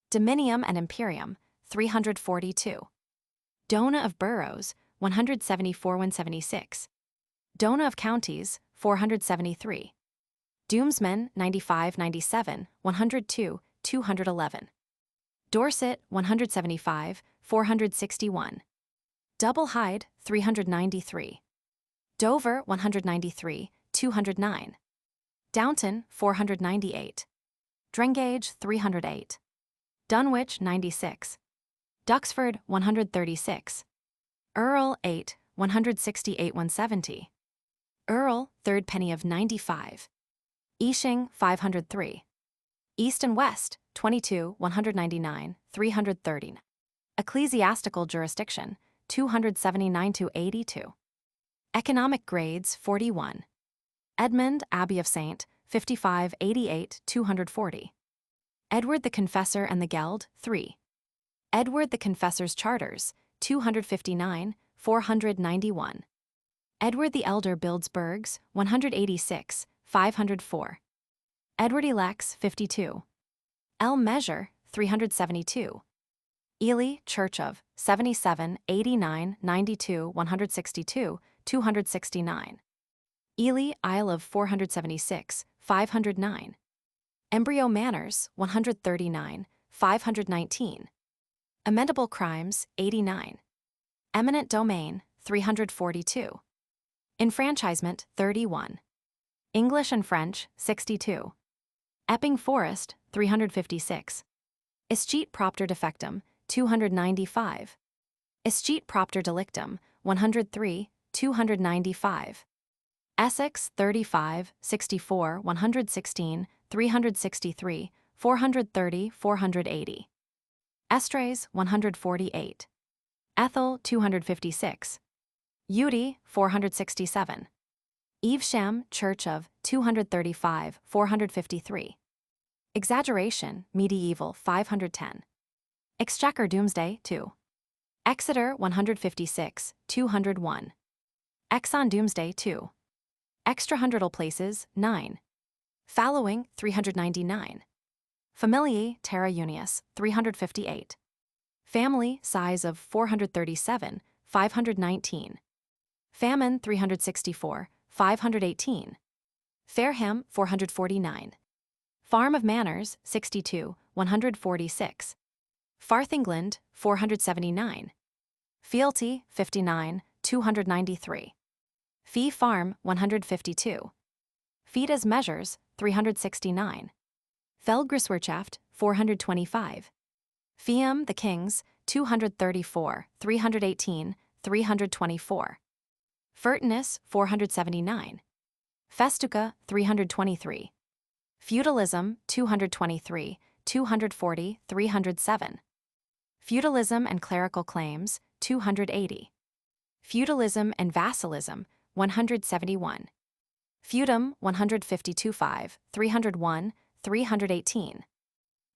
Dominium and Imperium, 342. Dona of boroughs, 174-176. Dona of counties, 473. Doomsmen, 95-97, 102, 211. Dorset, 175, 461. Double Hyde, 393. Dover, 193, 209. Downton, 498. Drengage, 308. Dunwich, 96. Duxford, 136. Earl, 8, 168-170. Earl, third penny of 95. Eashing, 503. East and West, 22, 199, 330. Ecclesiastical jurisdiction, 279-82. Economic grades, 41. Edmund, Abbey of St., 55-88, 240. Edward the Confessor and the Geld, 3. Edward the Confessor's Charters, 259, 491. Edward the Elder builds burghs, 186, 504. Edward elects, 52. L. Measure, 372. Ely, Church of, 77, 89, 92, 162, 269. Ely, Isle of 476, 509. Embryo Manors, 139, 519. Amendable Crimes, 89. Eminent Domain, 342. Enfranchisement, 31. English and French, 62. Epping Forest, 356. Escheat Propter Defectum, 295. Escheat Propter Delictum, 103, 295. Essex, 35, 64, 116, 363, 430, 480. Estres, 148. Eccl, 256. Udy, 467. Evesham, Church of, 235, 453. Exaggeration, Medieval, 510. Exchequer Domesday, 2. Exeter, 156, 201. Exon Domesday, 2. Extrahundredal Places, 9. Fallowing, 399. Familiae Terra Unius, 358. Family, size of 437, 519. Famine, 364, 518. Fareham, 449. Farm of Manors, 62, 146. Farthingland, 479. Fealty, 59, 293. Fee Farm, 152. Feet as Measures, 369. Feldgriswirtschaft, 425. Fium the Kings, 234, 318, 324. Furtinus, 479. Festuca, 323. Feudalism, 223, 240, 307. Feudalism and Clerical Claims, 280. Feudalism and Vassalism, 171. Feudum, 152.5, 301, 318.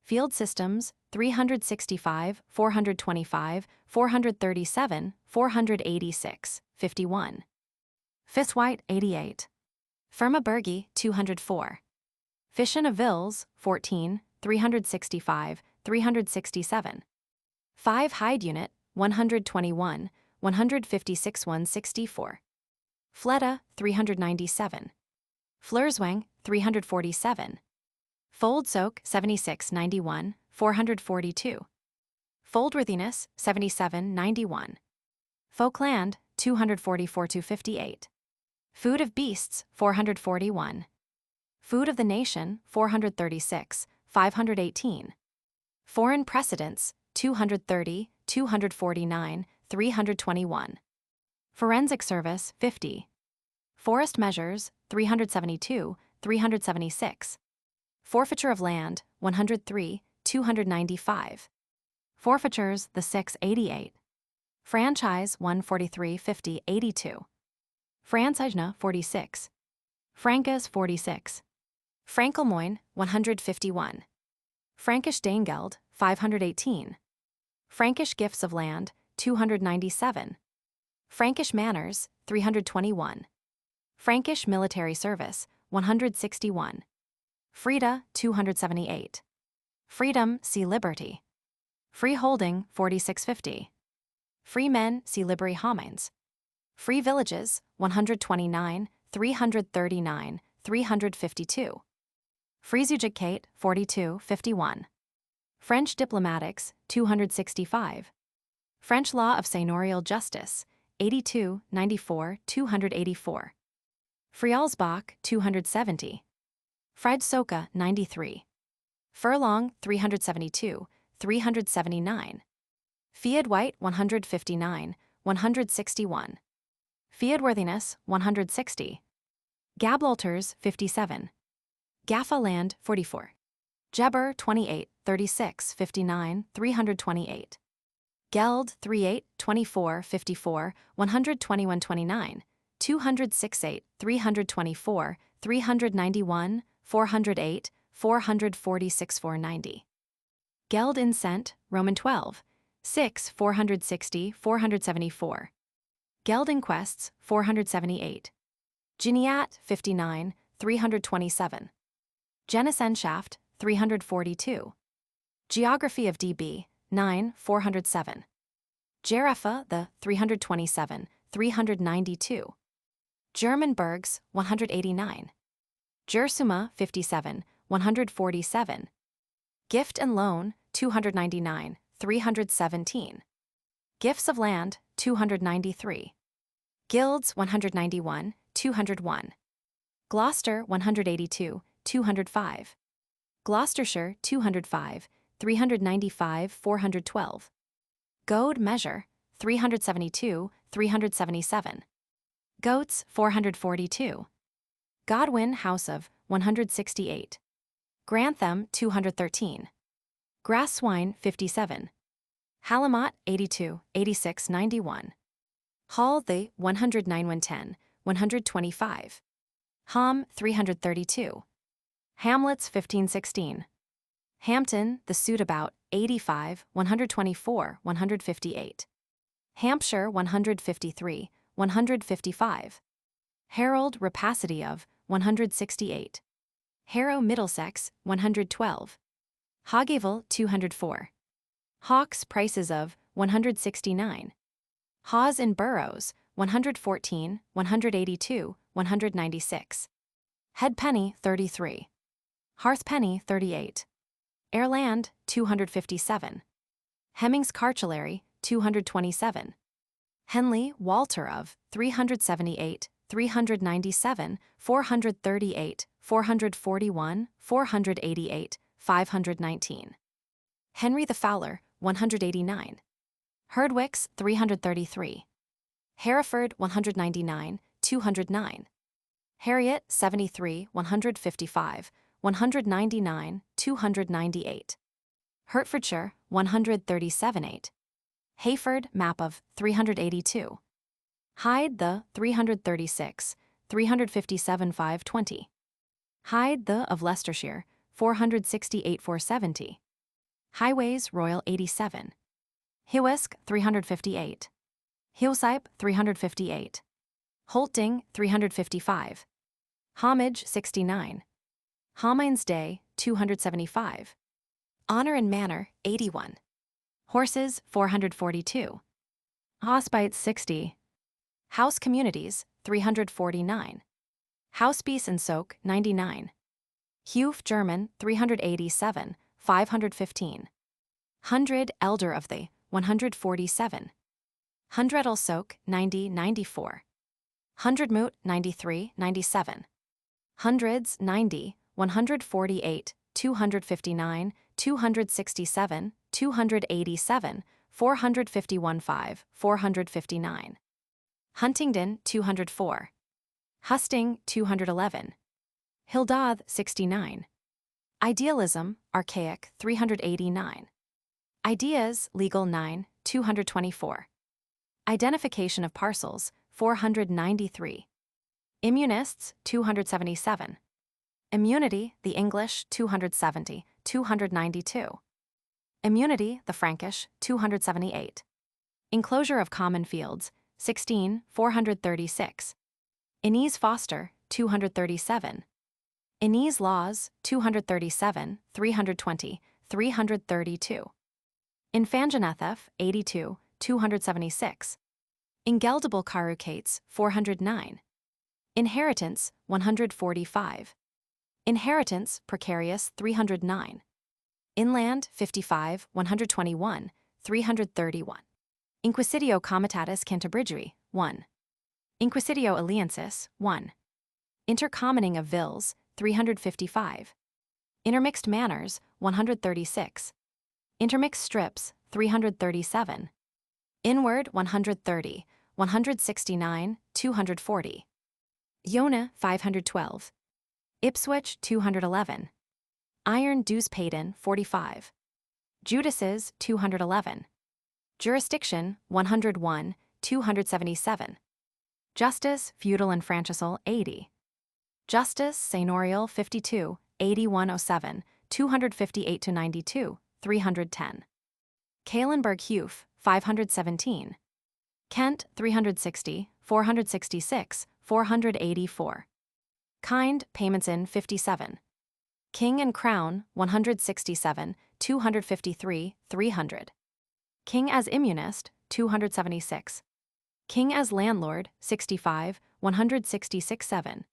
Field Systems, 365, 425, 437, 486, 51. Fiswhite, 88. Firmabergi, 204. Fission of Vills, 14, 365, 367. 5 Hyde Unit, 121, 156, 164. Fleta, 397. Flerswang, 347. Foldsoak, 76, 91, 442. Foldworthiness, 77, 91. Folkland, 244, 258. Food of Beasts, 441. Food of the Nation, 436, 518. Foreign Precedents, 230, 249, 321. Forensic Service, 50. Forest Measures, 372, 376. Forfeiture of Land, 103, 295. Forfeitures, the 688. Franchise, 143, 50, 82. Francigena, 46. Francas, 46. Frankelmoin, 151. Frankish Danegeld, 518. Frankish Gifts of Land, 297. Frankish Manors, 321. Frankish Military Service, 161. Frida, 278. Freedom, see Liberty. Freeholding, 4650. Free Men, see Liberi Homines. Free Villages, 129, 339, 352. Freezujicate, 42, 51. French Diplomatics, 265. French Law of Seigneurial Justice, 82, 94, 284. Frialsbach, 270. Freidsoka, 93. Furlong, 372, 379. Fiat White, 159, 161. Fiatworthiness, 160. Gablolters, 57. Gaffa Land, 44. Geber, 28, 36, 59, 328. Geld, 38, 24, 54, 121, 29, 268, 324, 391, 408, 446, 490. Geld in Cent, Roman 12, 6, 460, 474. Geld Inquests, 478. Geniat, 59, 327. Genesenschaft, 342. Geography of DB, 9, 407. Geographa, the 327, 392. German Bergs, 189. Gersuma, 57, 147. Gift and Loan, 299, 317. Gifts of Land, 293. Guilds, 191, 201. Gloucester, 182, 205. Gloucestershire, 205, 395, 412. Goad Measure, 372, 377. Goats, 442. Godwin House of, 168. Grantham, 213. Grass Swine, 57. Halamat, 82, 86, 91. Hall the, 109, 110, 125. Ham, 332. Hamlets, 1516. Hampton, the Suitabout, 85, 124, 158. Hampshire, 153, 155. Harold Rapacity of, 168. Harrow Middlesex, 112. Hogeville, 204. Hawks Prices of, 169. Hawes in Burrows, 114, 182, 196. Headpenny, 33. Hearthpenny, 38. Airland, 257. Hemmings Cartulary, 227. Henley Walter of, 378, 397, 438, 441, 488, 519. Henry the Fowler, 189. Herdwicks, 333. Hereford, 199, 209. Harriet, 73, 155, 199, 298. Hertfordshire, 137, 8. Hayford, map of, 382. Hyde the, 336, 357, 520. Hyde the of Leicestershire, 468, 470. Highways Royal, 87. Hiwisk, 358. Hillsype, 358. Holting, 355. Homage, 69. Homines Day, 275. Honor and Manor, 81. Horses, 442. Hospites, 60. House Communities, 349. Housepiece and Soak, 99. Huf German, 387, 515. Hundred Elder of the, 147. Hundredel Soak, 90, 94. Hundredmoot, 93, 97. Hundreds, 90, 148, 259, 267, 287, 451, 5, 459. Huntingdon, 204. Husting, 211. Hildath, 69. Idealism, Archaic, 389. Ideas, Legal 9, 224. Identification of Parcels, 493. Immunists, 277. Immunity, the English, 270, 292. Immunity, the Frankish, 278. Enclosure of Common Fields, 16, 436. Inese Foster, 237. Inese Laws, 237, 320, 332. Infangenethef, 82, 276. Ingeldable Carucates, 409. Inheritance, 145. Inheritance, Precarious, 309. Inland, 55, 121, 331. Inquisitio Comitatus Cantabrigui, 1. Inquisitio Alliancis, 1. Intercommoning of Vills, 355. Intermixed Manors, 136. Intermixed Strips, 337. Inward, 130, 169, 240. Iona, 512. Ipswich, 211. Iron Dewspaden, 45. Judices, 211. Jurisdiction, 101, 277. Justice, Feudal and Franchisal, 80. Justice, Seigneurial, 52, 8107, 258-92, 310. Kalenberg Huf, 517. Kent, 360, 466, 484. Kind, Payments in, 57. King and Crown, 167, 253, 300. King as Immunist, 276. King as Landlord, 65, 166, 7.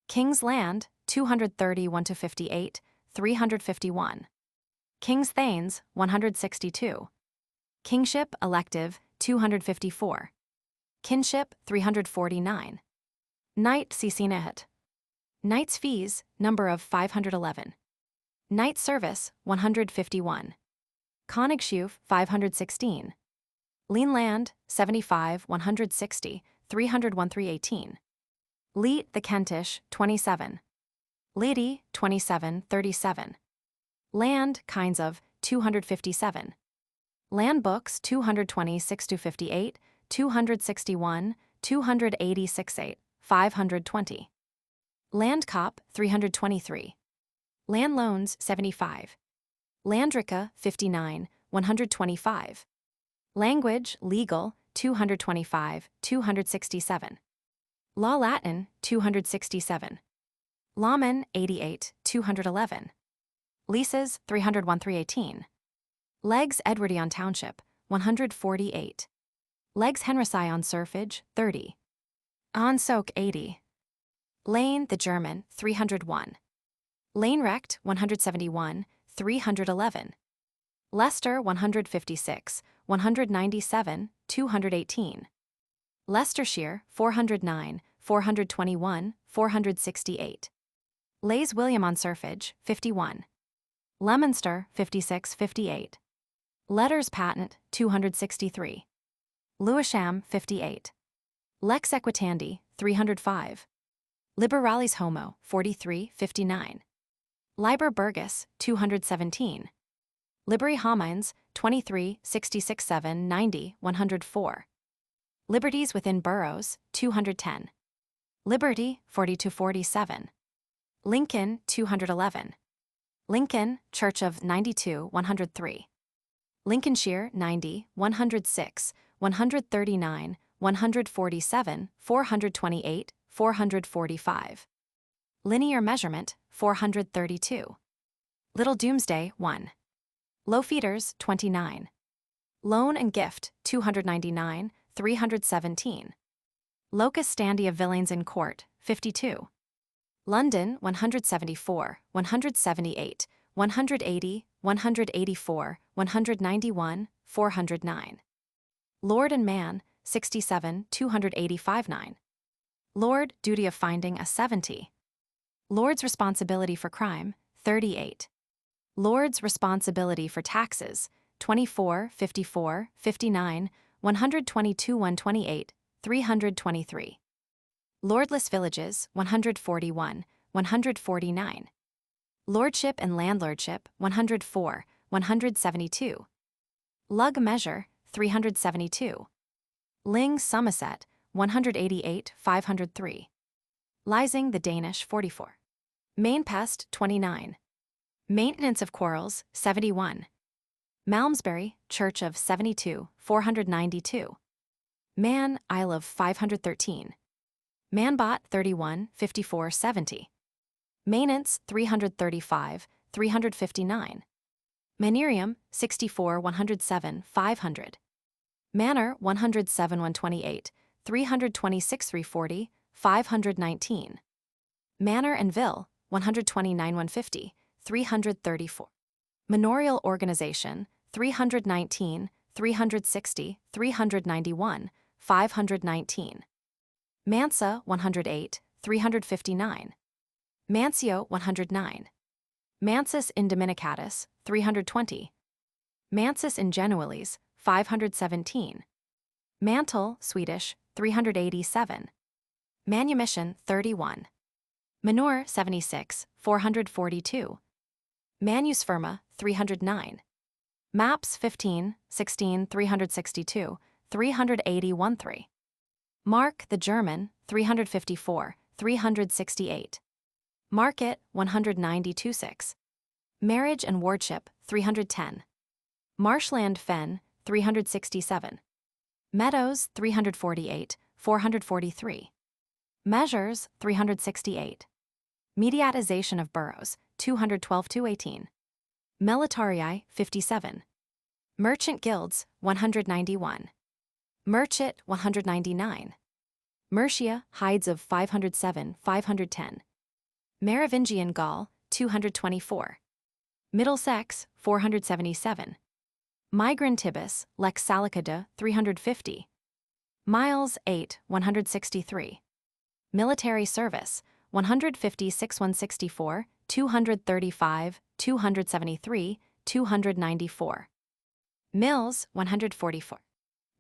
King's Land, 231 to 58, 351. King's Thanes, 162. Kingship elective, 254. Kinship, 349. Knight Cicinahit. Knight's fees, number of 511. Knight service, 151. Königshof, 516. Lean land, 75, 160, 301, 318. Leet the Kentish, 27. Lady, 27, 37. Land, kinds of, 257. Land books, 226 to 58, 261, 286, 8, 520. Land cop, 323. Land loans, 75. Landrica, 59, 125. Language, legal, 225, 267. Law Latin, 267. Lawman, 88, 211. Leases, 301, 318. Legs Edwardian Township, 148. Legs Henrysci on Surfage, 30. On Soak, 80. Lane, the German, 301. Lane Recht, 171, 311. Leicester, 156, 197, 218. Leicestershire, 409, 421, 468. Leys William on Surfage, 51. Leominster, 56, 58. Letters Patent, 263. Lewisham, 58. Lex Equitandi, 305. Liberalis Homo, 43, 59. Liber Burgess, 217. Liberi Homines, 23, 66, 7, 90, 104. Liberties within boroughs, 210. Liberty, 42, 47. Lincoln, 211. Lincoln, Church of 92, 103. Lincolnshire, 90, 106, 139, 147, 428, 445. Linear measurement, 432. Little Domesday, 1. Low feeders, 29. Loan and gift, 299, 317. Locus standi of villains in court, 52. London, 174, 178, 180, 184, 191, 409. Lord and man, 67, 285, 9. Lord, duty of finding a 70. Lord's responsibility for crime, 38. Lord's responsibility for taxes, 24, 54, 59, 122, 128, 323. Lordless villages, 141, 149. Lordship and landlordship, 104, 172. Lug measure, 372. Ling Somerset, 188, 503. Lysing the Danish, 44. Main pest, 29. Maintenance of quarrels, 71. Malmesbury, Church of 72, 492. Man, Isle of 513. Manbot, 31, 54, 70. Maintenance, 335, 359. Manerium, 64, 107, 500. Manor, 107, 128, 326, 340, 519. Manor and Ville, 129, 150, 334. Manorial Organization, 319, 360, 391, 519. Mansa, 108, 359. Mansio, 109. Mansus Indominicatus, 320. Mansus Ingenualis, 517. Mantle, Swedish, 387. Manumission, 31. Manure, 76, 442. Manus Firma, 309. Maps, 15, 16, 362, 381, 3. Mark, the German, 354, 368. Market, 192, 6. Marriage and Wardship, 310. Marshland Fen, 367. Meadows, 348, 443. Measures, 368. Mediatization of boroughs, 212–18. Militarii, 57. Merchant guilds, 191. Merchant, 199. Mercia, hides of 507–510. Merovingian Gaul, 224. Middlesex, 477. Migrantibus, Lex Salicada, 350. Miles, 8, 163. Military service, 156–164, 235, 273, 294. Mills, 144.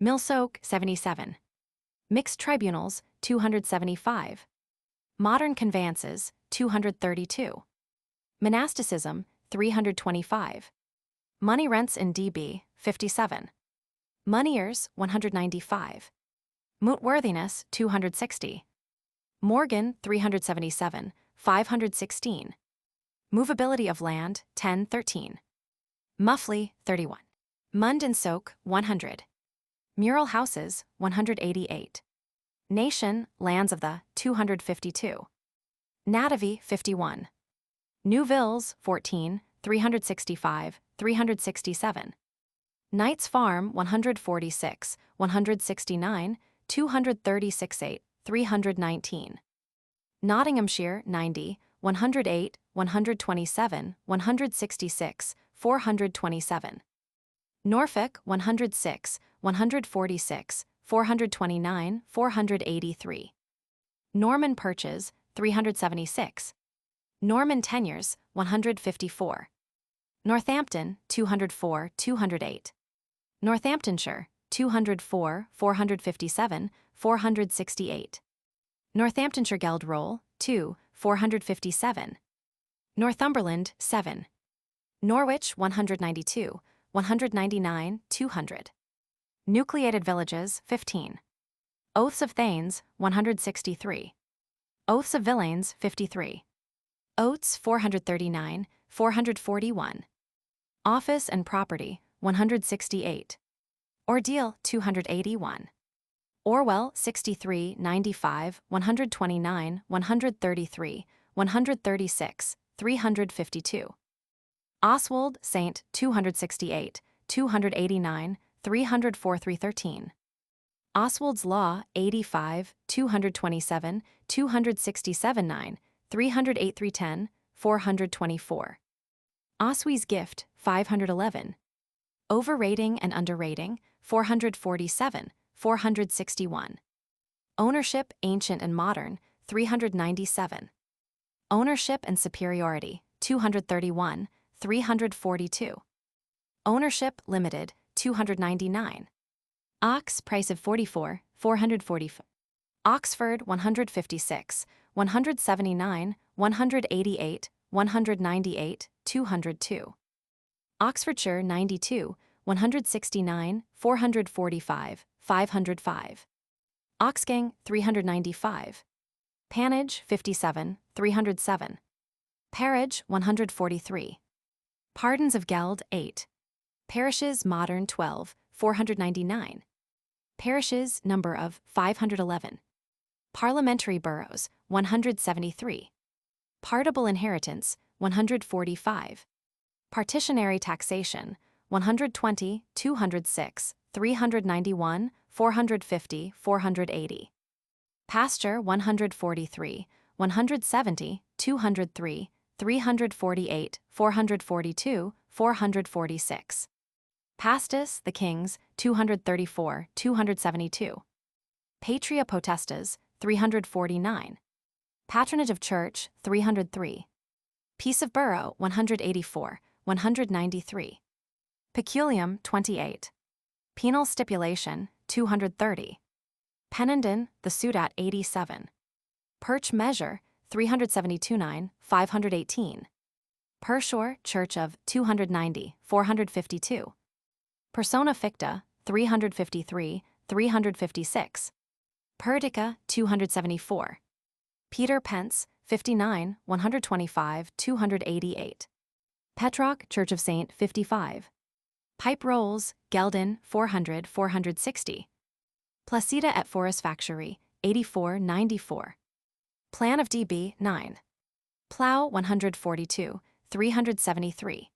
Millsoak, 77. Mixed tribunals, 275. Modern conveyances, 232. Monasticism, 325. Money rents in DB, 57. Moneyers, 195. Mootworthiness, 260. Morgan, 377, 516. Movability of land, 1013. Muffley, 31. Mund and Soak, 100. Mural houses, 188. Nation, lands of the, 252. Natavy, 51. Newvilles, 14, 365, 367. Knight's Farm, 146, 169, 236–8, 319. Nottinghamshire, 90, 108, 127, 166, 427. Norfolk, 106, 146, 429, 483. Norman Perches, 376. Norman Tenures, 154. Northampton, 204, 208. Northamptonshire, 204, 457, 468. Northamptonshire Geld Roll, 2, 457. Northumberland, 7. Norwich, 192, 199, 200. Nucleated villages, 15. Oaths of Thanes, 163. Oaths of Villains, 53. Oates, 439, 441. Office and Property, 168. Ordeal, 281. Orwell, 63, 95, 129, 133, 136, 352. Oswald, Saint, 268, 289, 304–313. Oswald's Law, 85, 227, 267–9, 308–310, 424. Oswey's Gift, 511. Overrating and Underrating, 447, 461. Ownership, Ancient and Modern, 397. Ownership and Superiority, 231, 342. Ownership, Limited, 299. Ox, price of 44, 444. Oxford, 156, 179, 188, 198, 202. Oxfordshire, 92, 169, 445, 505. Oxgang, 395. Pannage, 57, 307. Parage, 143. Pardons of Geld, 8. Parishes modern, 12, 499. Parishes, number of, 511. Parliamentary boroughs, 173. Partible inheritance, 145. Partitionary taxation, 120, 206, 391, 450, 480. Pasture, 143, 170, 203, 348, 442, 446. Pastus, the Kings, 234, 272. Patria potestas, 349. Patronage of Church, 303. Peace of Borough, 184, 193. Peculium, 28. Penal stipulation, 230. Pennenden, the Sudat, 87. Perch measure, 372–9, 518. Pershore, Church of, 290, 452. Persona ficta, 353, 356. Perdica, 274. Peter Pence, 59, 125, 288. Petrock, Church of Saint, 55. Pipe rolls, Geldin, 400, 460. Placida et Forest Factory, 84, 94. Plan of DB, 9. Plow 142, 373.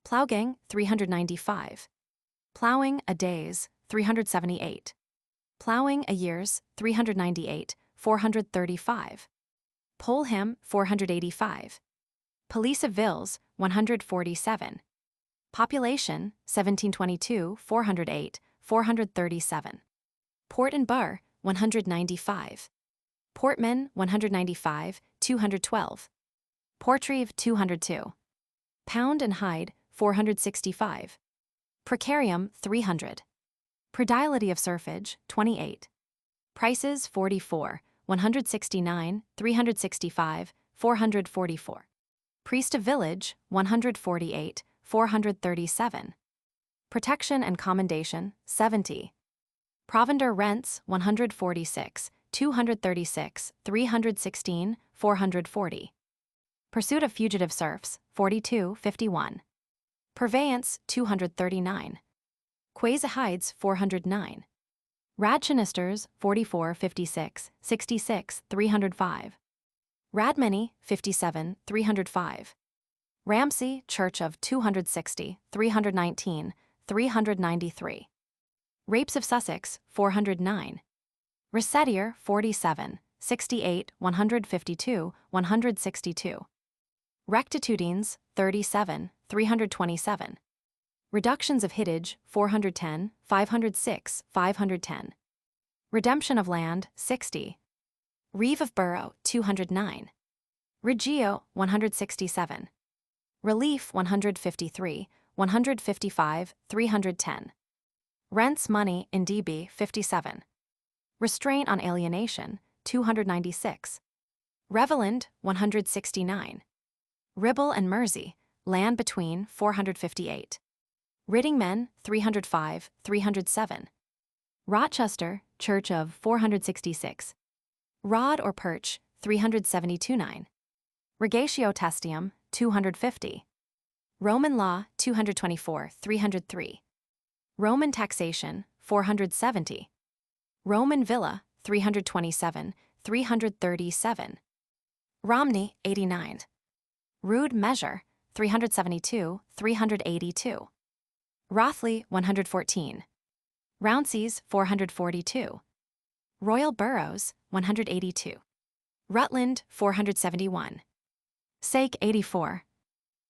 Plowgang 395. Plowing a days 378. Plowing a years 398, 435. Polham 485. Police of Villes 147. Population 1722, 408, 437. Port and Bar 195. Portman 195, 212. Portreeve 202. Pound and Hide 465. Precarium 300. Predility of Serfage 28. Prices 44, 169, 365, 444. Priest of Village 148, 437. Protection and Commendation 70. Provender Rents 146, 236, 316, 440. Pursuit of Fugitive Serfs 42, 51. Purveyance 239. Quasi-Hides 409. Radchenisters 44, 56, 66, 305. Radmany 57, 305. Ramsey Church of 260, 319, 393. Rapes of Sussex 409. Recetier 47, 68, 152, 162. Rectitudines 37, 327. Reductions of Hittage 410, 506, 510. Redemption of Land 60. Reeve of Borough 209. Regio 167. Relief 153, 155, 310. Rents Money in DB 57. Restraint on Alienation 296. Reveland 169. Ribble and Mersey, Land Between 458. Ridding Men 305, 307. Rochester, Church of 466. Rod or Perch 372-9. Regatio Testium 250. Roman Law 224, 303. Roman Taxation 470. Roman Villa 327, 337. Romney 89. Rude Measure 372, 382. Rothley 114. Roundseys 442. Royal Boroughs 182. Rutland 471. Sake 84.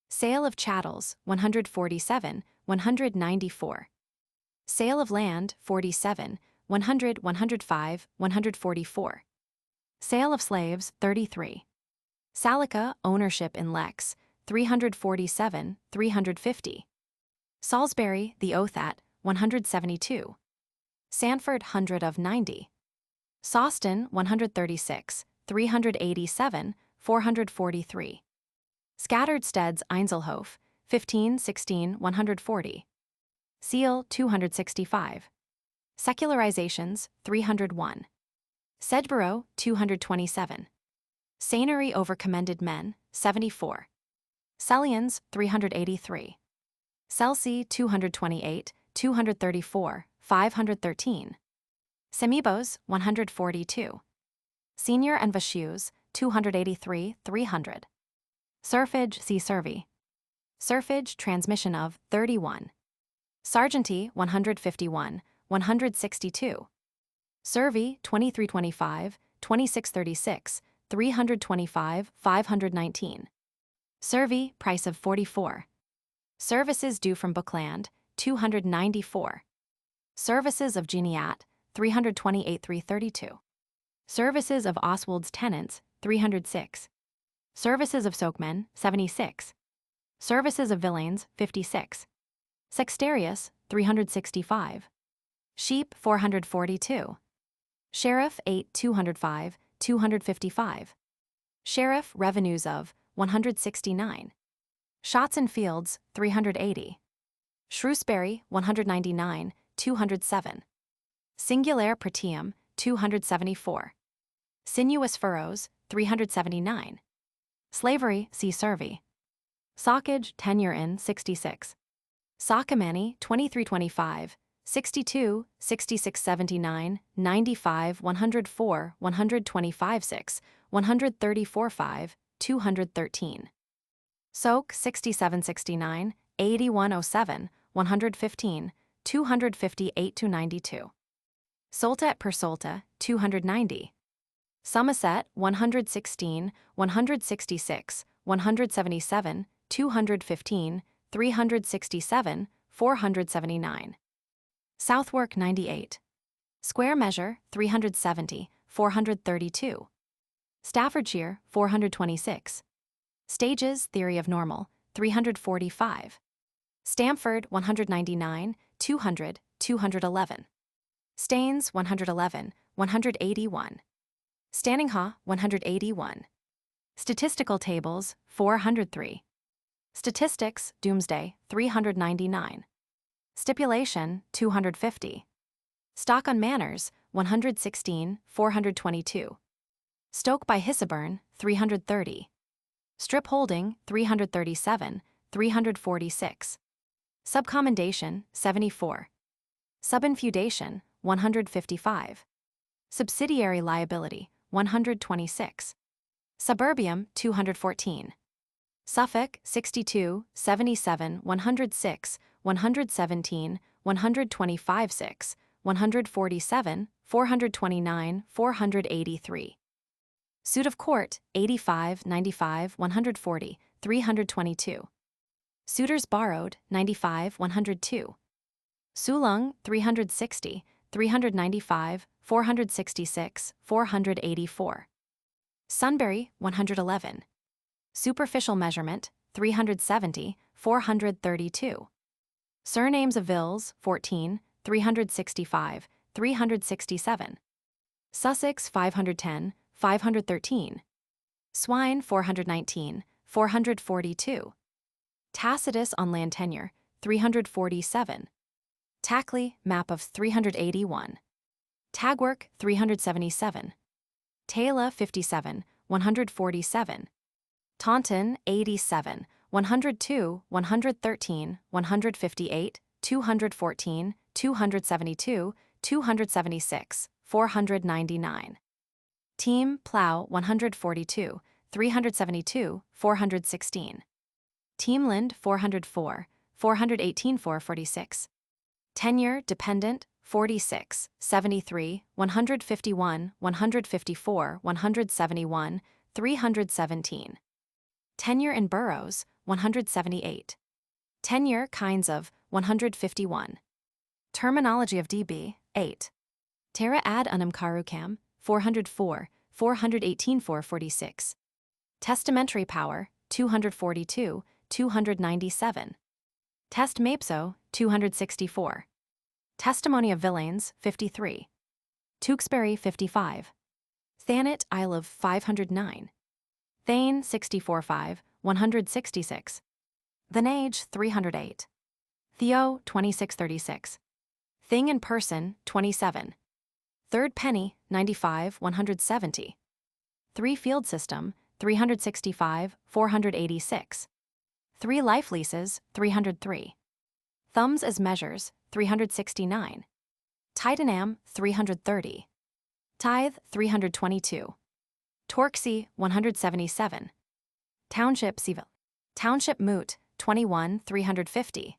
Sale of Chattels 147, 194. Sale of Land 47, 100, 105, 144. Sale of Slaves 33. Salica Ownership in Lex 347, 350. Salisbury the Oath at 172. Sanford 100 of 90. Sawston 136, 387, 443. Scattered Steads Einzelhof 15, 16, 140. Seal 265. Secularizations 301. Sedgeborough 227. Seigneury over Commended Men 74. Sellians 383. Selsey 228, 234, 513. Semibos 142. Senior and Vachus 283, 300. Serfage see Servy. Serfage transmission of 31. Sargenty 151, 162. Servy 2325, 2636, 325, 519. Servy price of 44. Services due from Bookland 294. Services of Geniat 328, 332. Services of Oswald's tenants 306. Services of Soakmen 76. Services of Villains 56. Sextarius 365. Sheep 442. Sheriff 8, 205, 255. Sheriff revenues of 169. Shots and Fields 380. Shrewsbury 199, 207. Singulare Pretium 274. Sinuous Furrows 379. Slavery see Servy. Sockage tenure in 66. Sockamany 2325, 62, 6679, 95, 104, 125 6, 134 5, 213. Soak 6769, 8107, 115, 258-92. Soltat per solta, 290. Somerset 116, 166, 177, 215, 367, 479. Southwark 98. Square measure 370, 432. Staffordshire 426. Stages theory of normal 345. Stamford 199, 200, 211. Staines 111, 181. Stanninghaugh 181. Statistical tables 403. Statistics Domesday 399. Stipulation 250. Stock on Manors 116, 422. Stoke by Hisseburn 330. Strip holding 337, 346. Subcommendation 74. Subinfeudation 155. Subsidiary liability 126. Suburbium 214. Suffolk 62, 77, 106, 117, 125 6, 147, 429, 483. Suit of Court 85, 95, 140, 322. Suitors borrowed 95, 102. Sulung 360, 395, 466, 484. Sunbury 111. Superficial measurement 370, 432. Surnames of vills 14, 365, 367. Sussex 510, 513. Swine 419, 442. Tacitus on land tenure 347. Tackley map of 381. Tagwork 377. Taylor 57, 147. Taunton 87, 102, 113, 158, 214, 272, 276, 499. Team Plough 142, 372, 416. Teamland 404, 418, 446. Tenure Dependent 46, 73, 151, 154, 171, 317. Tenure in boroughs 178. Tenure kinds of 151. Terminology of DB 8. Terra ad unum carucam 404, 418, 446. Testamentary power 242, 297. Test Mapso 264. Testimony of Villains 53. Tewkesbury 55. Thanet Isle of 509. Thane 64-5, 166. Thanage 308. Theo 2636. Thing in person 27. Third Penny 95, 170. Three Field System 365, 486. Three Life Leases 303. Thumbs as Measures 369. Titanam 330. Tithe 322. Torksey 177. Township Seville. Township Moot 21, 350.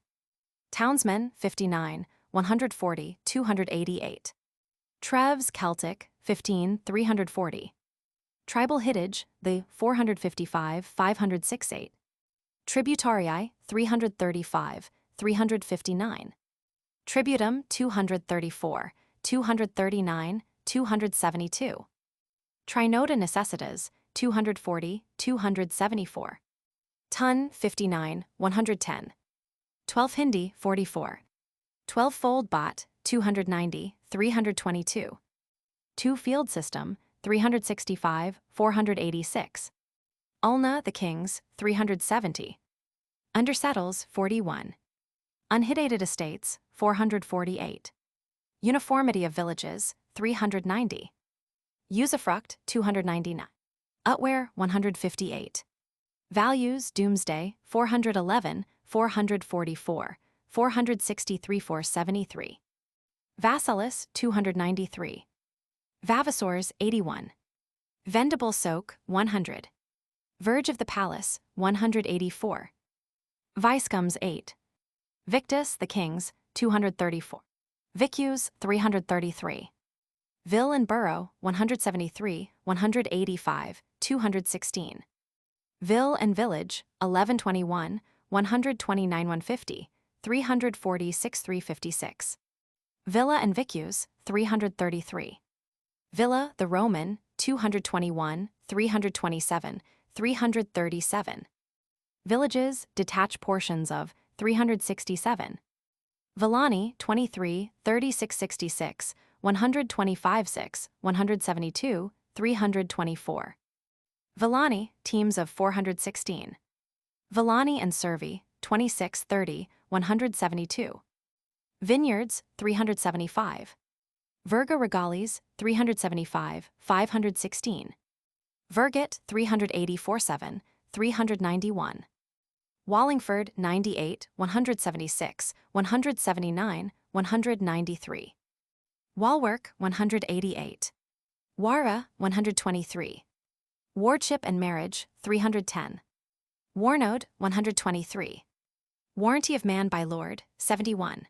Townsmen 59, 140, 288. Treves Celtic 15, 340. Tribal Hittage the 455, 568. Tributarii 335, 359. Tributum 234, 239, 272. Trinota Necessitas 240, 274. Ton 59, 110. 12 Hindi 44. 12 Fold Bot 290, 322. 2 Field System 365, 486. Ulna the Kings 370. Undersettles 41. Unhitated Estates 448. Uniformity of Villages 390. Usufruct 299. Utware 158. Values Domesday 411, 444, 463, 473. Vassalis 293. Vavasors 81. Vendible Soak 100. Verge of the Palace, 184. Viscoms 8. Victus, the Kings, 234. Vicus, 333. Ville and Borough, 173, 185, 216. Ville and Village, 1121, 129 150, 346 356. Villa and Vicus, 333. Villa, the Roman, 221, 327, 337. Villages, detached portions of, 367. Villani, 23, 3666, 125 6, 172, 324. Villani, teams of 416. Villani and Servi, 26 30, 172. Vineyards, 375. Virga Regalis, 375, 516. Virgit, 384 7, 391. Wallingford, 98, 176, 179, 193. Walwork, 188. Wara, 123. Wardship and Marriage, 310. Warnode, 123. Warranty of Man by Lord, 71.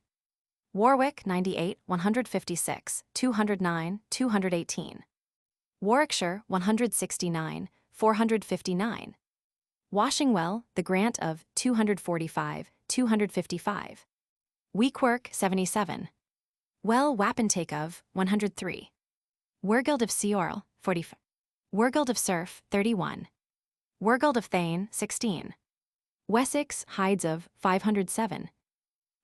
Warwick, 98, 156, 209, 218. Warwickshire, 169, 459. Washingwell, the grant of 245, 255. Weekwork, 77. Well Wapentake of, 103. Wergild of Seorl, 45. Wergild of Surf, 31. Wergild of Thane, 16. Wessex, Hides of, 507.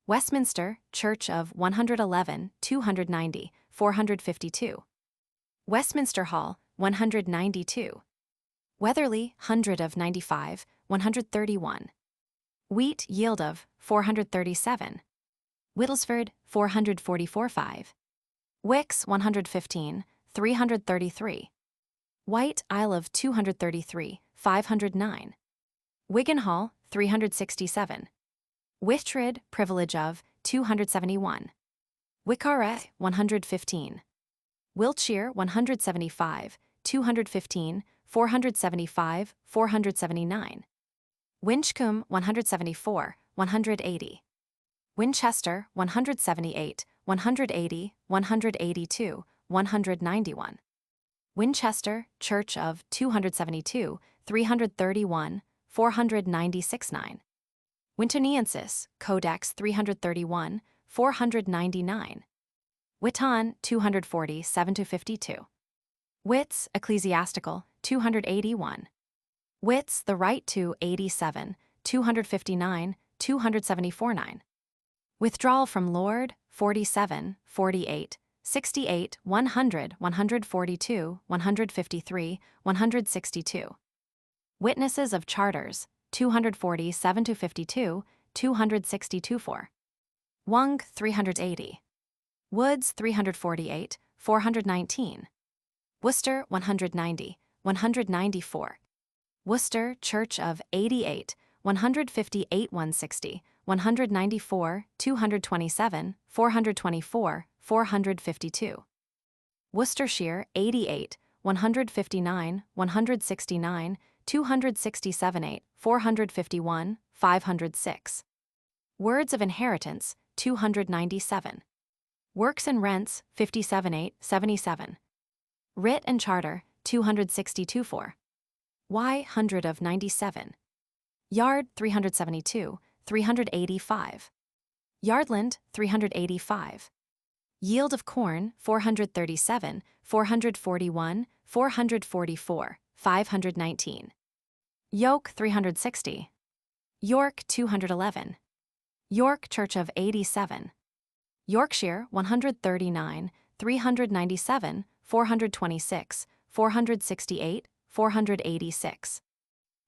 Westminster, Church of 111, 290, 452. Westminster Hall, 192. Weatherly, 100 of 95, 131. Wheat yield of 437. Whittlesford, 444 5. Wicks, 115, 333. White Isle of 233, 509. Wigan Hall, 367. Wihtred, privilege of 271. Wickare, 115. Wiltshire, 175, 215, 475, 479. Winchcombe, 174, 180. Winchester, 178, 180, 182, 191. Winchester, Church of 272, 331, 496 9. Wintoniensis, Codex 331, 499. Witton, 240, 7-52. Wits, Ecclesiastical, 281. Wits, the right to 87, 259, 274 9. Withdrawal from Lord, 47, 48, 68, 100, 142, 153, 162. Witnesses of Charters, 240, 7-52, 262 4. Wung, 380. Woods, 348, 419. Worcester, 190, 194. Worcester, Church of 88, 158 160, 194, 227, 424, 452. Worcestershire, 88, 159, 169, 267 8, 451, 506. Words of Inheritance, 297. Works and Rents, 57 8, 77. Writ and Charter, 262 4. Y 100 of 97. Yard, 372, 385. Yardland, 385. Yield of Corn, 437, 441, 444, 519. Yoke, 360. York, 211. York, Church of 87. Yorkshire, 139, 397, 426, 468, 486.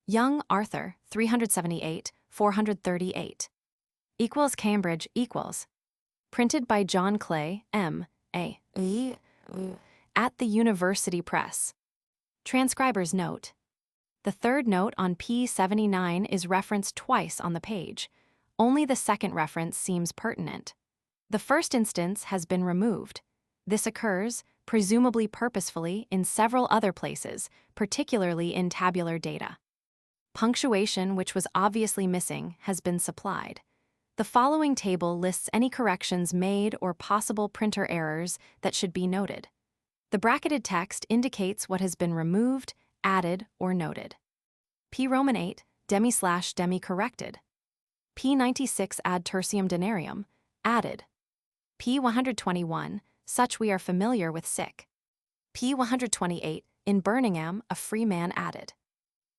Young Arthur, 378, 438. Equals Cambridge equals. Printed by John Clay, M.A. At the University Press. Transcriber's note. The third note on P79 is referenced twice on the page. Only the second reference seems pertinent. The first instance has been removed. This occurs, presumably purposefully, in several other places, particularly in tabular data. Punctuation, which was obviously missing, has been supplied. The following table lists any corrections made or possible printer errors that should be noted. The bracketed text indicates what has been removed, added, or noted. P Roman 8, demi/demi corrected. P96 ad tertium denarium, added. P121, such we are familiar with sic. P128, in Birmingham, a free man added.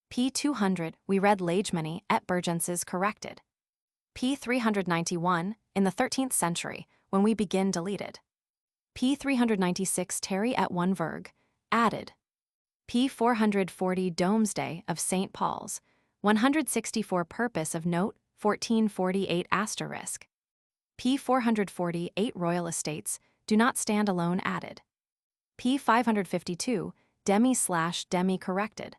P200, we read legemony et burgenses corrected. P391, in the 13th century, when we begin deleted. P396 Terry et one verg, added. P440 Domesday of St. Paul's, 164 purpose of note, 1448 asterisk. P448 Royal Estates, do not stand alone added. P552, demi/demi corrected.